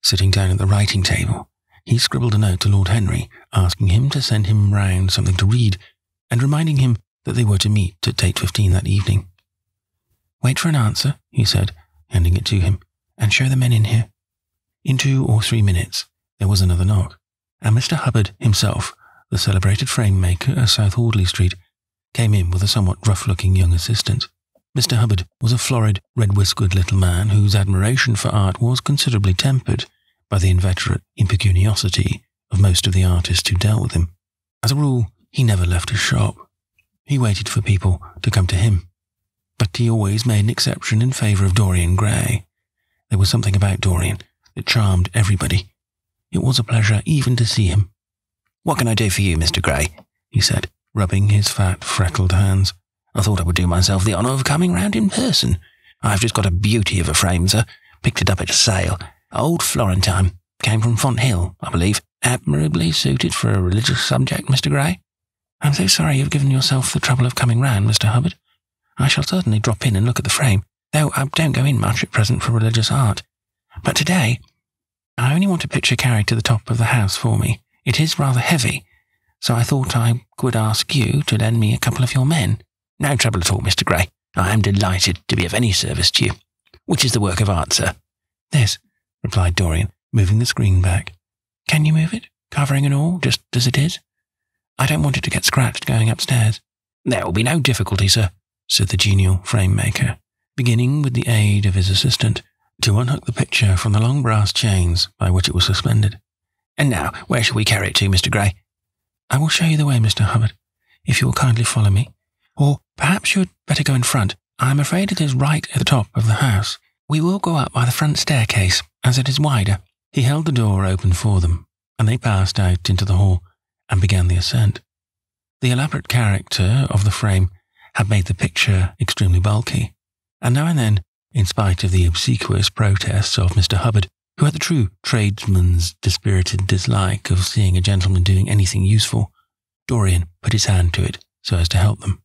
Sitting down at the writing table, he scribbled a note to Lord Henry, asking him to send him round something to read, and reminding him that they were to meet at 8:15 that evening. "Wait for an answer," he said, handing it to him, "and show the men in here." In 2 or 3 minutes, there was another knock, and Mr. Hubbard himself, the celebrated frame-maker of South Audley Street, came in with a somewhat rough-looking young assistant. Mr. Hubbard was a florid, red-whiskered little man whose admiration for art was considerably tempered by the inveterate impecuniosity of most of the artists who dealt with him. As a rule, he never left his shop. He waited for people to come to him, but he always made an exception in favour of Dorian Gray. There was something about Dorian that charmed everybody. It was a pleasure even to see him. "What can I do for you, Mr. Gray?" he said, rubbing his fat, freckled hands. "I thought I would do myself the honour of coming round in person. I've just got a beauty of a frame, sir. Picked it up at a sale. Old Florentine. Came from Fonthill, I believe. Admirably suited for a religious subject, Mr. Gray. I'm so sorry you've given yourself the trouble of coming round, Mr. Hubbard. I shall certainly drop in and look at the frame, though I don't go in much at present for religious art. But today, I only want a picture carried to the top of the house for me. It is rather heavy, so I thought I would ask you to lend me a couple of your men. No trouble at all, Mr. Gray. I am delighted to be of any service to you. Which is the work of art, sir?" "This," replied Dorian, moving the screen back. "Can you move it, covering and all, just as it is? I don't want it to get scratched going upstairs." "There will be no difficulty, sir," said the genial frame-maker, beginning with the aid of his assistant to unhook the picture from the long brass chains by which it was suspended. "And now, where shall we carry it to, Mr. Gray?" "I will show you the way, Mr. Hubbard, if you will kindly follow me. Or perhaps you had better go in front. I am afraid it is right at the top of the house. We will go up by the front staircase, as it is wider." He held the door open for them, and they passed out into the hall and began the ascent. The elaborate character of the frame had made the picture extremely bulky, and now and then, in spite of the obsequious protests of Mr. Hubbard, who had the true tradesman's dispirited dislike of seeing a gentleman doing anything useful, Dorian put his hand to it so as to help them.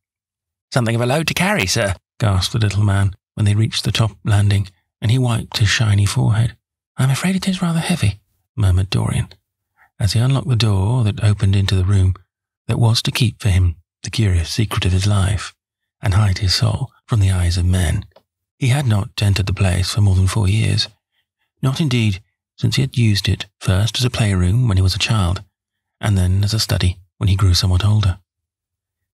"Something of a load to carry, sir," gasped the little man when they reached the top landing, and he wiped his shiny forehead. "I'm afraid it is rather heavy," murmured Dorian. as he unlocked the door that opened into the room that was to keep for him the curious secret of his life and hide his soul from the eyes of men. He had not entered the place for more than 4 years, not indeed since he had used it first as a playroom when he was a child, and then as a study when he grew somewhat older.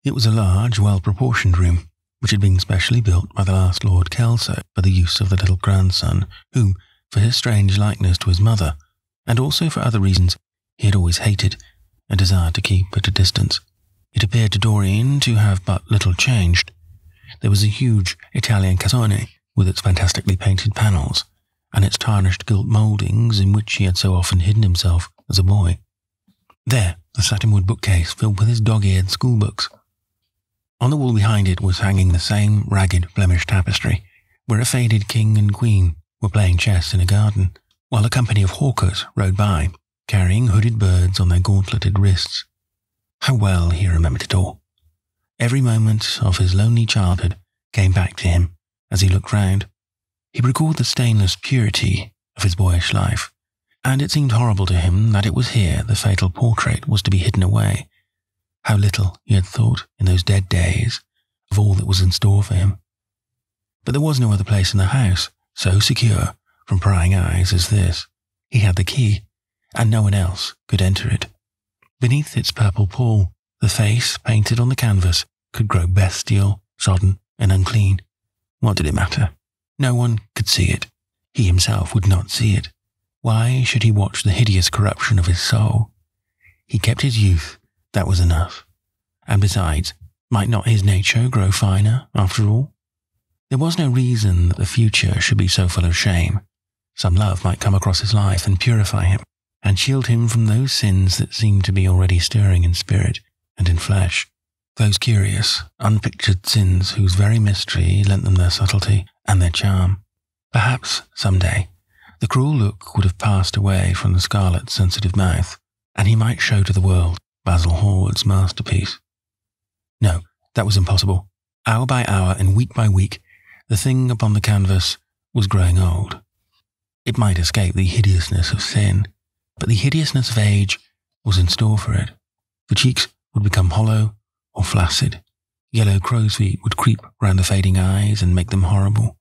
It was a large, well-proportioned room, which had been specially built by the last Lord Kelso for the use of the little grandson, whom, for his strange likeness to his mother, and also for other reasons, he had always hated and desired to keep at a distance. It appeared to Dorian to have but little changed. There was a huge Italian cassone with its fantastically painted panels, and its tarnished gilt mouldings in which he had so often hidden himself as a boy. There, the satinwood bookcase filled with his dog-eared schoolbooks. On the wall behind it was hanging the same ragged Flemish tapestry, where a faded king and queen were playing chess in a garden, while a company of hawkers rode by, carrying hooded birds on their gauntleted wrists. How well he remembered it all. Every moment of his lonely childhood came back to him as he looked round. He recalled the stainless purity of his boyish life, and it seemed horrible to him that it was here the fatal portrait was to be hidden away. How little he had thought in those dead days of all that was in store for him. But there was no other place in the house so secure from prying eyes as this. He had the key, and no one else could enter it. Beneath its purple pall, the face painted on the canvas could grow bestial, sodden, and unclean. What did it matter? No one could see it. He himself would not see it. Why should he watch the hideous corruption of his soul? He kept his youth, that was enough. And besides, might not his nature grow finer, after all? There was no reason that the future should be so full of shame. Some love might come across his life and purify him, and shield him from those sins that seemed to be already stirring in spirit and in flesh, those curious, unpictured sins whose very mystery lent them their subtlety and their charm. Perhaps, some day, the cruel look would have passed away from the scarlet, sensitive mouth, and he might show to the world Basil Hallward's masterpiece. No, that was impossible. Hour by hour and week by week, the thing upon the canvas was growing old. It might escape the hideousness of sin, but the hideousness of age was in store for it. The cheeks would become hollow or flaccid. Yellow crow's feet would creep round the fading eyes and make them horrible.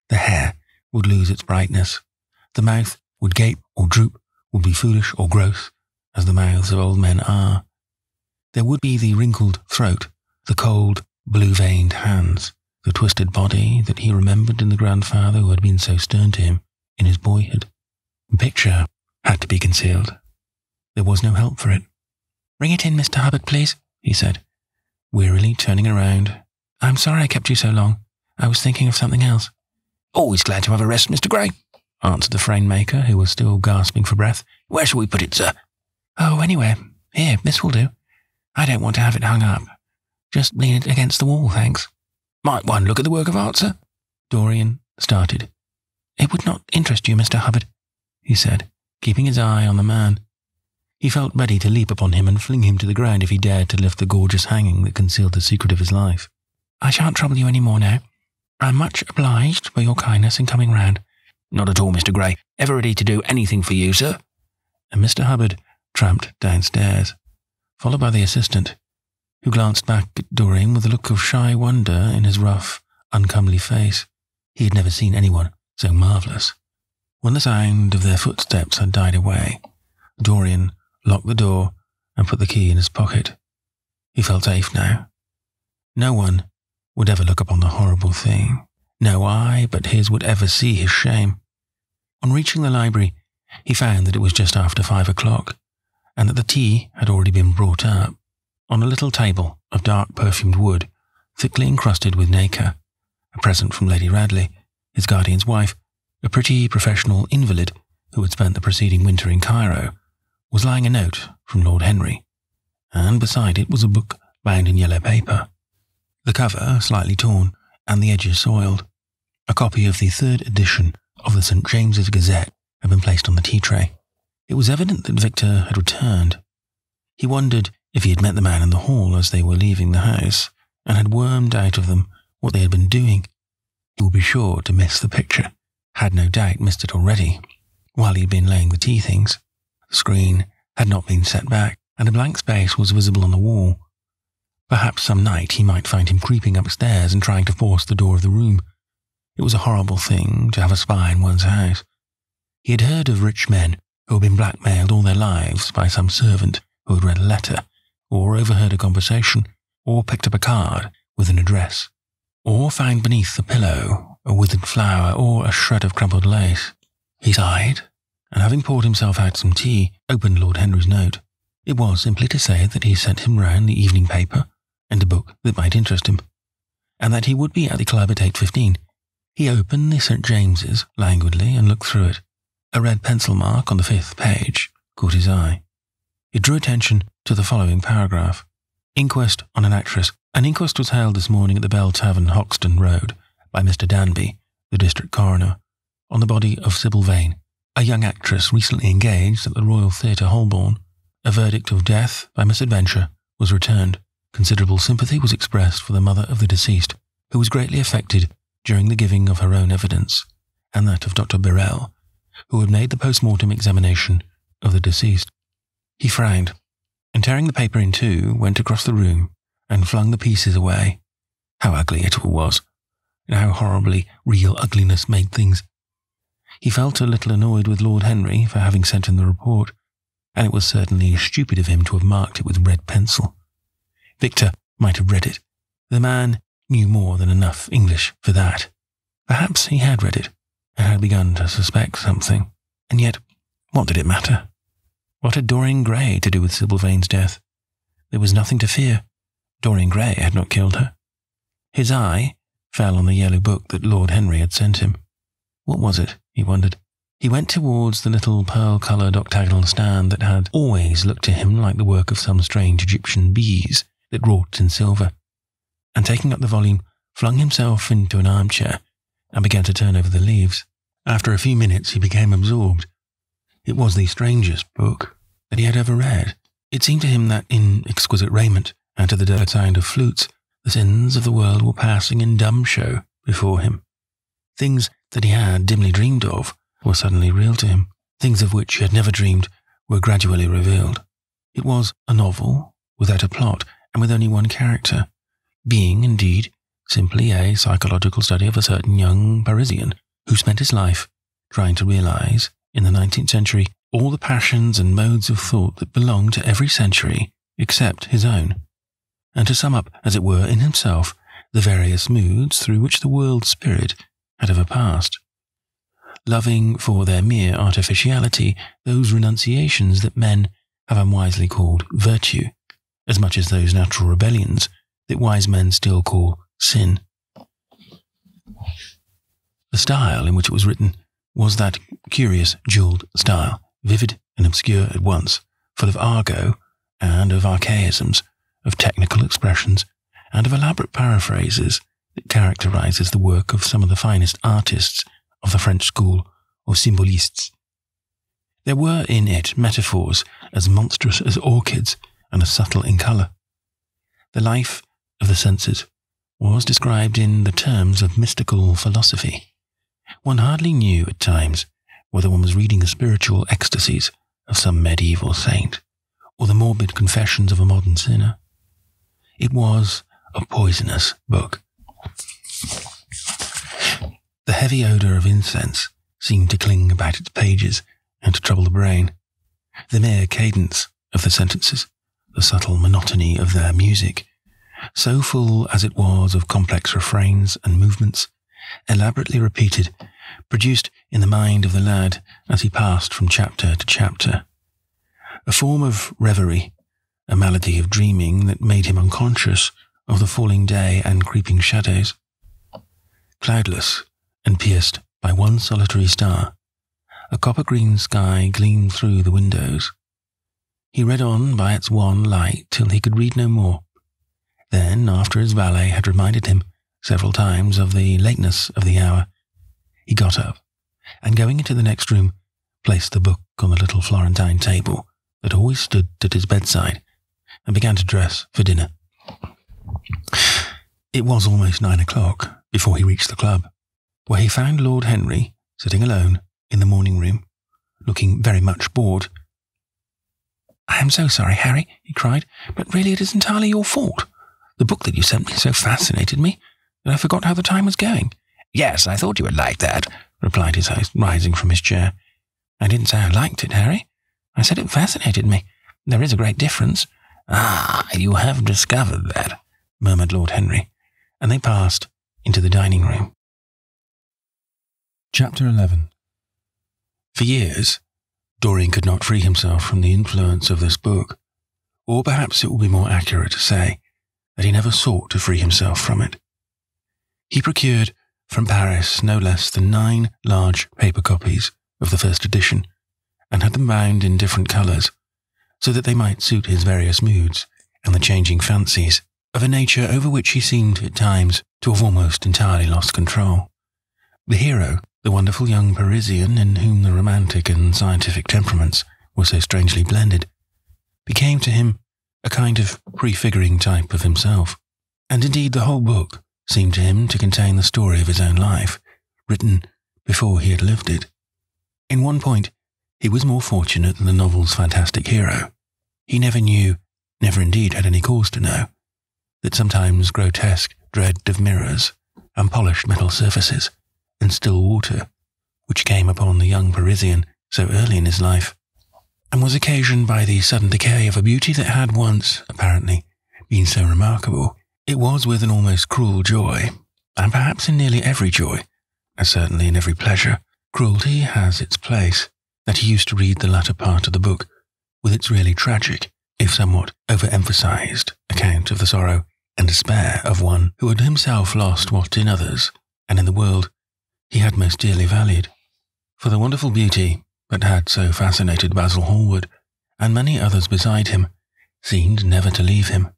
The hair would lose its brightness. The mouth would gape or droop, would be foolish or gross, as the mouths of old men are. There would be the wrinkled throat, the cold, blue-veined hands, the twisted body that he remembered in the grandfather who had been so stern to him in his boyhood. The picture had to be concealed. There was no help for it. "Bring it in, Mr. Hubbard, please," he said, wearily turning around. "I'm sorry I kept you so long. I was thinking of something else." "Always glad to have a rest, Mr. Gray," answered the frame-maker, who was still gasping for breath. "Where shall we put it, sir?" "Oh, anywhere. Here, this will do. I don't want to have it hung up. Just lean it against the wall, thanks." "Might one look at the work of art, sir?" Dorian started. "It would not interest you, Mr. Hubbard," he said, keeping his eye on the man. He felt ready to leap upon him and fling him to the ground if he dared to lift the gorgeous hanging that concealed the secret of his life. "I shan't trouble you any more now. I'm much obliged for your kindness in coming round." "Not at all, Mr. Gray. Ever ready to do anything for you, sir." And Mr. Hubbard tramped downstairs, followed by the assistant, who glanced back at Dorian with a look of shy wonder in his rough, uncomely face. He had never seen anyone so marvellous. When the sound of their footsteps had died away, Dorian locked the door and put the key in his pocket. He felt safe now. No one would ever look upon the horrible thing. No eye but his would ever see his shame. On reaching the library, he found that it was just after 5 o'clock, and that the tea had already been brought up. On a little table of dark perfumed wood, thickly encrusted with nacre, a present from Lady Radley, his guardian's wife, a pretty professional invalid who had spent the preceding winter in Cairo, was lying a note from Lord Henry, and beside it was a book bound in yellow paper, the cover slightly torn and the edges soiled. A copy of the 3rd edition of the St. James's Gazette had been placed on the tea tray. It was evident that Victor had returned. He wondered if he had met the man in the hall as they were leaving the house, and had wormed out of them what they had been doing. He would be sure to miss the picture, had no doubt missed it already, while he had been laying the tea things. The screen had not been set back, and a blank space was visible on the wall. Perhaps some night he might find him creeping upstairs and trying to force the door of the room. It was a horrible thing to have a spy in one's house. He had heard of rich men who had been blackmailed all their lives by some servant who had read a letter, or overheard a conversation, or picked up a card with an address, or found beneath the pillow a withered flower or a shred of crumpled lace. He sighed, and having poured himself out some tea, opened Lord Henry's note. It was simply to say that he sent him round the evening paper and a book that might interest him, and that he would be at the club at 8:15. He opened the St. James's languidly and looked through it. A red pencil mark on the 5th page caught his eye. It drew attention to the following paragraph. Inquest on an actress. An inquest was held this morning at the Bell Tavern, Hoxton Road, by Mr. Danby, the district coroner, on the body of Sybil Vane, a young actress recently engaged at the Royal Theatre, Holborn. A verdict of death by misadventure was returned. Considerable sympathy was expressed for the mother of the deceased, who was greatly affected during the giving of her own evidence, and that of Dr. Birrell, who had made the post-mortem examination of the deceased. He frowned, and tearing the paper in two, went across the room and flung the pieces away. How ugly it all was, and how horribly real ugliness made things. He felt a little annoyed with Lord Henry for having sent him the report, and it was certainly stupid of him to have marked it with red pencil. Victor might have read it. The man knew more than enough English for that. Perhaps he had read it, and had begun to suspect something. And yet, what did it matter? What had Dorian Gray to do with Sybil Vane's death? There was nothing to fear. Dorian Gray had not killed her. His eye fell on the yellow book that Lord Henry had sent him. What was it, he wondered. He went towards the little pearl-coloured octagonal stand that had always looked to him like the work of some strange Egyptian bees that wrought in silver, and taking up the volume, flung himself into an armchair and began to turn over the leaves. After a few minutes he became absorbed. It was the strangest book that he had ever read. It seemed to him that in exquisite raiment and to the delicate sound of flutes, the sins of the world were passing in dumb show before him. Things that he had dimly dreamed of were suddenly real to him. Things of which he had never dreamed were gradually revealed. It was a novel without a plot and with only one character, being, indeed, simply a psychological study of a certain young Parisian who spent his life trying to realize, in the 19th century, all the passions and modes of thought that belonged to every century except his own, and to sum up, as it were, in himself, the various moods through which the world's spirit had ever passed, loving for their mere artificiality those renunciations that men have unwisely called virtue, as much as those natural rebellions that wise men still call sin. The style in which it was written was that curious jewelled style, vivid and obscure at once, full of argot and of archaisms, of technical expressions, and of elaborate paraphrases that characterizes the work of some of the finest artists of the French school or symbolists. There were in it metaphors as monstrous as orchids and as subtle in colour. The life of the senses was described in the terms of mystical philosophy. One hardly knew at times whether one was reading the spiritual ecstasies of some medieval saint or the morbid confessions of a modern sinner. It was a poisonous book. The heavy odour of incense seemed to cling about its pages and to trouble the brain. The mere cadence of the sentences, the subtle monotony of their music, so full as it was of complex refrains and movements, elaborately repeated, produced in the mind of the lad, as he passed from chapter to chapter, a form of reverie, a malady of dreaming that made him unconscious of the falling day and creeping shadows. Cloudless and pierced by one solitary star, a copper-green sky gleamed through the windows. He read on by its wan light till he could read no more. Then, after his valet had reminded him several times of the lateness of the hour, he got up, and going into the next room, placed the book on the little Florentine table that always stood at his bedside, and began to dress for dinner. It was almost 9 o'clock before he reached the club, where he found Lord Henry sitting alone in the morning room, looking very much bored. "I am so sorry, Harry," he cried, "but really it is entirely your fault. The book that you sent me so fascinated me that I forgot how the time was going." "Yes, I thought you would like that," replied his host, rising from his chair. "I didn't say I liked it, Harry. I said it fascinated me. There is a great difference." "Ah, you have discovered that," murmured Lord Henry, and they passed into the dining room. Chapter 11. For years, Dorian could not free himself from the influence of this book, or perhaps it will be more accurate to say that he never sought to free himself from it. He procured from Paris no less than 9 large paper copies of the first edition, and had them bound in different colours, so that they might suit his various moods and the changing fancies of a nature over which he seemed at times to have almost entirely lost control. The hero, the wonderful young Parisian in whom the romantic and scientific temperaments were so strangely blended, became to him a kind of prefiguring type of himself, and indeed the whole book seemed to him to contain the story of his own life, written before he had lived it. In one point, he was more fortunate than the novel's fantastic hero. He never knew, never indeed had any cause to know, that sometimes grotesque dread of mirrors and polished metal surfaces and still water, which came upon the young Parisian so early in his life, and was occasioned by the sudden decay of a beauty that had once, apparently, been so remarkable. It was with an almost cruel joy, and perhaps in nearly every joy, as certainly in every pleasure, cruelty has its place, that he used to read the latter part of the book, with its really tragic, if somewhat overemphasized, account of the sorrow and despair of one who had himself lost what in others, and in the world, he had most dearly valued. For the wonderful beauty that had so fascinated Basil Hallward, and many others beside him, seemed never to leave him.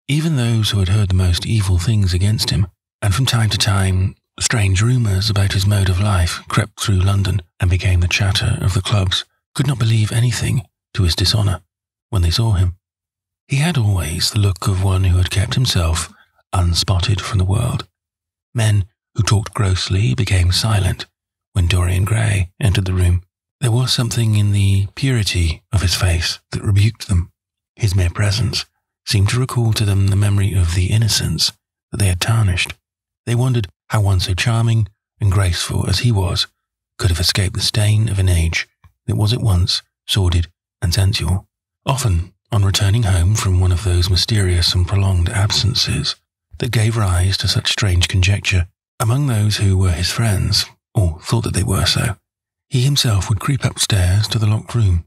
Even those who had heard the most evil things against him, and from time to time strange rumours about his mode of life crept through London and became the chatter of the clubs, could not believe anything to his dishonour when they saw him. He had always the look of one who had kept himself unspotted from the world. Men who talked grossly became silent when Dorian Gray entered the room. There was something in the purity of his face that rebuked them. His mere presence seemed to recall to them the memory of the innocence that they had tarnished. They wondered how one so charming and graceful as he was could have escaped the stain of an age that was at once sordid and sensual. Often, on returning home from one of those mysterious and prolonged absences that gave rise to such strange conjecture among those who were his friends, or thought that they were so, he himself would creep upstairs to the locked room,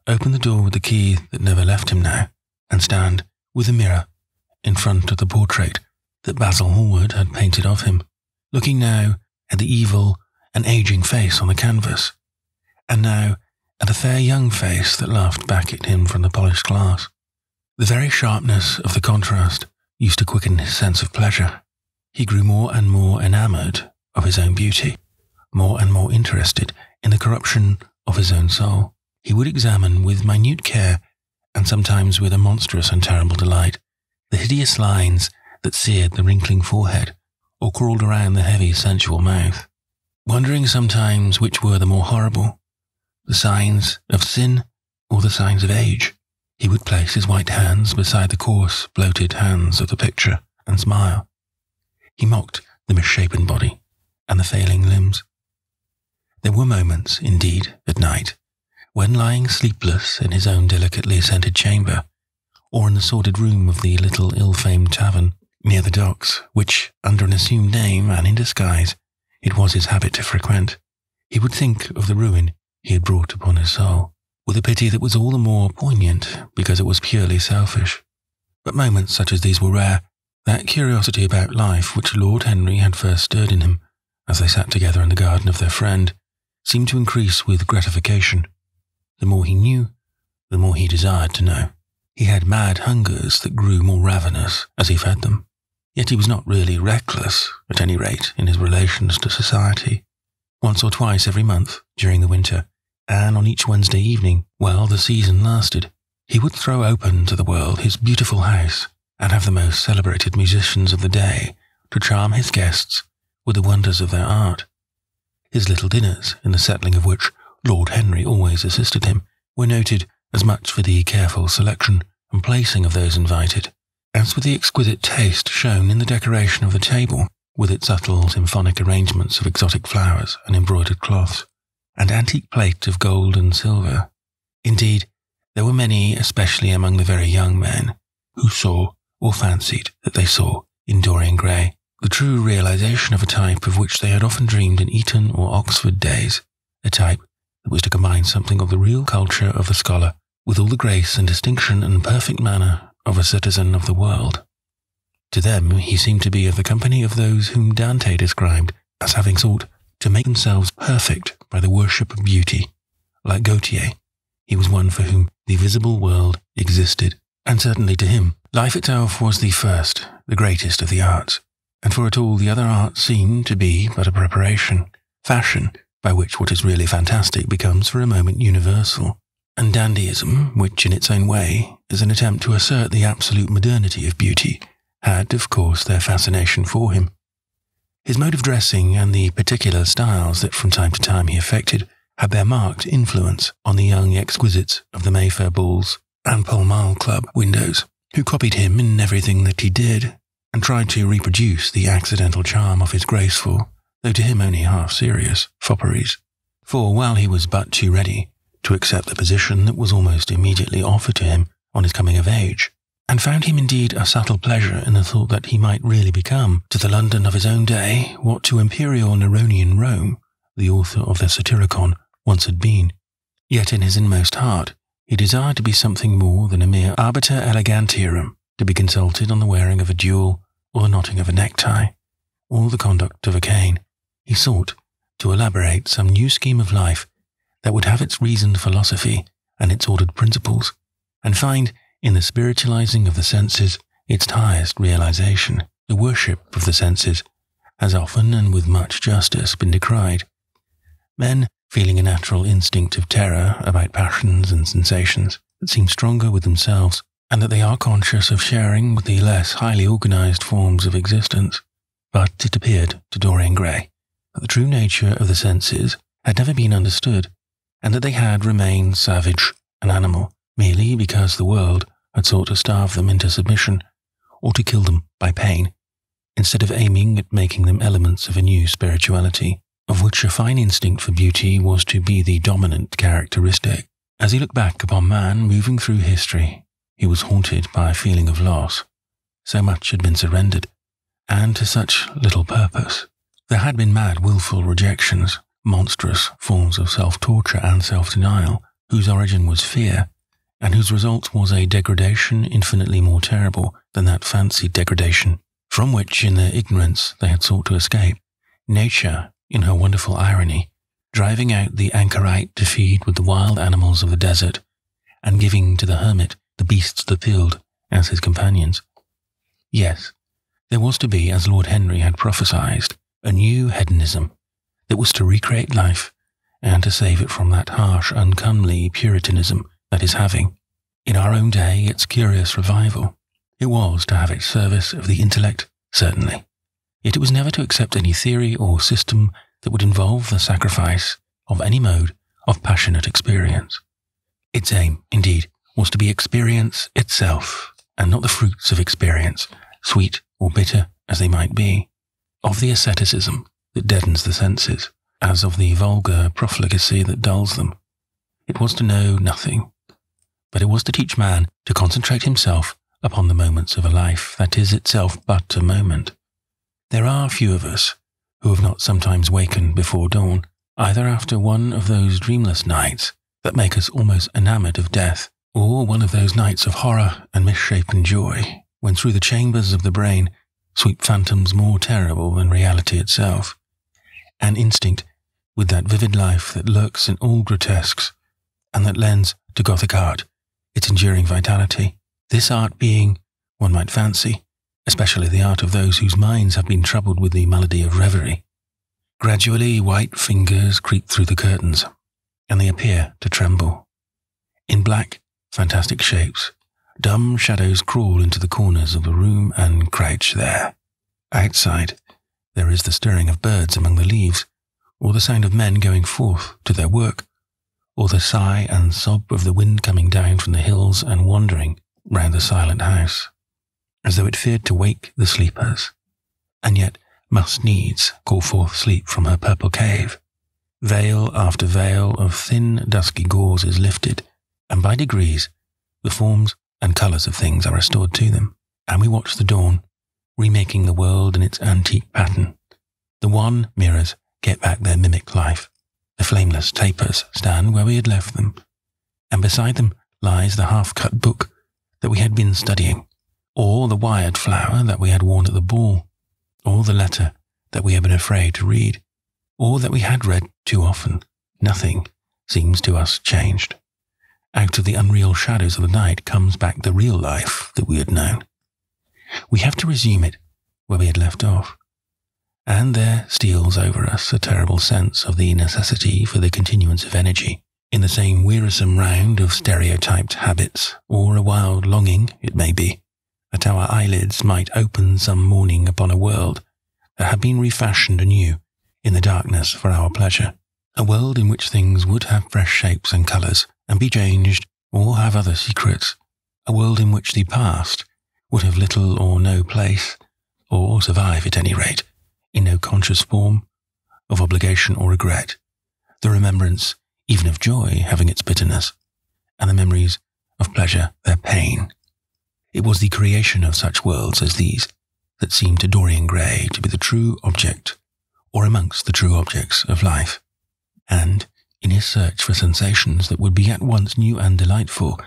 open the door with the key that never left him now, and stand with a mirror in front of the portrait that Basil Hallward had painted of him, looking now at the evil and aging face on the canvas, and now at the fair young face that laughed back at him from the polished glass. The very sharpness of the contrast used to quicken his sense of pleasure. He grew more and more enamoured of his own beauty, more and more interested in the corruption of his own soul. He would examine with minute care, and sometimes with a monstrous and terrible delight, the hideous lines that seared the wrinkling forehead, or crawled around the heavy sensual mouth, wondering sometimes which were the more horrible, the signs of sin or the signs of age. He would place his white hands beside the coarse, bloated hands of the picture and smile. He mocked the misshapen body and the failing limbs. There were moments, indeed, at night, when lying sleepless in his own delicately scented chamber, or in the sordid room of the little ill-famed tavern near the docks, which, under an assumed name and in disguise, it was his habit to frequent, he would think of the ruin he had brought upon his soul, with a pity that was all the more poignant because it was purely selfish. But moments such as these were rare. That curiosity about life which Lord Henry had first stirred in him, as they sat together in the garden of their friend, seemed to increase with gratification. The more he knew, the more he desired to know. He had mad hungers that grew more ravenous as he fed them. Yet he was not really reckless, at any rate, in his relations to society. Once or twice every month, during the winter, and on each Wednesday evening, while the season lasted, he would throw open to the world his beautiful house, and have the most celebrated musicians of the day to charm his guests with the wonders of their art. His little dinners, in the settling of which Lord Henry always assisted him, were noted as much for the careful selection and placing of those invited, as for the exquisite taste shown in the decoration of the table, with its subtle symphonic arrangements of exotic flowers and embroidered cloths, and antique plate of gold and silver. Indeed, there were many, especially among the very young men, who saw, or fancied that they saw, in Dorian Gray, the true realization of a type of which they had often dreamed in Eton or Oxford days, a type that was to combine something of the real culture of the scholar with all the grace and distinction and perfect manner of a citizen of the world. To them he seemed to be of the company of those whom Dante described as having sought to make themselves perfect by the worship of beauty. Like Gautier, he was one for whom the visible world existed, and certainly to him life itself was the first, the greatest of the arts, and for it all the other arts seemed to be but a preparation, fashion, by which what is really fantastic becomes for a moment universal, and dandyism, which in its own way is an attempt to assert the absolute modernity of beauty, had, of course, their fascination for him. His mode of dressing and the particular styles that from time to time he affected had their marked influence on the young exquisites of the Mayfair balls and Pall Mall Club windows, who copied him in everything that he did, and tried to reproduce the accidental charm of his graceful, though to him only half-serious, fopperies. For while he was but too ready to accept the position that was almost immediately offered to him on his coming of age, and found him indeed a subtle pleasure in the thought that he might really become, to the London of his own day, what to imperial Neronian Rome, the author of the Satyricon, once had been, yet in his inmost heart he desired to be something more than a mere arbiter elegantiarum, to be consulted on the wearing of a jewel or the knotting of a necktie, or the conduct of a cane. He sought to elaborate some new scheme of life that would have its reasoned philosophy and its ordered principles, and find in the spiritualizing of the senses its highest realization. The worship of the senses has often and with much justice been decried. Men, feeling a natural instinct of terror about passions and sensations that seem stronger with themselves, and that they are conscious of sharing with the less highly organized forms of existence. But it appeared to Dorian Gray that the true nature of the senses had never been understood, and that they had remained savage and animal, merely because the world had sought to starve them into submission, or to kill them by pain, instead of aiming at making them elements of a new spirituality, of which a fine instinct for beauty was to be the dominant characteristic. As he looked back upon man moving through history, he was haunted by a feeling of loss. So much had been surrendered, and to such little purpose. There had been mad, wilful rejections, monstrous forms of self-torture and self-denial, whose origin was fear, and whose result was a degradation infinitely more terrible than that fancied degradation from which in their ignorance they had sought to escape. Nature, in her wonderful irony, driving out the anchorite to feed with the wild animals of the desert, and giving to the hermit the beasts of the field as his companions. Yes, there was to be, as Lord Henry had prophesied, a new hedonism that was to recreate life and to save it from that harsh, uncomely puritanism that is having, in our own day, its curious revival. It was to have its service of the intellect, certainly, yet it was never to accept any theory or system that would involve the sacrifice of any mode of passionate experience. Its aim, indeed, was to be experience itself, and not the fruits of experience, sweet or bitter as they might be, of the asceticism that deadens the senses, as of the vulgar profligacy that dulls them. It was to know nothing, but it was to teach man to concentrate himself upon the moments of a life that is itself but a moment. There are few of us who have not sometimes wakened before dawn, either after one of those dreamless nights that make us almost enamoured of death, or one of those nights of horror and misshapen joy, when through the chambers of the brain sweep phantoms more terrible than reality itself, an instinct with that vivid life that lurks in all grotesques, and that lends to Gothic art its enduring vitality. This art being, one might fancy, especially the art of those whose minds have been troubled with the malady of reverie. Gradually white fingers creep through the curtains, and they appear to tremble. In black, fantastic shapes, dumb shadows crawl into the corners of the room and crouch there. Outside, there is the stirring of birds among the leaves, or the sound of men going forth to their work, or the sigh and sob of the wind coming down from the hills and wandering round the silent house, as though it feared to wake the sleepers, and yet must needs call forth sleep from her purple cave. Veil after veil of thin, dusky gauze is lifted, and by degrees the forms and colours of things are restored to them, and we watch the dawn, remaking the world in its antique pattern. The wan mirrors get back their mimic life. The flameless tapers stand where we had left them, and beside them lies the half-cut book that we had been studying, or the wired flower that we had worn at the ball, or the letter that we had been afraid to read, or that we had read too often. Nothing seems to us changed. Out of the unreal shadows of the night comes back the real life that we had known. We have to resume it where we had left off, and there steals over us a terrible sense of the necessity for the continuance of energy in the same wearisome round of stereotyped habits, or a wild longing, it may be, that our eyelids might open some morning upon a world that had been refashioned anew in the darkness for our pleasure, a world in which things would have fresh shapes and colours and be changed or have other secrets, a world in which the past would have little or no place, or survive at any rate, in no conscious form of obligation or regret, the remembrance even of joy having its bitterness, and the memories of pleasure their pain. It was the creation of such worlds as these that seemed to Dorian Gray to be the true object, or amongst the true objects of life, and in his search for sensations that would be at once new and delightful,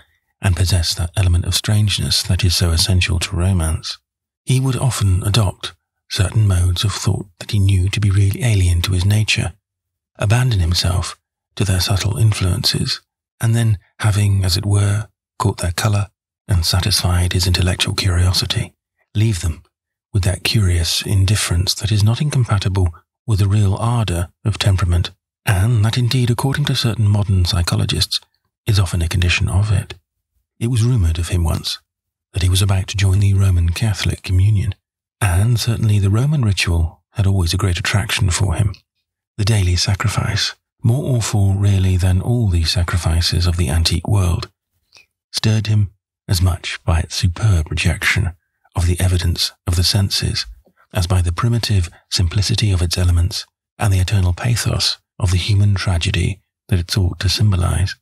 and possess that element of strangeness that is so essential to romance, he would often adopt certain modes of thought that he knew to be really alien to his nature, abandon himself to their subtle influences, and then, having, as it were, caught their colour and satisfied his intellectual curiosity, leave them with that curious indifference that is not incompatible with the real ardour of temperament, and that indeed, according to certain modern psychologists, is often a condition of it. It was rumoured of him once that he was about to join the Roman Catholic communion, and certainly the Roman ritual had always a great attraction for him. The daily sacrifice, more awful really than all the sacrifices of the antique world, stirred him as much by its superb rejection of the evidence of the senses as by the primitive simplicity of its elements and the eternal pathos of the human tragedy that it sought to symbolize.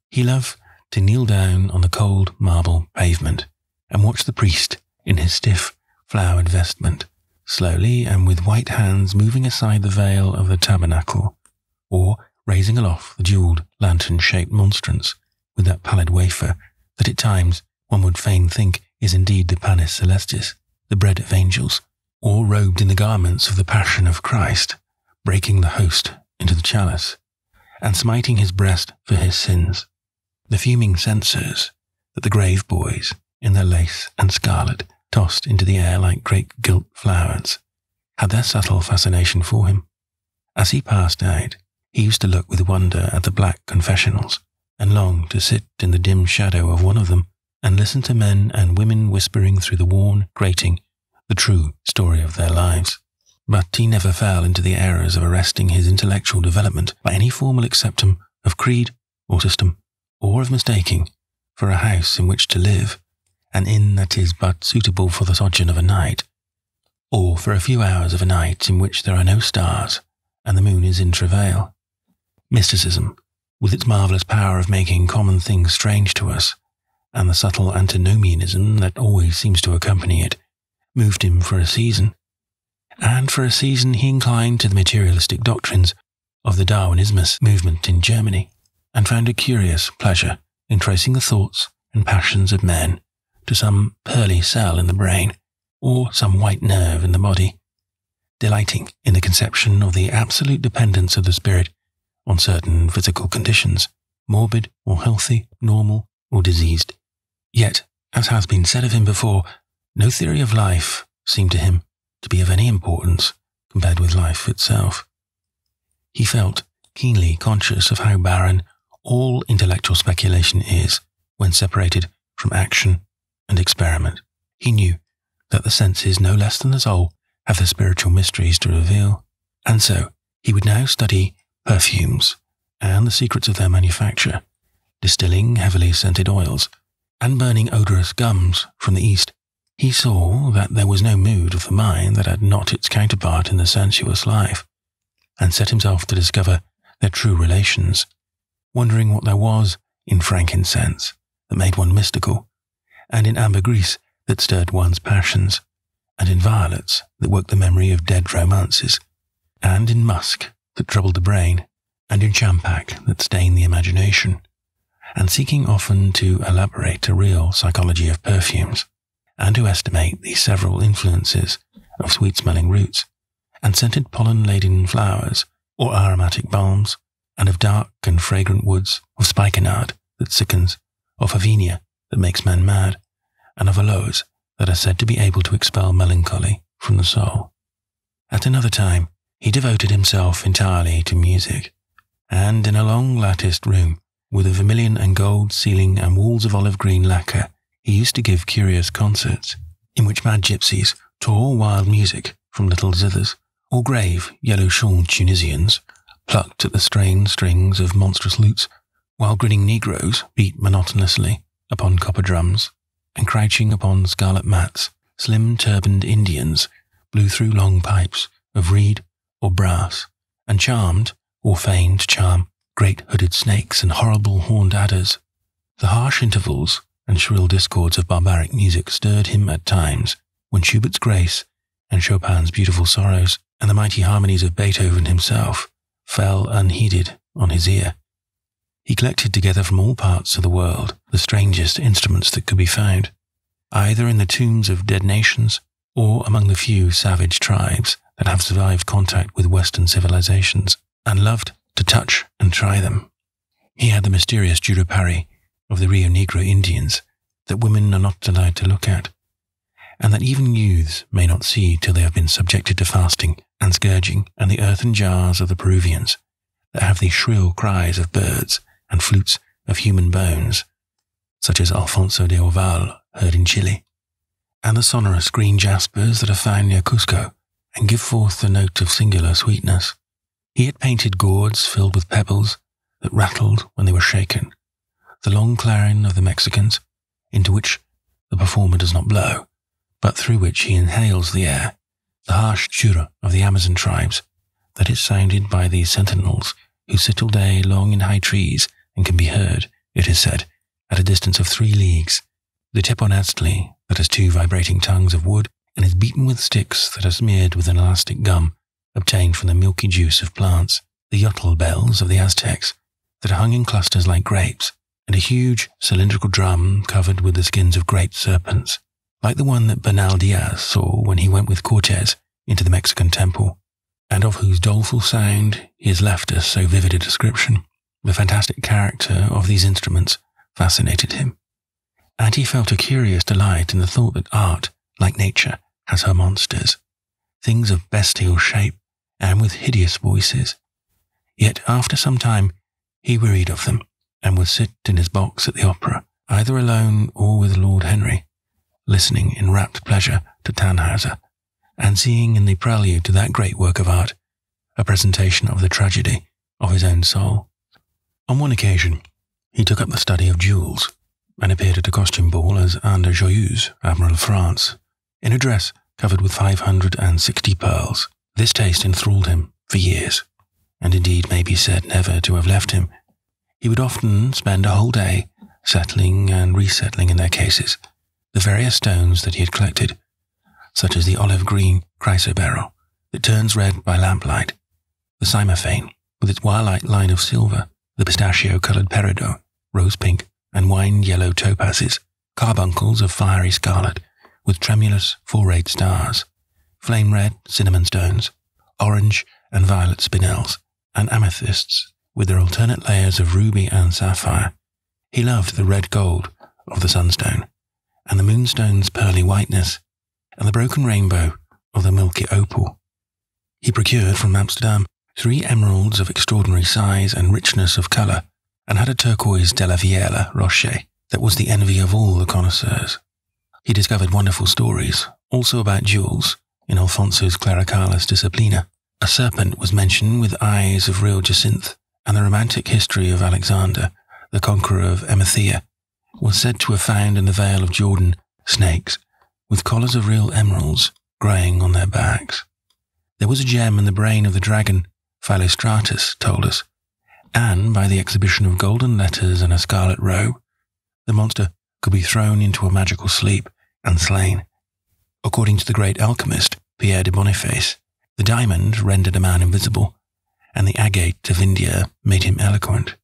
He loved to kneel down on the cold marble pavement and watch the priest in his stiff, flowered vestment, slowly and with white hands moving aside the veil of the tabernacle, or raising aloft the jewelled lantern-shaped monstrance with that pallid wafer that at times one would fain think is indeed the panis celestis, the bread of angels, or robed in the garments of the Passion of Christ, breaking the host into the chalice, and smiting his breast for his sins. The fuming censers that the grave boys, in their lace and scarlet, tossed into the air like great gilt flowers, had their subtle fascination for him. As he passed out, he used to look with wonder at the black confessionals, and long to sit in the dim shadow of one of them and listen to men and women whispering through the worn grating the true story of their lives. But he never fell into the errors of arresting his intellectual development by any formal acceptance of creed or system, or of mistaking for a house in which to live, an inn that is but suitable for the sojourn of a night, or for a few hours of a night in which there are no stars and the moon is in travail. Mysticism, with its marvellous power of making common things strange to us, and the subtle antinomianism that always seems to accompany it, moved him for a season, and for a season he inclined to the materialistic doctrines of the Darwinismus movement in Germany, and found a curious pleasure in tracing the thoughts and passions of men to some pearly cell in the brain, or some white nerve in the body, delighting in the conception of the absolute dependence of the spirit on certain physical conditions, morbid or healthy, normal or diseased. Yet, as has been said of him before, no theory of life seemed to him to be of any importance compared with life itself. He felt keenly conscious of how barren all intellectual speculation is when separated from action and experiment. He knew that the senses, no less than the soul, have the spiritual mysteries to reveal, and so he would now study perfumes and the secrets of their manufacture, distilling heavily scented oils, and burning odorous gums from the East, he saw that there was no mood of the mind that had not its counterpart in the sensuous life, and set himself to discover their true relations, wondering what there was in frankincense that made one mystical, and in ambergris that stirred one's passions, and in violets that woke the memory of dead romances, and in musk that troubled the brain, and in champak that stained the imagination, and seeking often to elaborate a real psychology of perfumes, and to estimate the several influences of sweet-smelling roots, and scented pollen-laden flowers, or aromatic balms, and of dark and fragrant woods, of spikenard that sickens, of Havenia that makes men mad, and of aloes that are said to be able to expel melancholy from the soul. At another time, he devoted himself entirely to music, and in a long latticed room, with a vermilion and gold ceiling and walls of olive green lacquer, he used to give curious concerts, in which mad gypsies tore wild music from little zithers, or grave, yellow-shawled Tunisians plucked at the strained strings of monstrous lutes, while grinning Negroes beat monotonously upon copper drums, and crouching upon scarlet mats, slim turbaned Indians blew through long pipes of reed or brass, and charmed, or feigned to charm, great hooded snakes and horrible horned adders. The harsh intervals and shrill discords of barbaric music stirred him at times, when Schubert's Grace and Chopin's Beautiful Sorrows and the mighty harmonies of Beethoven himself fell unheeded on his ear. He collected together from all parts of the world the strangest instruments that could be found, either in the tombs of dead nations or among the few savage tribes that have survived contact with Western civilizations, and loved to touch and try them. He had the mysterious judopari of the Rio Negro Indians that women are not allowed to look at, and that even youths may not see till they have been subjected to fasting and scourging, and the earthen jars of the Peruvians that have the shrill cries of birds and flutes of human bones, such as Alfonso de Oval heard in Chile, and the sonorous green jaspers that are found near Cusco and give forth the note of singular sweetness. He had painted gourds filled with pebbles that rattled when they were shaken, the long clarion of the Mexicans, into which the performer does not blow, but through which he inhales the air, the harsh chura of the Amazon tribes, that is sounded by the sentinels who sit all day long in high trees and can be heard, it is said, at a distance of 3 leagues, the teponaztli that has 2 vibrating tongues of wood and is beaten with sticks that are smeared with an elastic gum obtained from the milky juice of plants, the yotl bells of the Aztecs that are hung in clusters like grapes, and a huge cylindrical drum covered with the skins of great serpents, like the one that Bernal Diaz saw when he went with Cortes into the Mexican temple, and of whose doleful sound he has left us so vivid a description. The fantastic character of these instruments fascinated him, and he felt a curious delight in the thought that art, like nature, has her monsters, things of bestial shape and with hideous voices. Yet after some time he wearied of them, and would sit in his box at the opera, either alone or with Lord Henry, listening in rapt pleasure to Tannhauser, and seeing in the prelude to that great work of art a presentation of the tragedy of his own soul. On one occasion, he took up the study of jewels, and appeared at a costume ball as Anne de Joyeuse, Admiral of France, in a dress covered with 560 pearls. This taste enthralled him for years, and indeed may be said never to have left him. He would often spend a whole day settling and resettling in their cases the various stones that he had collected, such as the olive-green chrysoberyl that turns red by lamplight, the cymophane with its wire-like line of silver, the pistachio-coloured peridot, rose-pink and wine-yellow topazes, carbuncles of fiery scarlet with tremulous four-rayed stars, flame-red cinnamon stones, orange and violet spinels, and amethysts with their alternate layers of ruby and sapphire. He loved the red gold of the sunstone, and the moonstone's pearly whiteness, and the broken rainbow of the milky opal. He procured from Amsterdam 3 emeralds of extraordinary size and richness of colour, and had a turquoise de la Viella Rocher that was the envy of all the connoisseurs. He discovered wonderful stories, also about jewels, in Alfonso's Clericalis Disciplina. A serpent was mentioned with eyes of real jacinth, and the romantic history of Alexander, the conqueror of Emathia, was said to have found in the Vale of Jordan snakes with collars of real emeralds greying on their backs. There was a gem in the brain of the dragon, Philostratus told us, and by the exhibition of golden letters and a scarlet robe, the monster could be thrown into a magical sleep and slain. According to the great alchemist, Pierre de Boniface, the diamond rendered a man invisible, and the agate of India made him eloquent.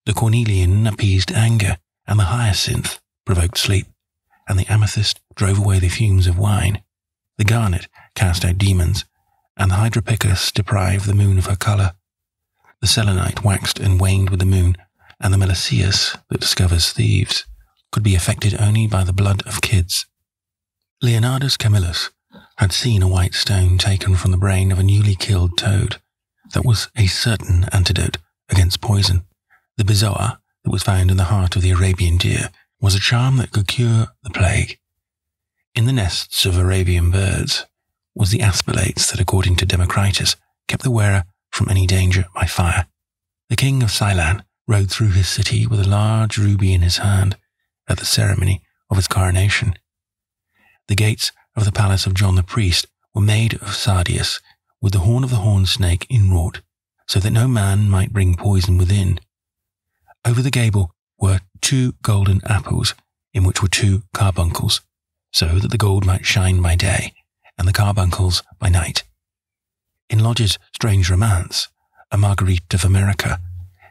The cornelian appeased anger, and the hyacinth provoked sleep, and the amethyst drove away the fumes of wine. The garnet cast out demons, and the hydropicus deprived the moon of her colour. The selenite waxed and waned with the moon, and the meliseus that discovers thieves could be affected only by the blood of kids. Leonardus Camillus had seen a white stone taken from the brain of a newly killed toad that was a certain antidote against poison. The bezoar that was found in the heart of the Arabian deer was a charm that could cure the plague. In the nests of Arabian birds was the aspilates that, according to Democritus, kept the wearer from any danger by fire. The king of Ceylan rode through his city with a large ruby in his hand at the ceremony of his coronation. The gates of the palace of John the priest were made of sardius, with the horn of the horned snake inwrought, so that no man might bring poison within. Over the gable were 2 golden apples, in which were 2 carbuncles, so that the gold might shine by day, and the carbuncles by night. In Lodge's strange romance, A Marguerite of America,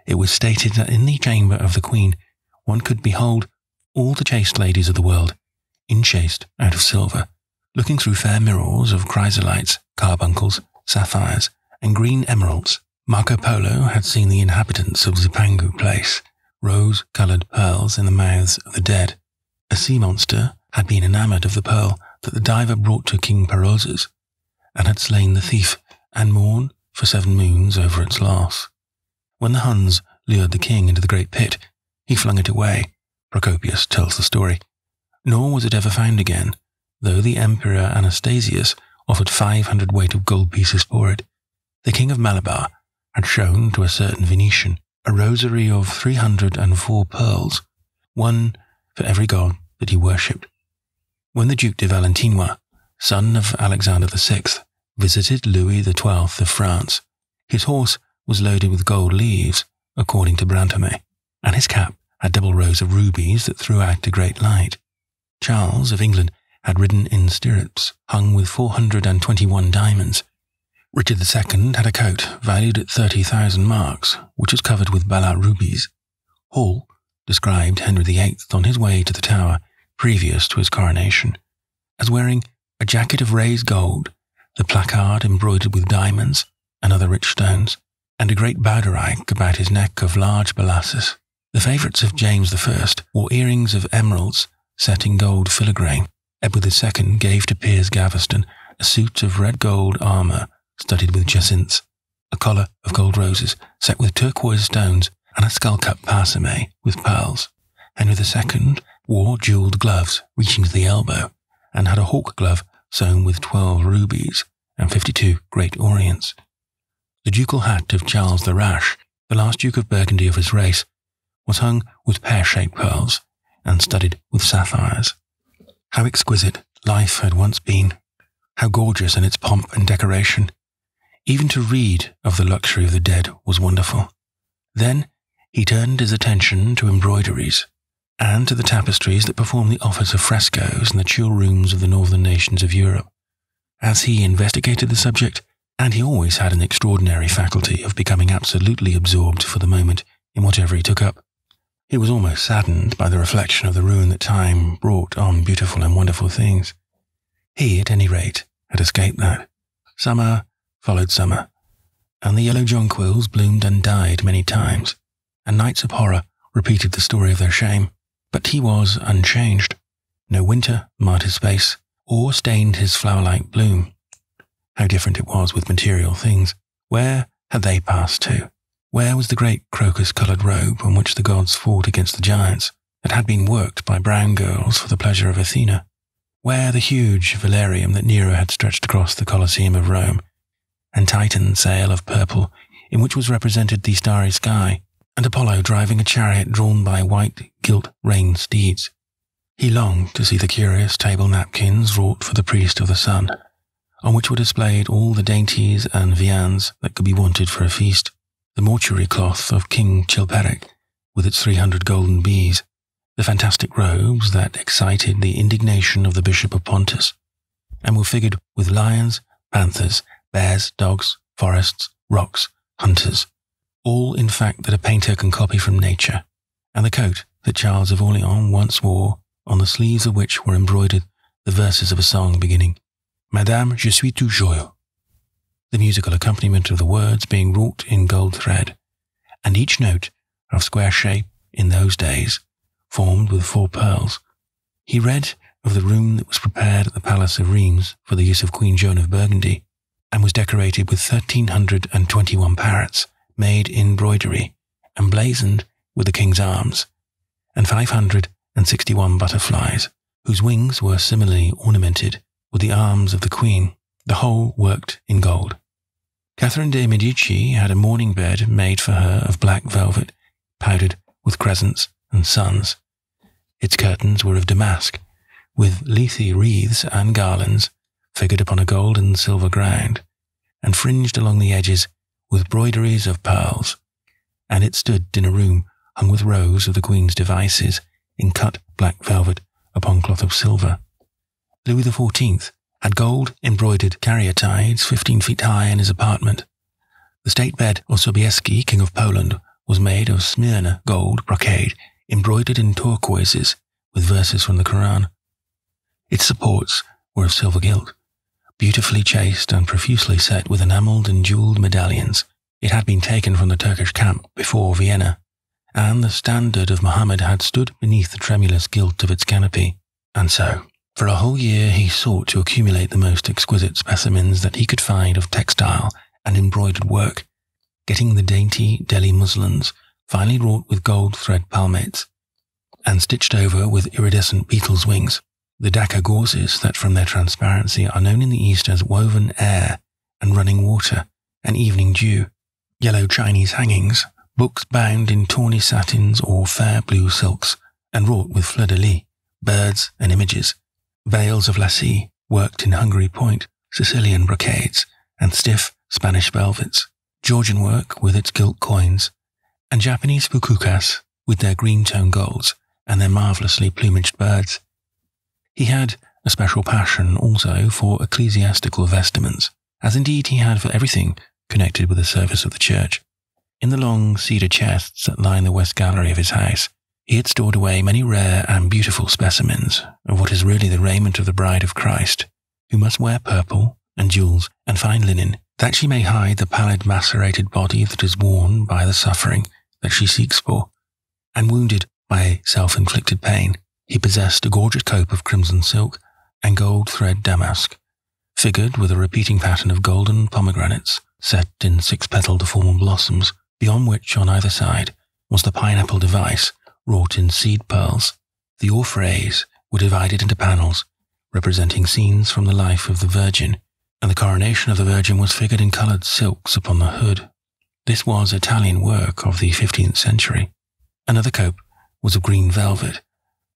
it was stated that in the chamber of the queen one could behold all the chaste ladies of the world, enchased out of silver, looking through fair mirrors of chrysolites, carbuncles, sapphires, and green emeralds. Marco Polo had seen the inhabitants of Zipangu place rose-coloured pearls in the mouths of the dead. A sea monster had been enamoured of the pearl that the diver brought to King Perozes, and had slain the thief and mourned for 7 moons over its loss. When the Huns lured the king into the great pit, he flung it away, Procopius tells the story, nor was it ever found again, though the Emperor Anastasius offered 500 weight of gold pieces for it. The king of Malabar had shown to a certain Venetian a rosary of 304 pearls, one for every god that he worshipped. When the Duke de Valentinois, son of Alexander VI, visited Louis XII of France, his horse was loaded with gold leaves, according to Brantome, and his cap had double rows of rubies that threw out a great light. Charles of England had ridden in stirrups hung with 421 diamonds. Richard II had a coat valued at 30,000 marks, which was covered with Balat rubies. Hall described Henry VIII on his way to the Tower previous to his coronation as wearing a jacket of raised gold, the placard embroidered with diamonds and other rich stones, and a great bowderike about his neck of large balasses. The favourites of James I wore earrings of emeralds set in gold filigrane. Edward II gave to Piers Gaveston a suit of red gold armour studded with jacinths, a collar of gold roses set with turquoise stones, and a skull-cap parsemé with pearls. Henry II wore jewelled gloves reaching to the elbow, and had a hawk glove sewn with 12 rubies and 52 great orients. The ducal hat of Charles the Rash, the last Duke of Burgundy of his race, was hung with pear-shaped pearls and studded with sapphires. How exquisite life had once been, how gorgeous in its pomp and decoration. Even to read of the luxury of the dead was wonderful. Then he turned his attention to embroideries, and to the tapestries that perform the office of frescoes in the chill rooms of the northern nations of Europe. As he investigated the subject, and he always had an extraordinary faculty of becoming absolutely absorbed for the moment in whatever he took up, he was almost saddened by the reflection of the ruin that time brought on beautiful and wonderful things. He, at any rate, had escaped that. Summer followed summer, and the yellow jonquils bloomed and died many times, and nights of horror repeated the story of their shame. But he was unchanged. No winter marred his face, or stained his flower-like bloom. How different it was with material things. Where had they passed to? Where was the great crocus-coloured robe on which the gods fought against the giants, that had been worked by brown girls for the pleasure of Athena? Where the huge velarium that Nero had stretched across the Colosseum of Rome, and Titan's sail of purple in which was represented the starry sky, and Apollo driving a chariot drawn by white gilt-reined steeds. He longed to see the curious table napkins wrought for the priest of the sun, on which were displayed all the dainties and viands that could be wanted for a feast, the mortuary cloth of King Chilperic, with its 300 golden bees, the fantastic robes that excited the indignation of the Bishop of Pontus, and were figured with lions, panthers, bears, dogs, forests, rocks, hunters, all in fact that a painter can copy from nature, and the coat that Charles of Orleans once wore, on the sleeves of which were embroidered the verses of a song beginning, Madame, je suis tout joyeux, the musical accompaniment of the words being wrought in gold thread, and each note, of square shape in those days, formed with 4 pearls. He read of the room that was prepared at the Palace of Rheims for the use of Queen Joan of Burgundy, and was decorated with 1,321 parrots made in broidery, emblazoned with the king's arms, and 561 butterflies, whose wings were similarly ornamented with the arms of the queen, the whole worked in gold. Catherine de' Medici had a mourning bed made for her of black velvet, powdered with crescents and suns. Its curtains were of damask, with lethe wreaths and garlands figured upon a gold and silver ground, and fringed along the edges with broideries of pearls, and it stood in a room hung with rows of the queen's devices in cut black velvet upon cloth of silver. Louis XIV had gold embroidered caryatides 15 feet high in his apartment. The state bed of Sobieski, King of Poland, was made of Smyrna gold brocade embroidered in turquoises with verses from the Quran. Its supports were of silver gilt, beautifully chased and profusely set with enamelled and jewelled medallions. It had been taken from the Turkish camp before Vienna, and the standard of Mohammed had stood beneath the tremulous gilt of its canopy. And so, for a whole year he sought to accumulate the most exquisite specimens that he could find of textile and embroidered work, getting the dainty Delhi muslins, finely wrought with gold thread palmates, and stitched over with iridescent beetles' wings, the Dhaka gauzes that from their transparency are known in the East as woven air and running water and evening dew, yellow Chinese hangings, books bound in tawny satins or fair blue silks and wrought with fleur-de-lis, birds and images, veils of lacis worked in Hungary point, Sicilian brocades, and stiff Spanish velvets, Georgian work with its gilt coins, and Japanese fukukas with their green-tone golds and their marvellously plumaged birds. He had a special passion also for ecclesiastical vestments, as indeed he had for everything connected with the service of the church. In the long cedar chests that line the west gallery of his house, he had stored away many rare and beautiful specimens of what is really the raiment of the bride of Christ, who must wear purple and jewels and fine linen, that she may hide the pallid macerated body that is worn by the suffering that she seeks for, and wounded by self-inflicted pain. He possessed a gorgeous cope of crimson silk and gold thread damask, figured with a repeating pattern of golden pomegranates set in 6-petaled formal blossoms, beyond which on either side was the pineapple device wrought in seed pearls. The orphreys were divided into panels, representing scenes from the life of the Virgin, and the coronation of the Virgin was figured in coloured silks upon the hood. This was Italian work of the 15th century. Another cope was of green velvet,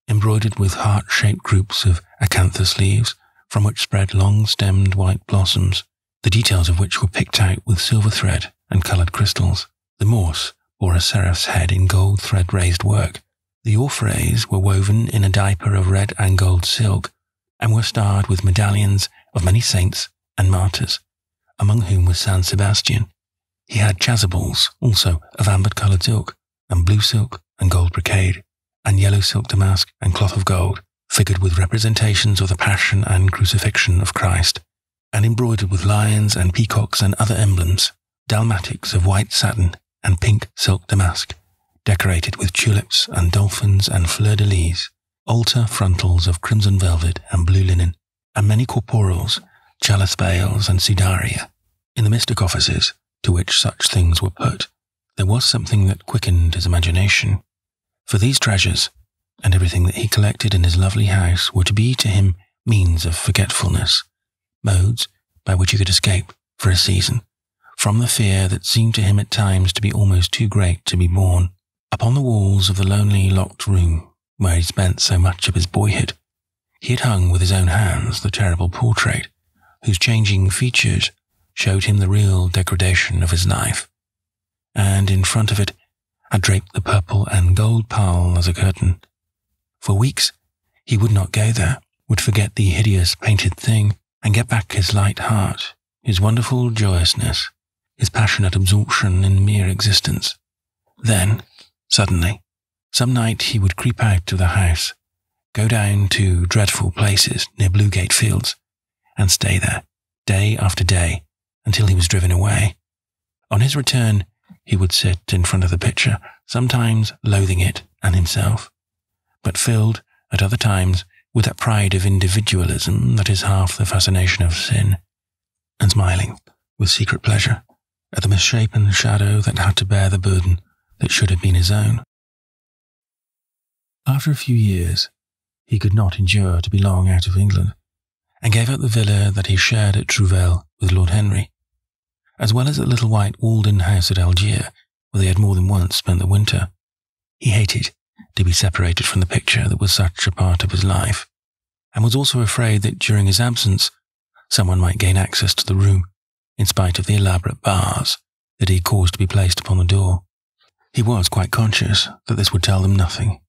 embroidered with heart-shaped groups of acanthus leaves, from which spread long-stemmed white blossoms, the details of which were picked out with silver thread and coloured crystals. The morse bore a seraph's head in gold thread-raised work. The orphreys were woven in a diaper of red and gold silk, and were starred with medallions of many saints and martyrs, among whom was San Sebastian. He had chasubles also of amber-coloured silk, and blue silk and gold brocade, and yellow silk damask and cloth of gold, figured with representations of the Passion and Crucifixion of Christ, and embroidered with lions and peacocks and other emblems, dalmatics of white satin and pink silk damask, decorated with tulips and dolphins and fleur-de-lis, altar frontals of crimson velvet and blue linen, and many corporals, chalice bales and sidaria. In the mystic offices to which such things were put, there was something that quickened his imagination, for these treasures and everything that he collected in his lovely house were to be to him means of forgetfulness, modes by which he could escape for a season from the fear that seemed to him at times to be almost too great to be borne. Upon the walls of the lonely, locked room where he spent so much of his boyhood, he had hung with his own hands the terrible portrait, whose changing features showed him the real degradation of his life, and in front of it had draped the purple and gold pall as a curtain. For weeks he would not go there, would forget the hideous painted thing, and get back his light heart, his wonderful joyousness, his passionate absorption in mere existence. Then, suddenly, some night he would creep out of the house, go down to dreadful places near Bluegate Fields, and stay there, day after day, until he was driven away. On his return, he would sit in front of the picture, sometimes loathing it and himself, but filled, at other times, with that pride of individualism that is half the fascination of sin, and smiling with secret pleasure at the misshapen shadow that had to bear the burden that should have been his own. After a few years, he could not endure to be long out of England, and gave up the villa that he shared at Trouvel with Lord Henry, as well as the little white walled-in house at Algiers, where they had more than once spent the winter. He hated to be separated from the picture that was such a part of his life, and was also afraid that during his absence someone might gain access to the room, in spite of the elaborate bars that he caused to be placed upon the door. He was quite conscious that this would tell them nothing.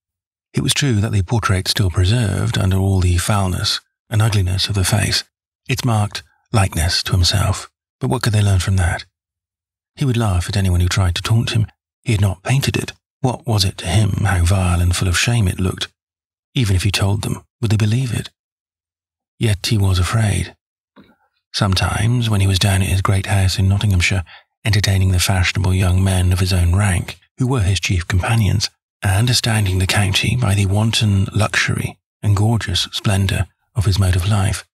It was true that the portrait still preserved, under all the foulness and ugliness of the face, its marked likeness to himself, but what could they learn from that? He would laugh at anyone who tried to taunt him. He had not painted it. What was it to him how vile and full of shame it looked? Even if he told them, would they believe it? Yet he was afraid. Sometimes, when he was down at his great house in Nottinghamshire, entertaining the fashionable young men of his own rank, who were his chief companions, and astounding the county by the wanton luxury and gorgeous splendour of his mode of life,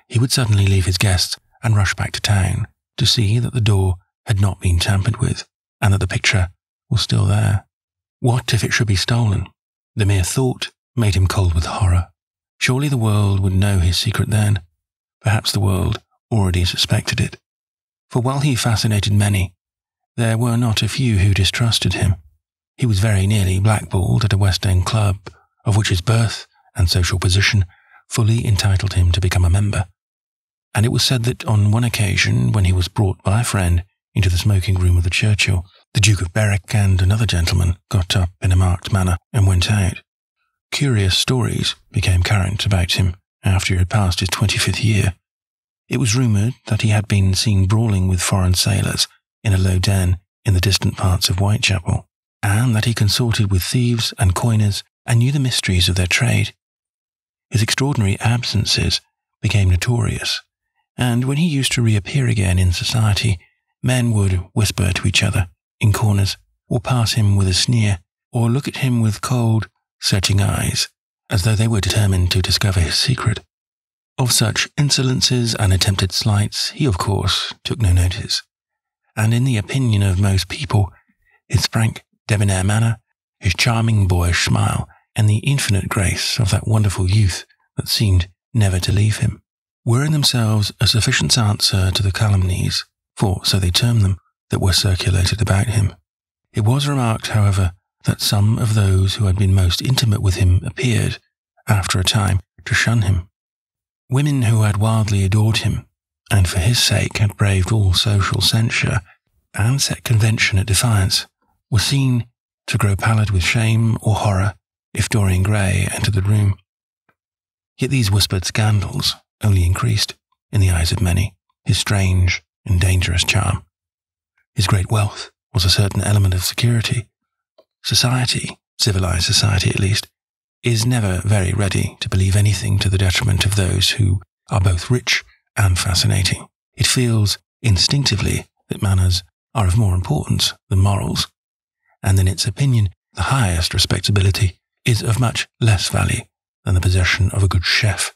he would suddenly leave his guests and rush back to town to see that the door had not been tampered with, and that the picture was still there. What if it should be stolen? The mere thought made him cold with horror. Surely the world would know his secret then. Perhaps the world already suspected it. For while he fascinated many, there were not a few who distrusted him. He was very nearly blackballed at a West End club, of which his birth and social position fully entitled him to become a member. And it was said that on one occasion, when he was brought by a friend into the smoking room of the Churchill, the Duke of Berwick and another gentleman got up in a marked manner and went out. Curious stories became current about him after he had passed his 25th year. It was rumoured that he had been seen brawling with foreign sailors in a low den in the distant parts of Whitechapel, and that he consorted with thieves and coiners and knew the mysteries of their trade. His extraordinary absences became notorious, and when he used to reappear again in society, men would whisper to each other in corners, or pass him with a sneer, or look at him with cold, searching eyes, as though they were determined to discover his secret. Of such insolences and attempted slights he, of course, took no notice, and in the opinion of most people, his frank, debonair manner, his charming boyish smile, and the infinite grace of that wonderful youth that seemed never to leave him, were in themselves a sufficient answer to the calumnies, for so they termed them, that were circulated about him. It was remarked, however, that some of those who had been most intimate with him appeared, after a time, to shun him. Women who had wildly adored him, and for his sake had braved all social censure, and set convention at defiance, were seen to grow pallid with shame or horror if Dorian Gray entered the room. Yet these whispered scandals only increased, in the eyes of many, his strange and dangerous charm. His great wealth was a certain element of security. Society, civilized society at least, is never very ready to believe anything to the detriment of those who are both rich and fascinating. It feels instinctively that manners are of more importance than morals, and in its opinion, the highest respectability is of much less value than the possession of a good chef.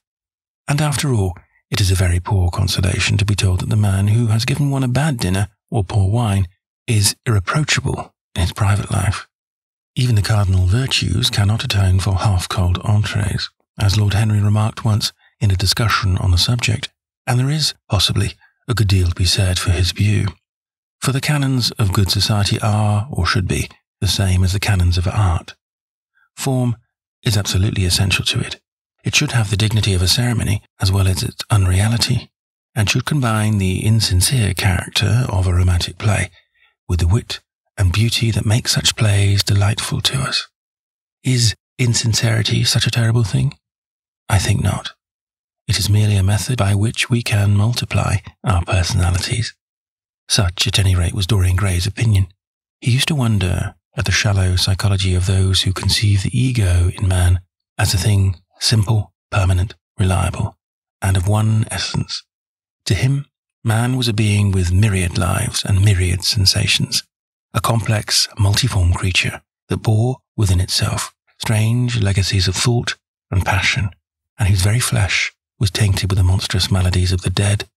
And after all, it is a very poor consolation to be told that the man who has given one a bad dinner or poor wine is irreproachable in his private life. Even the cardinal virtues cannot atone for half-cold entrees, as Lord Henry remarked once in a discussion on the subject, and there is, possibly, a good deal to be said for his view. For the canons of good society are, or should be, the same as the canons of art. Form is absolutely essential to it. It should have the dignity of a ceremony as well as its unreality, and should combine the insincere character of a romantic play with the wit and beauty that make such plays delightful to us. Is insincerity such a terrible thing? I think not. It is merely a method by which we can multiply our personalities. Such, at any rate, was Dorian Gray's opinion. He used to wonder at the shallow psychology of those who conceive the ego in man as a thing simple, permanent, reliable, and of one essence. To him, man was a being with myriad lives and myriad sensations, a complex, multiform creature that bore within itself strange legacies of thought and passion, and whose very flesh was tainted with the monstrous maladies of the dead.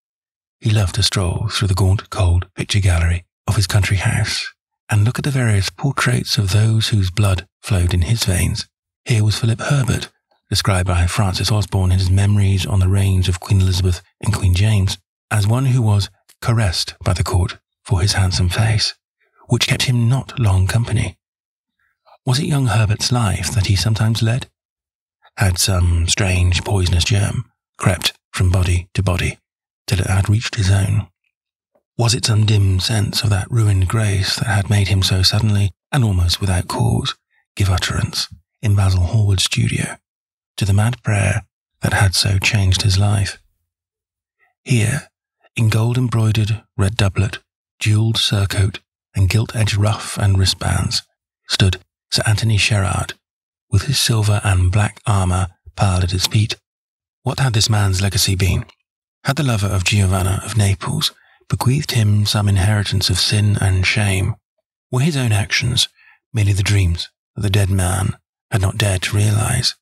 He loved to stroll through the gaunt, cold picture gallery of his country house and look at the various portraits of those whose blood flowed in his veins. Here was Philip Herbert, described by Francis Osborne in his Memories on the Reigns of Queen Elizabeth and Queen James, as one who was caressed by the court for his handsome face, which kept him not long company. Was it young Herbert's life that he sometimes led? Had some strange poisonous germ crept from body to body till it had reached his own? Was it some dim sense of that ruined grace that had made him so suddenly, and almost without cause, give utterance, in Basil Hallward's studio, to the mad prayer that had so changed his life? Here, in gold-embroidered red doublet, jewelled surcoat, and gilt-edged ruff and wristbands, stood Sir Anthony Sherard, with his silver and black armour piled at his feet. What had this man's legacy been? Had the lover of Giovanna of Naples bequeathed him some inheritance of sin and shame? Were his own actions merely the dreams that the dead man had not dared to realise?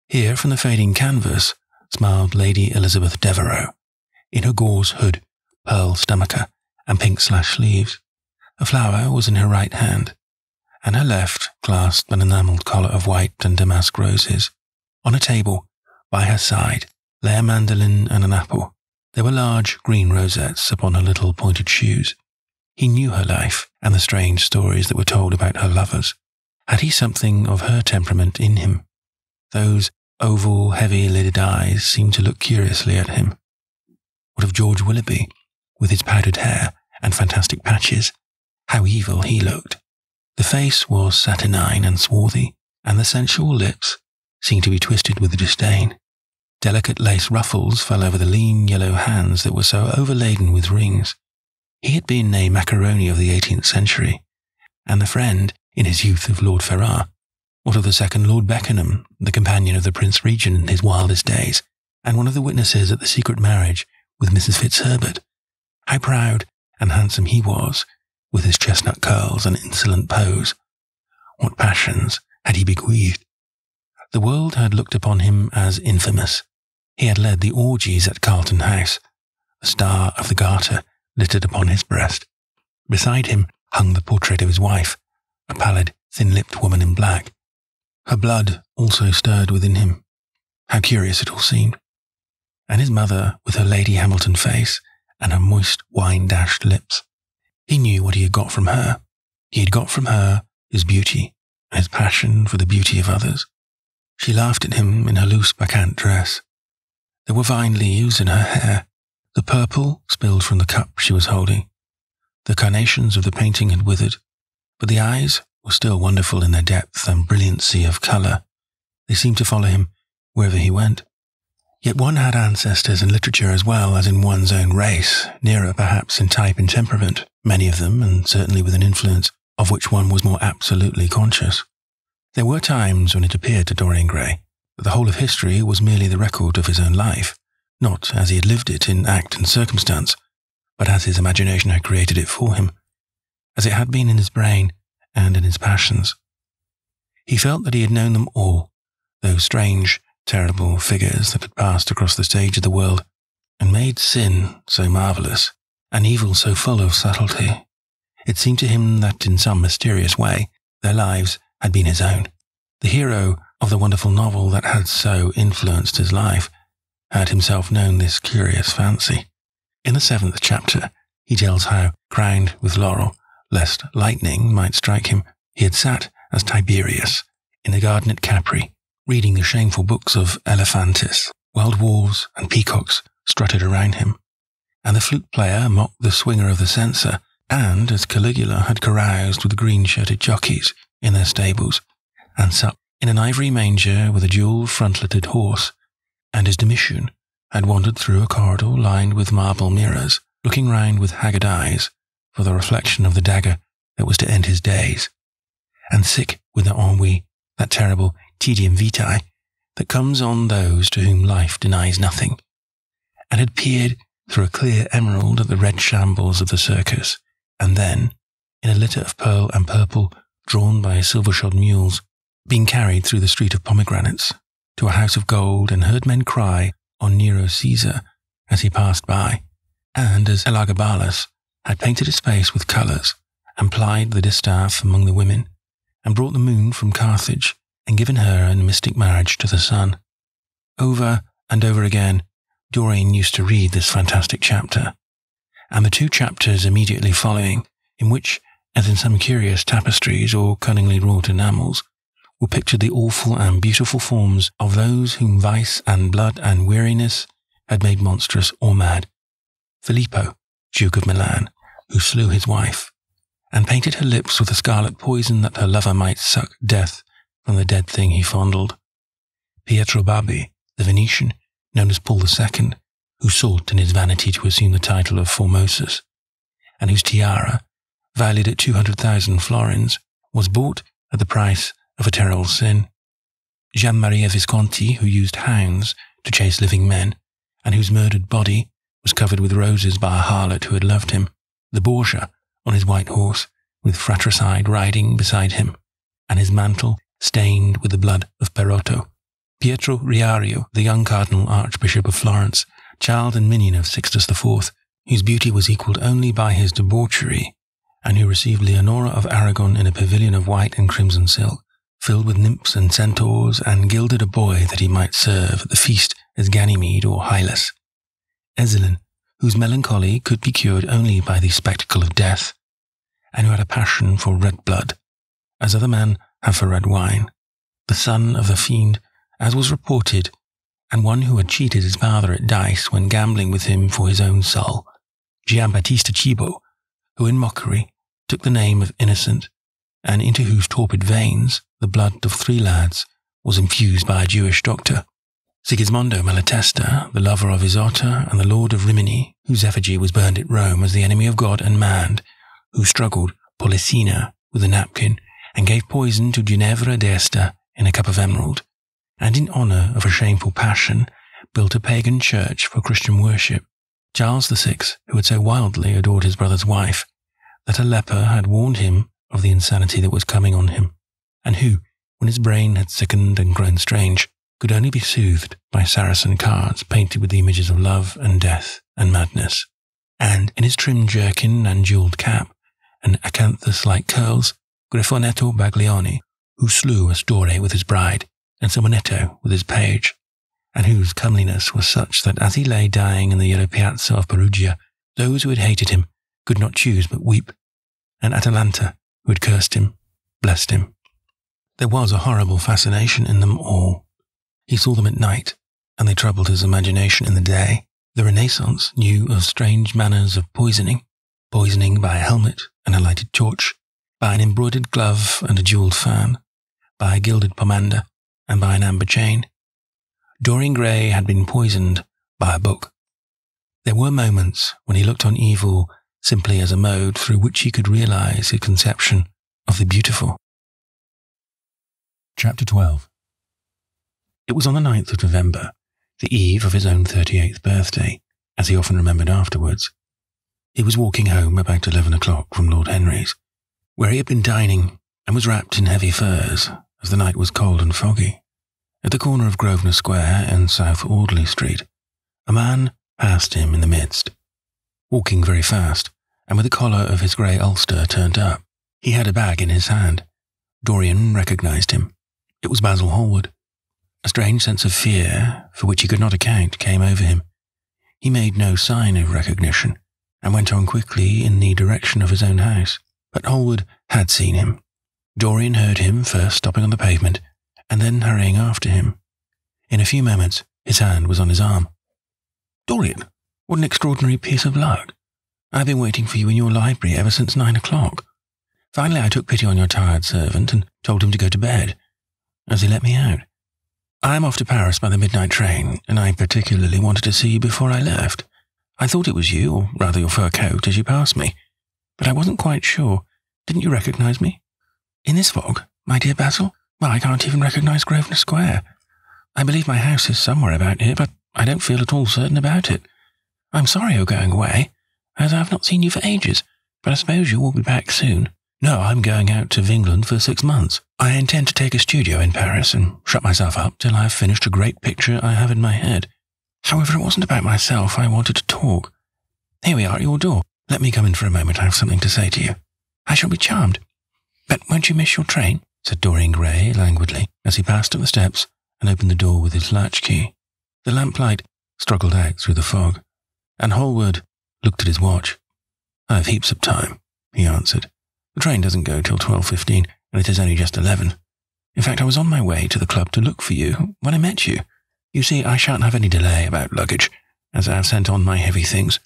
Here, from the fading canvas, smiled Lady Elizabeth Devereux, in her gauze hood, pearl stomacher, and pink slash sleeves. A flower was in her right hand, and her left clasped an enamelled collar of white and damask roses. On a table, by her side, lay a mandolin and an apple. There were large green rosettes upon her little pointed shoes. He knew her life and the strange stories that were told about her lovers. Had he something of her temperament in him? Those oval, heavy-lidded eyes seemed to look curiously at him. What of George Willoughby, with his powdered hair and fantastic patches? How evil he looked! The face was saturnine and swarthy, and the sensual lips seemed to be twisted with disdain. Delicate lace ruffles fell over the lean yellow hands that were so overladen with rings. He had been a macaroni of the 18th century, and the friend, in his youth, of Lord Ferrars. What of the second Lord Beckenham, the companion of the Prince Regent in his wildest days, and one of the witnesses at the secret marriage with Mrs. Fitzherbert? How proud and handsome he was, with his chestnut curls and insolent pose. What passions had he bequeathed? The world had looked upon him as infamous. He had led the orgies at Carlton House. The star of the Garter glittered upon his breast. Beside him hung the portrait of his wife, a pallid, thin-lipped woman in black. Her blood also stirred within him. How curious it all seemed. And his mother, with her Lady Hamilton face and her moist, wine-dashed lips. He knew what he had got from her. He had got from her his beauty and his passion for the beauty of others. She laughed at him in her loose bacchant dress. There were vine leaves in her hair. The purple spilled from the cup she was holding. The carnations of the painting had withered, but the eyes were still wonderful in their depth and brilliancy of colour. They seemed to follow him wherever he went. Yet one had ancestors in literature as well as in one's own race, nearer perhaps in type and temperament, many of them, and certainly with an influence of which one was more absolutely conscious. There were times when it appeared to Dorian Gray that the whole of history was merely the record of his own life, not as he had lived it in act and circumstance, but as his imagination had created it for him, as it had been in his brain and in his passions. He felt that he had known them all, those strange, terrible figures that had passed across the stage of the world and made sin so marvellous and evil so full of subtlety. It seemed to him that in some mysterious way their lives had been his own. The hero of the wonderful novel that had so influenced his life had himself known this curious fancy. In the 7th chapter, He tells how, crowned with laurel, lest lightning might strike him, he had sat as Tiberius in the garden at Capri, reading the shameful books of Elephantis. Wild wolves and peacocks strutted around him, and the flute player mocked the swinger of the censer, and as Caligula had caroused with the green-shirted jockeys in their stables, and supped in an ivory manger with a jewel-frontleted horse, and as Domitian had wandered through a corridor lined with marble mirrors, looking round with haggard eyes for the reflection of the dagger that was to end his days, and sick with the ennui, that terrible tedium vitae that comes on those to whom life denies nothing, and had peered through a clear emerald at the red shambles of the circus, and then, in a litter of pearl and purple drawn by silver-shod mules, being carried through the street of pomegranates to a house of gold, and heard men cry on Nero Caesar as he passed by, and as Elagabalus had painted his face with colours, and plied the distaff among the women, and brought the moon from Carthage, and given her in mystic marriage to the sun. Over and over again, Dorian used to read this fantastic chapter, and the 2 chapters immediately following, in which, as in some curious tapestries or cunningly wrought enamels, were pictured the awful and beautiful forms of those whom vice and blood and weariness had made monstrous or mad. Filippo, Duke of Milan, who slew his wife, and painted her lips with a scarlet poison that her lover might suck death from the dead thing he fondled. Pietro Babbi, the Venetian, known as Paul II, who sought in his vanity to assume the title of Formosus, and whose tiara, valued at 200,000 florins, was bought at the price of a terrible sin. Gian Maria Visconti, who used hounds to chase living men, and whose murdered body was covered with roses by a harlot who had loved him. The Borgia, on his white horse, with fratricide riding beside him, and his mantle stained with the blood of Perotto. Pietro Riario, the young Cardinal Archbishop of Florence, child and minion of Sixtus IV, whose beauty was equalled only by his debauchery, and who received Leonora of Aragon in a pavilion of white and crimson silk, filled with nymphs and centaurs, and gilded a boy that he might serve at the feast as Ganymede or Hylas. Ezelin, whose melancholy could be cured only by the spectacle of death, and who had a passion for red blood, as other men have for red wine, the son of the fiend, as was reported, and one who had cheated his father at dice when gambling with him for his own soul, Giambattista Cibo, who in mockery took the name of Innocent, and into whose torpid veins the blood of 3 lads was infused by a Jewish doctor. Sigismondo Malatesta, the lover of Isotta and the lord of Rimini, whose effigy was burned at Rome as the enemy of God and man, who struggled Polissena with a napkin and gave poison to Ginevra d'Este in a cup of emerald, and in honour of a shameful passion built a pagan church for Christian worship. Charles VI, who had so wildly adored his brother's wife that a leper had warned him of the insanity that was coming on him, and who, when his brain had sickened and grown strange, could only be soothed by Saracen cards painted with the images of love and death and madness, and in his trim jerkin and jewelled cap and acanthus-like curls, Griffonetto Baglioni, who slew Astore with his bride, and Simonetto with his page, and whose comeliness was such that as he lay dying in the yellow piazza of Perugia, those who had hated him could not choose but weep, and Atalanta, who had cursed him, blessed him. There was a horrible fascination in them all. He saw them at night, and they troubled his imagination in the day. The Renaissance knew of strange manners of poisoning by a helmet and a lighted torch, by an embroidered glove and a jewelled fan, by a gilded pomander, and by an amber chain. Dorian Gray had been poisoned by a book. There were moments when he looked on evil simply as a mode through which he could realize his conception of the beautiful. Chapter 12. It was on the 9th of November, the eve of his own 38th birthday, as he often remembered afterwards. He was walking home about 11 o'clock from Lord Henry's, where he had been dining and was wrapped in heavy furs, as the night was cold and foggy. At the corner of Grosvenor Square and South Audley Street, a man passed him in the midst, walking very fast, and with the collar of his grey ulster turned up. He had a bag in his hand. Dorian recognized him. It was Basil Hallward. A strange sense of fear, for which he could not account, came over him. He made no sign of recognition, and went on quickly in the direction of his own house. But Hallward had seen him. Dorian heard him first stopping on the pavement, and then hurrying after him. In a few moments, his hand was on his arm. "Dorian, what an extraordinary piece of luck. I've been waiting for you in your library ever since 9 o'clock. Finally, I took pity on your tired servant and told him to go to bed, as he let me out. I am off to Paris by the midnight train, and I particularly wanted to see you before I left. I thought it was you, or rather your fur coat, as you passed me, but I wasn't quite sure. Didn't you recognize me? In this fog, my dear Basil? Well, I can't even recognize Grosvenor Square. I believe my house is somewhere about here, but I don't feel at all certain about it. I'm sorry you're going away, as I've not seen you for ages, but I suppose you will be back soon." "No, I'm going out of England for 6 months. I intend to take a studio in Paris and shut myself up till I've finished a great picture I have in my head. However, it wasn't about myself I wanted to talk. Here we are at your door. Let me come in for a moment. I have something to say to you." "I shall be charmed. But won't you miss your train?" said Dorian Gray languidly, as he passed up the steps and opened the door with his latchkey. The lamplight struggled out through the fog, and Hallward looked at his watch. "I have heaps of time," he answered. "The train doesn't go till 12:15, and it is only just 11. In fact, I was on my way to the club to look for you when I met you. You see, I shan't have any delay about luggage, as I have sent on my heavy things.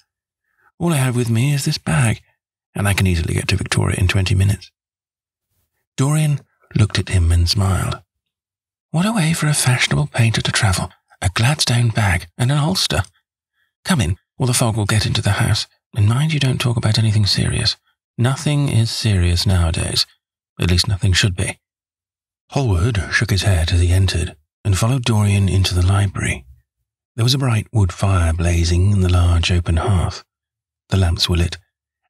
All I have with me is this bag, and I can easily get to Victoria in 20 minutes. Dorian looked at him and smiled. "What a way for a fashionable painter to travel, a Gladstone bag and an ulster. Come in, or the fog will get into the house, and mind you don't talk about anything serious. Nothing is serious nowadays, at least nothing should be." Hallward shook his head as he entered, and followed Dorian into the library. There was a bright wood fire blazing in the large open hearth. The lamps were lit,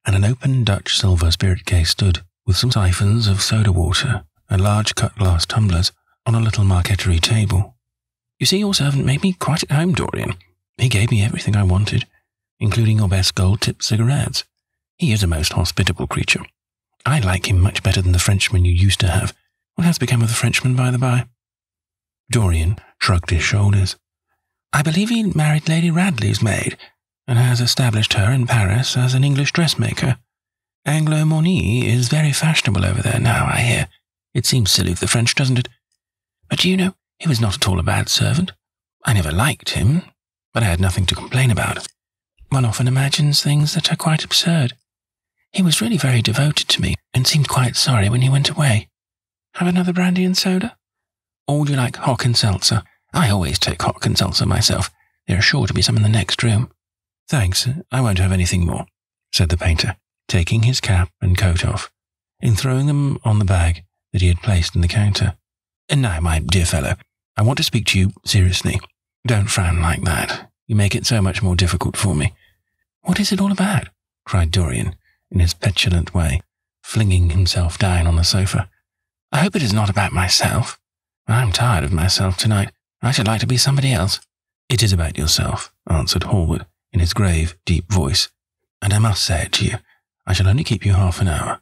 and an open Dutch silver spirit case stood, with some siphons of soda water and large cut-glass tumblers on a little marqueterie table. "You see, your servant made me quite at home, Dorian. He gave me everything I wanted, including your best gold-tipped cigarettes. He is a most hospitable creature. I like him much better than the Frenchman you used to have. What has become of the Frenchman, by the by?" Dorian shrugged his shoulders. "I believe he married Lady Radley's maid, and has established her in Paris as an English dressmaker. Anglo-money is very fashionable over there now, I hear. It seems silly of the French, doesn't it? But do you know, he was not at all a bad servant. I never liked him, but I had nothing to complain about. One often imagines things that are quite absurd. He was really very devoted to me, and seemed quite sorry when he went away. Have another brandy and soda? Or would you like hock and seltzer? I always take hock and seltzer myself. There are sure to be some in the next room." "Thanks, I won't have anything more," said the painter, taking his cap and coat off, and throwing them on the bag that he had placed in the counter. "And now, my dear fellow, I want to speak to you seriously. Don't frown like that. You make it so much more difficult for me." "What is it all about?" cried Dorian, in his petulant way, flinging himself down on the sofa. "I hope it is not about myself. I'm tired of myself tonight. I should like to be somebody else." "It is about yourself," answered Hallward, in his grave, deep voice. "And I must say it to you, I shall only keep you half an hour."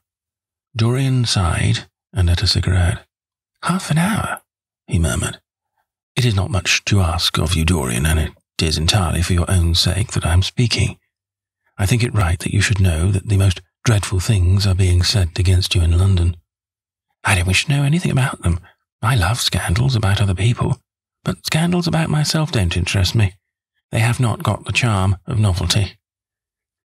Dorian sighed and lit a cigarette. "Half an hour?" he murmured. "It is not much to ask of you, Dorian, and it is entirely for your own sake that I am speaking. I think it right that you should know that the most dreadful things are being said against you in London." "I don't wish to know anything about them. I love scandals about other people, but scandals about myself don't interest me. They have not got the charm of novelty."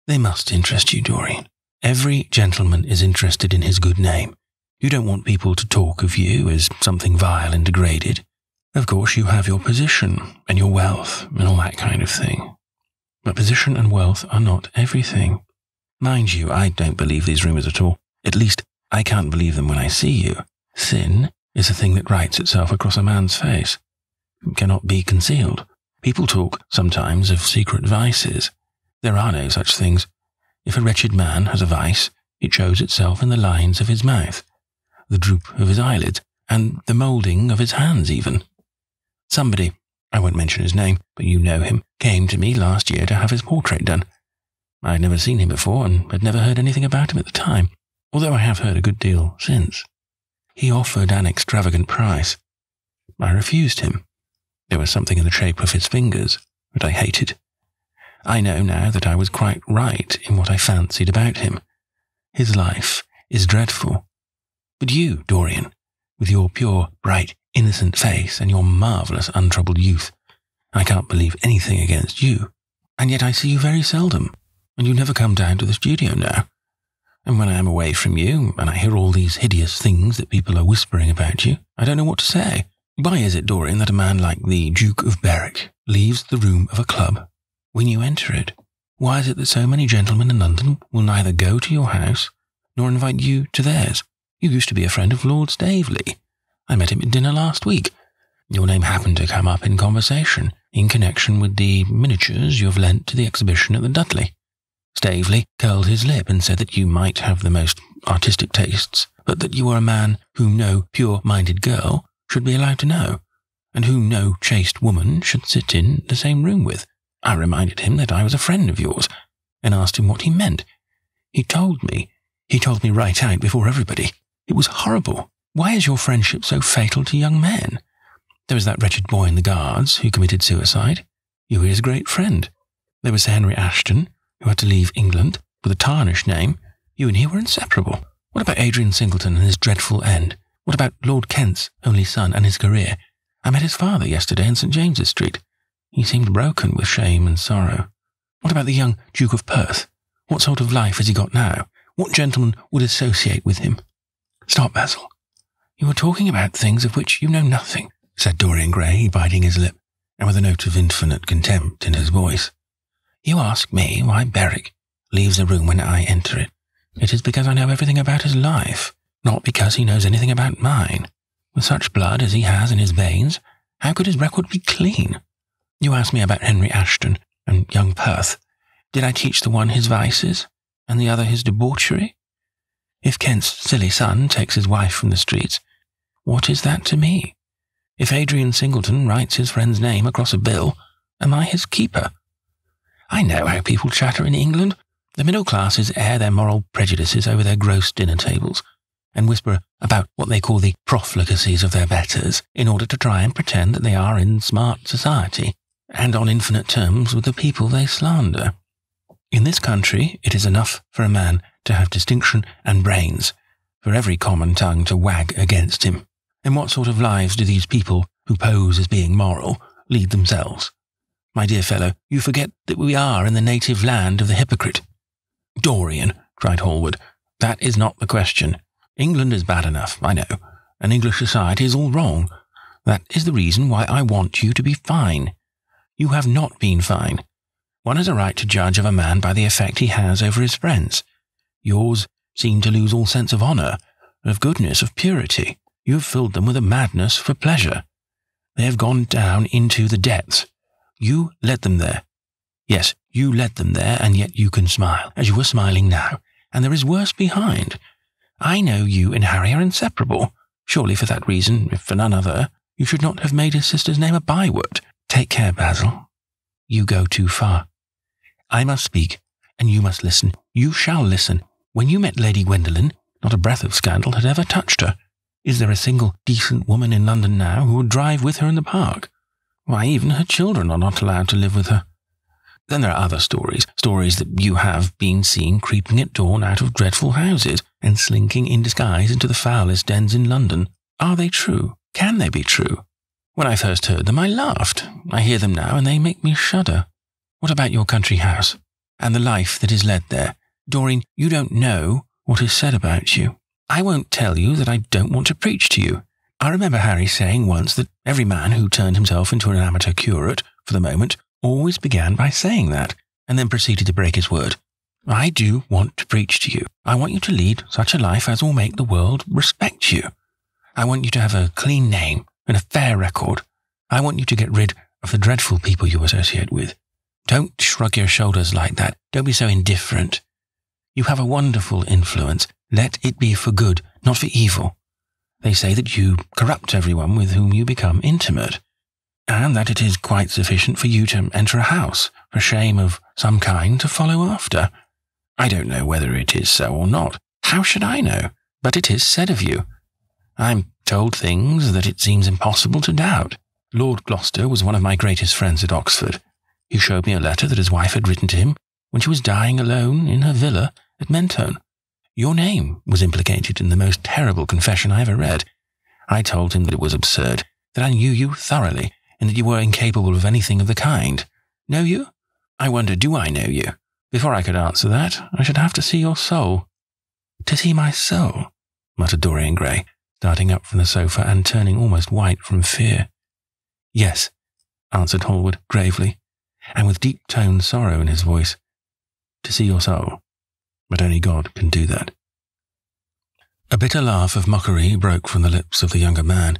"They must interest you, Dorian. Every gentleman is interested in his good name. You don't want people to talk of you as something vile and degraded. Of course, you have your position and your wealth and all that kind of thing. But position and wealth are not everything. Mind you, I don't believe these rumours at all. At least, I can't believe them when I see you. Sin is a thing that writes itself across a man's face. It cannot be concealed. People talk sometimes of secret vices. There are no such things. If a wretched man has a vice, it shows itself in the lines of his mouth, the droop of his eyelids, and the moulding of his hands even. Somebody, I won't mention his name, but you know him, came to me last year to have his portrait done. I had never seen him before, and had never heard anything about him at the time, although I have heard a good deal since. He offered an extravagant price. I refused him. There was something in the shape of his fingers that I hated. I know now that I was quite right in what I fancied about him. His life is dreadful. But you, Dorian, with your pure, bright, innocent face and your marvellous untroubled youth, I can't believe anything against you. And yet I see you very seldom, and you never come down to the studio now. And when I am away from you, and I hear all these hideous things that people are whispering about you, I don't know what to say. Why is it, Dorian, that a man like the Duke of Berwick leaves the room of a club when you enter it? Why is it that so many gentlemen in London will neither go to your house nor invite you to theirs? You used to be a friend of Lord Staveley. I met him at dinner last week. Your name happened to come up in conversation in connection with the miniatures you have lent to the exhibition at the Dudley. Staveley curled his lip and said that you might have the most artistic tastes, but that you were a man whom no pure-minded girl should be allowed to know, and whom no chaste woman should sit in the same room with. I reminded him that I was a friend of yours, and asked him what he meant. He told me right out before everybody. It was horrible. Why is your friendship so fatal to young men? There was that wretched boy in the Guards who committed suicide. You were his great friend. There was Sir Henry Ashton, who had to leave England with a tarnished name. You and he were inseparable. What about Adrian Singleton and his dreadful end? What about Lord Kent's only son and his career? I met his father yesterday in St. James's Street. He seemed broken with shame and sorrow. What about the young Duke of Perth? What sort of life has he got now? What gentleman would associate with him? Stop, Basil. You are talking about things of which you know nothing, said Dorian Gray, biting his lip, and with a note of infinite contempt in his voice. You ask me why Berwick leaves a room when I enter it. It is because I know everything about his life, not because he knows anything about mine. With such blood as he has in his veins, how could his record be clean? You ask me about Henry Ashton and young Perth. Did I teach the one his vices, and the other his debauchery? If Kent's silly son takes his wife from the streets, what is that to me? If Adrian Singleton writes his friend's name across a bill, am I his keeper? I know how people chatter in England. The middle classes air their moral prejudices over their gross dinner tables, and whisper about what they call the profligacies of their betters, in order to try and pretend that they are in smart society, and on infinite terms with the people they slander. In this country, it is enough for a man to have distinction and brains, for every common tongue to wag against him. And what sort of lives do these people, who pose as being moral, lead themselves? My dear fellow, you forget that we are in the native land of the hypocrite. Dorian, cried Hallward, that is not the question. England is bad enough, I know, and English society is all wrong. That is the reason why I want you to be fine. You have not been fine. One has a right to judge of a man by the effect he has over his friends. Yours seem to lose all sense of honour, of goodness, of purity. You have filled them with a madness for pleasure. They have gone down into the depths. You led them there. Yes, you led them there, and yet you can smile, as you are smiling now, and there is worse behind. I know you and Harry are inseparable. Surely for that reason, if for none other, you should not have made his sister's name a byword. Take care, Basil. You go too far. I must speak, and you must listen. You shall listen. When you met Lady Gwendolen, not a breath of scandal had ever touched her. Is there a single decent woman in London now who would drive with her in the park? Why, even her children are not allowed to live with her. Then there are other stories that you have been seen creeping at dawn out of dreadful houses and slinking in disguise into the foulest dens in London. Are they true? Can they be true? When I first heard them, I laughed. I hear them now, and they make me shudder. What about your country house, and the life that is led there? Dorian, you don't know what is said about you. I won't tell you that I don't want to preach to you. I remember Harry saying once that every man who turned himself into an amateur curate, for the moment, always began by saying that, and then proceeded to break his word. I do want to preach to you. I want you to lead such a life as will make the world respect you. I want you to have a clean name and a fair record. I want you to get rid of the dreadful people you associate with. Don't shrug your shoulders like that. Don't be so indifferent. You have a wonderful influence. Let it be for good, not for evil. They say that you corrupt everyone with whom you become intimate, and that it is quite sufficient for you to enter a house for shame of some kind to follow after. I don't know whether it is so or not. How should I know? But it is said of you. I'm told things that it seems impossible to doubt. Lord Gloucester was one of my greatest friends at Oxford. He showed me a letter that his wife had written to him when she was dying alone in her villa at Mentone. Your name was implicated in the most terrible confession I ever read. I told him that it was absurd, that I knew you thoroughly, and that you were incapable of anything of the kind. Know you? I wonder, do I know you? Before I could answer that, I should have to see your soul. To see my soul? Muttered Dorian Gray, starting up from the sofa and turning almost white from fear. Yes, answered Hallward gravely, and with deep-toned sorrow in his voice. To see your soul. But only God can do that. A bitter laugh of mockery broke from the lips of the younger man.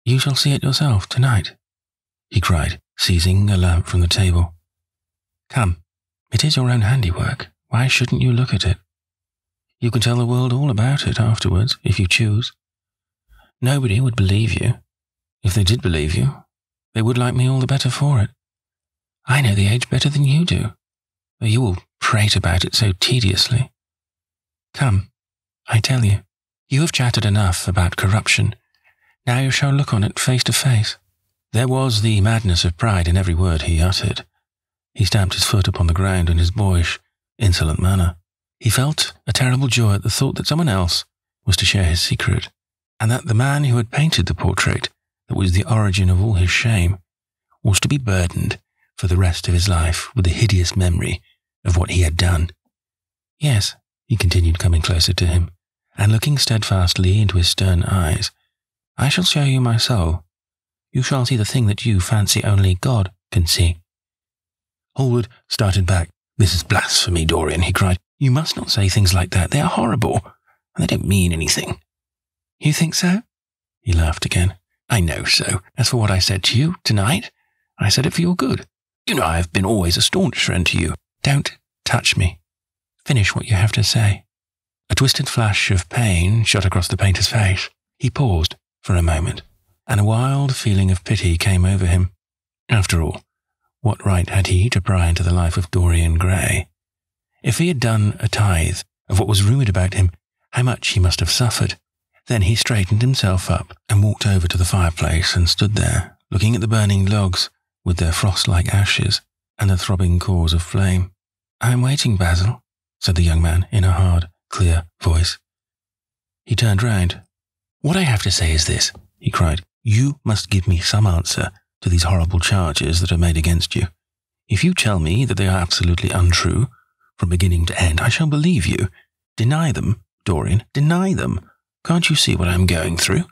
You shall see it yourself tonight, he cried, seizing a lamp from the table. Come, it is your own handiwork. Why shouldn't you look at it? You can tell the world all about it afterwards, if you choose. Nobody would believe you. If they did believe you, they would like me all the better for it. I know the age better than you do, though you will prate about it so tediously. Come, I tell you, you have chatted enough about corruption. Now you shall look on it face to face. There was the madness of pride in every word he uttered. He stamped his foot upon the ground in his boyish, insolent manner. He felt a terrible joy at the thought that someone else was to share his secret, and that the man who had painted the portrait that was the origin of all his shame was to be burdened for the rest of his life with the hideous memory of what he had done. Yes, he continued, coming closer to him, and looking steadfastly into his stern eyes, I shall show you my soul. You shall see the thing that you fancy only God can see. Hallward started back. This is blasphemy, Dorian, he cried. You must not say things like that. They are horrible, and they don't mean anything. You think so? He laughed again. I know so. As for what I said to you tonight, I said it for your good. You know I have been always a staunch friend to you. Don't touch me. Finish what you have to say. A twisted flash of pain shot across the painter's face. He paused for a moment, and a wild feeling of pity came over him. After all, what right had he to pry into the life of Dorian Gray? If he had done a tithe of what was rumoured about him, how much he must have suffered. Then he straightened himself up and walked over to the fireplace and stood there, looking at the burning logs with their frost-like ashes and the throbbing cores of flame. I am waiting, Basil, said the young man in a hard, clear voice. He turned round. What I have to say is this, he cried. You must give me some answer to these horrible charges that are made against you. If you tell me that they are absolutely untrue, from beginning to end, I shall believe you. Deny them, Dorian, deny them. Can't you see what I am going through?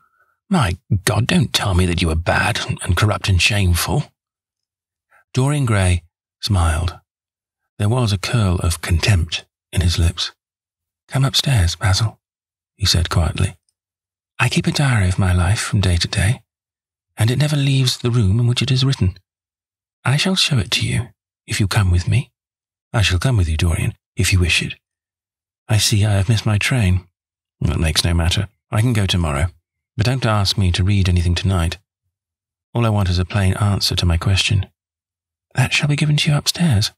My God, don't tell me that you are bad and corrupt and shameful. Dorian Gray smiled. There was a curl of contempt in his lips. Come upstairs, Basil, he said quietly. I keep a diary of my life from day to day, and it never leaves the room in which it is written. I shall show it to you, if you come with me. I shall come with you, Dorian, if you wish it. I see I have missed my train. That makes no matter. I can go tomorrow, but don't ask me to read anything tonight. All I want is a plain answer to my question. That shall be given to you upstairs.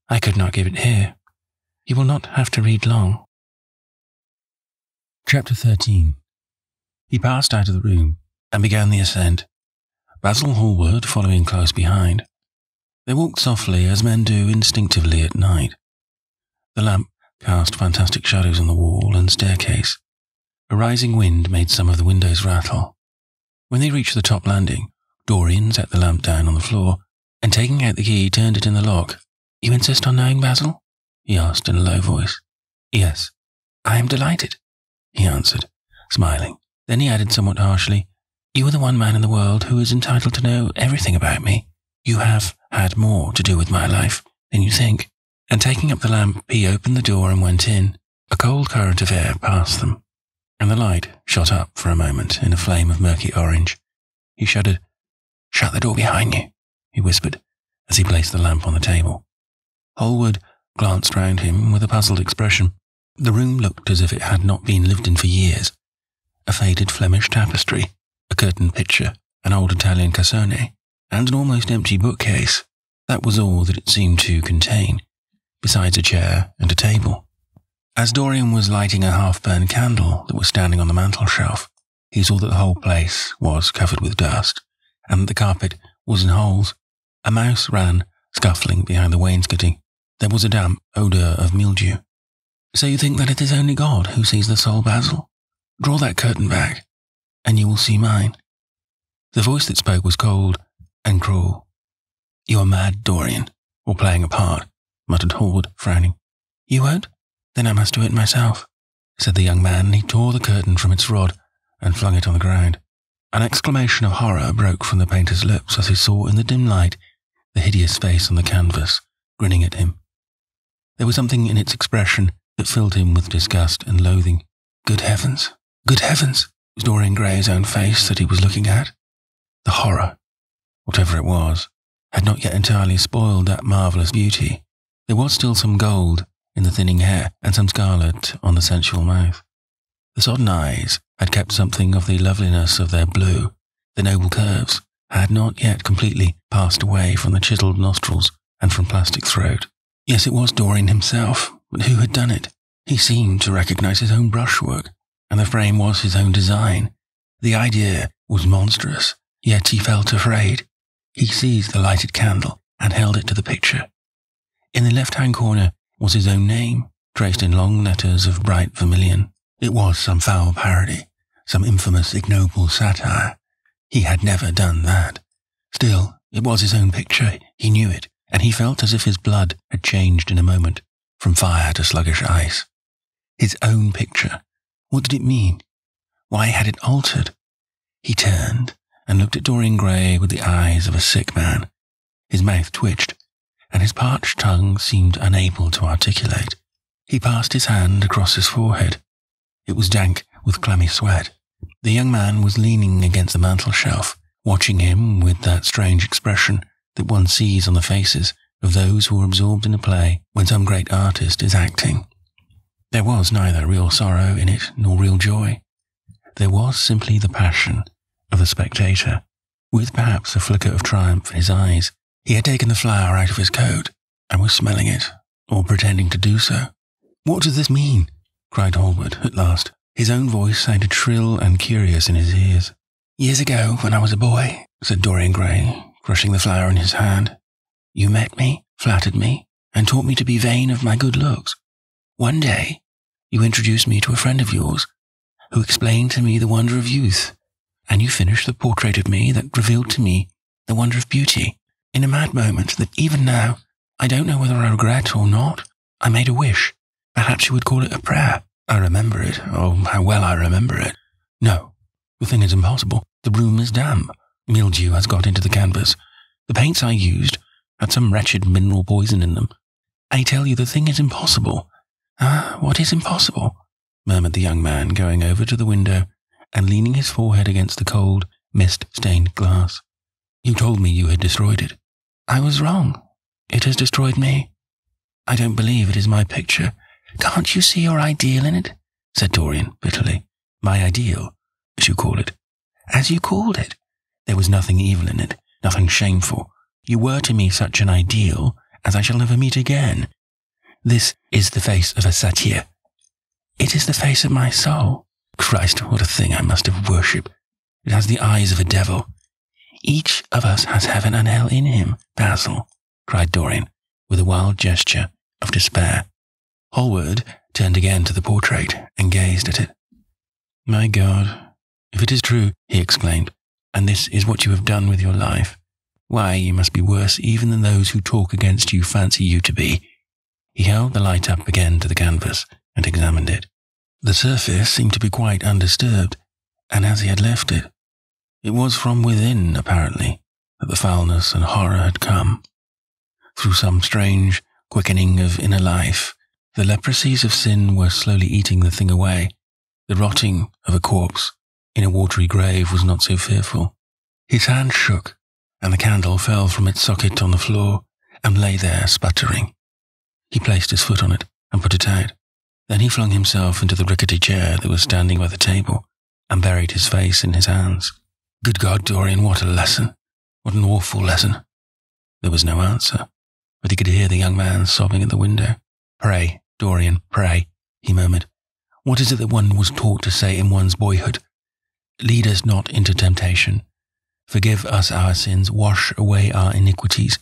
I could not give it here. You will not have to read long. Chapter 13. He passed out of the room and began the ascent, Basil Hallward following close behind. They walked softly, as men do instinctively at night. The lamp cast fantastic shadows on the wall and staircase. A rising wind made some of the windows rattle. When they reached the top landing, Dorian set the lamp down on the floor, and taking out the key, turned it in the lock. You insist on knowing, Basil? He asked in a low voice. Yes. I am delighted, he answered, smiling. Then he added somewhat harshly, You are the one man in the world who is entitled to know everything about me. You have had more to do with my life than you think. And taking up the lamp, he opened the door and went in. A cold current of air passed them, and the light shot up for a moment in a flame of murky orange. He shuddered. Shut the door behind you, he whispered, as he placed the lamp on the table. Hallward glanced round him with a puzzled expression. The room looked as if it had not been lived in for years. A faded Flemish tapestry, a curtained picture, an old Italian cassone, and an almost empty bookcase. That was all that it seemed to contain, besides a chair and a table. As Dorian was lighting a half-burned candle that was standing on the mantel-shelf, he saw that the whole place was covered with dust, and that the carpet was in holes. A mouse ran scuffling behind the wainscoting. There was a damp odour of mildew. So you think that it is only God who sees the soul, Basil? Draw that curtain back, and you will see mine. The voice that spoke was cold and cruel. You are mad, Dorian, or playing a part, muttered Hallward, frowning. You won't? Then I must do it myself, said the young man, and he tore the curtain from its rod and flung it on the ground. An exclamation of horror broke from the painter's lips as he saw in the dim light the hideous face on the canvas, grinning at him. There was something in its expression that filled him with disgust and loathing. Good heavens! Good heavens! It was Dorian Gray's own face that he was looking at. The horror, whatever it was, had not yet entirely spoiled that marvellous beauty. There was still some gold in the thinning hair and some scarlet on the sensual mouth. The sodden eyes had kept something of the loveliness of their blue. The noble curves had not yet completely passed away from the chiselled nostrils and from plastic throat. Yes, it was Dorian himself, but who had done it? He seemed to recognise his own brushwork, and the frame was his own design. The idea was monstrous, yet he felt afraid. He seized the lighted candle and held it to the picture. In the left-hand corner was his own name, traced in long letters of bright vermilion. It was some foul parody, some infamous, ignoble satire. He had never done that. Still, it was his own picture. He knew it, and he felt as if his blood had changed in a moment, from fire to sluggish ice. His own picture. What did it mean? Why had it altered? He turned and looked at Dorian Gray with the eyes of a sick man. His mouth twitched, and his parched tongue seemed unable to articulate. He passed his hand across his forehead. It was dank with clammy sweat. The young man was leaning against the mantel-shelf, watching him with that strange expression that one sees on the faces of those who are absorbed in a play when some great artist is acting. There was neither real sorrow in it nor real joy. There was simply the passion of a spectator, with perhaps a flicker of triumph in his eyes. He had taken the flower out of his coat and was smelling it, or pretending to do so. "What does this mean?" cried Hallward at last. His own voice sounded shrill and curious in his ears. "Years ago, when I was a boy," said Dorian Gray, crushing the flower in his hand, "you met me, flattered me, and taught me to be vain of my good looks. One day, you introduced me to a friend of yours, who explained to me the wonder of youth, and you finished the portrait of me that revealed to me the wonder of beauty. In a mad moment that even now, I don't know whether I regret or not, I made a wish. Perhaps you would call it a prayer. I remember it. Oh, how well I remember it. No, the thing is impossible. The room is damp. Mildew has got into the canvas. The paints I used had some wretched mineral poison in them. I tell you, the thing is impossible." "Ah, what is impossible?" murmured the young man, going over to the window and leaning his forehead against the cold, mist-stained glass. "You told me you had destroyed it." "I was wrong. It has destroyed me. I don't believe it is my picture. Can't you see your ideal in it?" said Dorian bitterly. "My ideal, as you call it." "As you called it. There was nothing evil in it, nothing shameful. You were to me such an ideal as I shall never meet again. This is the face of a satyr. It is the face of my soul. Christ, what a thing I must have worshipped. It has the eyes of a devil. Each of us has heaven and hell in him, Basil," cried Dorian, with a wild gesture of despair. Hallward turned again to the portrait and gazed at it. "My God, if it is true," he exclaimed, "and this is what you have done with your life, why, you must be worse even than those who talk against you fancy you to be." He held the light up again to the canvas and examined it. The surface seemed to be quite undisturbed, and as he had left it, it was from within, apparently, that the foulness and horror had come. Through some strange quickening of inner life, the leprosies of sin were slowly eating the thing away. The rotting of a corpse in a watery grave was not so fearful. His hand shook, and the candle fell from its socket on the floor and lay there sputtering. He placed his foot on it and put it out. Then he flung himself into the rickety chair that was standing by the table and buried his face in his hands. "Good God, Dorian, what a lesson! What an awful lesson!" There was no answer, but he could hear the young man sobbing at the window. "Pray, Dorian, pray," he murmured. "What is it that one was taught to say in one's boyhood? Lead us not into temptation. Forgive us our sins, wash away our iniquities.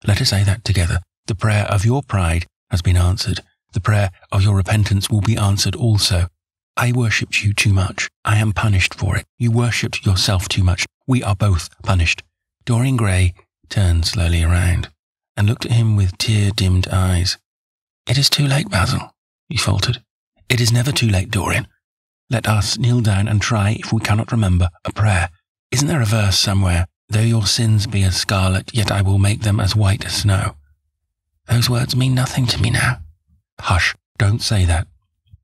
Let us say that together. The prayer of your pride has been answered. The prayer of your repentance will be answered also. I worshipped you too much. I am punished for it. You worshipped yourself too much. We are both punished." Dorian Gray turned slowly around and looked at him with tear-dimmed eyes. "It is too late, Basil," he faltered. "It is never too late, Dorian. Let us kneel down and try, if we cannot remember, a prayer. Isn't there a verse somewhere? 'Though your sins be as scarlet, yet I will make them as white as snow.' Those words mean nothing to me now." "Hush, don't say that.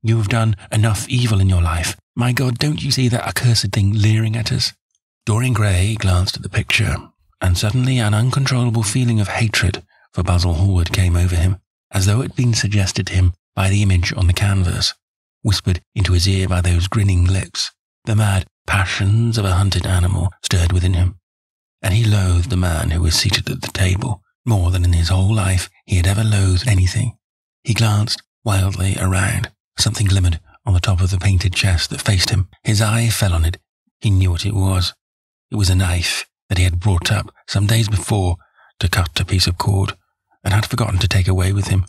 You have done enough evil in your life. My God, don't you see that accursed thing leering at us?" Dorian Gray glanced at the picture, and suddenly an uncontrollable feeling of hatred for Basil Hallward came over him, as though it had been suggested to him by the image on the canvas, whispered into his ear by those grinning lips. The mad passions of a hunted animal stirred within him, and he loathed the man who was seated at the table more than in his whole life he had ever loathed anything. He glanced wildly around. Something glimmered on the top of the painted chest that faced him. His eye fell on it. He knew what it was. It was a knife that he had brought up some days before to cut a piece of cord, and had forgotten to take away with him.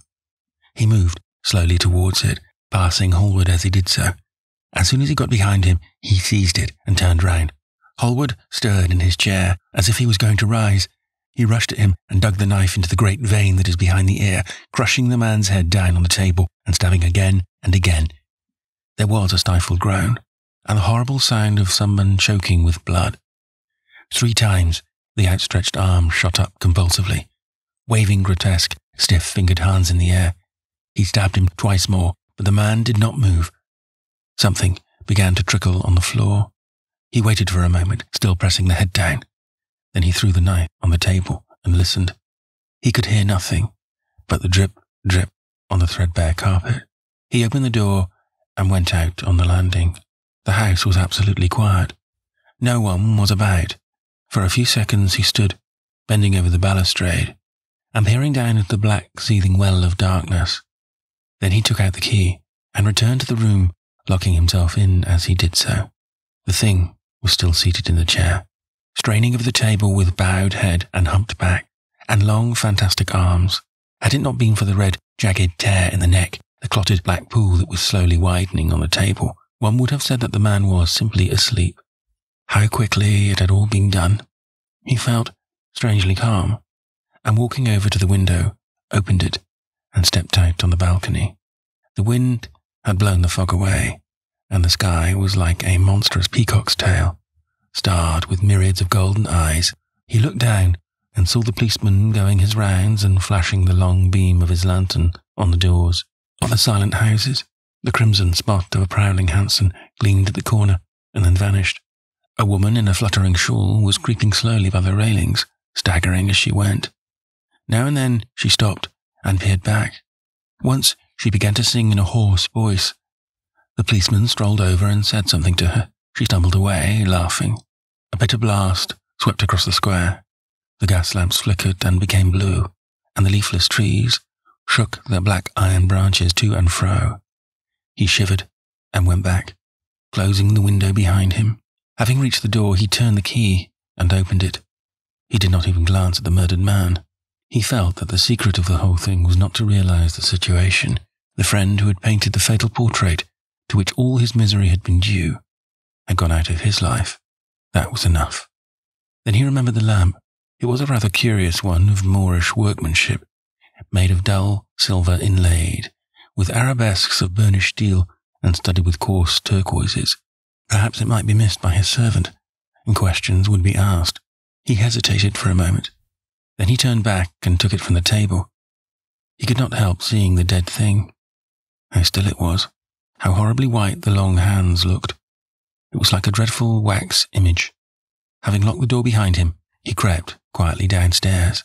He moved slowly towards it, passing Hallward as he did so. As soon as he got behind him, he seized it and turned round. Hallward stirred in his chair as if he was going to rise. He rushed at him and dug the knife into the great vein that is behind the ear, crushing the man's head down on the table and stabbing again and again. There was a stifled groan, and the horrible sound of someone choking with blood. 3 times the outstretched arm shot up convulsively, waving grotesque, stiff-fingered hands in the air. He stabbed him twice more, but the man did not move. Something began to trickle on the floor. He waited for a moment, still pressing the head down. Then he threw the knife on the table and listened. He could hear nothing but the drip, drip on the threadbare carpet. He opened the door and went out on the landing. The house was absolutely quiet. No one was about. For a few seconds he stood, bending over the balustrade, and peering down at the black, seething well of darkness. Then he took out the key and returned to the room, locking himself in as he did so. The thing was still seated in the chair, straining over the table with bowed head and humped back, and long, fantastic arms. Had it not been for the red, jagged tear in the neck, the clotted black pool that was slowly widening on the table, one would have said that the man was simply asleep. How quickly it had all been done. He felt strangely calm, and walking over to the window, opened it and stepped out on the balcony. The wind had blown the fog away, and the sky was like a monstrous peacock's tail, starred with myriads of golden eyes. He looked down and saw the policeman going his rounds and flashing the long beam of his lantern on the doors of the silent houses. The crimson spot of a prowling hansom gleamed at the corner and then vanished. A woman in a fluttering shawl was creeping slowly by the railings, staggering as she went. Now and then she stopped and peered back. Once she began to sing in a hoarse voice. The policeman strolled over and said something to her. She stumbled away, laughing. A bitter blast swept across the square. The gas lamps flickered and became blue, and the leafless trees shook their black iron branches to and fro. He shivered and went back, closing the window behind him. Having reached the door, he turned the key and opened it. He did not even glance at the murdered man. He felt that the secret of the whole thing was not to realize the situation. The friend who had painted the fatal portrait, to which all his misery had been due, had gone out of his life. That was enough. Then he remembered the lamp. It was a rather curious one of Moorish workmanship, made of dull silver inlaid, with arabesques of burnished steel and studded with coarse turquoises. Perhaps it might be missed by his servant, and questions would be asked. He hesitated for a moment. Then he turned back and took it from the table. He could not help seeing the dead thing. How still it was. How horribly white the long hands looked. It was like a dreadful wax image. Having locked the door behind him, he crept quietly downstairs.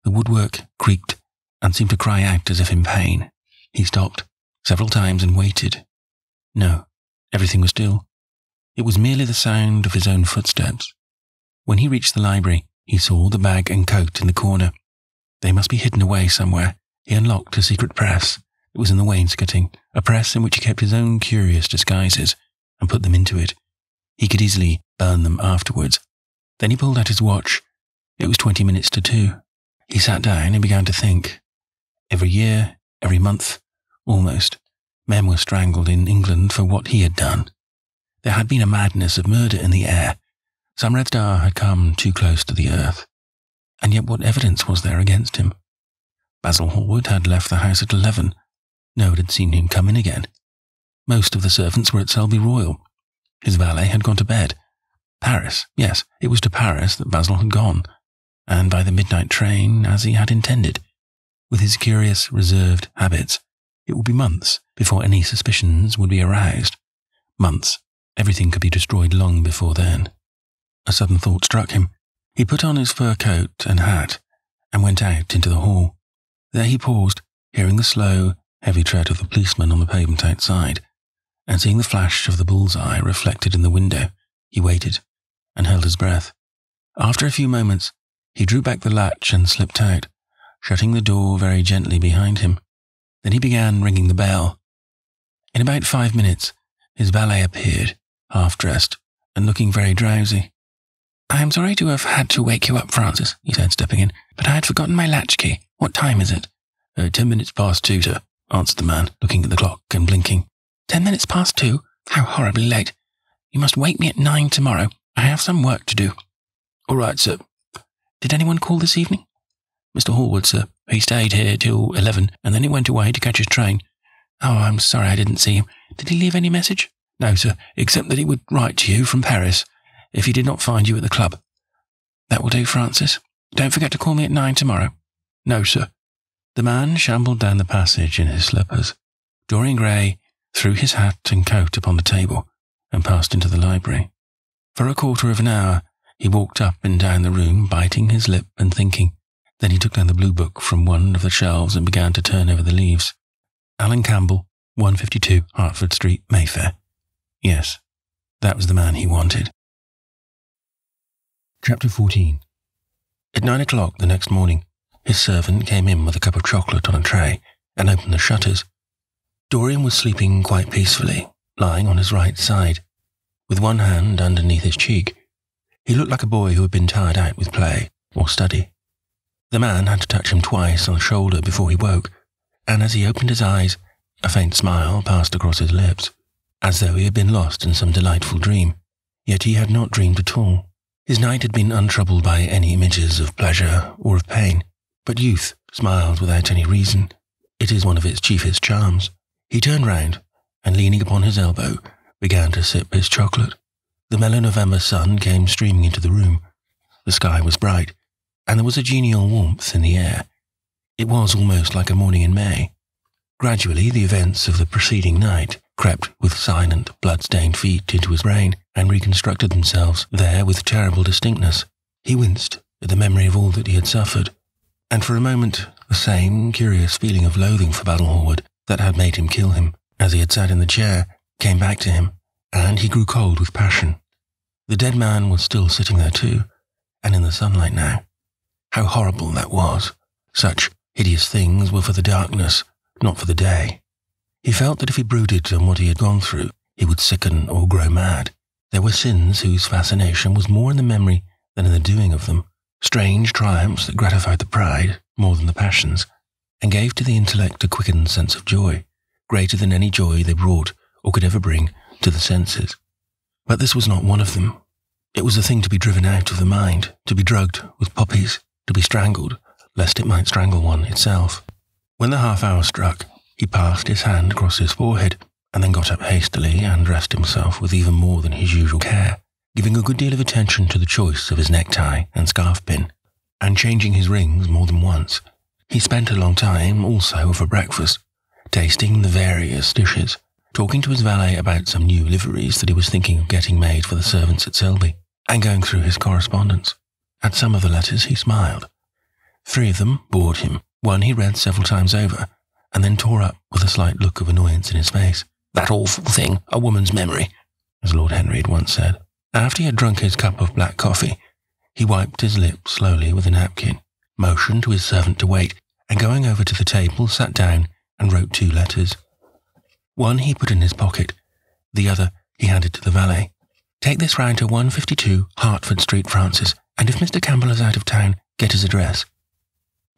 The woodwork creaked and seemed to cry out as if in pain. He stopped several times and waited. No, everything was still. It was merely the sound of his own footsteps. When he reached the library, he saw the bag and coat in the corner. They must be hidden away somewhere. He unlocked a secret press. It was in the wainscoting, a press in which he kept his own curious disguises, and put them into it. He could easily burn them afterwards. Then he pulled out his watch. It was 20 minutes to 2. He sat down and began to think. Every year, every month, almost, men were strangled in England for what he had done. There had been a madness of murder in the air. Some red star had come too close to the earth. And yet what evidence was there against him? Basil Hallward had left the house at 11. No one had seen him come in again. Most of the servants were at Selby Royal. His valet had gone to bed. Paris, yes, it was to Paris that Basil had gone, and by the midnight train, as he had intended. With his curious, reserved habits, it would be months before any suspicions would be aroused. Months. Everything could be destroyed long before then. A sudden thought struck him. He put on his fur coat and hat and went out into the hall. There he paused, hearing the slow, heavy tread of the policeman on the pavement outside, and seeing the flash of the bull's-eye reflected in the window. He waited and held his breath. After a few moments, he drew back the latch and slipped out, shutting the door very gently behind him. Then he began ringing the bell. In about 5 minutes, his valet appeared, half-dressed and looking very drowsy. "I am sorry to have had to wake you up, Francis," he said, stepping in, "but I had forgotten my latchkey. What time is it?" 10 minutes past 2, sir," answered the man, looking at the clock and blinking. 10 minutes past 2? How horribly late. You must wake me at 9 tomorrow. I have some work to do." "All right, sir." "Did anyone call this evening?" "Mr. Hallward, sir. He stayed here till 11, and then he went away to catch his train." "Oh, I'm sorry I didn't see him. Did he leave any message?" "No, sir, except that he would write to you from Paris if he did not find you at the club." "That will do, Francis. Don't forget to call me at 9 tomorrow." "No, sir." The man shambled down the passage in his slippers. Dorian Gray threw his hat and coat upon the table and passed into the library. For a quarter of an hour, he walked up and down the room, biting his lip and thinking. Then he took down the blue book from one of the shelves and began to turn over the leaves. Alan Campbell, 152 Hertford Street, Mayfair. Yes, that was the man he wanted. Chapter 14. At 9 o'clock the next morning, his servant came in with a cup of chocolate on a tray and opened the shutters. Dorian was sleeping quite peacefully, lying on his right side, with one hand underneath his cheek. He looked like a boy who had been tired out with play or study. The man had to touch him twice on the shoulder before he woke, and as he opened his eyes, a faint smile passed across his lips, as though he had been lost in some delightful dream. Yet he had not dreamed at all. His night had been untroubled by any images of pleasure or of pain. But youth smiles without any reason. It is one of its chiefest charms. He turned round, and leaning upon his elbow, began to sip his chocolate. The mellow November sun came streaming into the room. The sky was bright, and there was a genial warmth in the air. It was almost like a morning in May. Gradually, the events of the preceding night crept with silent, blood-stained feet into his brain and reconstructed themselves there with terrible distinctness. He winced at the memory of all that he had suffered. And for a moment, the same curious feeling of loathing for Basil Hallward that had made him kill him, as he had sat in the chair, came back to him, and he grew cold with passion. The dead man was still sitting there too, and in the sunlight now. How horrible that was. Such hideous things were for the darkness, not for the day. He felt that if he brooded on what he had gone through, he would sicken or grow mad. There were sins whose fascination was more in the memory than in the doing of them. Strange triumphs that gratified the pride more than the passions, and gave to the intellect a quickened sense of joy, greater than any joy they brought or could ever bring to the senses. But this was not one of them. It was a thing to be driven out of the mind, to be drugged with poppies, to be strangled, lest it might strangle one itself. When the half-hour struck, he passed his hand across his forehead, and then got up hastily and dressed himself with even more than his usual care, giving a good deal of attention to the choice of his necktie and scarf pin, and changing his rings more than once. He spent a long time also over breakfast, tasting the various dishes, talking to his valet about some new liveries that he was thinking of getting made for the servants at Selby, and going through his correspondence. At some of the letters he smiled. 3 of them bored him. One he read several times over, and then tore up with a slight look of annoyance in his face. "That awful thing, a woman's memory," as Lord Henry had once said. After he had drunk his cup of black coffee, he wiped his lips slowly with a napkin, motioned to his servant to wait, and going over to the table, sat down and wrote 2 letters. One he put in his pocket, the other he handed to the valet. "Take this round to 152 Hertford Street, Francis, and if Mr. Campbell is out of town, get his address."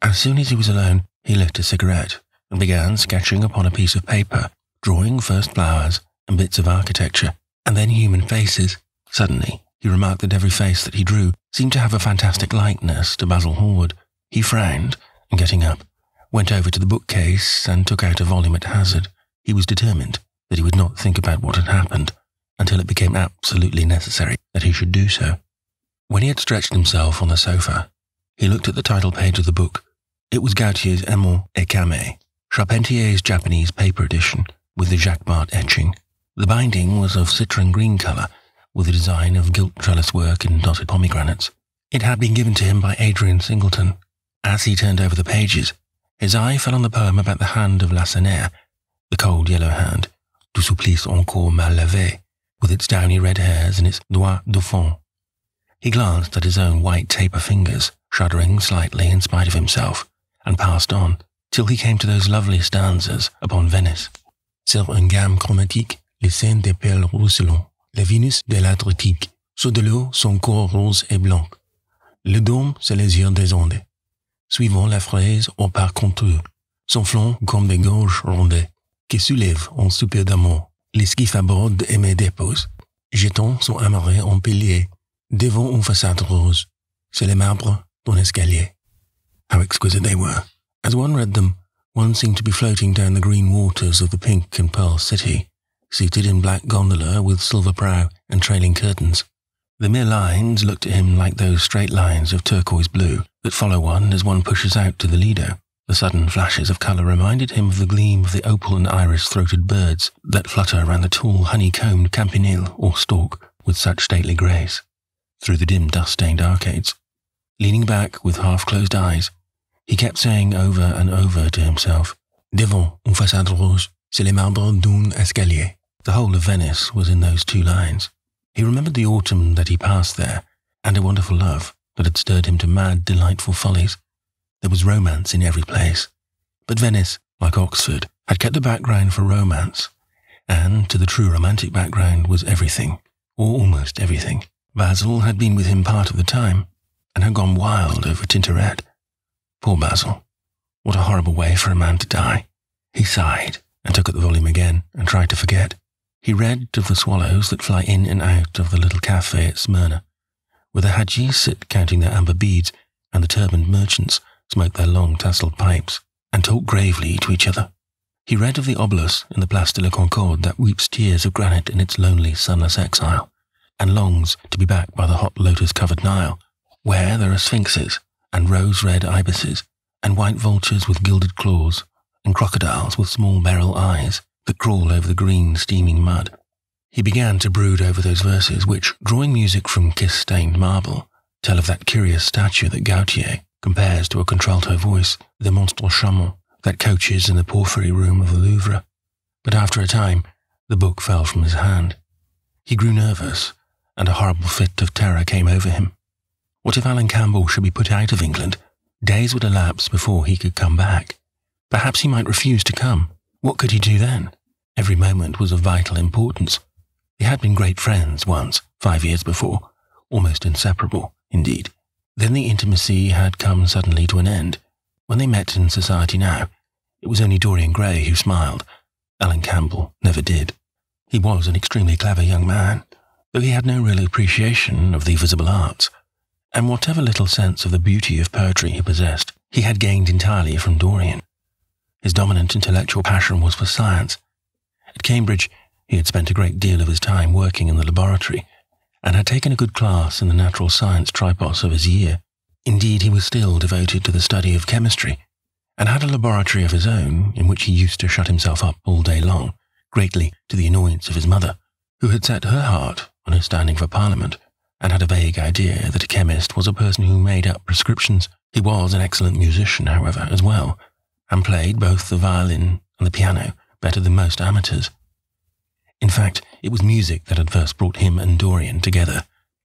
As soon as he was alone, he lit a cigarette and began sketching upon a piece of paper, drawing first flowers and bits of architecture, and then human faces. Suddenly, he remarked that every face that he drew seemed to have a fantastic likeness to Basil Hallward. He frowned, and getting up, went over to the bookcase and took out a volume at hazard. He was determined that he would not think about what had happened until it became absolutely necessary that he should do so. When he had stretched himself on the sofa, he looked at the title page of the book. It was Gautier's Aimant et Camée, Charpentier's Japanese paper edition, with the Jacquemart etching. The binding was of citron green colour, with a design of gilt trellis work in dotted pomegranates. It had been given to him by Adrian Singleton. As he turned over the pages, his eye fell on the poem about the hand of Lacenaire, the cold yellow hand, du supplice encore mal lavé, with its downy red hairs and its doigts de fond. He glanced at his own white taper fingers, shuddering slightly in spite of himself, and passed on, till he came to those lovely stanzas upon Venice. Sur une gamme chromatique, les scènes des perles ruisselants, la Vénus de l'Adriatique, sous de l'eau son corps rose et blanc. Le dôme, c'est les yeux des ondes. Suivant la fraise au par contour, son flanc comme des gorges rondées, qui soulèvent en soupir d'amour, les skiffes abordent et me déposent, jetant son amarré en pilier, devant une façade rose, c'est les marbres d'un escalier. How exquisite they were. As one read them, one seemed to be floating down the green waters of the pink and pearl city, seated in black gondola with silver prow and trailing curtains. The mere lines looked at him like those straight lines of turquoise blue that follow one as one pushes out to the Lido. The sudden flashes of colour reminded him of the gleam of the opal and iris-throated birds that flutter around the tall honey-combed campanile or stalk with such stately grace through the dim dust-stained arcades. Leaning back with half-closed eyes, he kept saying over and over to himself, Devant une façade rose, c'est les marbres d'un escalier. The whole of Venice was in those two lines. He remembered the autumn that he passed there, and a wonderful love that had stirred him to mad, delightful follies. There was romance in every place. But Venice, like Oxford, had kept the background for romance, and to the true romantic background was everything, or almost everything. Basil had been with him part of the time, and had gone wild over Tintoret. Poor Basil. What a horrible way for a man to die. He sighed, and took up the volume again, and tried to forget. He read of the swallows that fly in and out of the little cafe at Smyrna, where the Hadjis sit counting their amber beads, and the turbaned merchants smoke their long tasselled pipes, and talk gravely to each other. He read of the obelisk in the Place de la Concorde that weeps tears of granite in its lonely, sunless exile, and longs to be back by the hot lotus-covered Nile, where there are sphinxes, and rose-red ibises, and white vultures with gilded claws, and crocodiles with small beryl eyes that crawl over the green, steaming mud. He began to brood over those verses which, drawing music from kiss-stained marble, tell of that curious statue that Gautier compares to a contralto voice, the monstre charmant, that couches in the porphyry room of the Louvre. But after a time, the book fell from his hand. He grew nervous, and a horrible fit of terror came over him. What if Alan Campbell should be put out of England? Days would elapse before he could come back. Perhaps he might refuse to come. What could he do then? Every moment was of vital importance. They had been great friends once, 5 years before, almost inseparable, indeed. Then the intimacy had come suddenly to an end. When they met in society now, it was only Dorian Gray who smiled. Alan Campbell never did. He was an extremely clever young man, though he had no real appreciation of the visible arts, and whatever little sense of the beauty of poetry he possessed, he had gained entirely from Dorian. His dominant intellectual passion was for science. At Cambridge, he had spent a great deal of his time working in the laboratory, and had taken a good class in the natural science tripos of his year. Indeed, he was still devoted to the study of chemistry, and had a laboratory of his own in which he used to shut himself up all day long, greatly to the annoyance of his mother, who had set her heart on his standing for Parliament, and had a vague idea that a chemist was a person who made up prescriptions. He was an excellent musician, however, as well, and played both the violin and the piano better than most amateurs. In fact, it was music that had first brought him and Dorian together.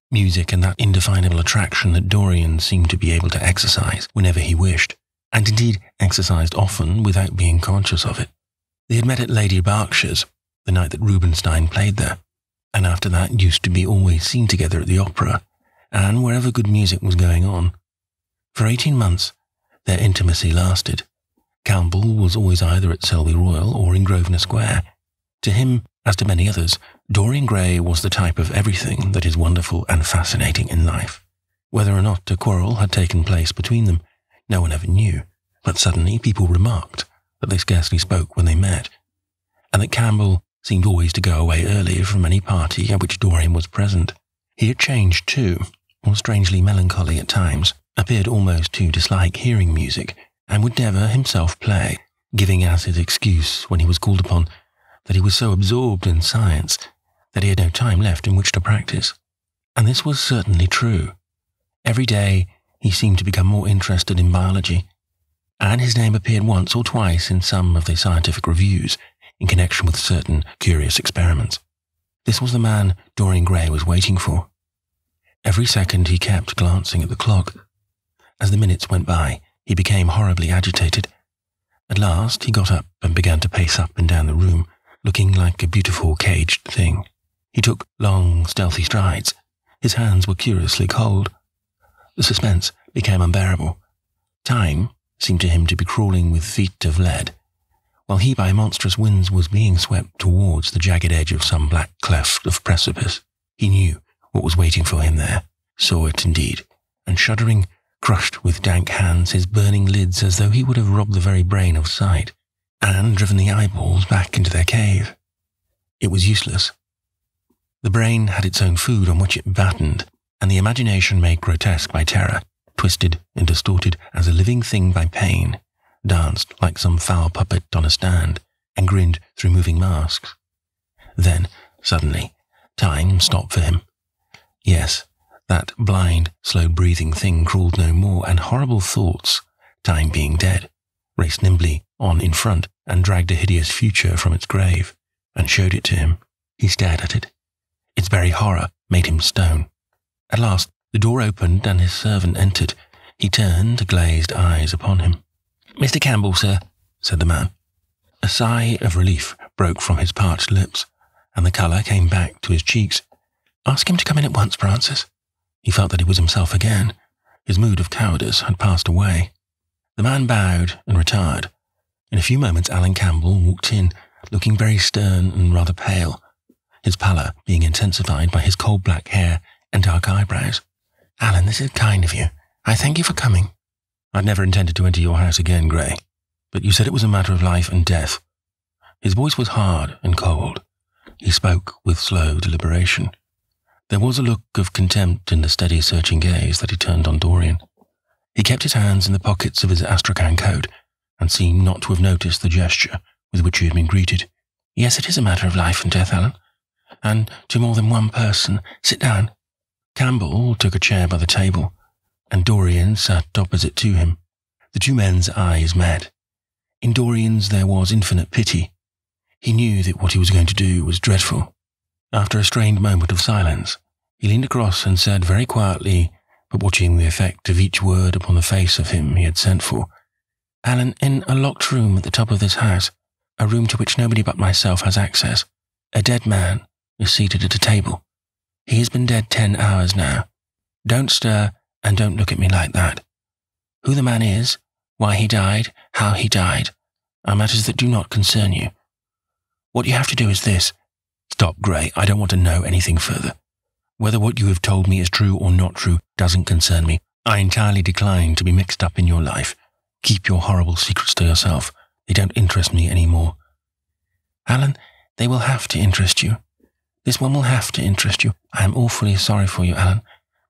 Music and that indefinable attraction that Dorian seemed to be able to exercise whenever he wished, and indeed exercised often without being conscious of it. They had met at Lady Berkshire's, the night that Rubinstein played there, and after that used to be always seen together at the opera, and wherever good music was going on. For 18 months, Their intimacy lasted. Campbell was always either at Selby Royal or in Grosvenor Square. To him, as to many others, Dorian Gray was the type of everything that is wonderful and fascinating in life. Whether or not a quarrel had taken place between them, no one ever knew, but suddenly people remarked that they scarcely spoke when they met, and that Campbell seemed always to go away early from any party at which Dorian was present. He had changed too, was strangely melancholy at times, appeared almost to dislike hearing music, and would never himself play, giving as his excuse when he was called upon that he was so absorbed in science that he had no time left in which to practice. And this was certainly true. Every day he seemed to become more interested in biology, and his name appeared once or twice in some of the scientific reviews in connection with certain curious experiments. This was the man Dorian Gray was waiting for. Every second he kept glancing at the clock. As the minutes went by, he became horribly agitated. At last he got up and began to pace up and down the room, looking like a beautiful caged thing. He took long, stealthy strides. His hands were curiously cold. The suspense became unbearable. Time seemed to him to be crawling with feet of lead, while he by monstrous winds was being swept towards the jagged edge of some black cleft of precipice. He knew what was waiting for him there, saw it indeed, and shuddering, crushed with dank hands his burning lids as though he would have robbed the very brain of sight, and driven the eyeballs back into their cave. It was useless. The brain had its own food on which it battened, and the imagination made grotesque by terror, twisted and distorted as a living thing by pain, danced like some foul puppet on a stand, and grinned through moving masks. Then, suddenly, time stopped for him. Yes, that blind, slow-breathing thing crawled no more, and horrible thoughts, time being dead, raced nimbly on in front and dragged a hideous future from its grave, and showed it to him. He stared at it. Its very horror made him stone. At last, the door opened and his servant entered. He turned glazed eyes upon him. "Mr. Campbell, sir," said the man. A sigh of relief broke from his parched lips, and the colour came back to his cheeks. "Ask him to come in at once, Francis." He felt that he was himself again. His mood of cowardice had passed away. The man bowed and retired. In a few moments Alan Campbell walked in, looking very stern and rather pale, his pallor being intensified by his coal-black hair and dark eyebrows. "Alan, this is kind of you. I thank you for coming." "I'd never intended to enter your house again, Gray, but you said it was a matter of life and death." His voice was hard and cold. He spoke with slow deliberation. There was a look of contempt in the steady, searching gaze that he turned on Dorian. He kept his hands in the pockets of his astrakhan coat, and seemed not to have noticed the gesture with which he had been greeted. "Yes, it is a matter of life and death, Alan, and to more than one person. Sit down." Campbell took a chair by the table, and Dorian sat opposite to him. The two men's eyes met. In Dorian's there was infinite pity. He knew that what he was going to do was dreadful. After a strained moment of silence, he leaned across and said very quietly, but watching the effect of each word upon the face of him he had sent for, "Alan, in a locked room at the top of this house, a room to which nobody but myself has access, a dead man is seated at a table. He has been dead 10 hours now. Don't stir, and don't look at me like that. Who the man is, why he died, how he died, are matters that do not concern you. What you have to do is this." "Stop, Gray. I don't want to know anything further. Whether what you have told me is true or not true doesn't concern me. I entirely decline to be mixed up in your life. Keep your horrible secrets to yourself. They don't interest me any more." "Alan, they will have to interest you. This one will have to interest you. I am awfully sorry for you, Alan,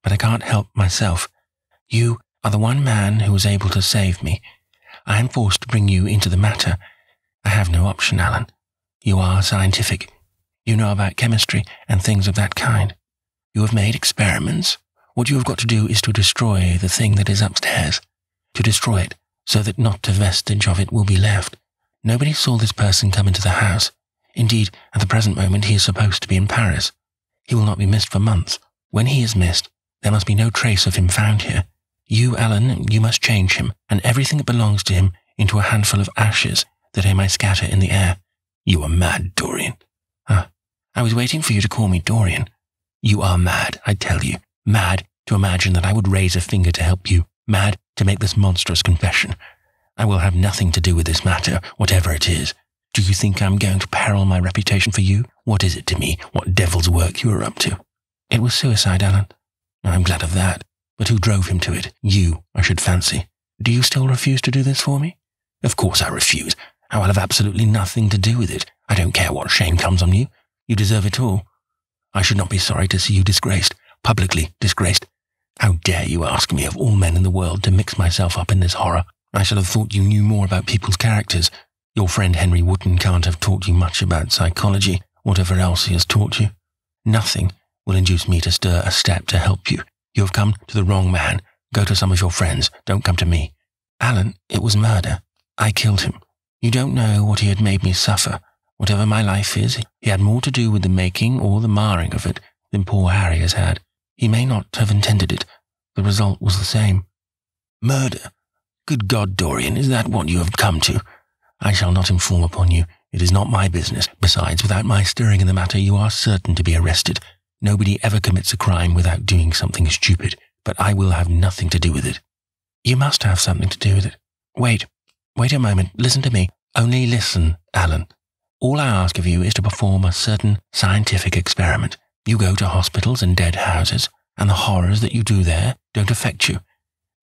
but I can't help myself. You are the one man who was able to save me. I am forced to bring you into the matter. I have no option, Alan. You are scientific. You know about chemistry and things of that kind. You have made experiments. What you have got to do is to destroy the thing that is upstairs, to destroy it so that not a vestige of it will be left. Nobody saw this person come into the house. Indeed, at the present moment he is supposed to be in Paris. He will not be missed for months. When he is missed, there must be no trace of him found here. You, Alan, you must change him, and everything that belongs to him, into a handful of ashes that I may scatter in the air." "You are mad, Dorian." I was waiting for you to call me Dorian." "You are mad, I tell you. Mad to imagine that I would raise a finger to help you. mad to make this monstrous confession. I will have nothing to do with this matter, whatever it is. Do you think I'm going to peril my reputation for you? What is it to me, what devil's work you are up to? It was suicide, Alan. I'm glad of that. But who drove him to it? You, I should fancy. Do you still refuse to do this for me? Of course I refuse. I will have absolutely nothing to do with it. I don't care what shame comes on you. You deserve it all. I should not be sorry to see you disgraced, publicly disgraced. How dare you ask me of all men in the world to mix myself up in this horror? I should have thought you knew more about people's characters. Your friend Henry Wotton can't have taught you much about psychology, whatever else he has taught you. Nothing will induce me to stir a step to help you. You have come to the wrong man. Go to some of your friends. Don't come to me. Alan, it was murder. I killed him. You don't know what he had made me suffer. Whatever my life is, he had more to do with the making or the marring of it than poor Harry has had. He may not have intended it. The result was the same. Murder? Good God, Dorian, is that what you have come to? I shall not inform upon you. It is not my business. Besides, without my stirring in the matter, you are certain to be arrested. Nobody ever commits a crime without doing something stupid, but I will have nothing to do with it. You must have something to do with it. Wait a moment. Listen to me. Only listen, Alan. All I ask of you is to perform a certain scientific experiment. You go to hospitals and dead houses, and the horrors that you do there don't affect you.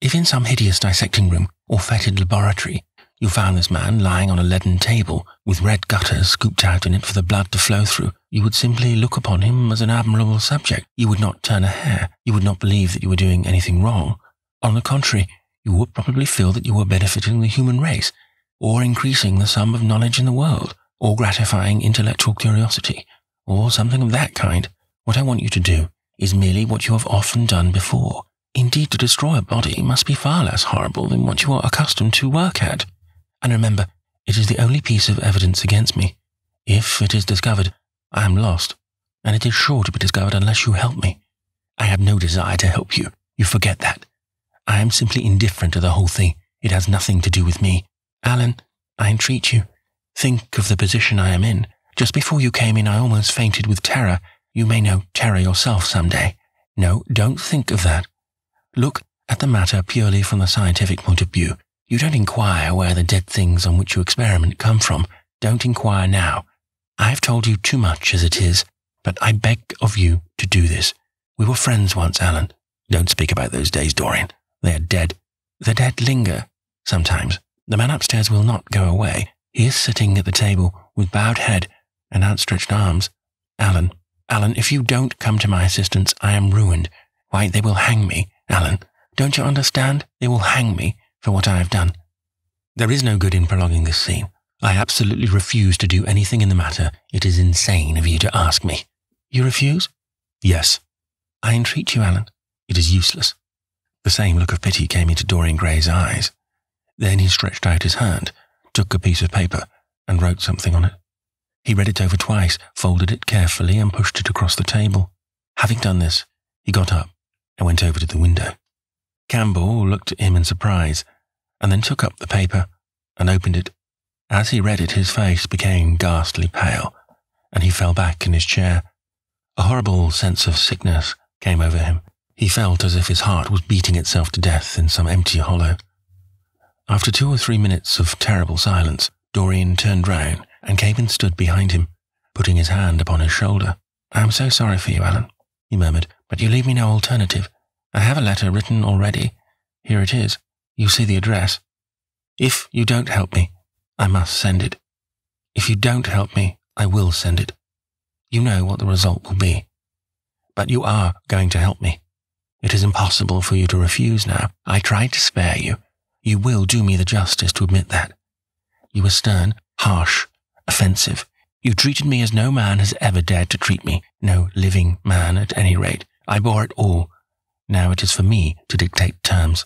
If in some hideous dissecting room or fetid laboratory you found this man lying on a leaden table with red gutters scooped out in it for the blood to flow through, you would simply look upon him as an admirable subject. You would not turn a hair. You would not believe that you were doing anything wrong. On the contrary, you would probably feel that you were benefiting the human race, or increasing the sum of knowledge in the world, or gratifying intellectual curiosity, or something of that kind. What I want you to do is merely what you have often done before. Indeed, to destroy a body must be far less horrible than what you are accustomed to work at. And remember, it is the only piece of evidence against me. If it is discovered, I am lost, and it is sure to be discovered unless you help me. I have no desire to help you. You forget that. I am simply indifferent to the whole thing. It has nothing to do with me. Alan, I entreat you, think of the position I am in. Just before you came in, I almost fainted with terror. You may know terror yourself some day. No, don't think of that. Look at the matter purely from the scientific point of view. You don't inquire where the dead things on which you experiment come from. Don't inquire now. I have told you too much as it is, but I beg of you to do this. We were friends once, Alan. Don't speak about those days, Dorian. They are dead. The dead linger, sometimes. The man upstairs will not go away. He is sitting at the table with bowed head and outstretched arms. Alan, if you don't come to my assistance, I am ruined. Why, they will hang me, Alan. Don't you understand? They will hang me for what I have done. There is no good in prolonging this scene. I absolutely refuse to do anything in the matter. It is insane of you to ask me. You refuse? Yes. I entreat you, Alan. It is useless. The same look of pity came into Dorian Gray's eyes. Then he stretched out his hand, took a piece of paper, and wrote something on it. He read it over twice, folded it carefully, and pushed it across the table. Having done this, he got up and went over to the window. Campbell looked at him in surprise, and then took up the paper and opened it. As he read it, his face became ghastly pale, and he fell back in his chair. A horrible sense of sickness came over him. He felt as if his heart was beating itself to death in some empty hollow. After 2 or 3 minutes of terrible silence, Dorian turned round and came and stood behind him, putting his hand upon his shoulder. I am so sorry for you, Alan, he murmured, but you leave me no alternative. I have a letter written already. Here it is. You see the address. If you don't help me, I must send it. If you don't help me, I will send it. You know what the result will be. But you are going to help me. It is impossible for you to refuse now. I tried to spare you. You will do me the justice to admit that. You were stern, harsh, offensive. You treated me as no man has ever dared to treat me. No living man, at any rate. I bore it all. Now it is for me to dictate terms.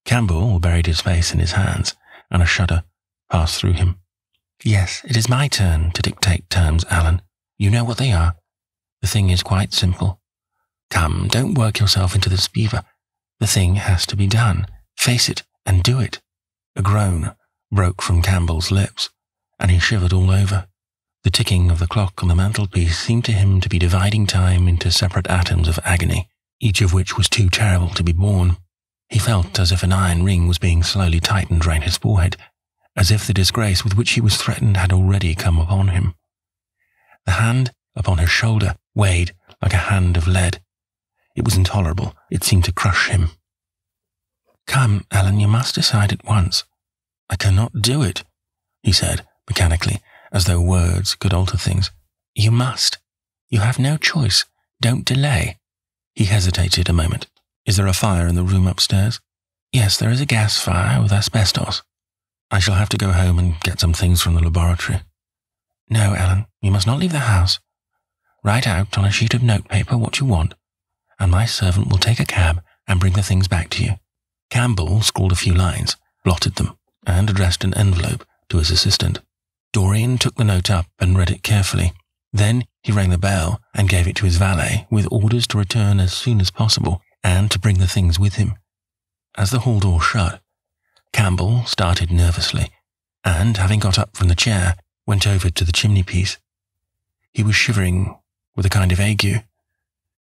Campbell buried his face in his hands, and a shudder passed through him. Yes, it is my turn to dictate terms, Alan. You know what they are. The thing is quite simple. Come, don't work yourself into this fever. The thing has to be done. Face it and do it. A groan broke from Campbell's lips, and he shivered all over. The ticking of the clock on the mantelpiece seemed to him to be dividing time into separate atoms of agony, each of which was too terrible to be borne. He felt as if an iron ring was being slowly tightened round his forehead, as if the disgrace with which he was threatened had already come upon him. The hand upon his shoulder weighed like a hand of lead. It was intolerable. It seemed to crush him. "Come, Alan, you must decide at once." "I cannot do it," he said, mechanically, as though words could alter things. "You must. You have no choice. Don't delay." He hesitated a moment. "Is there a fire in the room upstairs?" "Yes, there is a gas fire with asbestos." "I shall have to go home and get some things from the laboratory." "No, Alan, you must not leave the house. Write out on a sheet of notepaper what you want, and my servant will take a cab and bring the things back to you." Campbell scrawled a few lines, blotted them, and addressed an envelope to his assistant. Dorian took the note up and read it carefully. Then he rang the bell and gave it to his valet with orders to return as soon as possible and to bring the things with him. As the hall door shut, Campbell started nervously and, having got up from the chair, went over to the chimney-piece. He was shivering with a kind of ague.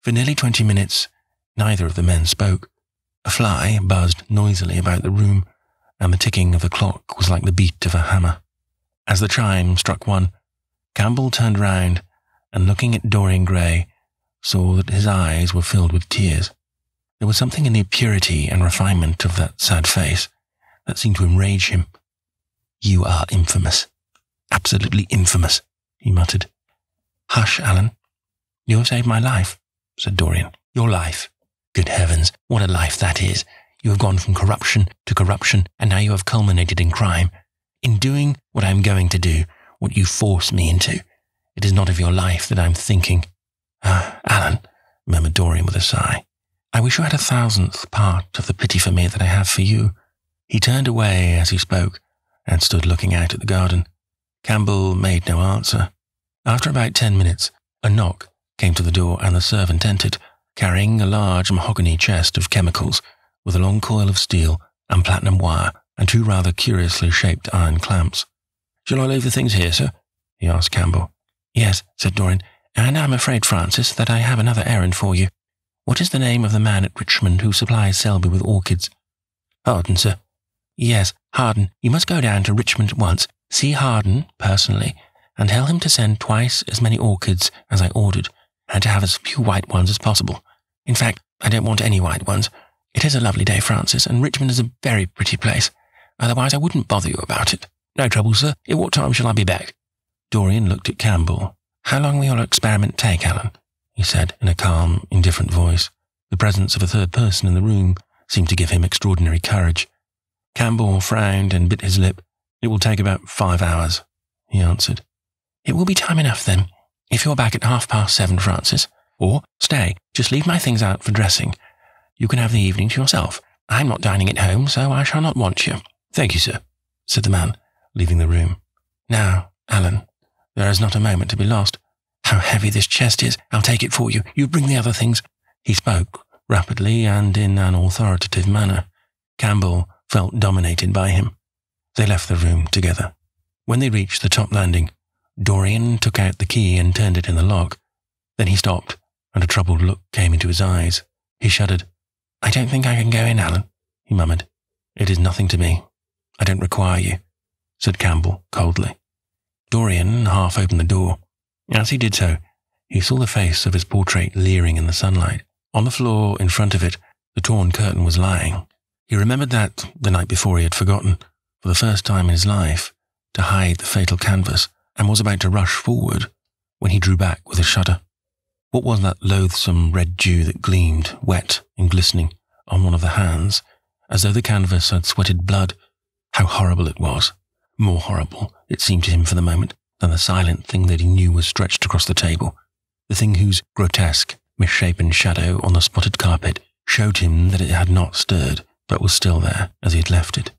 For nearly 20 minutes, neither of the men spoke. A fly buzzed noisily about the room, and the ticking of the clock was like the beat of a hammer. As the chime struck 1, Campbell turned round and, looking at Dorian Gray, saw that his eyes were filled with tears. There was something in the purity and refinement of that sad face that seemed to enrage him. "You are infamous. Absolutely infamous," he muttered. "Hush, Alan. You have saved my life," said Dorian. "Your life? Good heavens, what a life that is! You have gone from corruption to corruption, and now you have culminated in crime. In doing what I am going to do, what you force me into. It is not of your life that I am thinking." "Ah, Alan," murmured Dorian with a sigh. "I wish you had 1,000th part of the pity for me that I have for you." He turned away as he spoke and stood looking out at the garden. Campbell made no answer. After about 10 minutes, a knock came to the door and the servant entered, carrying a large mahogany chest of chemicals with a long coil of steel and platinum wire and 2 rather curiously shaped iron clamps. "Shall I leave the things here, sir?" he asked Campbell. "Yes," said Dorian, "and I'm afraid, Francis, that I have another errand for you. What is the name of the man at Richmond who supplies Selby with orchids?" "Harden, sir." "Yes, Harden. You must go down to Richmond at once, see Harden personally, and tell him to send twice as many orchids as I ordered, and to have as few white ones as possible. In fact, I don't want any white ones. It is a lovely day, Francis, and Richmond is a very pretty place. Otherwise I wouldn't bother you about it." "No trouble, sir. At what time shall I be back?" Dorian looked at Campbell. "How long will your experiment take, Alan?" he said in a calm, indifferent voice. The presence of a third person in the room seemed to give him extraordinary courage. Campbell frowned and bit his lip. "It will take about 5 hours," he answered. "It will be time enough, then, if you're back at 7:30, Francis. Or, stay, just leave my things out for dressing. You can have the evening to yourself. I'm not dining at home, so I shall not want you." "Thank you, sir," said the man, leaving the room. "Now, Alan, there is not a moment to be lost. How heavy this chest is! I'll take it for you. You bring the other things." He spoke rapidly and in an authoritative manner. Campbell felt dominated by him. They left the room together. When they reached the top landing, Dorian took out the key and turned it in the lock. Then he stopped, and a troubled look came into his eyes. He shuddered. "I don't think I can go in, Alan," he murmured. "It is nothing to me. I don't require you," said Campbell coldly. Dorian half opened the door. As he did so, he saw the face of his portrait leering in the sunlight. On the floor in front of it, the torn curtain was lying. He remembered that, the night before, he had forgotten, for the first time in his life, to hide the fatal canvas, and was about to rush forward when he drew back with a shudder. What was that loathsome red dew that gleamed, wet and glistening, on one of the hands, as though the canvas had sweated blood? How horrible it was! More horrible, it seemed to him for the moment, than the silent thing that he knew was stretched across the table, the thing whose grotesque, misshapen shadow on the spotted carpet showed him that it had not stirred, but was still there as he had left it.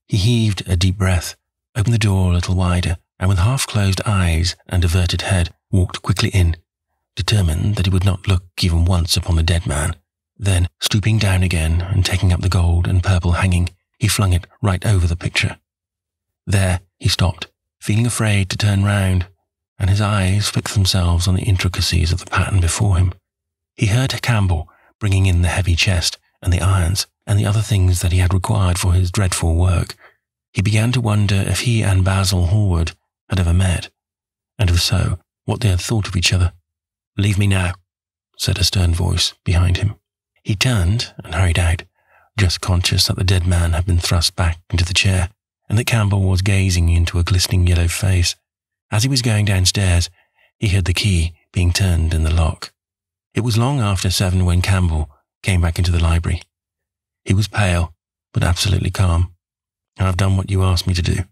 He heaved a deep breath, opened the door a little wider, and with half-closed eyes and averted head, walked quickly in, determined that he would not look even once upon the dead man. Then, stooping down again and taking up the gold and purple hanging, he flung it right over the picture. There he stopped, feeling afraid to turn round, and his eyes fixed themselves on the intricacies of the pattern before him. He heard Campbell bringing in the heavy chest and the irons, and the other things that he had required for his dreadful work, he began to wonder if he and Basil Hallward had ever met, and if so, what they had thought of each other. "Leave me now," said a stern voice behind him. He turned and hurried out, just conscious that the dead man had been thrust back into the chair, and that Campbell was gazing into a glistening yellow face. As he was going downstairs, he heard the key being turned in the lock. It was long after 7 when Campbell came back into the library. He was pale, but absolutely calm. "I have done what you asked me to do,"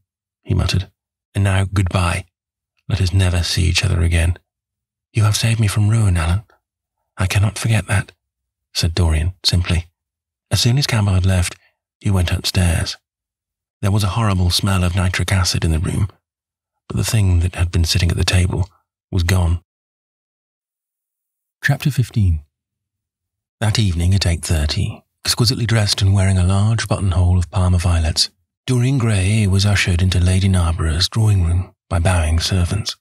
he muttered. "And now, goodbye. Let us never see each other again." "You have saved me from ruin, Alan. I cannot forget that," said Dorian simply. As soon as Campbell had left, he went upstairs. There was a horrible smell of nitric acid in the room, but the thing that had been sitting at the table was gone. Chapter 15. That evening at 8:30, exquisitely dressed and wearing a large buttonhole of Parma violets, Dorian Gray was ushered into Lady Narborough's drawing-room by bowing servants.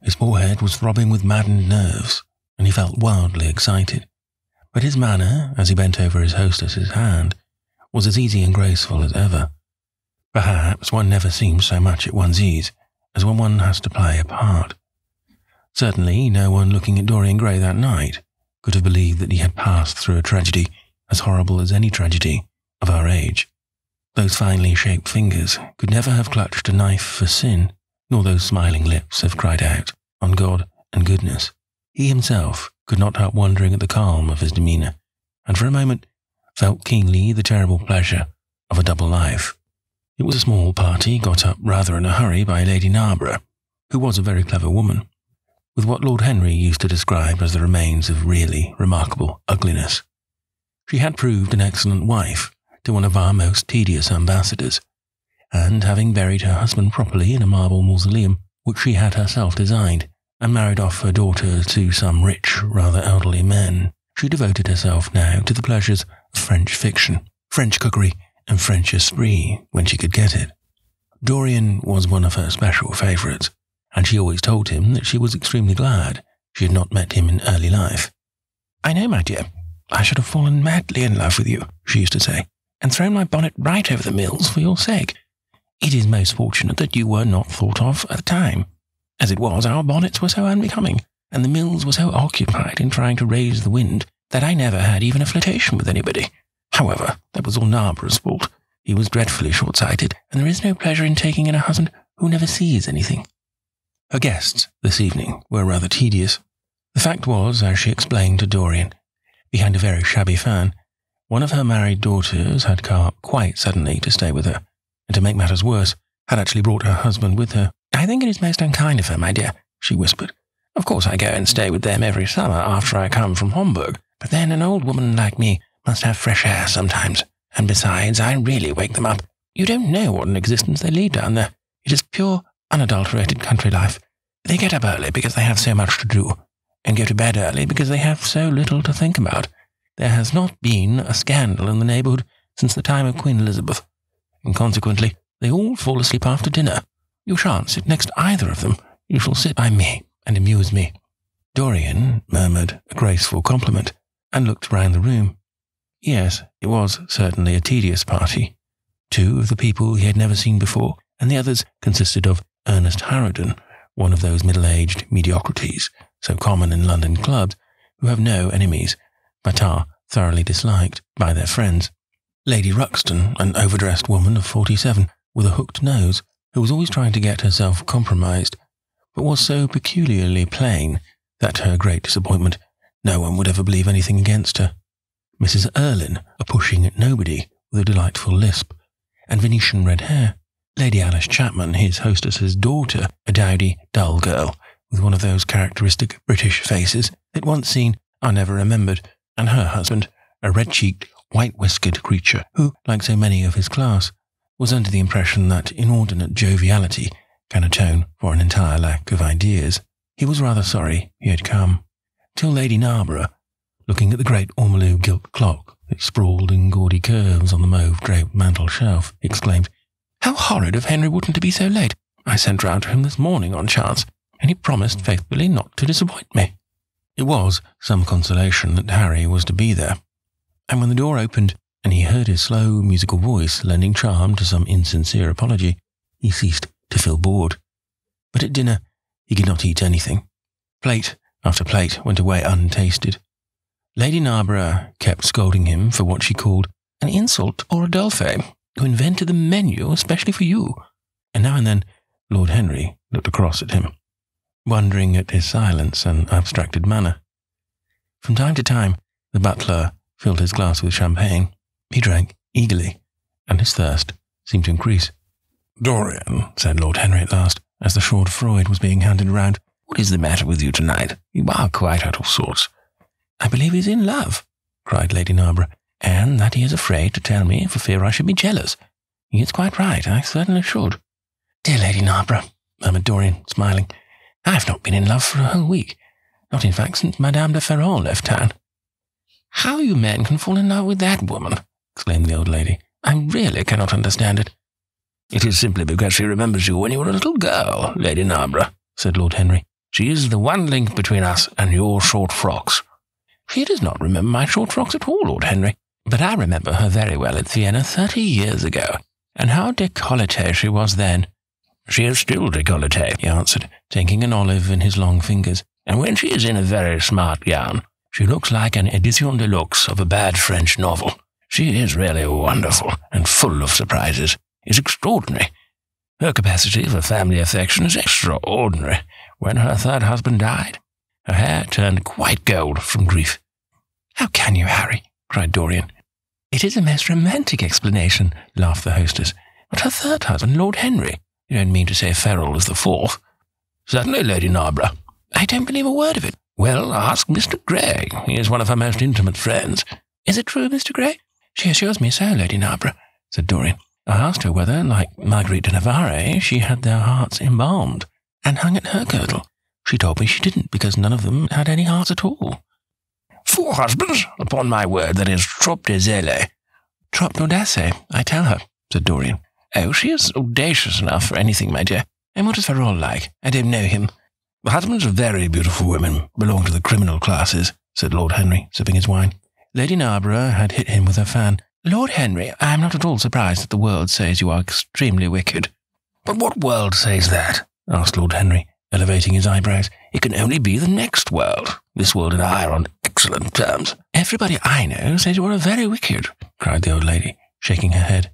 His forehead was throbbing with maddened nerves, and he felt wildly excited. But his manner, as he bent over his hostess's hand, was as easy and graceful as ever. Perhaps one never seems so much at one's ease as when one has to play a part. Certainly no one looking at Dorian Gray that night could have believed that he had passed through a tragedy as horrible as any tragedy of our age. Those finely shaped fingers could never have clutched a knife for sin, nor those smiling lips have cried out on God and goodness. He himself could not help wondering at the calm of his demeanour, and for a moment felt keenly the terrible pleasure of a double life. It was a small party got up rather in a hurry by Lady Narborough, who was a very clever woman, with what Lord Henry used to describe as the remains of really remarkable ugliness. She had proved an excellent wife to one of our most tedious ambassadors, and having buried her husband properly in a marble mausoleum which she had herself designed, and married off her daughter to some rich, rather elderly men, she devoted herself now to the pleasures of French fiction, French cookery, and French esprit when she could get it. Dorian was one of her special favourites, and she always told him that she was extremely glad she had not met him in early life. "I know, my dear, I should have fallen madly in love with you," she used to say, "and thrown my bonnet right over the mills for your sake. It is most fortunate that you were not thought of at the time. As it was, our bonnets were so unbecoming, and the mills were so occupied in trying to raise the wind, that I never had even a flirtation with anybody. However, that was all Narborough's fault. He was dreadfully short-sighted, and there is no pleasure in taking in a husband who never sees anything." Her guests this evening were rather tedious. The fact was, as she explained to Dorian, behind a very shabby fan, one of her married daughters had come up quite suddenly to stay with her, and to make matters worse, had actually brought her husband with her. "I think it is most unkind of her, my dear," she whispered. "Of course I go and stay with them every summer after I come from Homburg, but then an old woman like me must have fresh air sometimes, and besides, I really wake them up. You don't know what an existence they lead down there. It is pure, unadulterated country life. They get up early because they have so much to do, and go to bed early because they have so little to think about. There has not been a scandal in the neighbourhood since the time of Queen Elizabeth, and consequently they all fall asleep after dinner. You shan't sit next either of them. You shall sit by me and amuse me." Dorian murmured a graceful compliment and looked round the room. Yes, it was certainly a tedious party. 2 of the people he had never seen before, and the others consisted of Ernest Harrowden, one of those middle-aged mediocrities so common in London clubs, who have no enemies, but are thoroughly disliked by their friends. Lady Ruxton, an overdressed woman of 47, with a hooked nose, who was always trying to get herself compromised, but was so peculiarly plain that, to her great disappointment, no one would ever believe anything against her. Mrs. Erlyn, a pushing nobody with a delightful lisp, and Venetian red hair. Lady Alice Chapman, his hostess's daughter, a dowdy, dull girl, with one of those characteristic British faces that once seen are never remembered, and her husband, a red-cheeked, white-whiskered creature who, like so many of his class, was under the impression that inordinate joviality can atone for an entire lack of ideas. He was rather sorry he had come, till Lady Narborough, looking at the great ormolu gilt clock that sprawled in gaudy curves on the mauve-draped mantel-shelf, exclaimed, "How horrid of Henry Wotton to be so late! I sent round to him this morning on chance, and he promised faithfully not to disappoint me." It was some consolation that Harry was to be there, and when the door opened and he heard his slow, musical voice lending charm to some insincere apology, he ceased to feel bored. But at dinner, he could not eat anything. Plate after plate went away untasted. Lady Narborough kept scolding him for what she called an insult or a Dolphin, who invented the menu especially for you. And now and then, Lord Henry looked across at him, wondering at his silence and abstracted manner. From time to time, the butler filled his glass with champagne. He drank eagerly, and his thirst seemed to increase. "Dorian," said Lord Henry at last, as the short Freud was being handed round, "what is the matter with you tonight? You are quite out of sorts." "I believe he's in love," cried Lady Narborough, "and that he is afraid to tell me for fear I should be jealous. He is quite right, I certainly should." "Dear Lady Narborough," murmured Dorian, smiling, "I have not been in love for a whole week. Not, in fact, since Madame de Ferrand left town." "How you men can fall in love with that woman," exclaimed the old lady, "I really cannot understand it." "It is simply because she remembers you when you were a little girl, Lady Narborough," said Lord Henry. "She is the one link between us and your short frocks." "She does not remember my short frocks at all, Lord Henry, but I remember her very well at Vienna 30 years ago, and how décolletée she was then." "She is still décolletée," he answered, taking an olive in his long fingers, "and when she is in a very smart gown, she looks like an édition de luxe of a bad French novel. She is really wonderful and full of surprises. It's extraordinary. Her capacity for family affection is extraordinary. When her third husband died, her hair turned quite gold from grief." "How can you, Harry?" cried Dorian. "It is a most romantic explanation," laughed the hostess. "But her third husband, Lord Henry, you don't mean to say Ferrol was the fourth?" "Certainly, Lady Narborough." "I don't believe a word of it." "Well, ask Mr. Gray. He is one of her most intimate friends." "Is it true, Mr. Gray?" "She assures me so, Lady Narborough," said Dorian. "I asked her whether, like Marguerite de Navarre, she had their hearts embalmed and hung at her girdle. She told me she didn't, because none of them had any hearts at all." "4 husbands? Upon my word, that is trop de zèle." "Trop d'audace, I tell her," said Dorian. "Oh, she is audacious enough for anything, my dear." "And what is Ferrol like? I don't know him." "The husbands of very beautiful women belong to the criminal classes," said Lord Henry, sipping his wine. Lady Narborough had hit him with her fan. "Lord Henry, I am not at all surprised that the world says you are extremely wicked." "But what world says that?" asked Lord Henry, elevating his eyebrows. "It can only be the next world. This world and I are on excellent terms." "Everybody I know says you are very wicked," cried the old lady, shaking her head.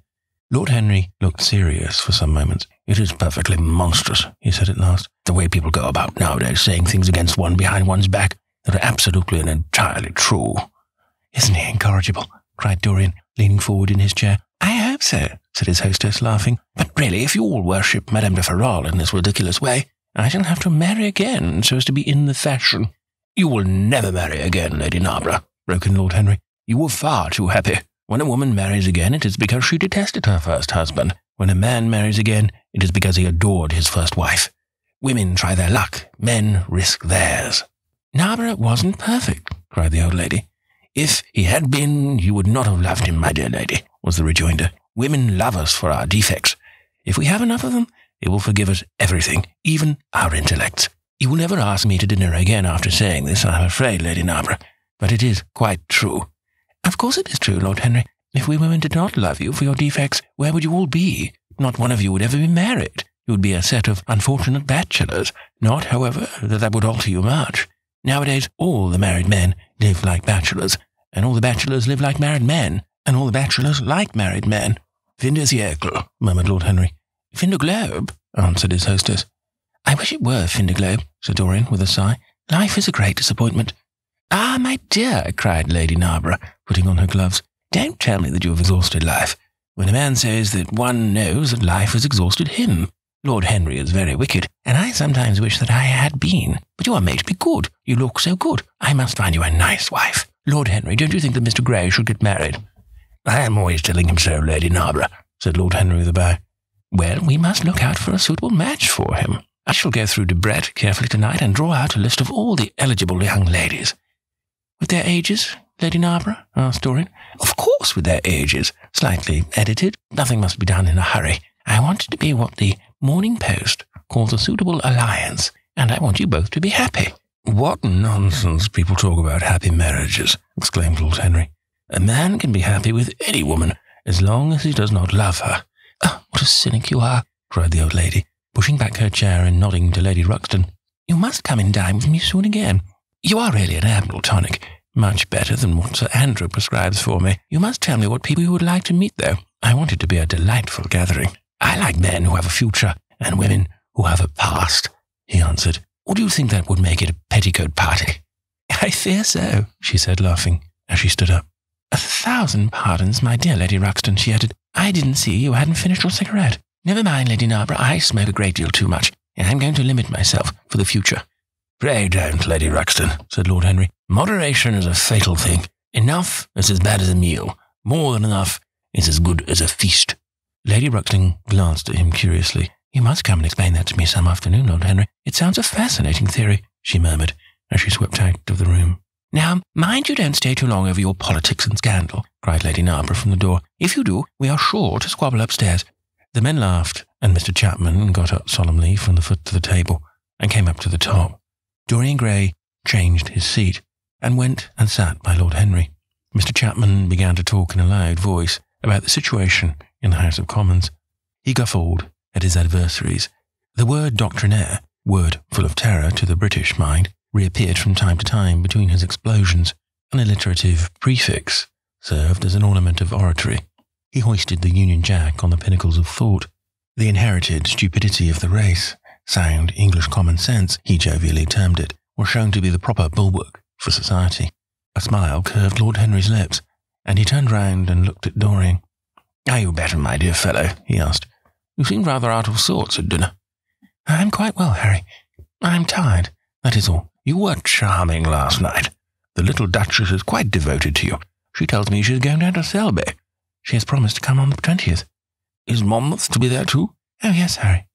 Lord Henry looked serious for some moments. "It is perfectly monstrous," he said at last, "the way people go about nowadays saying things against one behind one's back that are absolutely and entirely true." "Isn't he incorrigible?" cried Dorian, leaning forward in his chair. "I hope so," said his hostess, laughing. "But really, if you all worship Madame de Ferrol in this ridiculous way, I shall have to marry again so as to be in the fashion." "You will never marry again, Lady Narborough," broke in Lord Henry. "You were far too happy. When a woman marries again, it is because she detested her first husband. When a man marries again, it is because he adored his first wife. Women try their luck. Men risk theirs." "Narborough wasn't perfect," cried the old lady. "If he had been, you would not have loved him, my dear lady," was the rejoinder. "Women love us for our defects. If we have enough of them, they will forgive us everything, even our intellects. You will never ask me to dinner again after saying this, I am afraid, Lady Narborough, but it is quite true." "Of course it is true, Lord Henry. If we women did not love you for your defects, where would you all be? Not one of you would ever be married. You would be a set of unfortunate bachelors. Not, however, that would alter you much. Nowadays, all the married men live like bachelors, and all the bachelors live like married men, and all the bachelors like married men." "Fin de siècle," murmured Lord Henry. "Fin de globe," answered his hostess. "I wish it were fin de globe," said Dorian with a sigh. "Life is a great disappointment." "Ah, my dear," cried Lady Narborough, putting on her gloves, "don't tell me that you have exhausted life. When a man says that, one knows that life has exhausted him. Lord Henry is very wicked, and I sometimes wish that I had been. But you are made to be good. You look so good. I must find you a nice wife. Lord Henry, don't you think that Mr. Gray should get married?" "I am always telling him so, Lady Narborough," said Lord Henry with a bow. "Well, we must look out for a suitable match for him. I shall go through Debrett carefully tonight and draw out a list of all the eligible young ladies." "With their ages, Lady Narborough?" asked Dorian. "Of course, with their ages. Slightly edited. Nothing must be done in a hurry. I want it to be what the Morning Post calls a suitable alliance, and I want you both to be happy." "What nonsense people talk about happy marriages," exclaimed Lord Henry. A man can be happy with any woman as long as he does not love her. Oh, what a cynic you are, cried the old lady, pushing back her chair and nodding to Lady Ruxton. You must come and dine with me soon again. You are really an admirable tonic, much better than what Sir Andrew prescribes for me. You must tell me what people you would like to meet, though. I want it to be a delightful gathering. I like men who have a future and women who have a past, he answered. Or do you think that would make it a petticoat party? I fear so, she said, laughing, as she stood up. 1,000 pardons, my dear Lady Ruxton, she added. I didn't see you hadn't finished your cigarette. Never mind, Lady Narborough, I smoke a great deal too much, and I'm going to limit myself for the future. Pray don't, Lady Ruxton, said Lord Henry. Moderation is a fatal thing. Enough is as bad as a meal. More than enough is as good as a feast. Lady Ruxton glanced at him curiously. You must come and explain that to me some afternoon, Lord Henry. It sounds a fascinating theory, she murmured, as she swept out of the room. Now, mind you don't stay too long over your politics and scandal, cried Lady Narborough from the door. If you do, we are sure to squabble upstairs. The men laughed, and Mr. Chapman got up solemnly from the foot of the table and came up to the top. Dorian Gray changed his seat and went and sat by Lord Henry. Mr. Chapman began to talk in a loud voice about the situation in the House of Commons. He guffawed at his adversaries. The word doctrinaire, word full of terror to the British mind, reappeared from time to time between his explosions. An alliterative prefix served as an ornament of oratory. He hoisted the Union Jack on the pinnacles of thought. The inherited stupidity of the race, sound English common sense, he jovially termed it, was shown to be the proper bulwark for society. A smile curved Lord Henry's lips, and he turned round and looked at Dorian. Are you better, my dear fellow? He asked. You seemed rather out of sorts at dinner. I'm quite well, Harry. I'm tired, that is all. You were charming last night. The little Duchess is quite devoted to you. She tells me she's going down to Selby. She has promised to come on the 20th. Is Monmouth to be there too? Oh, yes, Harry.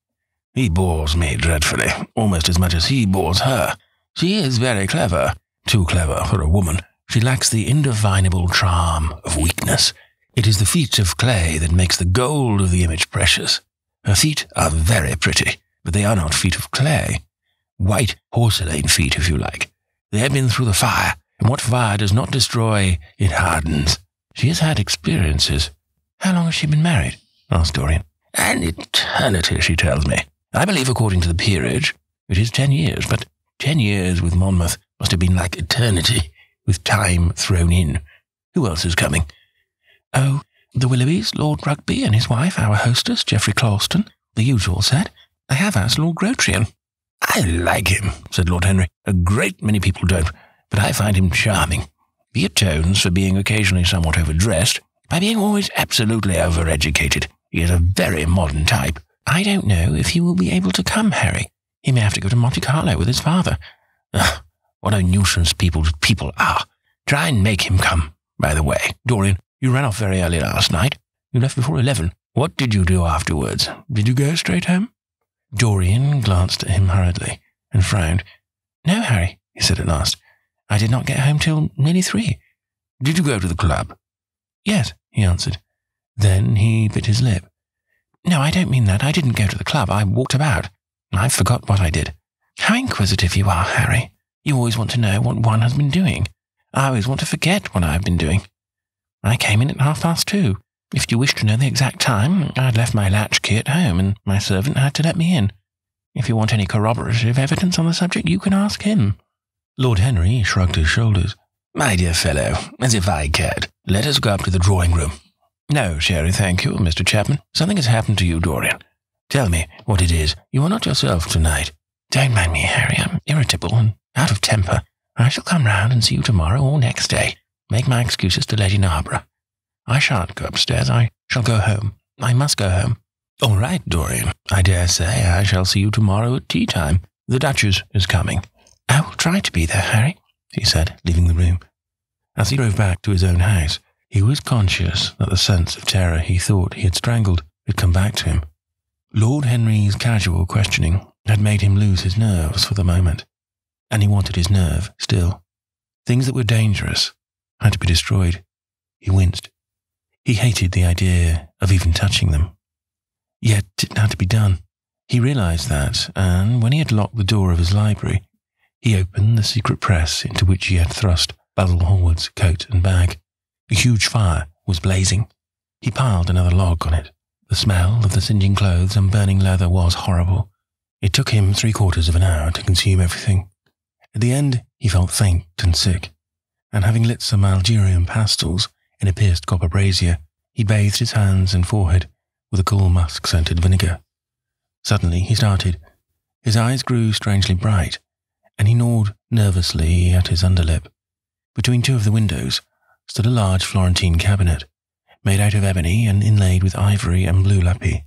He bores me dreadfully, almost as much as he bores her. She is very clever, too clever for a woman. She lacks the indefinable charm of weakness. It is the feet of clay that makes the gold of the image precious. Her feet are very pretty, but they are not feet of clay. White porcelain feet, if you like. They have been through the fire, and what fire does not destroy, it hardens. She has had experiences. How long has she been married? Asked Dorian. An eternity, she tells me. I believe according to the peerage, it is 10 years, but 10 years with Monmouth must have been like eternity, with time thrown in. Who else is coming? Oh, the Willoughbys, Lord Rugby and his wife, our hostess, Geoffrey Clauston, the usual set. I have asked Lord Grotrian. I like him, said Lord Henry. A great many people don't, but I find him charming. He atones for being occasionally somewhat overdressed by being always absolutely overeducated. He is a very modern type. I don't know if he will be able to come, Harry. He may have to go to Monte Carlo with his father. Ugh, what a nuisance people are. Try and make him come. By the way, Dorian, you ran off very early last night. You left before 11. What did you do afterwards? Did you go straight home? Dorian glanced at him hurriedly and frowned. No, Harry, he said at last. I did not get home till nearly 3. Did you go to the club? Yes, he answered. Then he bit his lip. No, I don't mean that. I didn't go to the club. I walked about. I forgot what I did. How inquisitive you are, Harry. You always want to know what one has been doing. I always want to forget what I have been doing. I came in at 2:30. If you wish to know the exact time, I'd left my latchkey at home, and my servant had to let me in. If you want any corroborative evidence on the subject, you can ask him. Lord Henry shrugged his shoulders. My dear fellow, as if I cared. Let us go up to the drawing room. No, Sherry, thank you, Mr. Chapman. Something has happened to you, Dorian. Tell me what it is. You are not yourself tonight. Don't mind me, Harry. I'm irritable and out of temper. I shall come round and see you tomorrow or next day. Make my excuses to Lady Narborough. I shan't go upstairs. I shall go home. I must go home. All right, Dorian. I dare say I shall see you tomorrow at tea time. The Duchess is coming. I will try to be there, Harry, he said, leaving the room. As he drove back to his own house, he was conscious that the sense of terror he thought he had strangled had come back to him. Lord Henry's casual questioning had made him lose his nerves for the moment, and he wanted his nerve still. Things that were dangerous had to be destroyed. He winced. He hated the idea of even touching them. Yet it had to be done. He realized that, and when he had locked the door of his library, he opened the secret press into which he had thrust Basil Hallward's coat and bag. A huge fire was blazing. He piled another log on it. The smell of the singeing clothes and burning leather was horrible. It took him 3/4 of an hour to consume everything. At the end, he felt faint and sick, and having lit some Algerian pastils in a pierced copper brazier, he bathed his hands and forehead with a cool musk-scented vinegar. Suddenly he started. His eyes grew strangely bright, and he gnawed nervously at his underlip. Between two of the windows stood a large Florentine cabinet, made out of ebony and inlaid with ivory and blue lapis.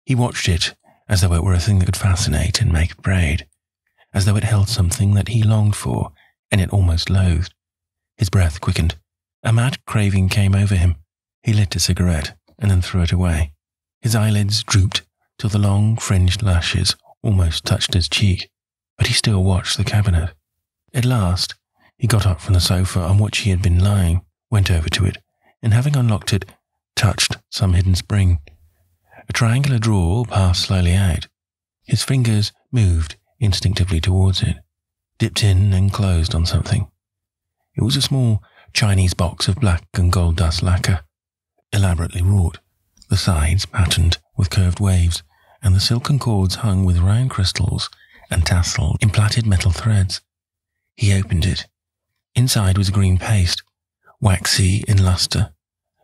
He watched it as though it were a thing that could fascinate and make braid, as though it held something that he longed for and yet almost loathed. His breath quickened. A mad craving came over him. He lit a cigarette and then threw it away. His eyelids drooped till the long fringed lashes almost touched his cheek, but he still watched the cabinet. At last, he got up from the sofa on which he had been lying, went over to it, and having unlocked it, touched some hidden spring. A triangular drawer passed slowly out. His fingers moved instinctively towards it, dipped in and closed on something. It was a small Chinese box of black and gold dust lacquer, elaborately wrought, the sides patterned with curved waves, and the silken cords hung with round crystals and tasseled in plaited metal threads. He opened it. Inside was a green paste, waxy in lustre,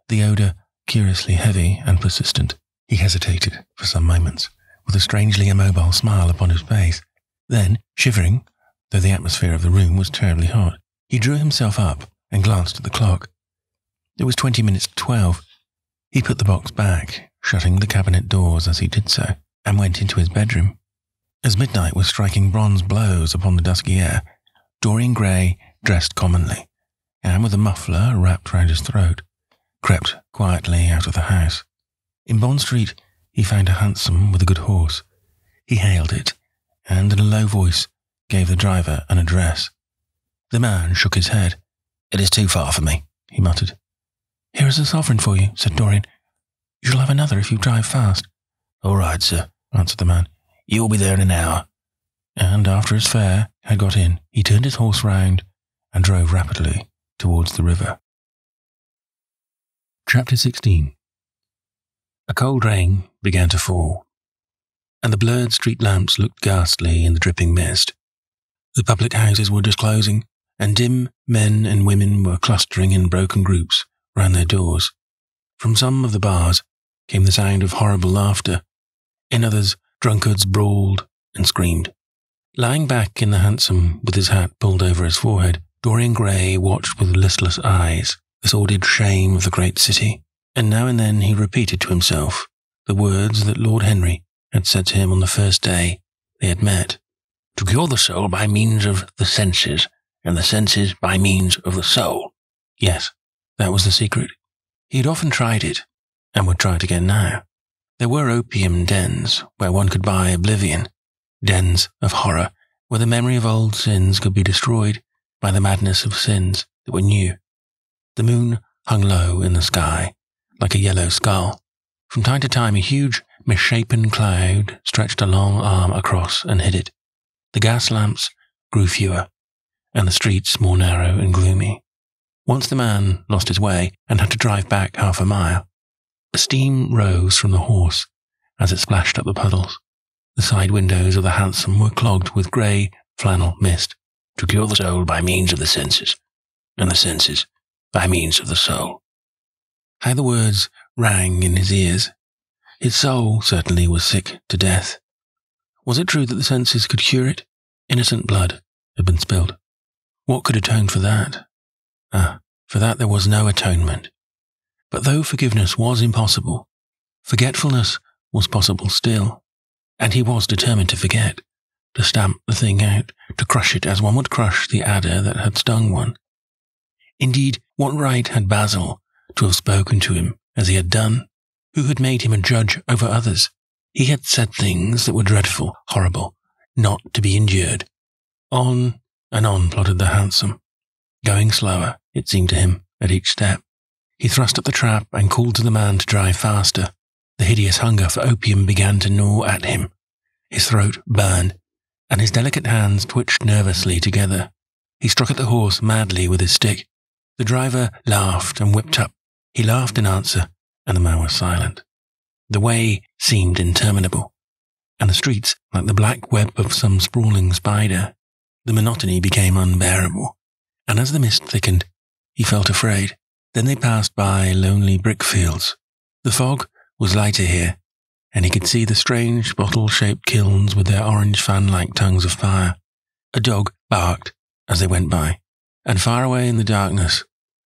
the odour curiously heavy and persistent. He hesitated for some moments, with a strangely immobile smile upon his face. Then, shivering, though the atmosphere of the room was terribly hot, he drew himself up and glanced at the clock. It was 20 minutes to 12. He put the box back, shutting the cabinet doors as he did so, and went into his bedroom. As midnight was striking bronze blows upon the dusky air, Dorian Gray, dressed commonly, and with a muffler wrapped round his throat, crept quietly out of the house. In Bond Street, he found a hansom with a good horse. He hailed it, and in a low voice gave the driver an address. The man shook his head. "It is too far for me," he muttered. "Here is a sovereign for you," said Dorian. "You shall have another if you drive fast." "All right, sir," answered the man. "You will be there in an hour." And after his fare had got in, he turned his horse round and drove rapidly towards the river. Chapter 16. A cold rain began to fall, and the blurred street lamps looked ghastly in the dripping mist. The public houses were disclosing, and dim men and women were clustering in broken groups round their doors. From some of the bars came the sound of horrible laughter. In others, drunkards brawled and screamed. Lying back in the hansom with his hat pulled over his forehead, Dorian Gray watched with listless eyes the sordid shame of the great city, and now and then he repeated to himself the words that Lord Henry had said to him on the first day they had met: "To cure the soul by means of the senses, and the senses by means of the soul." Yes, that was the secret. He had often tried it, and would try it again now. There were opium dens where one could buy oblivion, dens of horror where the memory of old sins could be destroyed by the madness of sins that were new. The moon hung low in the sky, like a yellow skull. From time to time a huge, misshapen cloud stretched a long arm across and hid it. The gas lamps grew fewer, and the streets more narrow and gloomy. Once the man lost his way and had to drive back half a mile. Steam rose from the horse as it splashed up the puddles. The side windows of the hansom were clogged with grey flannel mist. To cure the soul by means of the senses, and the senses by means of the soul. How the words rang in his ears. His soul certainly was sick to death. Was it true that the senses could cure it? Innocent blood had been spilled. What could atone for that? For that there was no atonement. But though forgiveness was impossible, forgetfulness was possible still, and he was determined to forget, to stamp the thing out, to crush it as one would crush the adder that had stung one. Indeed, what right had Basil to have spoken to him as he had done? Who had made him a judge over others? He had said things that were dreadful, horrible, not to be endured. On and on plodded the hansom, going slower, it seemed to him, at each step. He thrust up the trap and called to the man to drive faster. The hideous hunger for opium began to gnaw at him. His throat burned, and his delicate hands twitched nervously together. He struck at the horse madly with his stick. The driver laughed and whipped up. He laughed in answer, and the man was silent. The way seemed interminable, and the streets like the black web of some sprawling spider. The monotony became unbearable, and as the mist thickened, he felt afraid. Then they passed by lonely brick fields. The fog was lighter here, and he could see the strange bottle-shaped kilns with their orange fan-like tongues of fire. A dog barked as they went by, and far away in the darkness,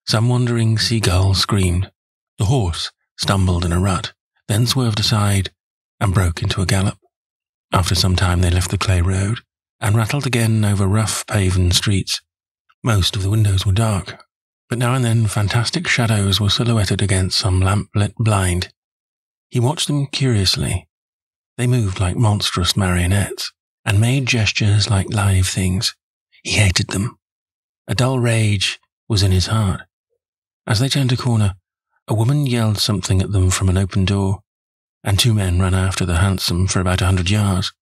some wandering seagull screamed. The horse stumbled in a rut, then swerved aside and broke into a gallop. After some time they left the clay road and rattled again over rough paven streets. Most of the windows were dark, but now and then fantastic shadows were silhouetted against some lamp-lit blind. He watched them curiously. They moved like monstrous marionettes and made gestures like live things. He hated them. A dull rage was in his heart. As they turned a corner, a woman yelled something at them from an open door, and two men ran after the hansom for about 100 yards.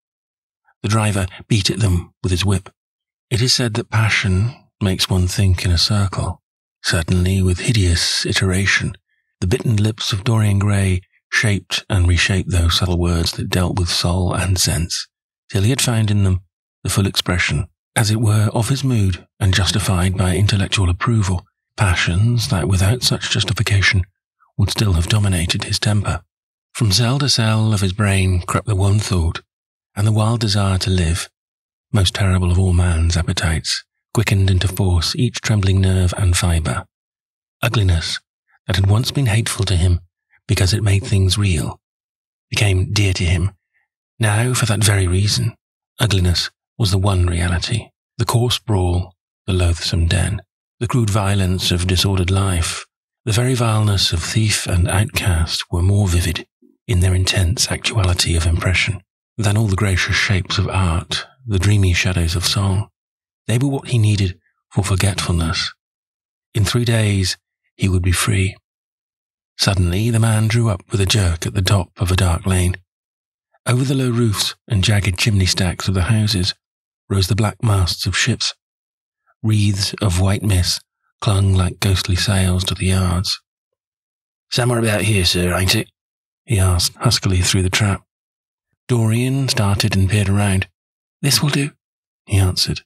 The driver beat at them with his whip. It is said that passion makes one think in a circle. Certainly, with hideous iteration, the bitten lips of Dorian Gray shaped and reshaped those subtle words that dealt with soul and sense, till he had found in them the full expression, as it were, of his mood, and justified by intellectual approval, passions that without such justification would still have dominated his temper. From cell to cell of his brain crept the one thought, and the wild desire to live, most terrible of all man's appetites, quickened into force each trembling nerve and fibre. Ugliness, that had once been hateful to him because it made things real, became dear to him. Now, for that very reason, ugliness was the one reality, the coarse brawl, the loathsome den, the crude violence of disordered life, the very vileness of thief and outcast were more vivid in their intense actuality of impression than all the gracious shapes of art, the dreamy shadows of song. They were what he needed for forgetfulness. In 3 days, he would be free. Suddenly, the man drew up with a jerk at the top of a dark lane. Over the low roofs and jagged chimney stacks of the houses rose the black masts of ships. Wreaths of white mist clung like ghostly sails to the yards. "Somewhere about here, sir, ain't it?" he asked huskily through the trap. Dorian started and peered around. "This will do," he answered,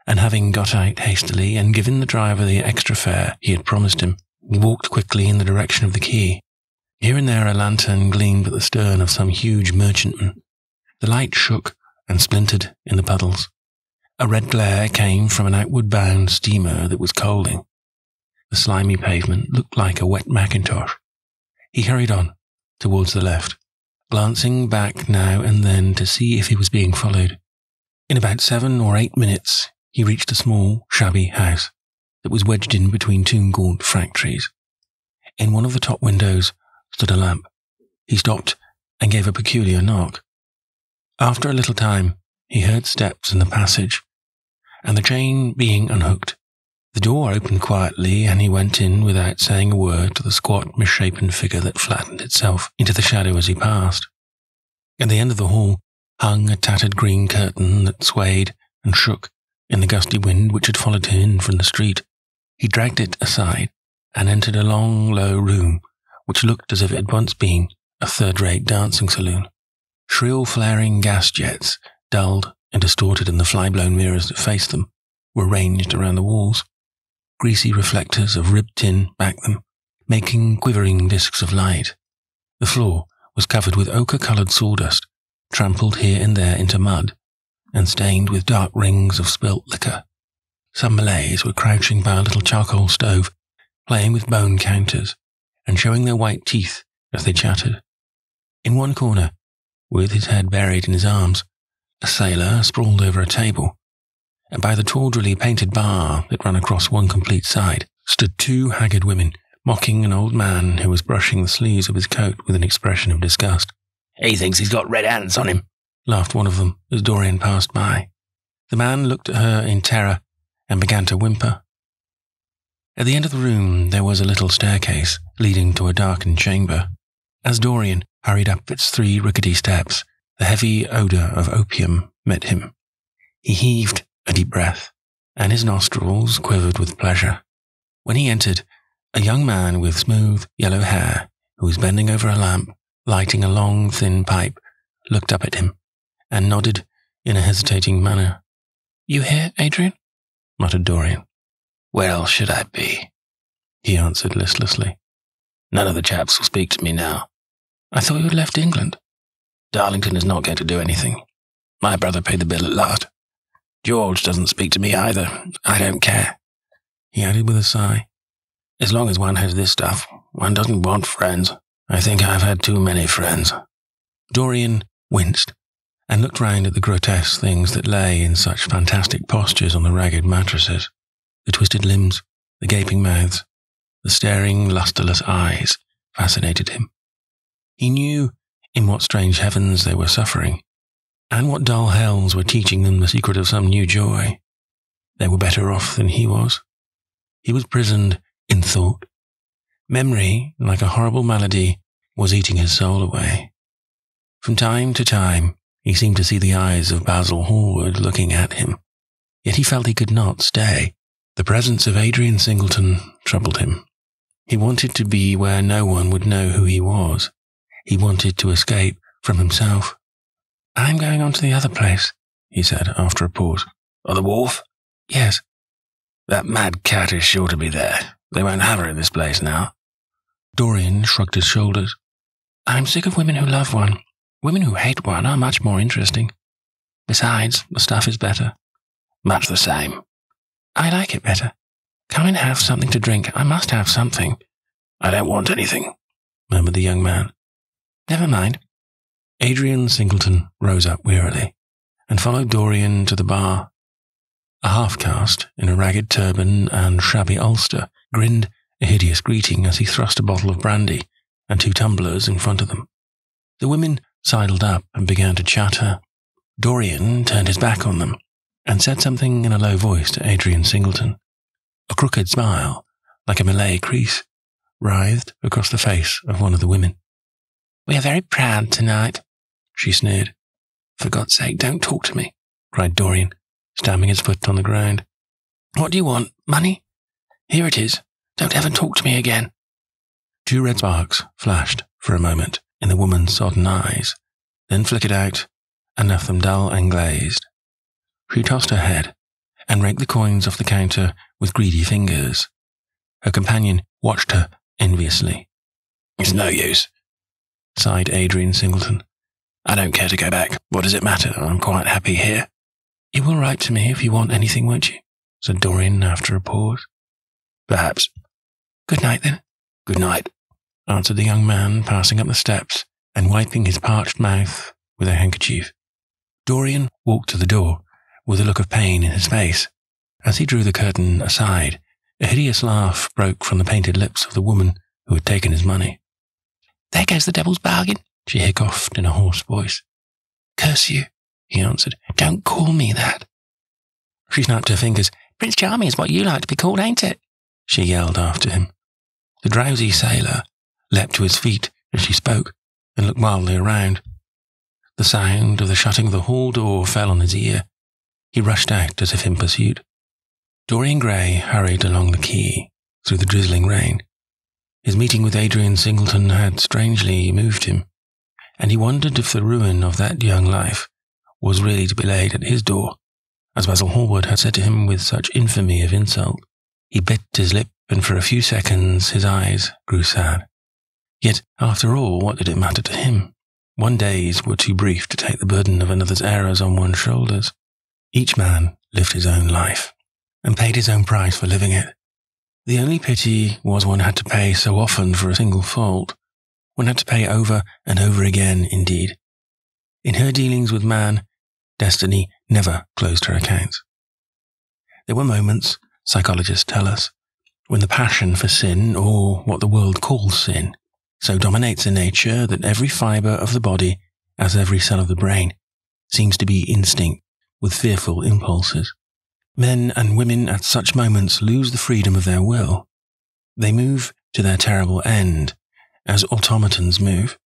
and having got out hastily and given the driver the extra fare he had promised him, he walked quickly in the direction of the quay. Here and there a lantern gleamed at the stern of some huge merchantman. The light shook and splintered in the puddles. A red glare came from an outward-bound steamer that was coaling. The slimy pavement looked like a wet mackintosh. He hurried on, towards the left, glancing back now and then to see if he was being followed. In about 7 or 8 minutes, he reached a small, shabby house that was wedged in between 2 gaunt factories. In one of the top windows stood a lamp. He stopped and gave a peculiar knock. After a little time, he heard steps in the passage, and the chain being unhooked, the door opened quietly and he went in without saying a word to the squat, misshapen figure that flattened itself into the shadow as he passed. At the end of the hall hung a tattered green curtain that swayed and shook in the gusty wind which had followed him in from the street. He dragged it aside and entered a long, low room which looked as if it had once been a third-rate dancing saloon. Shrill flaring gas jets, dulled and distorted in the fly-blown mirrors that faced them, were ranged around the walls. Greasy reflectors of ribbed tin backed them, making quivering discs of light. The floor was covered with ochre-coloured sawdust, trampled here and there into mud, and stained with dark rings of spilt liquor. Some Malays were crouching by a little charcoal stove, playing with bone counters, and showing their white teeth as they chattered. In one corner, with his head buried in his arms, a sailor sprawled over a table, and by the tawdrily painted bar that ran across one complete side stood 2 haggard women, mocking an old man who was brushing the sleeves of his coat with an expression of disgust. "He thinks he's got red ants on him," laughed one of them as Dorian passed by. The man looked at her in terror and began to whimper. At the end of the room there was a little staircase leading to a darkened chamber. As Dorian hurried up its 3 rickety steps, the heavy odour of opium met him. He heaved a deep breath, and his nostrils quivered with pleasure. When he entered, a young man with smooth yellow hair, who was bending over a lamp, lighting a long, thin pipe, looked up at him and nodded in a hesitating manner. "You here, Adrian?" muttered Dorian. "Where else should I be?" he answered listlessly. "None of the chaps will speak to me now." "I thought you had left England." "Darlington is not going to do anything. My brother paid the bill at last. George doesn't speak to me either. I don't care," he added with a sigh. "As long as one has this stuff, one doesn't want friends. I think I've had too many friends." Dorian winced and looked round at the grotesque things that lay in such fantastic postures on the ragged mattresses. The twisted limbs, the gaping mouths, the staring, lustreless eyes fascinated him. He knew in what strange heavens they were suffering, and what dull hells were teaching them the secret of some new joy. They were better off than he was. He was prisoned in thought. Memory, like a horrible malady, was eating his soul away. From time to time, he seemed to see the eyes of Basil Hallward looking at him, yet he felt he could not stay. The presence of Adrian Singleton troubled him. He wanted to be where no one would know who he was. He wanted to escape from himself. "I'm going on to the other place," he said after a pause. "On the wharf?" "Yes." "That mad cat is sure to be there. They won't have her in this place now." Dorian shrugged his shoulders. "I'm sick of women who love one. Women who hate one are much more interesting. Besides, the stuff is better." "Much the same." "I like it better. Come and have something to drink. I must have something." "I don't want anything," murmured the young man. "Never mind." Adrian Singleton rose up wearily and followed Dorian to the bar. A half-caste, in a ragged turban and shabby ulster, grinned a hideous greeting as he thrust a bottle of brandy and 2 tumblers in front of them. The women sidled up and began to chatter. Dorian turned his back on them and said something in a low voice to Adrian Singleton. A crooked smile, like a Malay crease, writhed across the face of one of the women. "We are very proud tonight," she sneered. "For God's sake, don't talk to me," cried Dorian, stamping his foot on the ground. "What do you want? Money? Here it is. Don't ever talk to me again." 2 red sparks flashed for a moment in the woman's sodden eyes, then flickered out and left them dull and glazed. She tossed her head and raked the coins off the counter with greedy fingers. Her companion watched her enviously. "It's no use," sighed Adrian Singleton. "I don't care to go back. What does it matter? I'm quite happy here." "You will write to me if you want anything, won't you?" said Dorian after a pause. "Perhaps." "Good night, then." "Good night," answered the young man, passing up the steps and wiping his parched mouth with a handkerchief. Dorian walked to the door with a look of pain in his face. As he drew the curtain aside, a hideous laugh broke from the painted lips of the woman who had taken his money. "There goes the devil's bargain," she hiccoughed in a hoarse voice. "Curse you," he answered. "Don't call me that." She snapped her fingers. "Prince Charming is what you like to be called, ain't it?" she yelled after him. The drowsy sailor leapt to his feet as she spoke and looked wildly around. The sound of the shutting of the hall door fell on his ear. He rushed out as if in pursuit. Dorian Gray hurried along the quay through the drizzling rain. His meeting with Adrian Singleton had strangely moved him, and he wondered if the ruin of that young life was really to be laid at his door, as Basil Hallward had said to him with such infamy of insult. He bit his lip, and for a few seconds his eyes grew sad. Yet, after all, what did it matter to him? 1 days were too brief to take the burden of another's errors on one's shoulders. Each man lived his own life, and paid his own price for living it. The only pity was one had to pay so often for a single fault. One had to pay over and over again, indeed. In her dealings with man, destiny never closed her accounts. There were moments, psychologists tell us, when the passion for sin, or what the world calls sin, so dominates a nature that every fibre of the body, as every cell of the brain, seems to be instinct with fearful impulses. Men and women at such moments lose the freedom of their will. They move to their terrible end, as automatons move.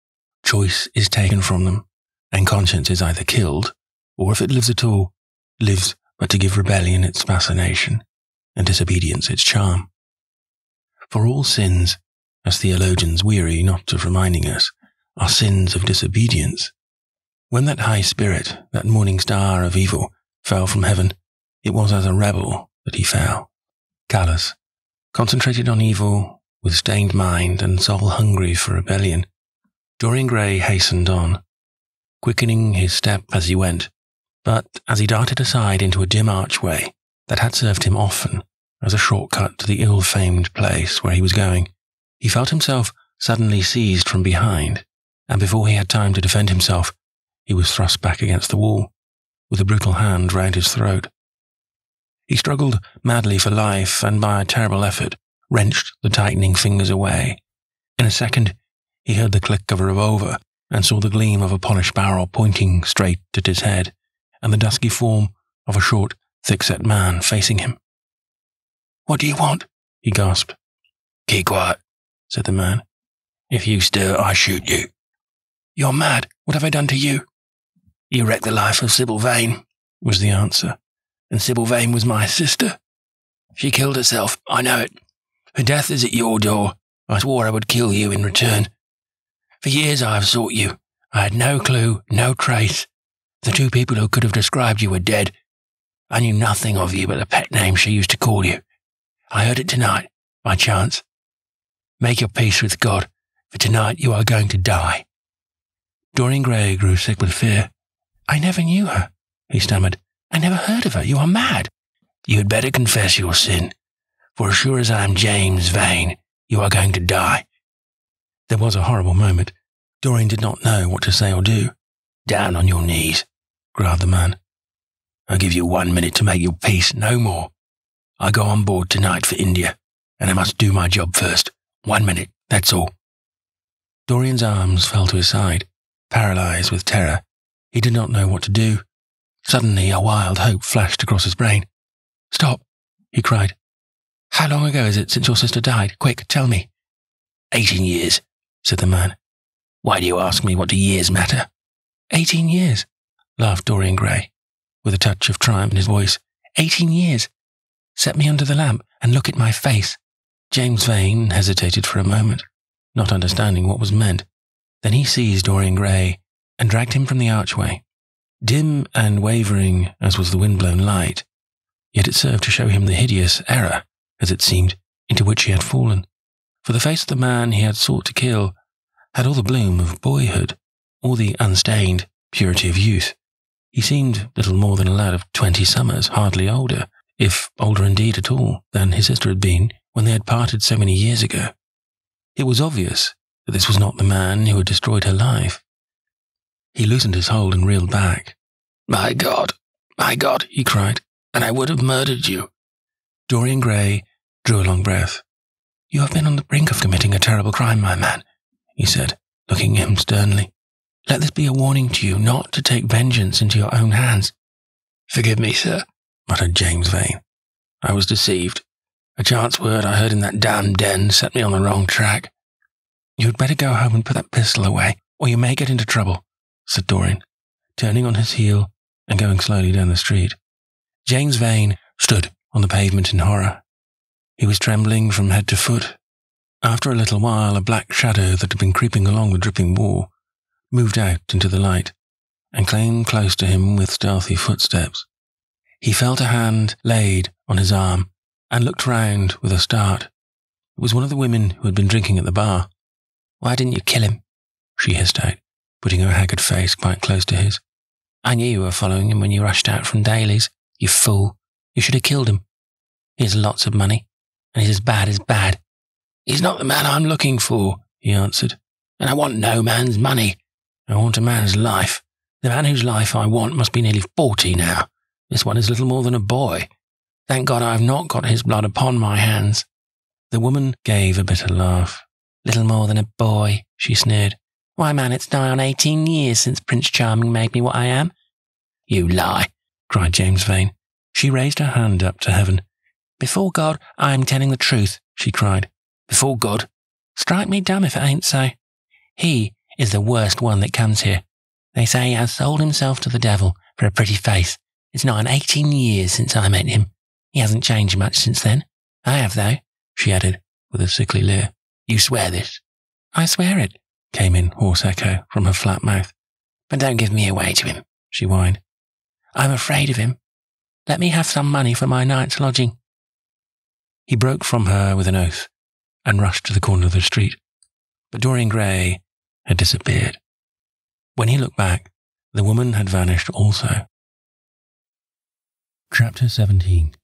Choice is taken from them, and conscience is either killed, or if it lives at all, lives but to give rebellion its fascination, and disobedience its charm. For all sins, as theologians weary not of reminding us, are sins of disobedience. When that high spirit, that morning star of evil, fell from heaven, it was as a rebel that he fell. Callous, concentrated on evil, with stained mind and soul hungry for rebellion, Dorian Gray hastened on, quickening his step as he went, but as he darted aside into a dim archway that had served him often as a shortcut to the ill-famed place where he was going, he felt himself suddenly seized from behind, and before he had time to defend himself, he was thrust back against the wall, with a brutal hand round his throat. He struggled madly for life, and by a terrible effort wrenched the tightening fingers away. In a second, he heard the click of a revolver, and saw the gleam of a polished barrel pointing straight at his head, and the dusky form of a short, thick-set man facing him. "What do you want?" he gasped. "Keep quiet," said the man. "If you stir, I shoot you." "You're mad. What have I done to you?" "You wrecked the life of Sybil Vane," was the answer. "And Sybil Vane was my sister. She killed herself, I know it. Her death is at your door. I swore I would kill you in return. For years I have sought you. I had no clue, no trace. The two people who could have described you were dead. I knew nothing of you but the pet name she used to call you. I heard it tonight, by chance. Make your peace with God, for tonight you are going to die." Dorian Gray grew sick with fear. "I never knew her," he stammered. "I never heard of her. You are mad." "You had better confess your sin, for as sure as I am James Vane, you are going to die." There was a horrible moment. Dorian did not know what to say or do. "Down on your knees," growled the man. "I give you 1 minute to make your peace, no more. I go on board tonight for India, and I must do my job first. 1 minute, that's all." Dorian's arms fell to his side, paralyzed with terror. He did not know what to do. Suddenly a wild hope flashed across his brain. "Stop," he cried. "How long ago is it since your sister died? Quick, tell me." 18 years, said the man. "Why do you ask me? What do years matter?" 18 years, laughed Dorian Gray, with a touch of triumph in his voice. 18 years. Set me under the lamp and look at my face." James Vane hesitated for a moment, not understanding what was meant. Then he seized Dorian Gray and dragged him from the archway. Dim and wavering as was the wind-blown light, yet it served to show him the hideous error, as it seemed, into which he had fallen. For the face of the man he had sought to kill had all the bloom of boyhood, all the unstained purity of youth. He seemed little more than a lad of 20 summers, hardly older, if older indeed at all, than his sister had been when they had parted so many years ago. It was obvious that this was not the man who had destroyed her life. He loosened his hold and reeled back. My God, he cried, and I would have murdered you." Dorian Gray drew a long breath. "You have been on the brink of committing a terrible crime, my man," he said, looking at him sternly. "Let this be a warning to you not to take vengeance into your own hands." "Forgive me, sir," muttered James Vane. "I was deceived. A chance word I heard in that damned den set me on the wrong track." "You had better go home and put that pistol away, or you may get into trouble," said Dorian, turning on his heel and going slowly down the street. James Vane stood on the pavement in horror. He was trembling from head to foot. After a little while, a black shadow that had been creeping along the dripping wall moved out into the light and came close to him with stealthy footsteps. He felt a hand laid on his arm and looked round with a start. It was one of the women who had been drinking at the bar. "Why didn't you kill him?" she hissed out, putting her haggard face quite close to his. "I knew you were following him when you rushed out from Daly's. You fool. You should have killed him. He has lots of money, and he's as bad as bad." "He's not the man I'm looking for," he answered. "And I want no man's money. I want a man's life. The man whose life I want must be nearly 40 now. This one is little more than a boy. Thank God I have not got his blood upon my hands." The woman gave a bitter laugh. "Little more than a boy," she sneered. "Why, man, it's nigh on 18 years since Prince Charming made me what I am." "You lie," cried James Vane. She raised her hand up to heaven. "Before God, I am telling the truth," she cried. "Before God? Strike me dumb if it ain't so. He is the worst one that comes here. They say he has sold himself to the devil for a pretty face. It's nigh on 18 years since I met him. He hasn't changed much since then. I have, though," she added, with a sickly leer. "You swear this?" "I swear it," came in hoarse echo from her flat mouth. "But don't give me away to him," she whined. "I'm afraid of him. Let me have some money for my night's lodging." He broke from her with an oath and rushed to the corner of the street. But Dorian Gray had disappeared. When he looked back, the woman had vanished also. Chapter 17.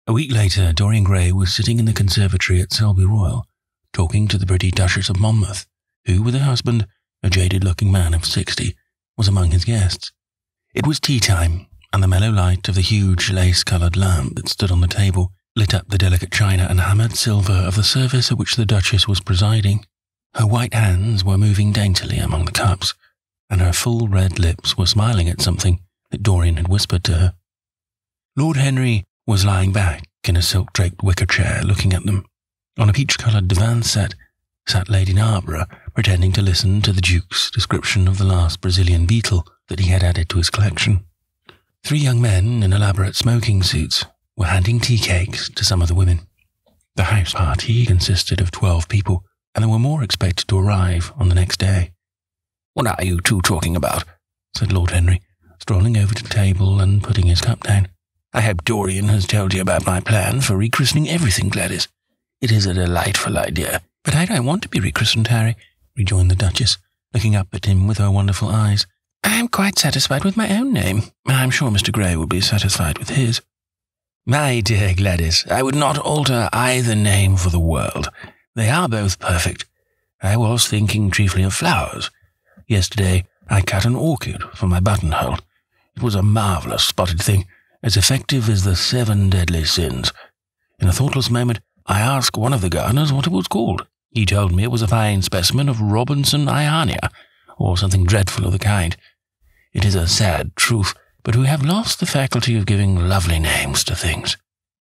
A week later, Dorian Gray was sitting in the conservatory at Selby Royal, talking to the pretty Duchess of Monmouth, who, with her husband, a jaded-looking man of 60, was among his guests. It was tea-time, and the mellow light of the huge lace-coloured lamp that stood on the table lit up the delicate china and hammered silver of the service at which the Duchess was presiding. Her white hands were moving daintily among the cups, and her full red lips were smiling at something that Dorian had whispered to her. Lord Henry was lying back in a silk-draped wicker chair looking at them. On a peach-coloured divan set sat Lady Narborough, pretending to listen to the Duke's description of the last Brazilian beetle that he had added to his collection. 3 young men in elaborate smoking suits were handing tea cakes to some of the women. The house party consisted of 12 people, and there were more expected to arrive on the next day. "What are you two talking about?" said Lord Henry, strolling over to the table and putting his cup down. "I hope Dorian has told you about my plan for rechristening everything, Gladys. It is a delightful idea." "But I don't want to be rechristened, Harry," rejoined the Duchess, looking up at him with her wonderful eyes. "I am quite satisfied with my own name, and I am sure Mr. Gray will be satisfied with his." "My dear Gladys, I would not alter either name for the world. They are both perfect. I was thinking chiefly of flowers. Yesterday I cut an orchid for my buttonhole. It was a marvellous spotted thing, as effective as the 7 deadly sins. In a thoughtless moment, I asked one of the gardeners what it was called. He told me it was a fine specimen of Robinson Iania, or something dreadful of the kind. It is a sad truth, but we have lost the faculty of giving lovely names to things.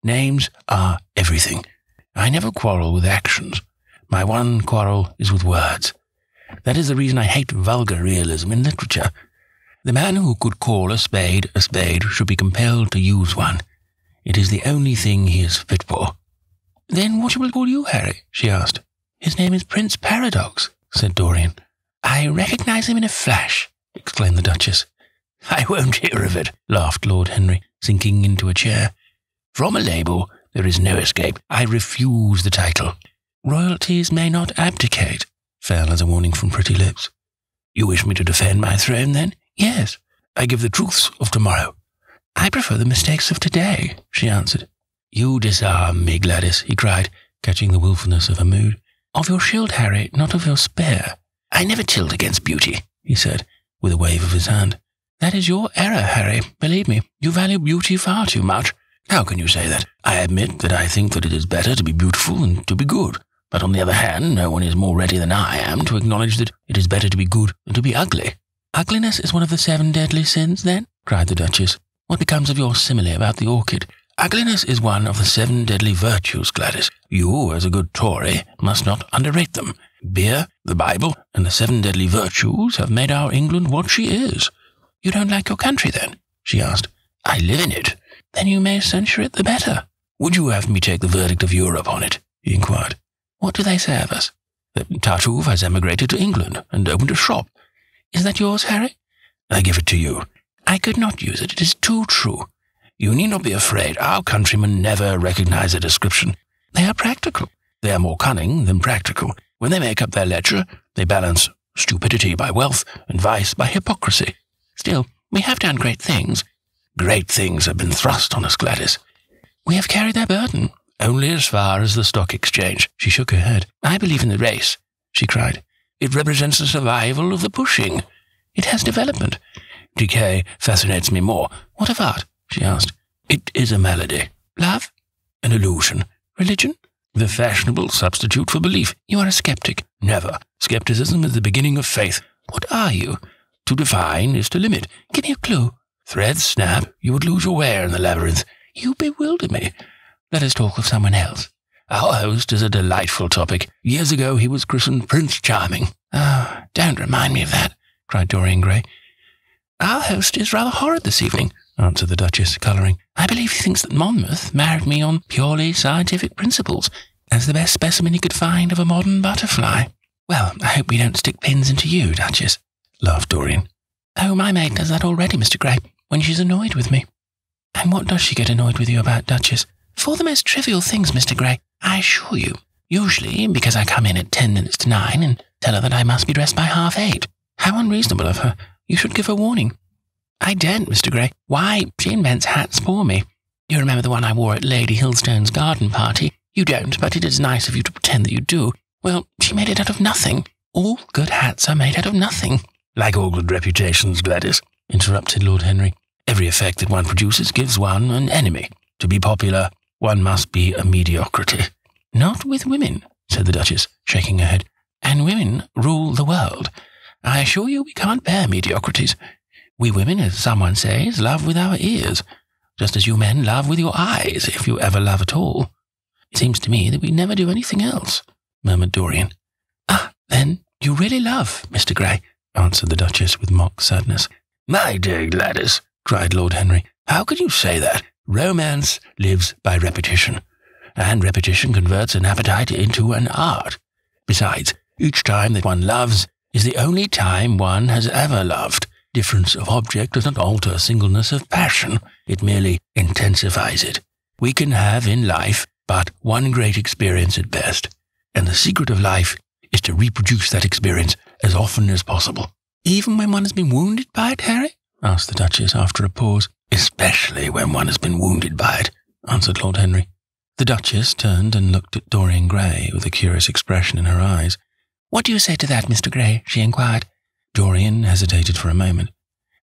Names are everything. I never quarrel with actions. My one quarrel is with words. That is the reason I hate vulgar realism in literature. The man who could call a spade should be compelled to use one. It is the only thing he is fit for." "Then what shall we call you, Harry?" she asked. "His name is Prince Paradox," said Dorian. "I recognise him in a flash," exclaimed the Duchess. "I won't hear of it," laughed Lord Henry, sinking into a chair. "From a label, there is no escape. I refuse the title." "Royalties may not abdicate," fell as a warning from pretty lips. "You wish me to defend my throne, then?" "Yes." "I give the truths of tomorrow." "I prefer the mistakes of today," she answered. "You disarm me, Gladys," he cried, catching the wilfulness of her mood. "Of your shield, Harry, not of your spear." "I never tilt against beauty," he said, with a wave of his hand. "That is your error, Harry. Believe me, you value beauty far too much." "How can you say that? I admit that I think that it is better to be beautiful than to be good. But on the other hand, no one is more ready than I am to acknowledge that it is better to be good than to be ugly." "Ugliness is one of the 7 deadly sins, then?" cried the Duchess. "What becomes of your simile about the orchid?" "Ugliness is one of the 7 deadly virtues, Gladys. You, as a good Tory, must not underrate them. Beer, the Bible, and the 7 deadly virtues have made our England what she is." "You don't like your country, then?" she asked. "I live in it." "Then you may censure it the better." "Would you have me take the verdict of Europe on it?" he inquired. "What do they say of us?" "That Tartuffe has emigrated to England and opened a shop." "Is that yours, Harry?" "I give it to you." "I could not use it. It is too true." "You need not be afraid. Our countrymen never recognize a description. They are practical." "They are more cunning than practical. When they make up their ledger, they balance stupidity by wealth and vice by hypocrisy." "Still, we have done great things." "Great things have been thrust on us, Gladys." "We have carried their burden." "Only as far as the stock exchange." She shook her head. "I believe in the race," she cried. "It represents the survival of the pushing." "It has development." "Decay fascinates me more." "What of art?" she asked. "It is a malady." "Love?" "An illusion." "Religion?" "The fashionable substitute for belief." "You are a skeptic." "Never. Skepticism is the beginning of faith." "What are you?" "To define is to limit." "Give me a clue." "Threads snap. You would lose your way in the labyrinth." "You bewilder me. Let us talk of someone else." "Our host is a delightful topic. Years ago he was christened Prince Charming." "Oh, don't remind me of that," cried Dorian Gray. "Our host is rather horrid this evening," answered the Duchess, colouring. "I believe he thinks that Monmouth married me on purely scientific principles. as the best specimen he could find of a modern butterfly. Well, I hope we don't stick pins into you, Duchess, laughed Dorian. Oh, my maid does that already, Mr. Gray, when she's annoyed with me. And what does she get annoyed with you about, Duchess? For the most trivial things, Mr. Gray, I assure you. Usually because I come in at 10 minutes to 9 and tell her that I must be dressed by 8:30. How unreasonable of her. You should give her warning. I daren't, Mr. Gray. Why, she invents hats for me. You remember the one I wore at Lady Hillstone's garden party? You don't, but it is nice of you to pretend that you do. Well, she made it out of nothing. All good hats are made out of nothing. Like all good reputations, Gladys, interrupted Lord Henry. Every effect that one produces gives one an enemy. To be popular, one must be a mediocrity. Not with women, said the Duchess, shaking her head. And women rule the world. I assure you we can't bear mediocrities. We women, as someone says, love with our ears, just as you men love with your eyes, if you ever love at all. It seems to me that we never do anything else, murmured Dorian. Ah, then you really love, Mr. Gray, answered the Duchess with mock sadness. My dear Gladys, cried Lord Henry, how could you say that? Romance lives by repetition, and repetition converts an appetite into an art. Besides, each time that one loves is the only time one has ever loved. Difference of object does not alter singleness of passion. It merely intensifies it. We can have in life but one great experience at best, and the secret of life is to reproduce that experience as often as possible. Even when one has been wounded by it, Harry? Asked the Duchess after a pause. Especially when one has been wounded by it, answered Lord Henry. The Duchess turned and looked at Dorian Gray with a curious expression in her eyes. What do you say to that, Mr. Gray? She inquired. Dorian hesitated for a moment.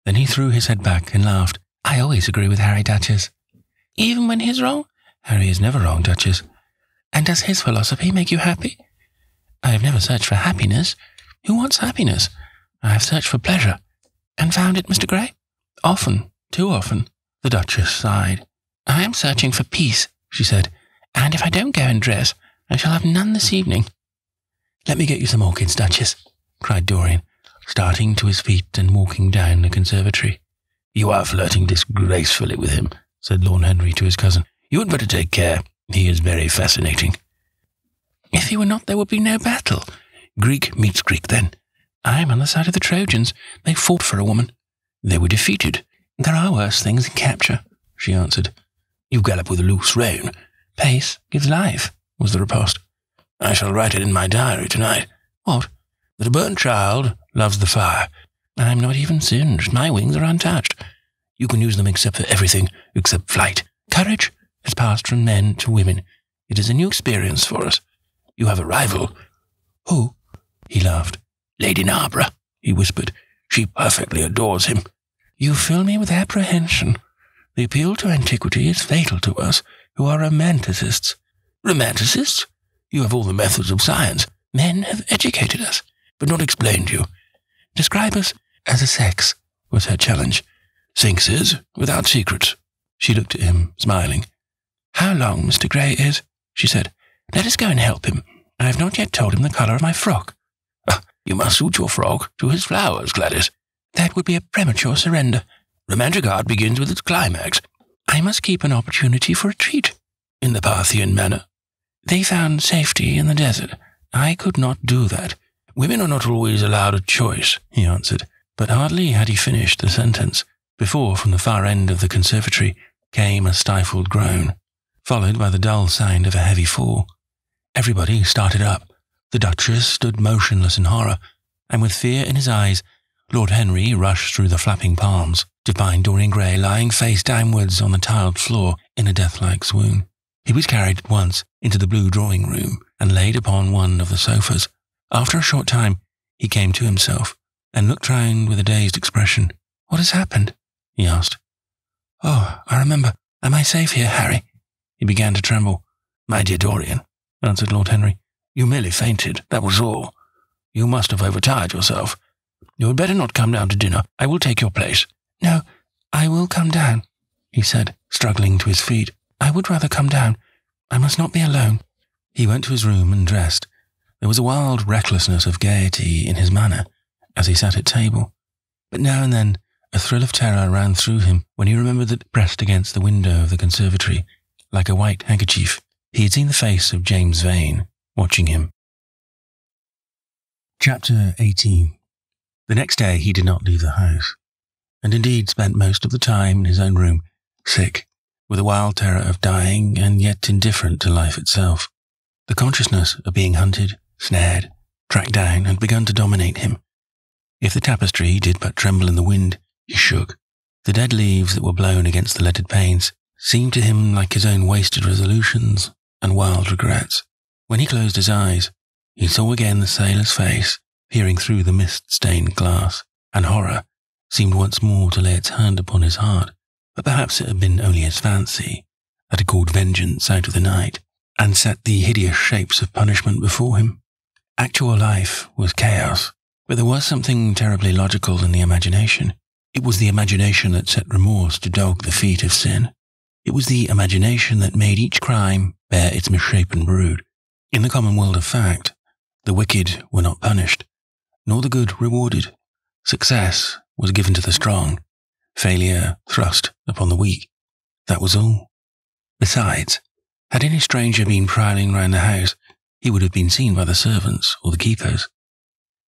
Then he threw his head back and laughed. I always agree with Harry, Duchess. Even when he's wrong? Harry is never wrong, Duchess. And does his philosophy make you happy? I have never searched for happiness. Who wants happiness? I have searched for pleasure. And found it, Mr. Gray? Often. Too often. The Duchess sighed. I am searching for peace, she said. And if I don't go and dress, I shall have none this evening. Let me get you some orchids, Duchess, cried Dorian, starting to his feet and walking down the conservatory. You are flirting disgracefully with him, said Lord Henry to his cousin. You had better take care. He is very fascinating. If he were not, there would be no battle. Greek meets Greek, then. I am on the side of the Trojans. They fought for a woman. They were defeated. There are worse things than capture, she answered. You gallop with a loose rein. Pace gives life, was the riposte. I shall write it in my diary tonight. What? That a burnt child loves the fire. I am not even singed. My wings are untouched. You can use them except for everything except flight. Courage has passed from men to women. It is a new experience for us. You have a rival. Who? He laughed. Lady Narborough, he whispered. She perfectly adores him. You fill me with apprehension. The appeal to antiquity is fatal to us, who are romanticists. Romanticists? You have all the methods of science. Men have educated us, but not explained you. Describe us as a sex, was her challenge. Sphinxes, without secrets. She looked at him, smiling. How long Mr. Gray is, she said. Let us go and help him. I have not yet told him the colour of my frock. You must suit your frock to his flowers, Gladys. That would be a premature surrender. Romantic art begins with its climax. I must keep an opportunity for a treat. In the Parthian manner. They found safety in the desert. I could not do that. Women are not always allowed a choice, he answered. But hardly had he finished the sentence, before from the far end of the conservatory came a stifled groan, followed by the dull sound of a heavy fall. Everybody started up. The Duchess stood motionless in horror, and with fear in his eyes, Lord Henry rushed through the flapping palms to find Dorian Gray lying face downwards on the tiled floor in a death-like swoon. He was carried at once into the blue drawing-room and laid upon one of the sofas. After a short time, he came to himself and looked round with a dazed expression. What has happened? He asked. Oh, I remember. Am I safe here, Harry? He began to tremble. My dear Dorian, answered Lord Henry, you merely fainted, that was all. You must have overtired yourself. You had better not come down to dinner. I will take your place. No, I will come down, he said, struggling to his feet. I would rather come down. I must not be alone. He went to his room and dressed. There was a wild recklessness of gaiety in his manner as he sat at table. But now and then a thrill of terror ran through him when he remembered that pressed against the window of the conservatory, like a white handkerchief, He had seen the face of James Vane watching him. Chapter 18. The next day he did not leave the house, and indeed spent most of the time in his own room, sick, with a wild terror of dying and yet indifferent to life itself. The consciousness of being hunted, snared, tracked down had begun to dominate him. If the tapestry did but tremble in the wind, he shook. The dead leaves that were blown against the leaded panes seemed to him like his own wasted resolutions and wild regrets. When he closed his eyes, he saw again the sailor's face peering through the mist-stained glass, and horror seemed once more to lay its hand upon his heart. But perhaps it had been only his fancy that had called vengeance out of the night and set the hideous shapes of punishment before him. Actual life was chaos, but there was something terribly logical in the imagination. It was the imagination that set remorse to dog the feet of sin. It was the imagination that made each crime bear its misshapen brood. In the common world of fact, the wicked were not punished, nor the good rewarded. Success was given to the strong, failure thrust upon the weak. That was all. Besides, had any stranger been prowling round the house, he would have been seen by the servants or the keepers.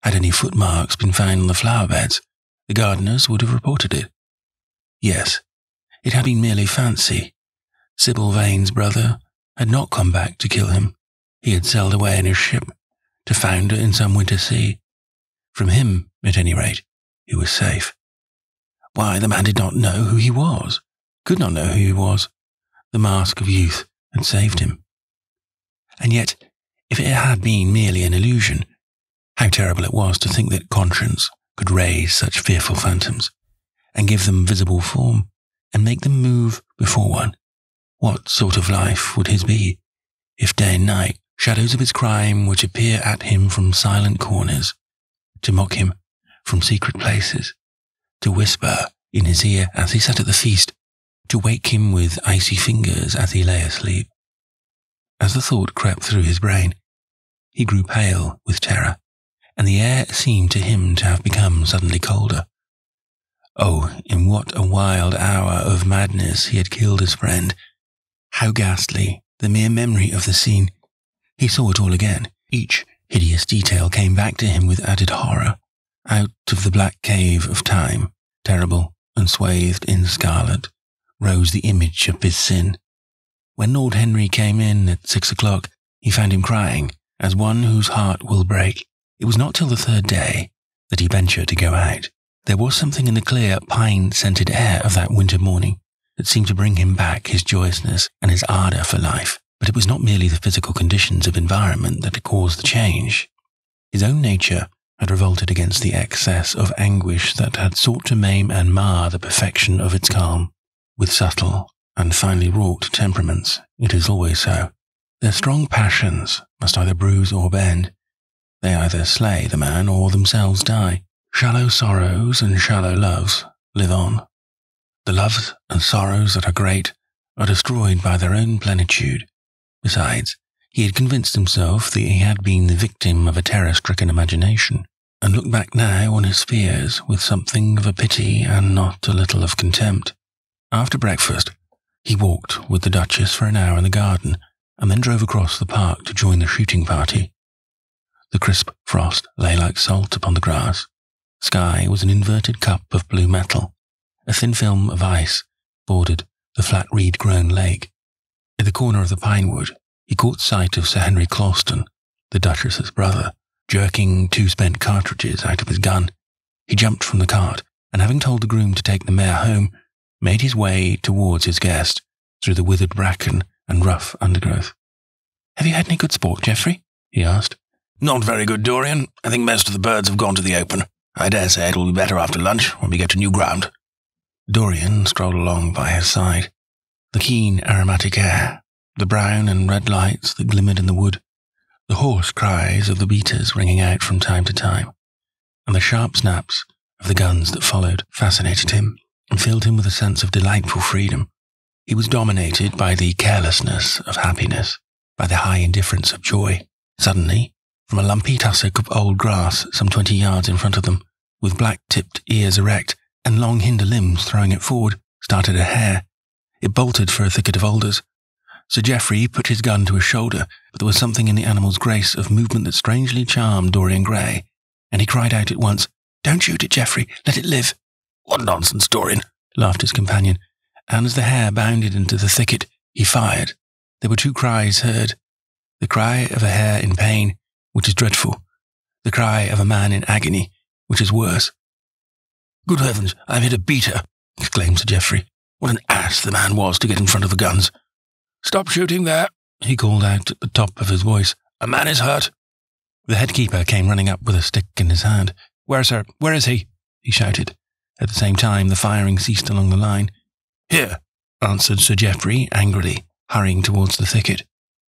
Had any footmarks been found on the flower beds, the gardeners would have reported it. Yes, it had been merely fancy. Sybil Vane's brother had not come back to kill him. He had sailed away in his ship, to founder in some winter sea. From him, at any rate, he was safe. Why, the man did not know who he was, could not know who he was. The mask of youth had saved him. And yet, if it had been merely an illusion, how terrible it was to think that conscience could raise such fearful phantoms, and give them visible form, and make them move before one. What sort of life would his be, if day and night shadows of his crime were to peer at him from silent corners, to mock him from secret places, to whisper in his ear as he sat at the feast, to wake him with icy fingers as he lay asleep? As the thought crept through his brain, he grew pale with terror, and the air seemed to him to have become suddenly colder. Oh, in what a wild hour of madness he had killed his friend! How ghastly the mere memory of the scene! He saw it all again. Each hideous detail came back to him with added horror. Out of the black cave of time, terrible and swathed in scarlet, rose the image of his sin. When Lord Henry came in at 6 o'clock, he found him crying, as one whose heart will break. It was not till the third day that he ventured to go out. There was something in the clear, pine-scented air of that winter morning that seemed to bring him back his joyousness and his ardour for life. But it was not merely the physical conditions of environment that had caused the change. His own nature had revolted against the excess of anguish that had sought to maim and mar the perfection of its calm. With subtle and finely wrought temperaments, it is always so. Their strong passions must either bruise or bend. They either slay the man or themselves die. Shallow sorrows and shallow loves live on. The loves and sorrows that are great are destroyed by their own plenitude. Besides, he had convinced himself that he had been the victim of a terror-stricken imagination, and looked back now on his fears with something of a pity and not a little of contempt. After breakfast, he walked with the Duchess for an hour in the garden, and then drove across the park to join the shooting party. The crisp frost lay like salt upon the grass. Sky was an inverted cup of blue metal. A thin film of ice bordered the flat reed-grown lake. In the corner of the pine wood, he caught sight of Sir Henry Clauston, the Duchess's brother, jerking 2 spent cartridges out of his gun. He jumped from the cart, and having told the groom to take the mare home, made his way towards his guest through the withered bracken and rough undergrowth. "Have you had any good sport, Geoffrey?" he asked. "Not very good, Dorian. I think most of the birds have gone to the open. I dare say it will be better after lunch when we get to new ground." Dorian strolled along by his side. The keen aromatic air, the brown and red lights that glimmered in the wood, the hoarse cries of the beaters ringing out from time to time, and the sharp snaps of the guns that followed fascinated him and filled him with a sense of delightful freedom. He was dominated by the carelessness of happiness, by the high indifference of joy. Suddenly, from a lumpy tussock of old grass some 20 yards in front of them, with black-tipped ears erect and long hinder limbs throwing it forward, started a hare. It bolted for a thicket of alders. Sir Geoffrey put his gun to his shoulder, but there was something in the animal's grace of movement that strangely charmed Dorian Gray, and he cried out at once, "Don't shoot it, Geoffrey, let it live." "What nonsense, Dorian," laughed his companion, and as the hare bounded into the thicket, he fired. There were 2 cries heard, the cry of a hare in pain, which is dreadful, the cry of a man in agony, which is worse. "Good heavens, I've hit a beater," exclaimed Sir Geoffrey. "What an ass the man was to get in front of the guns. Stop shooting there," he called out at the top of his voice. "A man is hurt." The head keeper came running up with a stick in his hand. "Where, sir? Where is he?" he shouted. At the same time, the firing ceased along the line. "Here," answered Sir Geoffrey angrily, hurrying towards the thicket.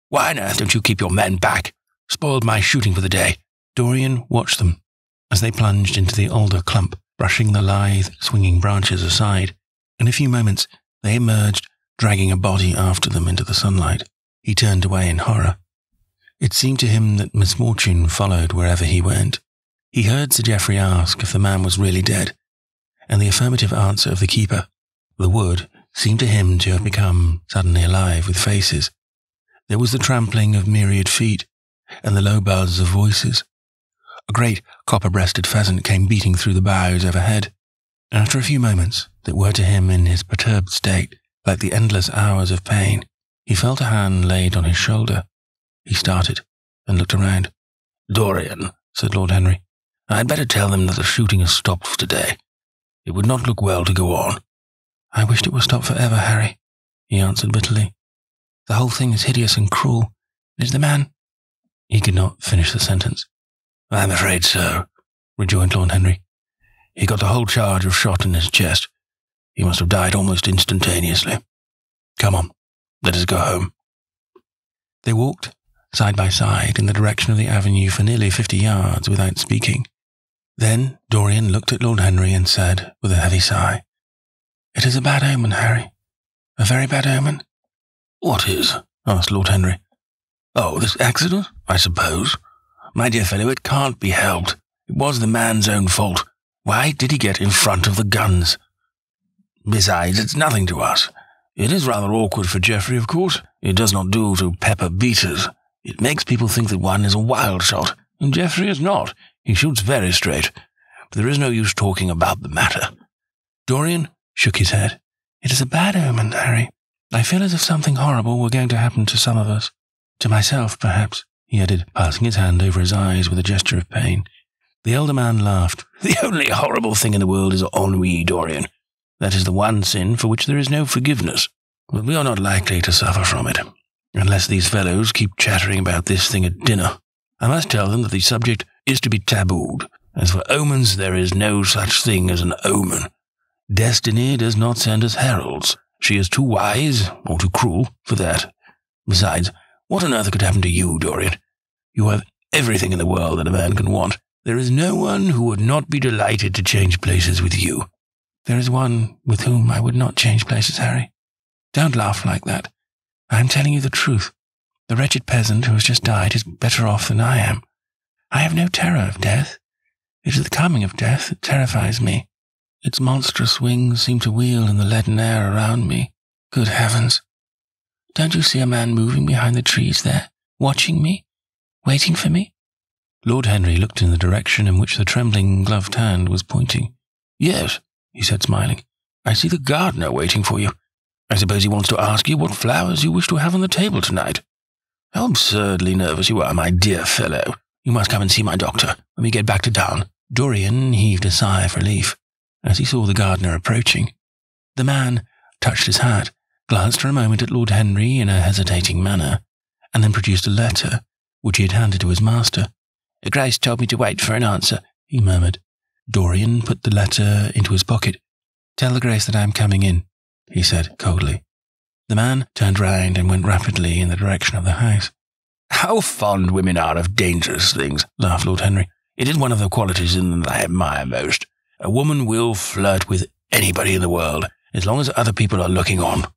"Why on earth don't you keep your men back? Spoiled my shooting for the day." Dorian watched them as they plunged into the alder clump, brushing the lithe, swinging branches aside. In a few moments, they emerged, dragging a body after them into the sunlight. He turned away in horror. It seemed to him that misfortune followed wherever he went. He heard Sir Geoffrey ask if the man was really dead, and the affirmative answer of the keeper. The wood seemed to him to have become suddenly alive with faces. There was the trampling of myriad feet, and the low buzz of voices. A great copper-breasted pheasant came beating through the boughs overhead. After a few moments that were to him in his perturbed state like the endless hours of pain, he felt a hand laid on his shoulder. He started and looked around. "Dorian," said Lord Henry, "I'd better tell them that the shooting has stopped for today. It would not look well to go on." "I wished it were stopped forever, Harry," he answered bitterly. "The whole thing is hideous and cruel. Is the man—" He could not finish the sentence. "I'm afraid so," rejoined Lord Henry. "He got the whole charge of shot in his chest. He must have died almost instantaneously. Come on, let us go home." They walked, side by side, in the direction of the avenue for nearly 50 yards without speaking. Then Dorian looked at Lord Henry and said, with a heavy sigh, "It is a bad omen, Harry. A very bad omen." "What is?" asked Lord Henry. "Oh, this accident, I suppose. My dear fellow, it can't be helped. It was the man's own fault. Why did he get in front of the guns? Besides, it's nothing to us. It is rather awkward for Geoffrey, of course. It does not do to pepper beaters. It makes people think that one is a wild shot, and Geoffrey is not. He shoots very straight. But there is no use talking about the matter." Dorian shook his head. "It is a bad omen, Harry. I feel as if something horrible were going to happen to some of us. To myself, perhaps," he added, passing his hand over his eyes with a gesture of pain. The elder man laughed. "The only horrible thing in the world is ennui, Dorian. That is the one sin for which there is no forgiveness. But we are not likely to suffer from it, unless these fellows keep chattering about this thing at dinner. I must tell them that the subject is to be tabooed. As for omens, there is no such thing as an omen. Destiny does not send us heralds. She is too wise, or too cruel, for that. Besides, what on earth could happen to you, Dorian? You have everything in the world that a man can want. There is no one who would not be delighted to change places with you." "There is one with whom I would not change places, Harry. Don't laugh like that. I am telling you the truth. The wretched peasant who has just died is better off than I am. I have no terror of death. It is the coming of death that terrifies me. Its monstrous wings seem to wheel in the leaden air around me. Good heavens! Don't you see a man moving behind the trees there, watching me, waiting for me?" Lord Henry looked in the direction in which the trembling gloved hand was pointing. "Yes," he said, smiling. "I see the gardener waiting for you. I suppose he wants to ask you what flowers you wish to have on the table tonight. How absurdly nervous you are, my dear fellow. You must come and see my doctor when we get back to town." Dorian heaved a sigh of relief as he saw the gardener approaching. The man touched his hat, glanced for a moment at Lord Henry in a hesitating manner, and then produced a letter, which he had handed to his master. "Grace told me to wait for an answer," he murmured. Dorian put the letter into his pocket. "Tell the Grace that I am coming in," he said coldly. The man turned round and went rapidly in the direction of the house. "How fond women are of dangerous things," laughed Lord Henry. "It is one of the qualities in them that I admire most. A woman will flirt with anybody in the world, as long as other people are looking on."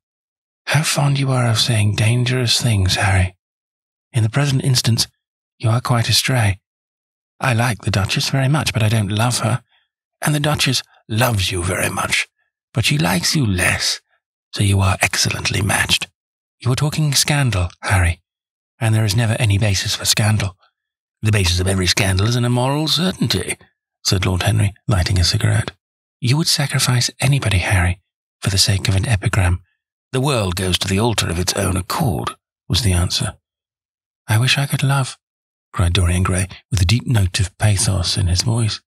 "How fond you are of saying dangerous things, Harry. In the present instance, you are quite astray. I like the Duchess very much, but I don't love her. And the Duchess loves you very much, but she likes you less, so you are excellently matched." You are talking scandal, Harry, and there is never any basis for scandal. The basis of every scandal is an immoral certainty, said Lord Henry, lighting a cigarette. You would sacrifice anybody, Harry, for the sake of an epigram. The world goes to the altar of its own accord, was the answer. I wish I could love, cried Dorian Gray, with a deep note of pathos in his voice.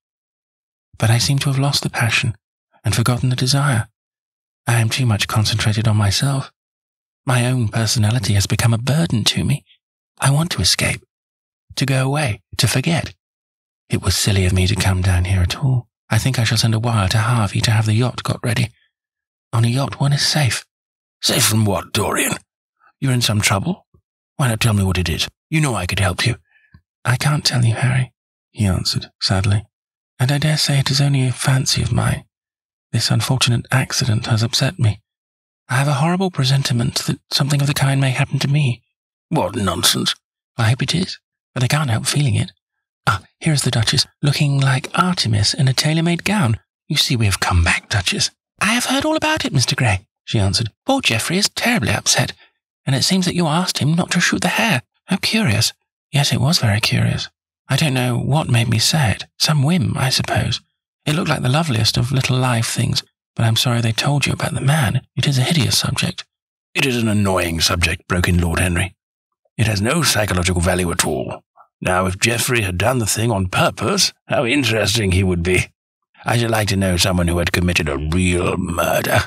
But I seem to have lost the passion and forgotten the desire. I am too much concentrated on myself. My own personality has become a burden to me. I want to escape, to go away, to forget. It was silly of me to come down here at all. I think I shall send a wire to Harvey to have the yacht got ready. On a yacht one is safe. Safe from what, Dorian? You're in some trouble? Why not tell me what it is? You know I could help you. I can't tell you, Harry, he answered sadly, and I dare say it is only a fancy of mine. This unfortunate accident has upset me. I have a horrible presentiment that something of the kind may happen to me. What nonsense. I hope it is, but I can't help feeling it. Ah, here is the Duchess, looking like Artemis in a tailor-made gown. You see we have come back, Duchess. I have heard all about it, Mr. Gray, she answered. Poor Geoffrey is terribly upset, and it seems that you asked him not to shoot the hare. How curious. Yes, it was very curious. I don't know what made me say it. Some whim, I suppose. It looked like the loveliest of little live things, but I'm sorry they told you about the man. It is a hideous subject. It is an annoying subject, broke in Lord Henry. It has no psychological value at all. Now, if Geoffrey had done the thing on purpose, how interesting he would be. I should like to know someone who had committed a real murder.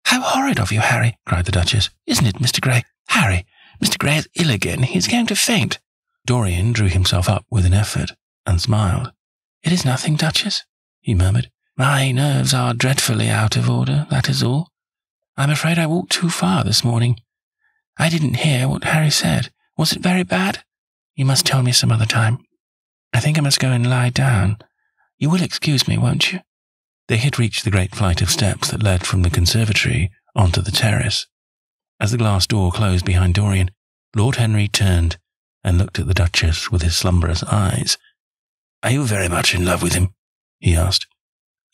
How horrid of you, Harry, cried the Duchess. Isn't it, Mr. Gray? Harry, Mr. Gray is ill again. He is going to faint. Dorian drew himself up with an effort and smiled. It is nothing, Duchess, he murmured. My nerves are dreadfully out of order, that is all. I'm afraid I walked too far this morning. I didn't hear what Harry said. Was it very bad? You must tell me some other time. I think I must go and lie down. You will excuse me, won't you? They had reached the great flight of steps that led from the conservatory onto the terrace. As the glass door closed behind Dorian, Lord Henry turned and looked at the Duchess with his slumberous eyes. Are you very much in love with him? He asked.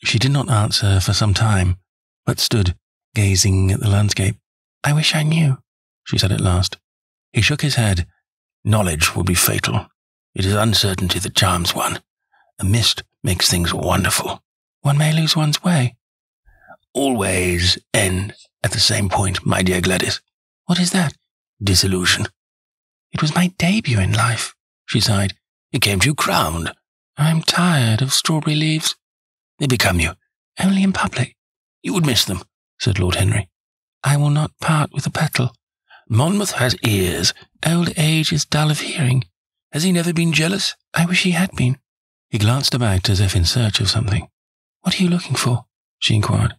She did not answer for some time, but stood gazing at the landscape. I wish I knew, she said at last. He shook his head. Knowledge will be fatal. It is uncertainty that charms one. A mist makes things wonderful. One may lose one's way. All ways end at the same point, my dear Gladys. What is that? Disillusion. It was my debut in life, she sighed. It came to you crowned. I'm tired of strawberry leaves. They become you. Only in public. You would miss them, said Lord Henry. I will not part with a petal. Monmouth has ears. Old age is dull of hearing. Has he never been jealous? I wish he had been. He glanced about as if in search of something. What are you looking for? She inquired.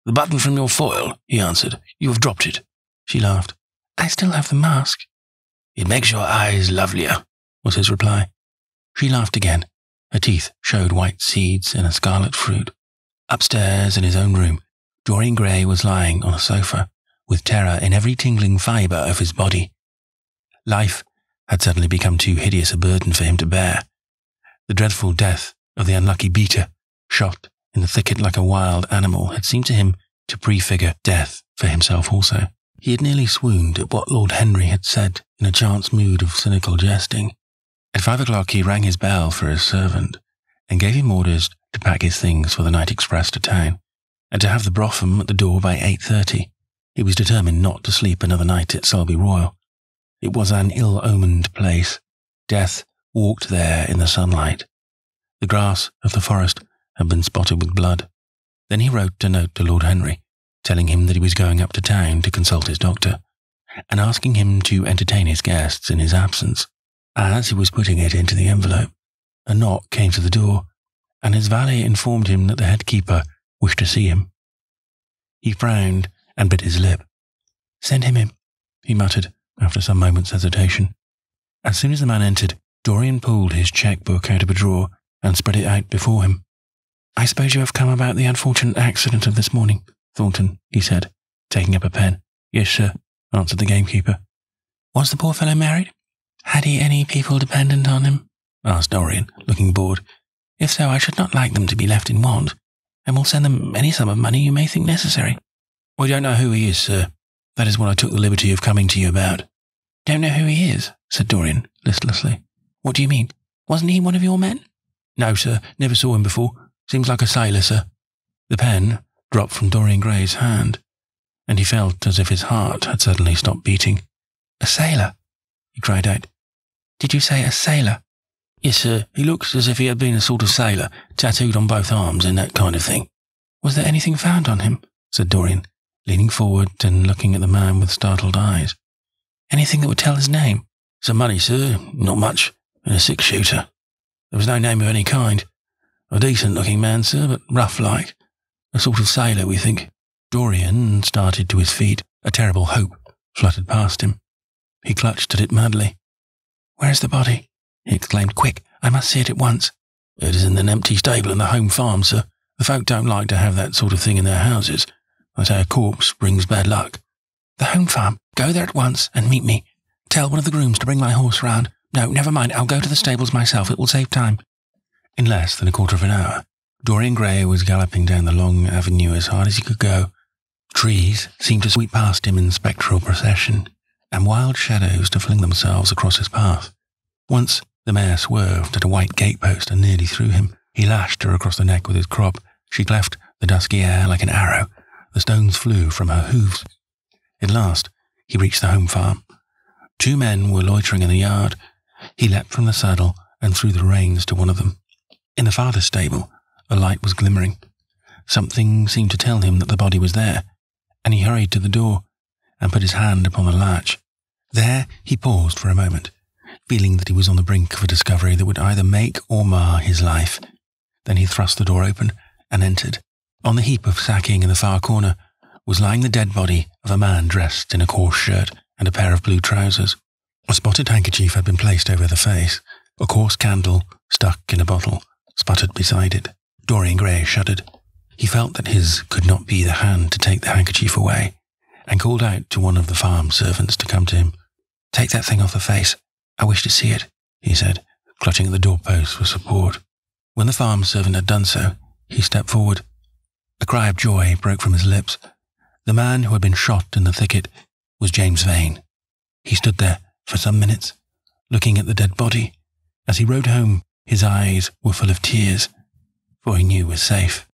The button from your foil, he answered. You have dropped it. She laughed. I still have the mask. It makes your eyes lovelier, was his reply. She laughed again. Her teeth showed white seeds in a scarlet fruit. Upstairs in his own room, Dorian Gray was lying on a sofa, with terror in every tingling fibre of his body. Life had suddenly become too hideous a burden for him to bear. The dreadful death of the unlucky beater, shot in the thicket like a wild animal, had seemed to him to prefigure death for himself also. He had nearly swooned at what Lord Henry had said in a chance mood of cynical jesting. At 5 o'clock he rang his bell for his servant, and gave him orders to pack his things for the night express to town, and to have the brougham at the door by 8:30. He was determined not to sleep another night at Selby Royal. It was an ill-omened place. Death walked there in the sunlight. The grass of the forest had been spotted with blood. Then he wrote a note to Lord Henry, telling him that he was going up to town to consult his doctor, and asking him to entertain his guests in his absence. As he was putting it into the envelope, a knock came to the door, and his valet informed him that the head keeper wished to see him. He frowned and bit his lip. Send him in, he muttered after some moments' hesitation. As soon as the man entered, Dorian pulled his cheque-book out of a drawer and spread it out before him. I suppose you have come about the unfortunate accident of this morning, Thornton, he said, taking up a pen. Yes, sir, answered the gamekeeper. Was the poor fellow married? Had he any people dependent on him? Asked Dorian, looking bored. If so, I should not like them to be left in want, and will send them any sum of money you may think necessary. We don't know who he is, sir. That is what I took the liberty of coming to you about." "Don't know who he is," said Dorian, listlessly. "What do you mean? Wasn't he one of your men?" "No, sir. Never saw him before. Seems like a sailor, sir." The pen dropped from Dorian Gray's hand, and he felt as if his heart had suddenly stopped beating. "A sailor?" he cried out. "Did you say a sailor?" "Yes, sir. He looks as if he had been a sort of sailor, tattooed on both arms and that kind of thing." "Was there anything found on him?" said Dorian, leaning forward and looking at the man with startled eyes. "Anything that would tell his name?" "Some money, sir. Not much. And a six-shooter. There was no name of any kind. A decent-looking man, sir, but rough-like. A sort of sailor, we think." Dorian started to his feet. A terrible hope fluttered past him. He clutched at it madly. "Where is the body?" he exclaimed. "Quick, I must see it at once." "It is in an empty stable in the home farm, sir. The folk don't like to have that sort of thing in their houses. They say a corpse brings bad luck." "The home farm? Go there at once and meet me. Tell one of the grooms to bring my horse round. No, never mind, I'll go to the stables myself. It will save time." In less than a quarter of an hour, Dorian Gray was galloping down the long avenue as hard as he could go. Trees seemed to sweep past him in spectral procession, and wild shadows to fling themselves across his path. Once the mare swerved at a white gatepost and nearly threw him. He lashed her across the neck with his crop. She cleft the dusky air like an arrow. The stones flew from her hooves. At last, he reached the home farm. 2 men were loitering in the yard. He leapt from the saddle and threw the reins to one of them. In the farthest stable, a light was glimmering. Something seemed to tell him that the body was there, and he hurried to the door and put his hand upon the latch. There he paused for a moment, feeling that he was on the brink of a discovery that would either make or mar his life. Then he thrust the door open and entered. On the heap of sacking in the far corner was lying the dead body of a man dressed in a coarse shirt and a pair of blue trousers. A spotted handkerchief had been placed over the face. A coarse candle, stuck in a bottle, sputtered beside it. Dorian Gray shuddered. He felt that his could not be the hand to take the handkerchief away, and called out to one of the farm servants to come to him. "Take that thing off the face. I wish to see it," he said, clutching at the doorpost for support. When the farm servant had done so, he stepped forward. A cry of joy broke from his lips. The man who had been shot in the thicket was James Vane. He stood there for some minutes, looking at the dead body. As he rode home, his eyes were full of tears, for he knew he was safe.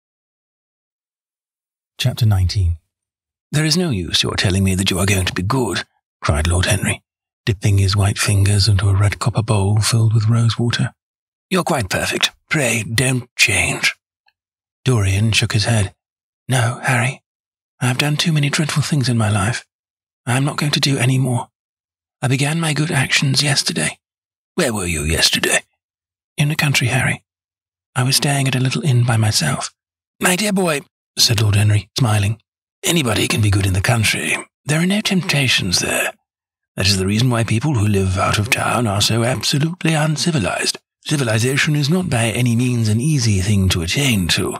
Chapter 19. "There is no use your telling me that you are going to be good," cried Lord Henry, dipping his white fingers into a red copper bowl filled with rose water. "You're quite perfect. Pray, don't change." Dorian shook his head. "No, Harry. I have done too many dreadful things in my life. I am not going to do any more. I began my good actions yesterday." "Where were you yesterday?" "In the country, Harry. I was staying at a little inn by myself." "My dear boy," said Lord Henry, smiling, "anybody can be good in the country. There are no temptations there. That is the reason why people who live out of town are so absolutely uncivilized. Civilization is not by any means an easy thing to attain to.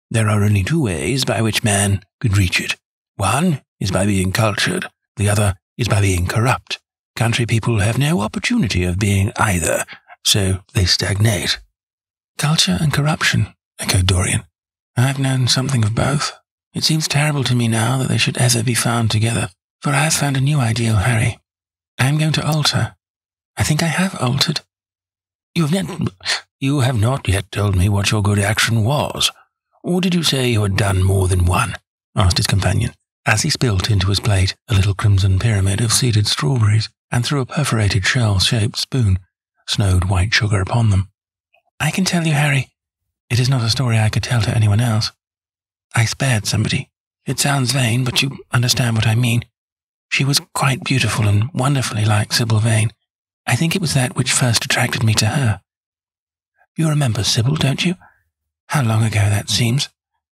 There are only 2 ways by which man could reach it. One is by being cultured. The other is by being corrupt. Country people have no opportunity of being either, so they stagnate." "Culture and corruption," echoed Dorian. "I've known something of both. It seems terrible to me now that they should ever be found together. For I have found a new ideal, Harry. I am going to alter. I think I have altered." You have not yet told me what your good action was. Or did you say you had done more than one?" asked his companion, as he spilt into his plate a little crimson pyramid of seeded strawberries, and through a perforated shell-shaped spoon snowed white sugar upon them. "I can tell you, Harry, it is not a story I could tell to anyone else. I spared somebody. It sounds vain, but you understand what I mean. She was quite beautiful and wonderfully like Sybil Vane. I think it was that which first attracted me to her. You remember Sybil, don't you? How long ago that seems.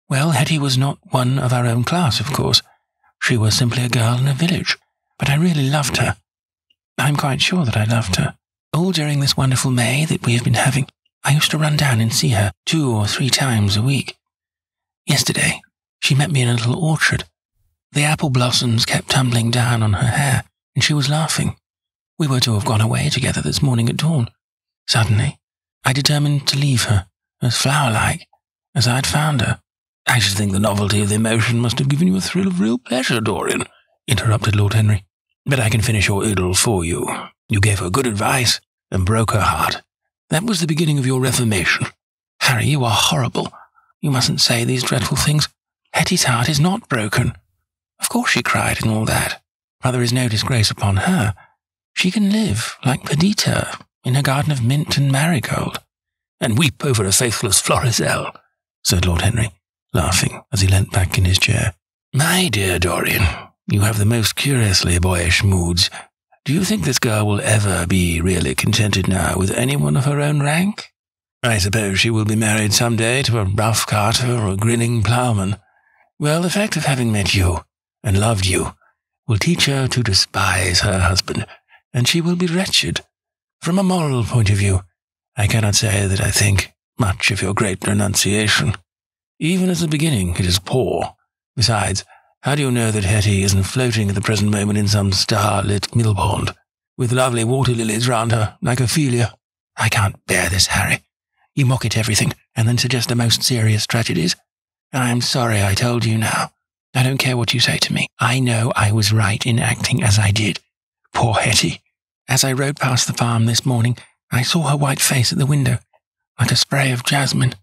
Well, Hetty was not one of our own class, of course. She was simply a girl in a village, but I really loved her. I'm quite sure that I loved her. All during this wonderful May that we have been having, I used to run down and see her 2 or 3 times a week. Yesterday, she met me in a little orchard. The apple blossoms kept tumbling down on her hair, and she was laughing. We were to have gone away together this morning at dawn. Suddenly, I determined to leave her, as flower-like, as I had found her. I should think the novelty of the emotion must have given you a thrill of real pleasure, Dorian. interrupted Lord Henry. "But I can finish your idyll for you. You gave her good advice and broke her heart. That was the beginning of your reformation." "Harry, you are horrible. You mustn't say these dreadful things. Hetty's heart is not broken. Of course she cried and all that, but there is no disgrace upon her. She can live, like Perdita, in her garden of mint and marigold." "And weep over a faithless Florizel," said Lord Henry, laughing as he leant back in his chair. "My dear Dorian, you have the most curiously boyish moods. Do you think this girl will ever be really contented now with anyone of her own rank? I suppose she will be married some day to a rough carter or a grinning ploughman. Well, the fact of having met you and loved you will teach her to despise her husband, and she will be wretched. From a moral point of view, I cannot say that I think much of your great renunciation. Even as a beginning, it is poor. Besides, how do you know that Hetty isn't floating at the present moment in some star-lit mill pond, with lovely water lilies round her, like Ophelia? I can't bear this, Harry. You mock at everything, and then suggest the most serious tragedies. And I am sorry I told you now. I don't care what you say to me. I know I was right in acting as I did. Poor Hetty. As I rode past the farm this morning, I saw her white face at the window, like a spray of jasmine.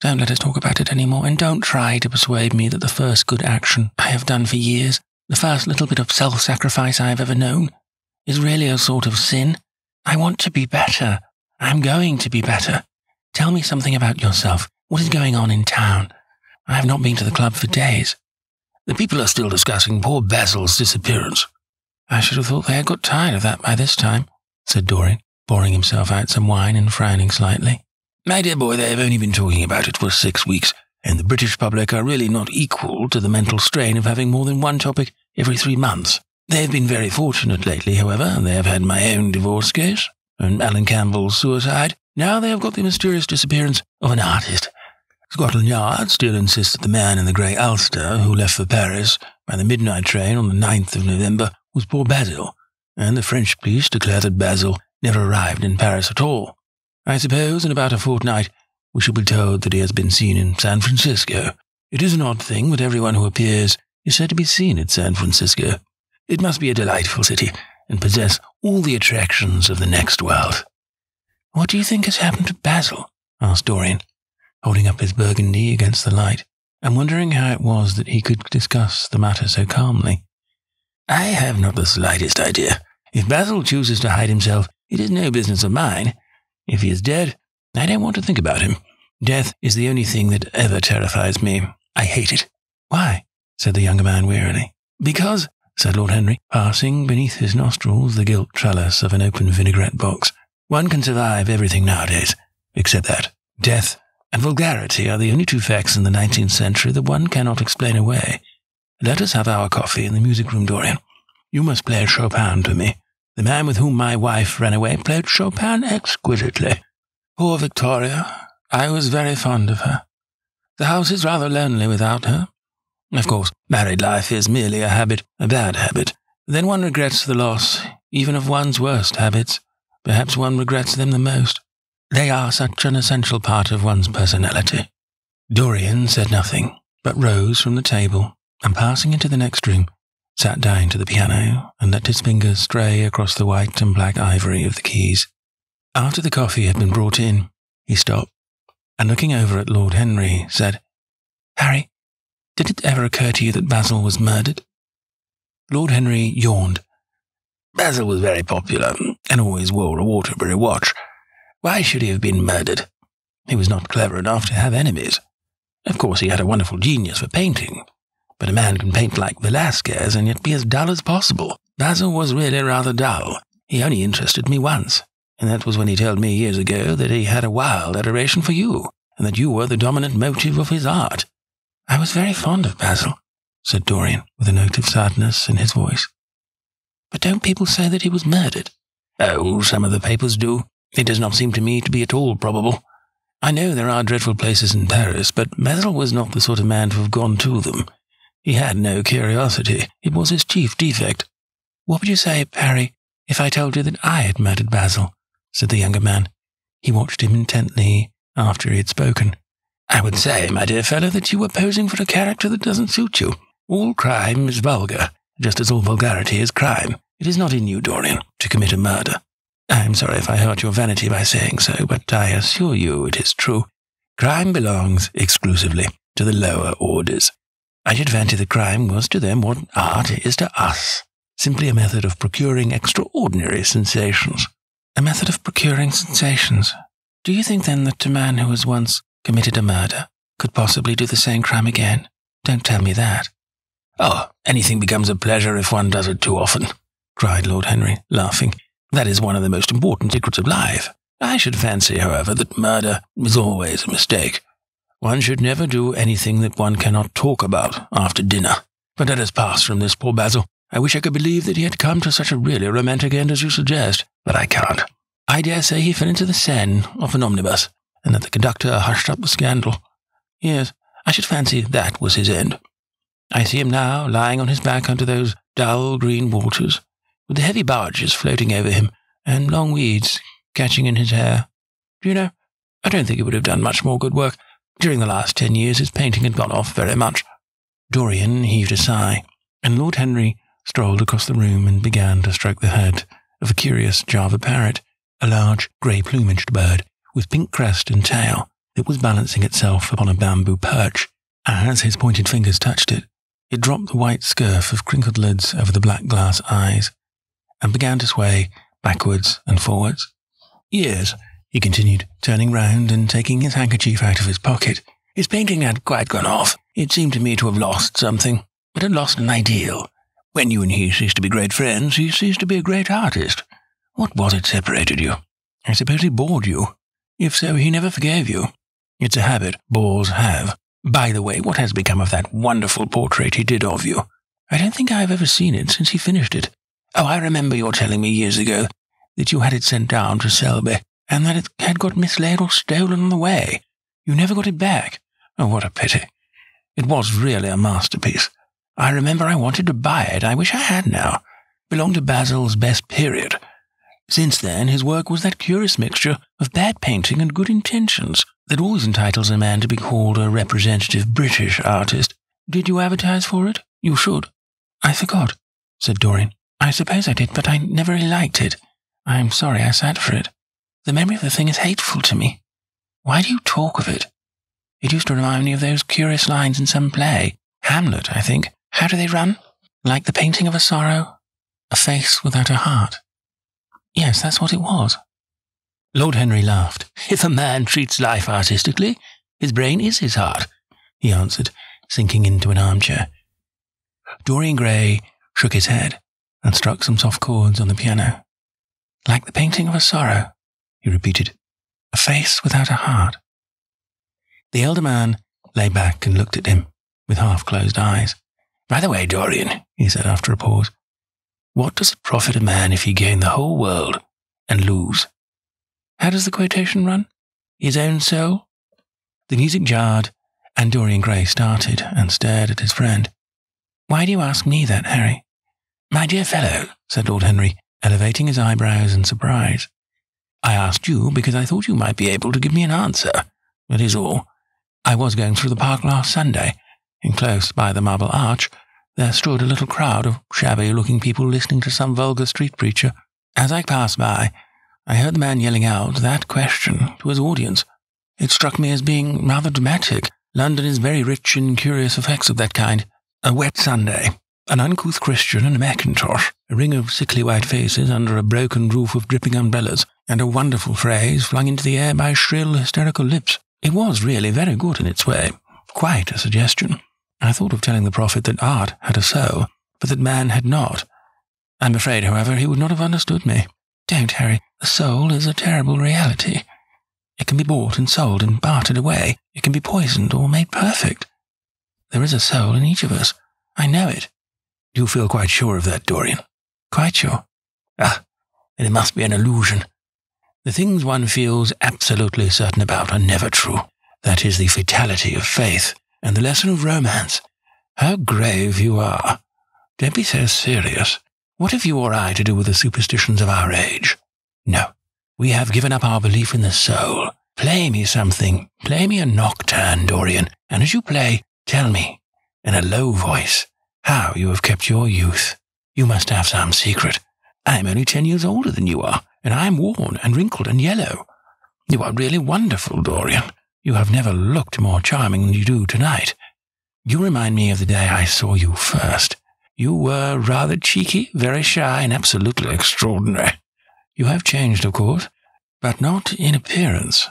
Don't let us talk about it any more, and don't try to persuade me that the first good action I have done for years, the first little bit of self-sacrifice I have ever known, is really a sort of sin. I want to be better. I'm going to be better. Tell me something about yourself. What is going on in town? I have not been to the club for days. The people are still discussing poor Basil's disappearance. I should have thought they had got tired of that by this time, said Dorian, pouring himself out some wine and frowning slightly. My dear boy, they have only been talking about it for 6 weeks, and the British public are really not equal to the mental strain of having more than one topic every 3 months. They have been very fortunate lately, however. They have had my own divorce case, and Alan Campbell's suicide. Now they have got the mysterious disappearance of an artist. Scotland Yard still insists that the man in the grey ulster who left for Paris by the midnight train on the 9th of November was poor Basil, and the French police declare that Basil never arrived in Paris at all. I suppose in about a fortnight we shall be told that he has been seen in San Francisco. It is an odd thing, but everyone who appears is said to be seen at San Francisco. It must be a delightful city, and possess all the attractions of the next world. What do you think has happened to Basil? Asked Dorian, holding up his burgundy against the light, and wondering how it was that he could discuss the matter so calmly. I have not the slightest idea. If Basil chooses to hide himself, it is no business of mine. If he is dead, I don't want to think about him. Death is the only thing that ever terrifies me. I hate it. Why? Said the younger man wearily. Because, said Lord Henry, passing beneath his nostrils the gilt trellis of an open vinaigrette box, one can survive everything nowadays, except that. Death and vulgarity are the only two facts in the 19th century that one cannot explain away. Let us have our coffee in the music room, Dorian. You must play Chopin to me. The man with whom my wife ran away played Chopin exquisitely. Poor Victoria, I was very fond of her. The house is rather lonely without her. Of course, married life is merely a habit, a bad habit. Then one regrets the loss, even of one's worst habits. Perhaps one regrets them the most. They are such an essential part of one's personality. Dorian said nothing, but rose from the table, and passing into the next room, sat down to the piano and let his fingers stray across the white and black ivory of the keys. After the coffee had been brought in, he stopped, and looking over at Lord Henry, said, Harry, did it ever occur to you that Basil was murdered? Lord Henry yawned. Basil was very popular, and always wore a Waterbury watch. Why should he have been murdered? He was not clever enough to have enemies. Of course, he had a wonderful genius for painting, but a man can paint like Velasquez and yet be as dull as possible. Basil was really rather dull. He only interested me once, and that was when he told me years ago that he had a wild adoration for you, and that you were the dominant motive of his art. I was very fond of Basil, said Dorian, with a note of sadness in his voice. But don't people say that he was murdered? Oh, some of the papers do. It does not seem to me to be at all probable. I know there are dreadful places in Paris, but Basil was not the sort of man to have gone to them. He had no curiosity. It was his chief defect. What would you say, Harry, if I told you that I had murdered Basil? Said the younger man. He watched him intently after he had spoken. I would say, my dear fellow, that you were posing for a character that doesn't suit you. All crime is vulgar, just as all vulgarity is crime. It is not in you, Dorian, to commit a murder. I am sorry if I hurt your vanity by saying so, but I assure you it is true. Crime belongs exclusively to the lower orders. I should fancy that crime was to them what art is to us, simply a method of procuring extraordinary sensations. A method of procuring sensations. Do you think then that a man who has once committed a murder could possibly do the same crime again? Don't tell me that. Oh, anything becomes a pleasure if one does it too often, cried Lord Henry, laughing. That is one of the most important secrets of life. I should fancy, however, that murder is always a mistake. One should never do anything that one cannot talk about after dinner. But let us pass from this, poor Basil. I wish I could believe that he had come to such a really romantic end as you suggest, but I can't. I dare say he fell into the Seine off an omnibus, and that the conductor hushed up the scandal. Yes, I should fancy that was his end. I see him now, lying on his back under those dull green waters, with the heavy barges floating over him, and long weeds catching in his hair. Do you know, I don't think he would have done much more good work. During the last 10 years his painting had gone off very much. Dorian heaved a sigh, and Lord Henry strolled across the room and began to stroke the head of a curious Java parrot, a large grey-plumaged bird with pink crest and tail that was balancing itself upon a bamboo perch. As his pointed fingers touched it, it dropped the white scurf of crinkled lids over the black glass eyes and began to sway backwards and forwards. Yes, he continued, turning round and taking his handkerchief out of his pocket. His painting had quite gone off. It seemed to me to have lost something. It had lost an ideal. When you and he ceased to be great friends, he ceased to be a great artist. What was it separated you? I suppose he bored you. If so, he never forgave you. It's a habit bores have. By the way, what has become of that wonderful portrait he did of you? I don't think I have ever seen it since he finished it. Oh, I remember your telling me years ago that you had it sent down to Selby, and that it had got mislaid or stolen on the way. You never got it back. Oh, what a pity. It was really a masterpiece. I remember I wanted to buy it. I wish I had now. Belonged to Basil's best period. Since then, his work was that curious mixture of bad painting and good intentions that always entitles a man to be called a representative British artist. Did you advertise for it? You should. I forgot, said Dorian. I suppose I did, but I never really liked it. I'm sorry I sat for it. The memory of the thing is hateful to me. Why do you talk of it? It used to remind me of those curious lines in some play. Hamlet, I think. How do they run? Like the painting of a sorrow, a face without a heart. Yes, that's what it was. Lord Henry laughed. If a man treats life artistically, his brain is his heart, he answered, sinking into an armchair. Dorian Gray shook his head and struck some soft chords on the piano. Like the painting of a sorrow, he repeated. A face without a heart. The elder man lay back and looked at him with half-closed eyes. By the way, Dorian, he said after a pause, what does it profit a man if he gain the whole world and lose? How does the quotation run? His own soul? The music jarred, and Dorian Gray started and stared at his friend. Why do you ask me that, Harry? My dear fellow, said Lord Henry, elevating his eyebrows in surprise. I asked you because I thought you might be able to give me an answer. That is all. I was going through the park last Sunday, and close by the Marble Arch there stood a little crowd of shabby-looking people listening to some vulgar street preacher. As I passed by, I heard the man yelling out that question to his audience. It struck me as being rather dramatic. London is very rich in curious effects of that kind. A wet Sunday, an uncouth Christian in a mackintosh, a ring of sickly white faces under a broken roof of dripping umbrellas, and a wonderful phrase flung into the air by shrill, hysterical lips. It was really very good in its way. Quite a suggestion. I thought of telling the prophet that art had a soul, but that man had not. I'm afraid, however, he would not have understood me. Don't, Harry. The soul is a terrible reality. It can be bought and sold and bartered away. It can be poisoned or made perfect. There is a soul in each of us. I know it. Do you feel quite sure of that, Dorian? Quite sure. Ah, then it must be an illusion. The things one feels absolutely certain about are never true. That is the fatality of faith, and the lesson of romance. How grave you are. Don't be so serious. What have you or I to do with the superstitions of our age? No, we have given up our belief in the soul. Play me something. Play me a nocturne, Dorian, and as you play, tell me, in a low voice, How you have kept your youth. You must have some secret. I am only 10 years older than you are, and I am worn and wrinkled and yellow. You are really wonderful, Dorian. You have never looked more charming than you do tonight. You remind me of the day I saw you first. You were rather cheeky, very shy, and absolutely extraordinary. You have changed, of course, but not in appearance.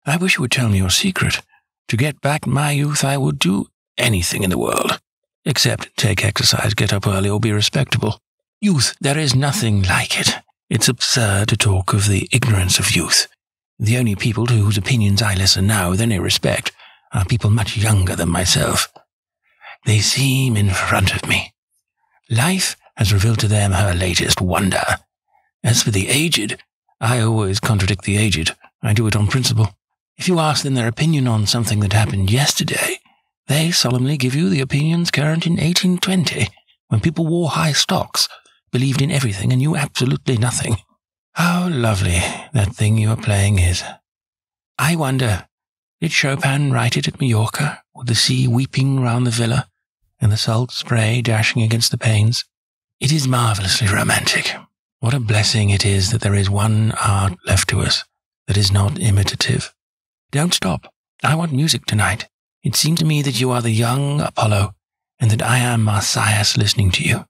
I wish you would tell me your secret. To get back my youth, I would do anything in the world, except take exercise, get up early, or be respectable. Youth, there is nothing like it. It's absurd to talk of the ignorance of youth. The only people to whose opinions I listen now with any respect are people much younger than myself. They seem in front of me. Life has revealed to them her latest wonder. As for the aged, I always contradict the aged. I do it on principle. If you ask them their opinion on something that happened yesterday, they solemnly give you the opinions current in 1820, when people wore high stocks, believed in everything, and knew absolutely nothing. How lovely that thing you are playing is. I wonder, did Chopin write it at Majorca, with the sea weeping round the villa, and the salt spray dashing against the panes? It is marvellously romantic. What a blessing it is that there is one art left to us that is not imitative. Don't stop. I want music tonight. It seems to me that you are the young Apollo, and that I am Marsyas listening to you.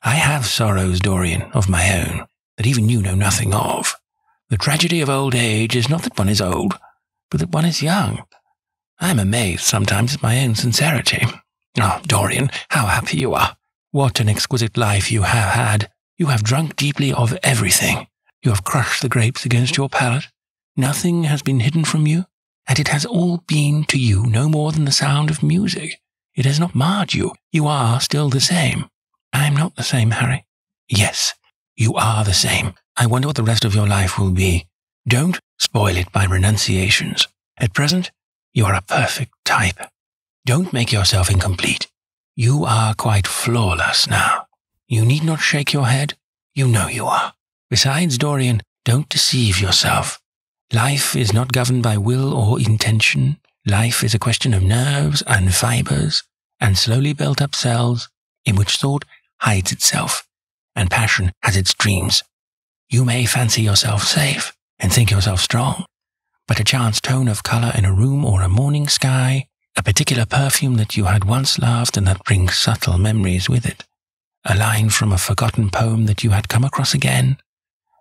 I have sorrows, Dorian, of my own, that even you know nothing of. The tragedy of old age is not that one is old, but that one is young. I am amazed sometimes at my own sincerity. Oh, Dorian, how happy you are. What an exquisite life you have had. You have drunk deeply of everything. You have crushed the grapes against your palate. Nothing has been hidden from you, and it has all been to you no more than the sound of music. It has not marred you. You are still the same. I am not the same, Harry. Yes, you are the same. I wonder what the rest of your life will be. Don't spoil it by renunciations. At present, you are a perfect type. Don't make yourself incomplete. You are quite flawless now. You need not shake your head. You know you are. Besides, Dorian, don't deceive yourself. Life is not governed by will or intention. Life is a question of nerves and fibers and slowly built up cells in which thought hides itself and passion has its dreams. You may fancy yourself safe and think yourself strong, but a chance tone of color in a room or a morning sky, a particular perfume that you had once loved and that brings subtle memories with it, a line from a forgotten poem that you had come across again,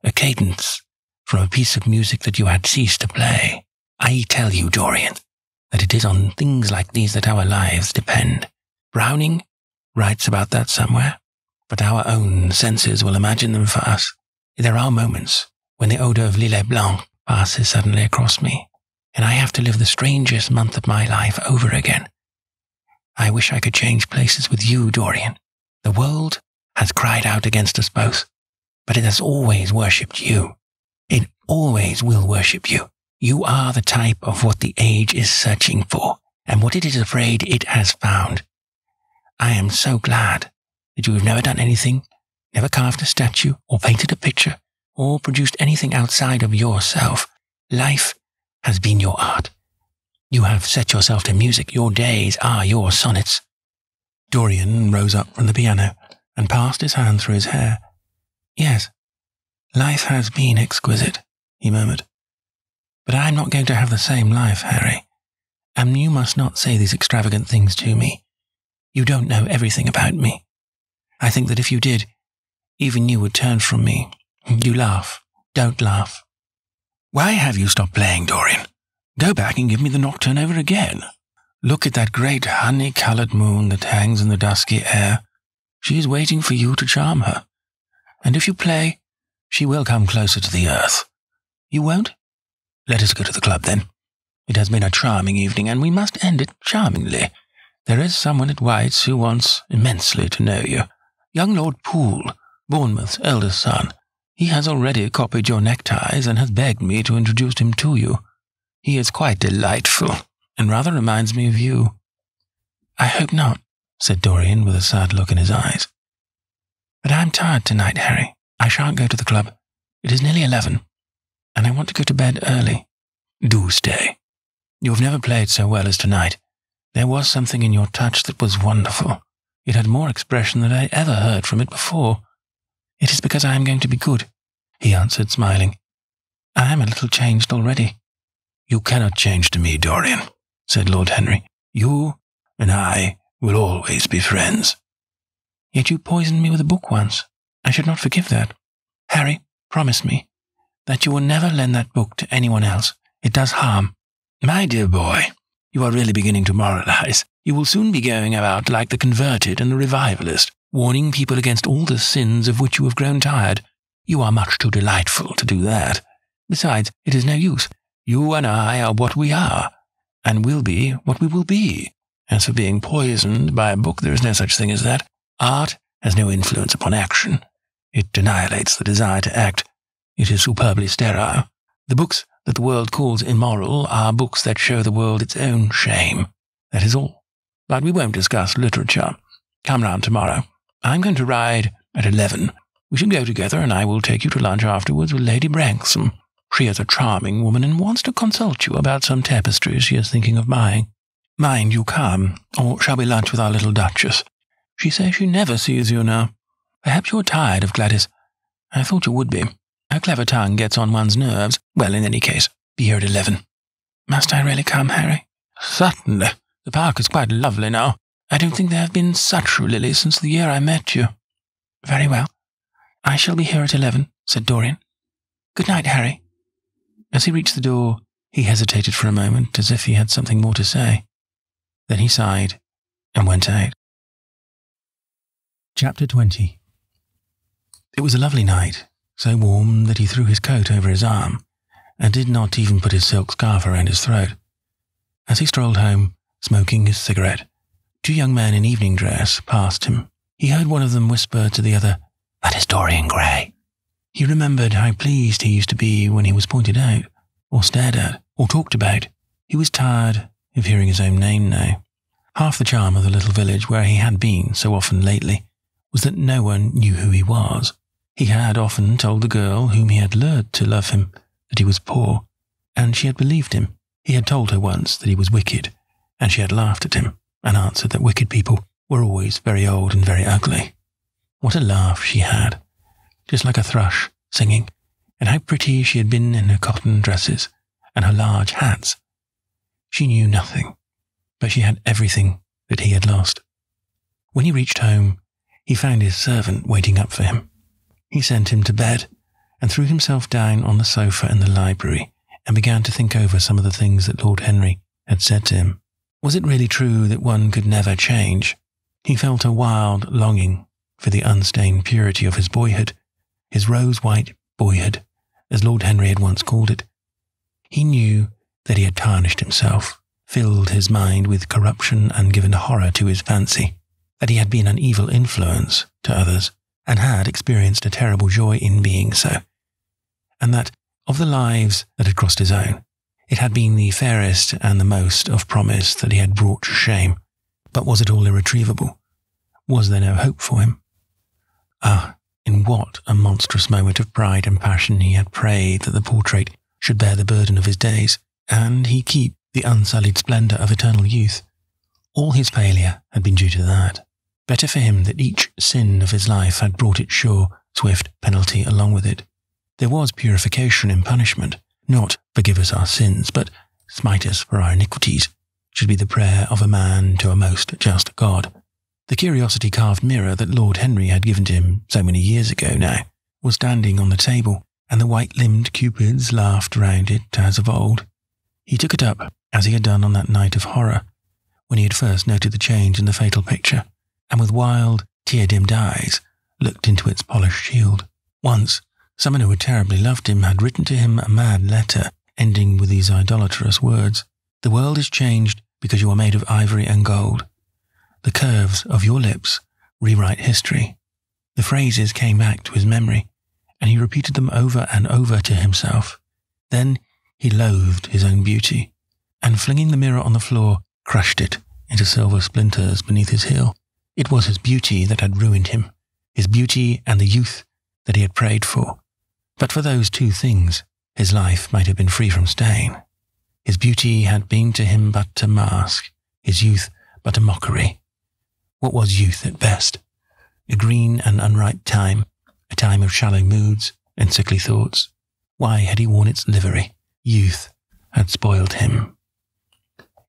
a cadence from a piece of music that you had ceased to play. I tell you, Dorian, that it is on things like these that our lives depend. Browning writes about that somewhere, but our own senses will imagine them for us. There are moments when the odor of Lillet Blanc passes suddenly across me, and I have to live the strangest month of my life over again. I wish I could change places with you, Dorian. The world has cried out against us both, but it has always worshipped you. It always will worship you. You are the type of what the age is searching for, and what it is afraid it has found. I am so glad that you have never done anything, never carved a statue, or painted a picture, or produced anything outside of yourself. Life has been your art. You have set yourself to music. Your days are your sonnets. Dorian rose up from the piano and passed his hand through his hair. Yes, life has been exquisite, he murmured. But I am not going to have the same life, Harry. And you must not say these extravagant things to me. You don't know everything about me. I think that if you did, even you would turn from me. You laugh. Don't laugh. Why have you stopped playing, Dorian? Go back and give me the nocturne over again. Look at that great honey-coloured moon that hangs in the dusky air. She is waiting for you to charm her. And if you play, she will come closer to the earth. You won't? Let us go to the club, then. It has been a charming evening, and we must end it charmingly. There is someone at White's who wants immensely to know you. Young Lord Poole, Bournemouth's eldest son. He has already copied your neckties and has begged me to introduce him to you. He is quite delightful, and rather reminds me of you. I hope not, said Dorian with a sad look in his eyes. But I'm tired tonight, Harry. I shan't go to the club. It is nearly 11, and I want to go to bed early. Do stay. You have never played so well as tonight. There was something in your touch that was wonderful. It had more expression than I ever heard from it before. "It is because I am going to be good," he answered, smiling. "I am a little changed already." "You cannot change to me, Dorian," said Lord Henry. "You and I will always be friends." "Yet you poisoned me with a book once. I should not forgive that. Harry, promise me that you will never lend that book to anyone else. It does harm." "My dear boy, you are really beginning to moralize. You will soon be going about like the converted and the revivalist, warning people against all the sins of which you have grown tired. You are much too delightful to do that. Besides, it is no use. You and I are what we are, and will be what we will be. As for being poisoned by a book, there is no such thing as that. Art has no influence upon action. It annihilates the desire to act. It is superbly sterile. The books that the world calls immoral are books that show the world its own shame. That is all. But we won't discuss literature. Come round tomorrow. I'm going to ride at 11. We shall go together, and I will take you to lunch afterwards with Lady Branksome. She is a charming woman and wants to consult you about some tapestries she is thinking of buying. Mind you come, or shall we lunch with our little Duchess? She says she never sees you now. Perhaps you're tired of Gladys. I thought you would be. Her clever tongue gets on one's nerves. Well, in any case, be here at 11. Must I really come, Harry? Certainly. The park is quite lovely now. I don't think there have been such lilies since the year I met you. Very well. I shall be here at 11, said Dorian. Good night, Harry. As he reached the door, he hesitated for a moment, as if he had something more to say. Then he sighed and went out. Chapter 20. It was a lovely night, so warm that he threw his coat over his arm, and did not even put his silk scarf around his throat. As he strolled home, smoking his cigarette, 2 young men in evening dress passed him. He heard one of them whisper to the other, "That is Dorian Gray." He remembered how pleased he used to be when he was pointed out, or stared at, or talked about. He was tired of hearing his own name now. Half the charm of the little village where he had been so often lately was that no one knew who he was. He had often told the girl whom he had lured to love him that he was poor, and she had believed him. He had told her once that he was wicked, and she had laughed at him, and answered that wicked people were always very old and very ugly. What a laugh she had, just like a thrush singing, and how pretty she had been in her cotton dresses and her large hats. She knew nothing, but she had everything that he had lost. When he reached home, he found his servant waiting up for him. He sent him to bed and threw himself down on the sofa in the library and began to think over some of the things that Lord Henry had said to him. Was it really true that one could never change? He felt a wild longing for the unstained purity of his boyhood, his rose-white boyhood, as Lord Henry had once called it. He knew that he had tarnished himself, filled his mind with corruption and given horror to his fancy, that he had been an evil influence to others, and had experienced a terrible joy in being so, and that, of the lives that had crossed his own, it had been the fairest and the most of promise that he had brought to shame. But was it all irretrievable? Was there no hope for him? Ah, in what a monstrous moment of pride and passion he had prayed that the portrait should bear the burden of his days, and he keep the unsullied splendour of eternal youth. All his failure had been due to that. Better for him that each sin of his life had brought its sure, swift penalty along with it. There was purification in punishment, not "forgive us our sins," but "smite us for our iniquities," should be the prayer of a man to a most just God. The curiosity-carved mirror that Lord Henry had given to him so many years ago now was standing on the table, and the white-limbed cupids laughed round it as of old. He took it up, as he had done on that night of horror, when he had first noted the change in the fatal picture, and with wild, tear-dimmed eyes looked into its polished shield. Once, someone who had terribly loved him had written to him a mad letter ending with these idolatrous words: "The world is changed because you are made of ivory and gold. The curves of your lips rewrite history." The phrases came back to his memory, and he repeated them over and over to himself. Then he loathed his own beauty, and flinging the mirror on the floor, crushed it into silver splinters beneath his heel. It was his beauty that had ruined him, his beauty and the youth that he had prayed for. But for those 2 things, his life might have been free from stain. His beauty had been to him but a mask, his youth but a mockery. What was youth at best? A green and unripe time, a time of shallow moods and sickly thoughts. Why had he worn its livery? Youth had spoiled him.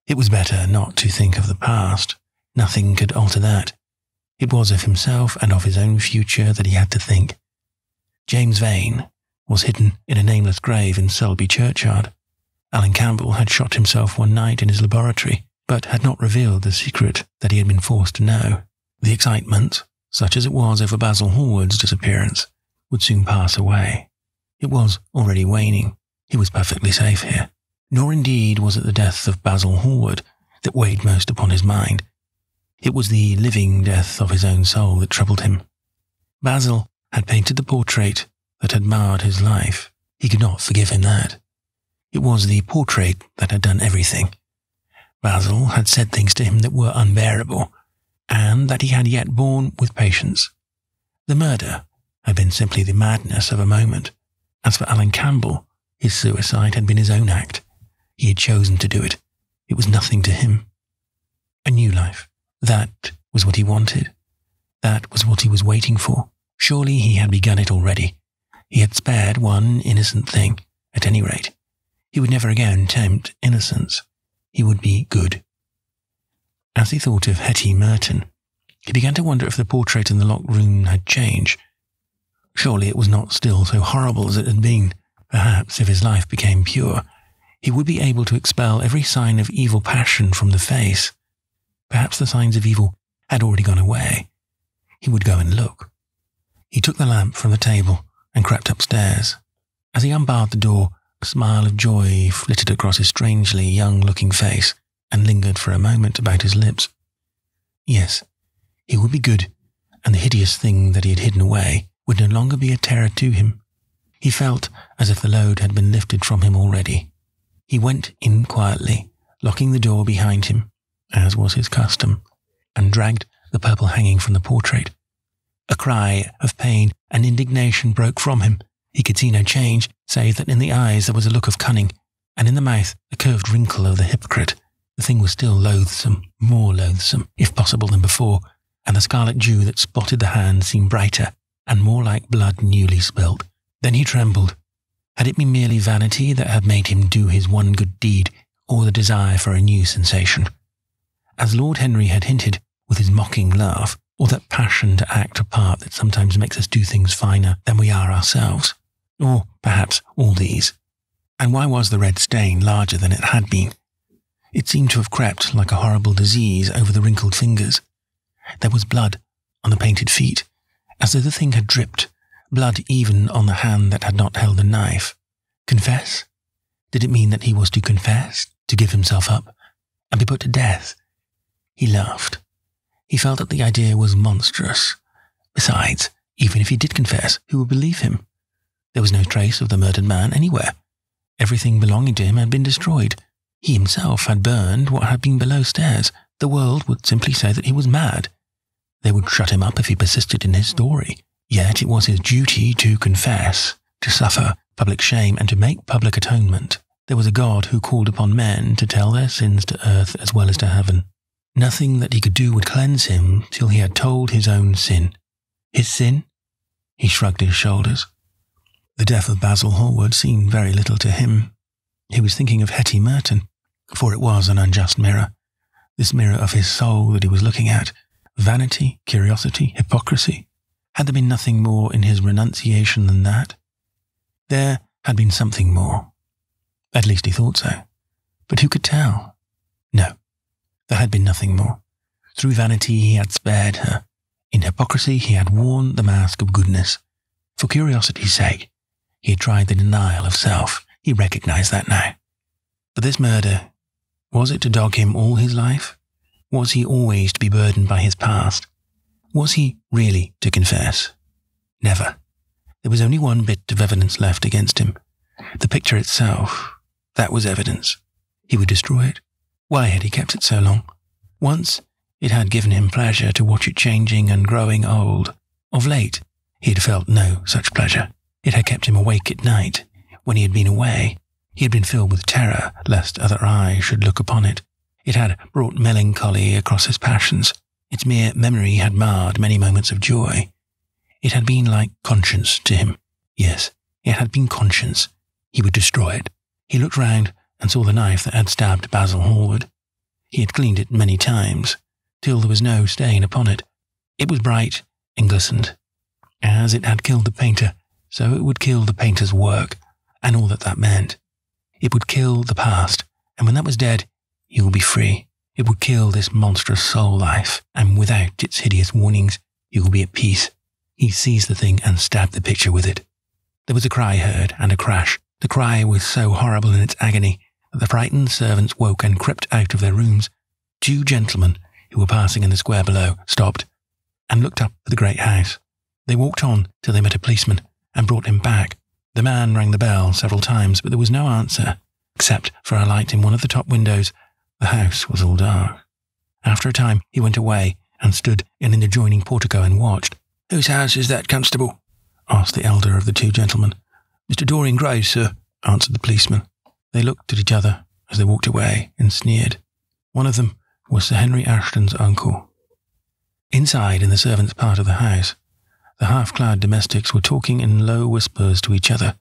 It was better not to think of the past. Nothing could alter that. It was of himself and of his own future that he had to think. James Vane was hidden in a nameless grave in Selby churchyard. Alan Campbell had shot himself one night in his laboratory, but had not revealed the secret that he had been forced to know. The excitement, such as it was over Basil Hallward's disappearance, would soon pass away. It was already waning. He was perfectly safe here. Nor indeed was it the death of Basil Hallward that weighed most upon his mind. It was the living death of his own soul that troubled him. Basil had painted the portrait that had marred his life. He could not forgive him that. It was the portrait that had done everything. Basil had said things to him that were unbearable, and that he had yet borne with patience. The murder had been simply the madness of a moment. As for Alan Campbell, his suicide had been his own act. He had chosen to do it. It was nothing to him. A new life. That was what he wanted. That was what he was waiting for. Surely he had begun it already. He had spared one innocent thing, at any rate. He would never again tempt innocence. He would be good. As he thought of Hetty Merton, he began to wonder if the portrait in the locked room had changed. Surely it was not still so horrible as it had been. Perhaps if his life became pure, he would be able to expel every sign of evil passion from the face. Perhaps the signs of evil had already gone away. He would go and look. He took the lamp from the table and crept upstairs. As he unbarred the door, a smile of joy flitted across his strangely young-looking face and lingered for a moment about his lips. Yes, he would be good, and the hideous thing that he had hidden away would no longer be a terror to him. He felt as if the load had been lifted from him already. He went in quietly, locking the door behind him, as was his custom, and dragged the purple hanging from the portrait. A cry of pain and indignation broke from him. He could see no change, save that in the eyes there was a look of cunning, and in the mouth a curved wrinkle of the hypocrite. The thing was still loathsome, more loathsome, if possible, than before, and the scarlet dew that spotted the hand seemed brighter and more like blood newly spilt. Then he trembled. Had it been merely vanity that had made him do his one good deed, or the desire for a new sensation? As Lord Henry had hinted, with his mocking laugh, or that passion to act a part that sometimes makes us do things finer than we are ourselves, or perhaps all these. And why was the red stain larger than it had been? It seemed to have crept like a horrible disease over the wrinkled fingers. There was blood on the painted feet, as though the thing had dripped, blood even on the hand that had not held the knife. Confess? Did it mean that he was to confess, to give himself up, and be put to death? He laughed. He felt that the idea was monstrous. Besides, even if he did confess, who would believe him? There was no trace of the murdered man anywhere. Everything belonging to him had been destroyed. He himself had burned what had been below stairs. The world would simply say that he was mad. They would shut him up if he persisted in his story. Yet it was his duty to confess, to suffer public shame, and to make public atonement. There was a God who called upon men to tell their sins to earth as well as to heaven. Nothing that he could do would cleanse him till he had told his own sin. His sin? He shrugged his shoulders. The death of Basil Hallward seemed very little to him. He was thinking of Hetty Merton, for it was an unjust mirror. This mirror of his soul that he was looking at. Vanity, curiosity, hypocrisy. Had there been nothing more in his renunciation than that? There had been something more. At least he thought so. But who could tell? No, there had been nothing more. Through vanity he had spared her. In hypocrisy he had worn the mask of goodness. For curiosity's sake, he had tried the denial of self. He recognized that now. But this murder, was it to dog him all his life? Was he always to be burdened by his past? Was he really to confess? Never. There was only one bit of evidence left against him. The picture itself. That was evidence. He would destroy it. Why had he kept it so long? Once, it had given him pleasure to watch it changing and growing old. Of late, he had felt no such pleasure. It had kept him awake at night. When he had been away, he had been filled with terror lest other eyes should look upon it. It had brought melancholy across his passions. Its mere memory had marred many moments of joy. It had been like conscience to him. Yes, it had been conscience. He would destroy it. He looked round and saw the knife that had stabbed Basil Hallward. He had cleaned it many times, till there was no stain upon it. It was bright and glistened. As it had killed the painter, so it would kill the painter's work, and all that that meant. It would kill the past, and when that was dead, you will be free. It would kill this monstrous soul life, and without its hideous warnings, you will be at peace. He seized the thing and stabbed the picture with it. There was a cry heard, and a crash. The cry was so horrible in its agony that the frightened servants woke and crept out of their rooms. 2 gentlemen, who were passing in the square below, stopped, and looked up at the great house. They walked on till they met a policeman, and brought him back. The man rang the bell several times, but there was no answer, except for a light in one of the top windows. The house was all dark. After a time, he went away, and stood in an adjoining portico and watched. "Whose house is that, constable?" asked the elder of the 2 gentlemen. "Mr. Dorian Gray's, sir," answered the policeman. They looked at each other as they walked away and sneered. One of them was Sir Henry Ashton's uncle. Inside, in the servants' part of the house, the half-clad domestics were talking in low whispers to each other.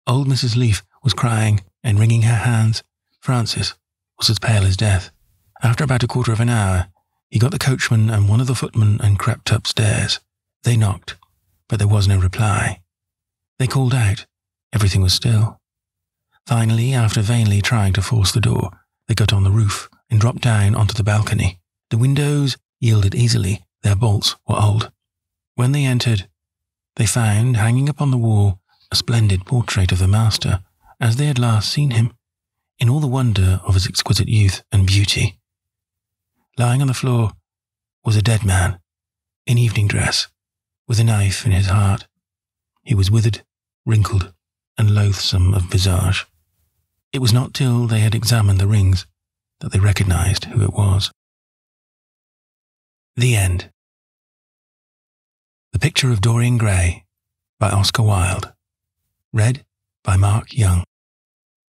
Old Mrs. Leaf was crying and wringing her hands. Francis was as pale as death. After about a quarter of an hour, he got the coachman and one of the footmen and crept upstairs. They knocked, but there was no reply. They called out. Everything was still. Finally, after vainly trying to force the door, they got on the roof and dropped down onto the balcony. The windows yielded easily. Their bolts were old. When they entered, they found, hanging upon the wall, a splendid portrait of the master, as they had last seen him, in all the wonder of his exquisite youth and beauty. Lying on the floor was a dead man, in evening dress, with a knife in his heart. He was withered, wrinkled, and loathsome of visage. It was not till they had examined the rings that they recognized who it was. The End. The Picture of Dorian Gray by Oscar Wilde. Read by Mark Young.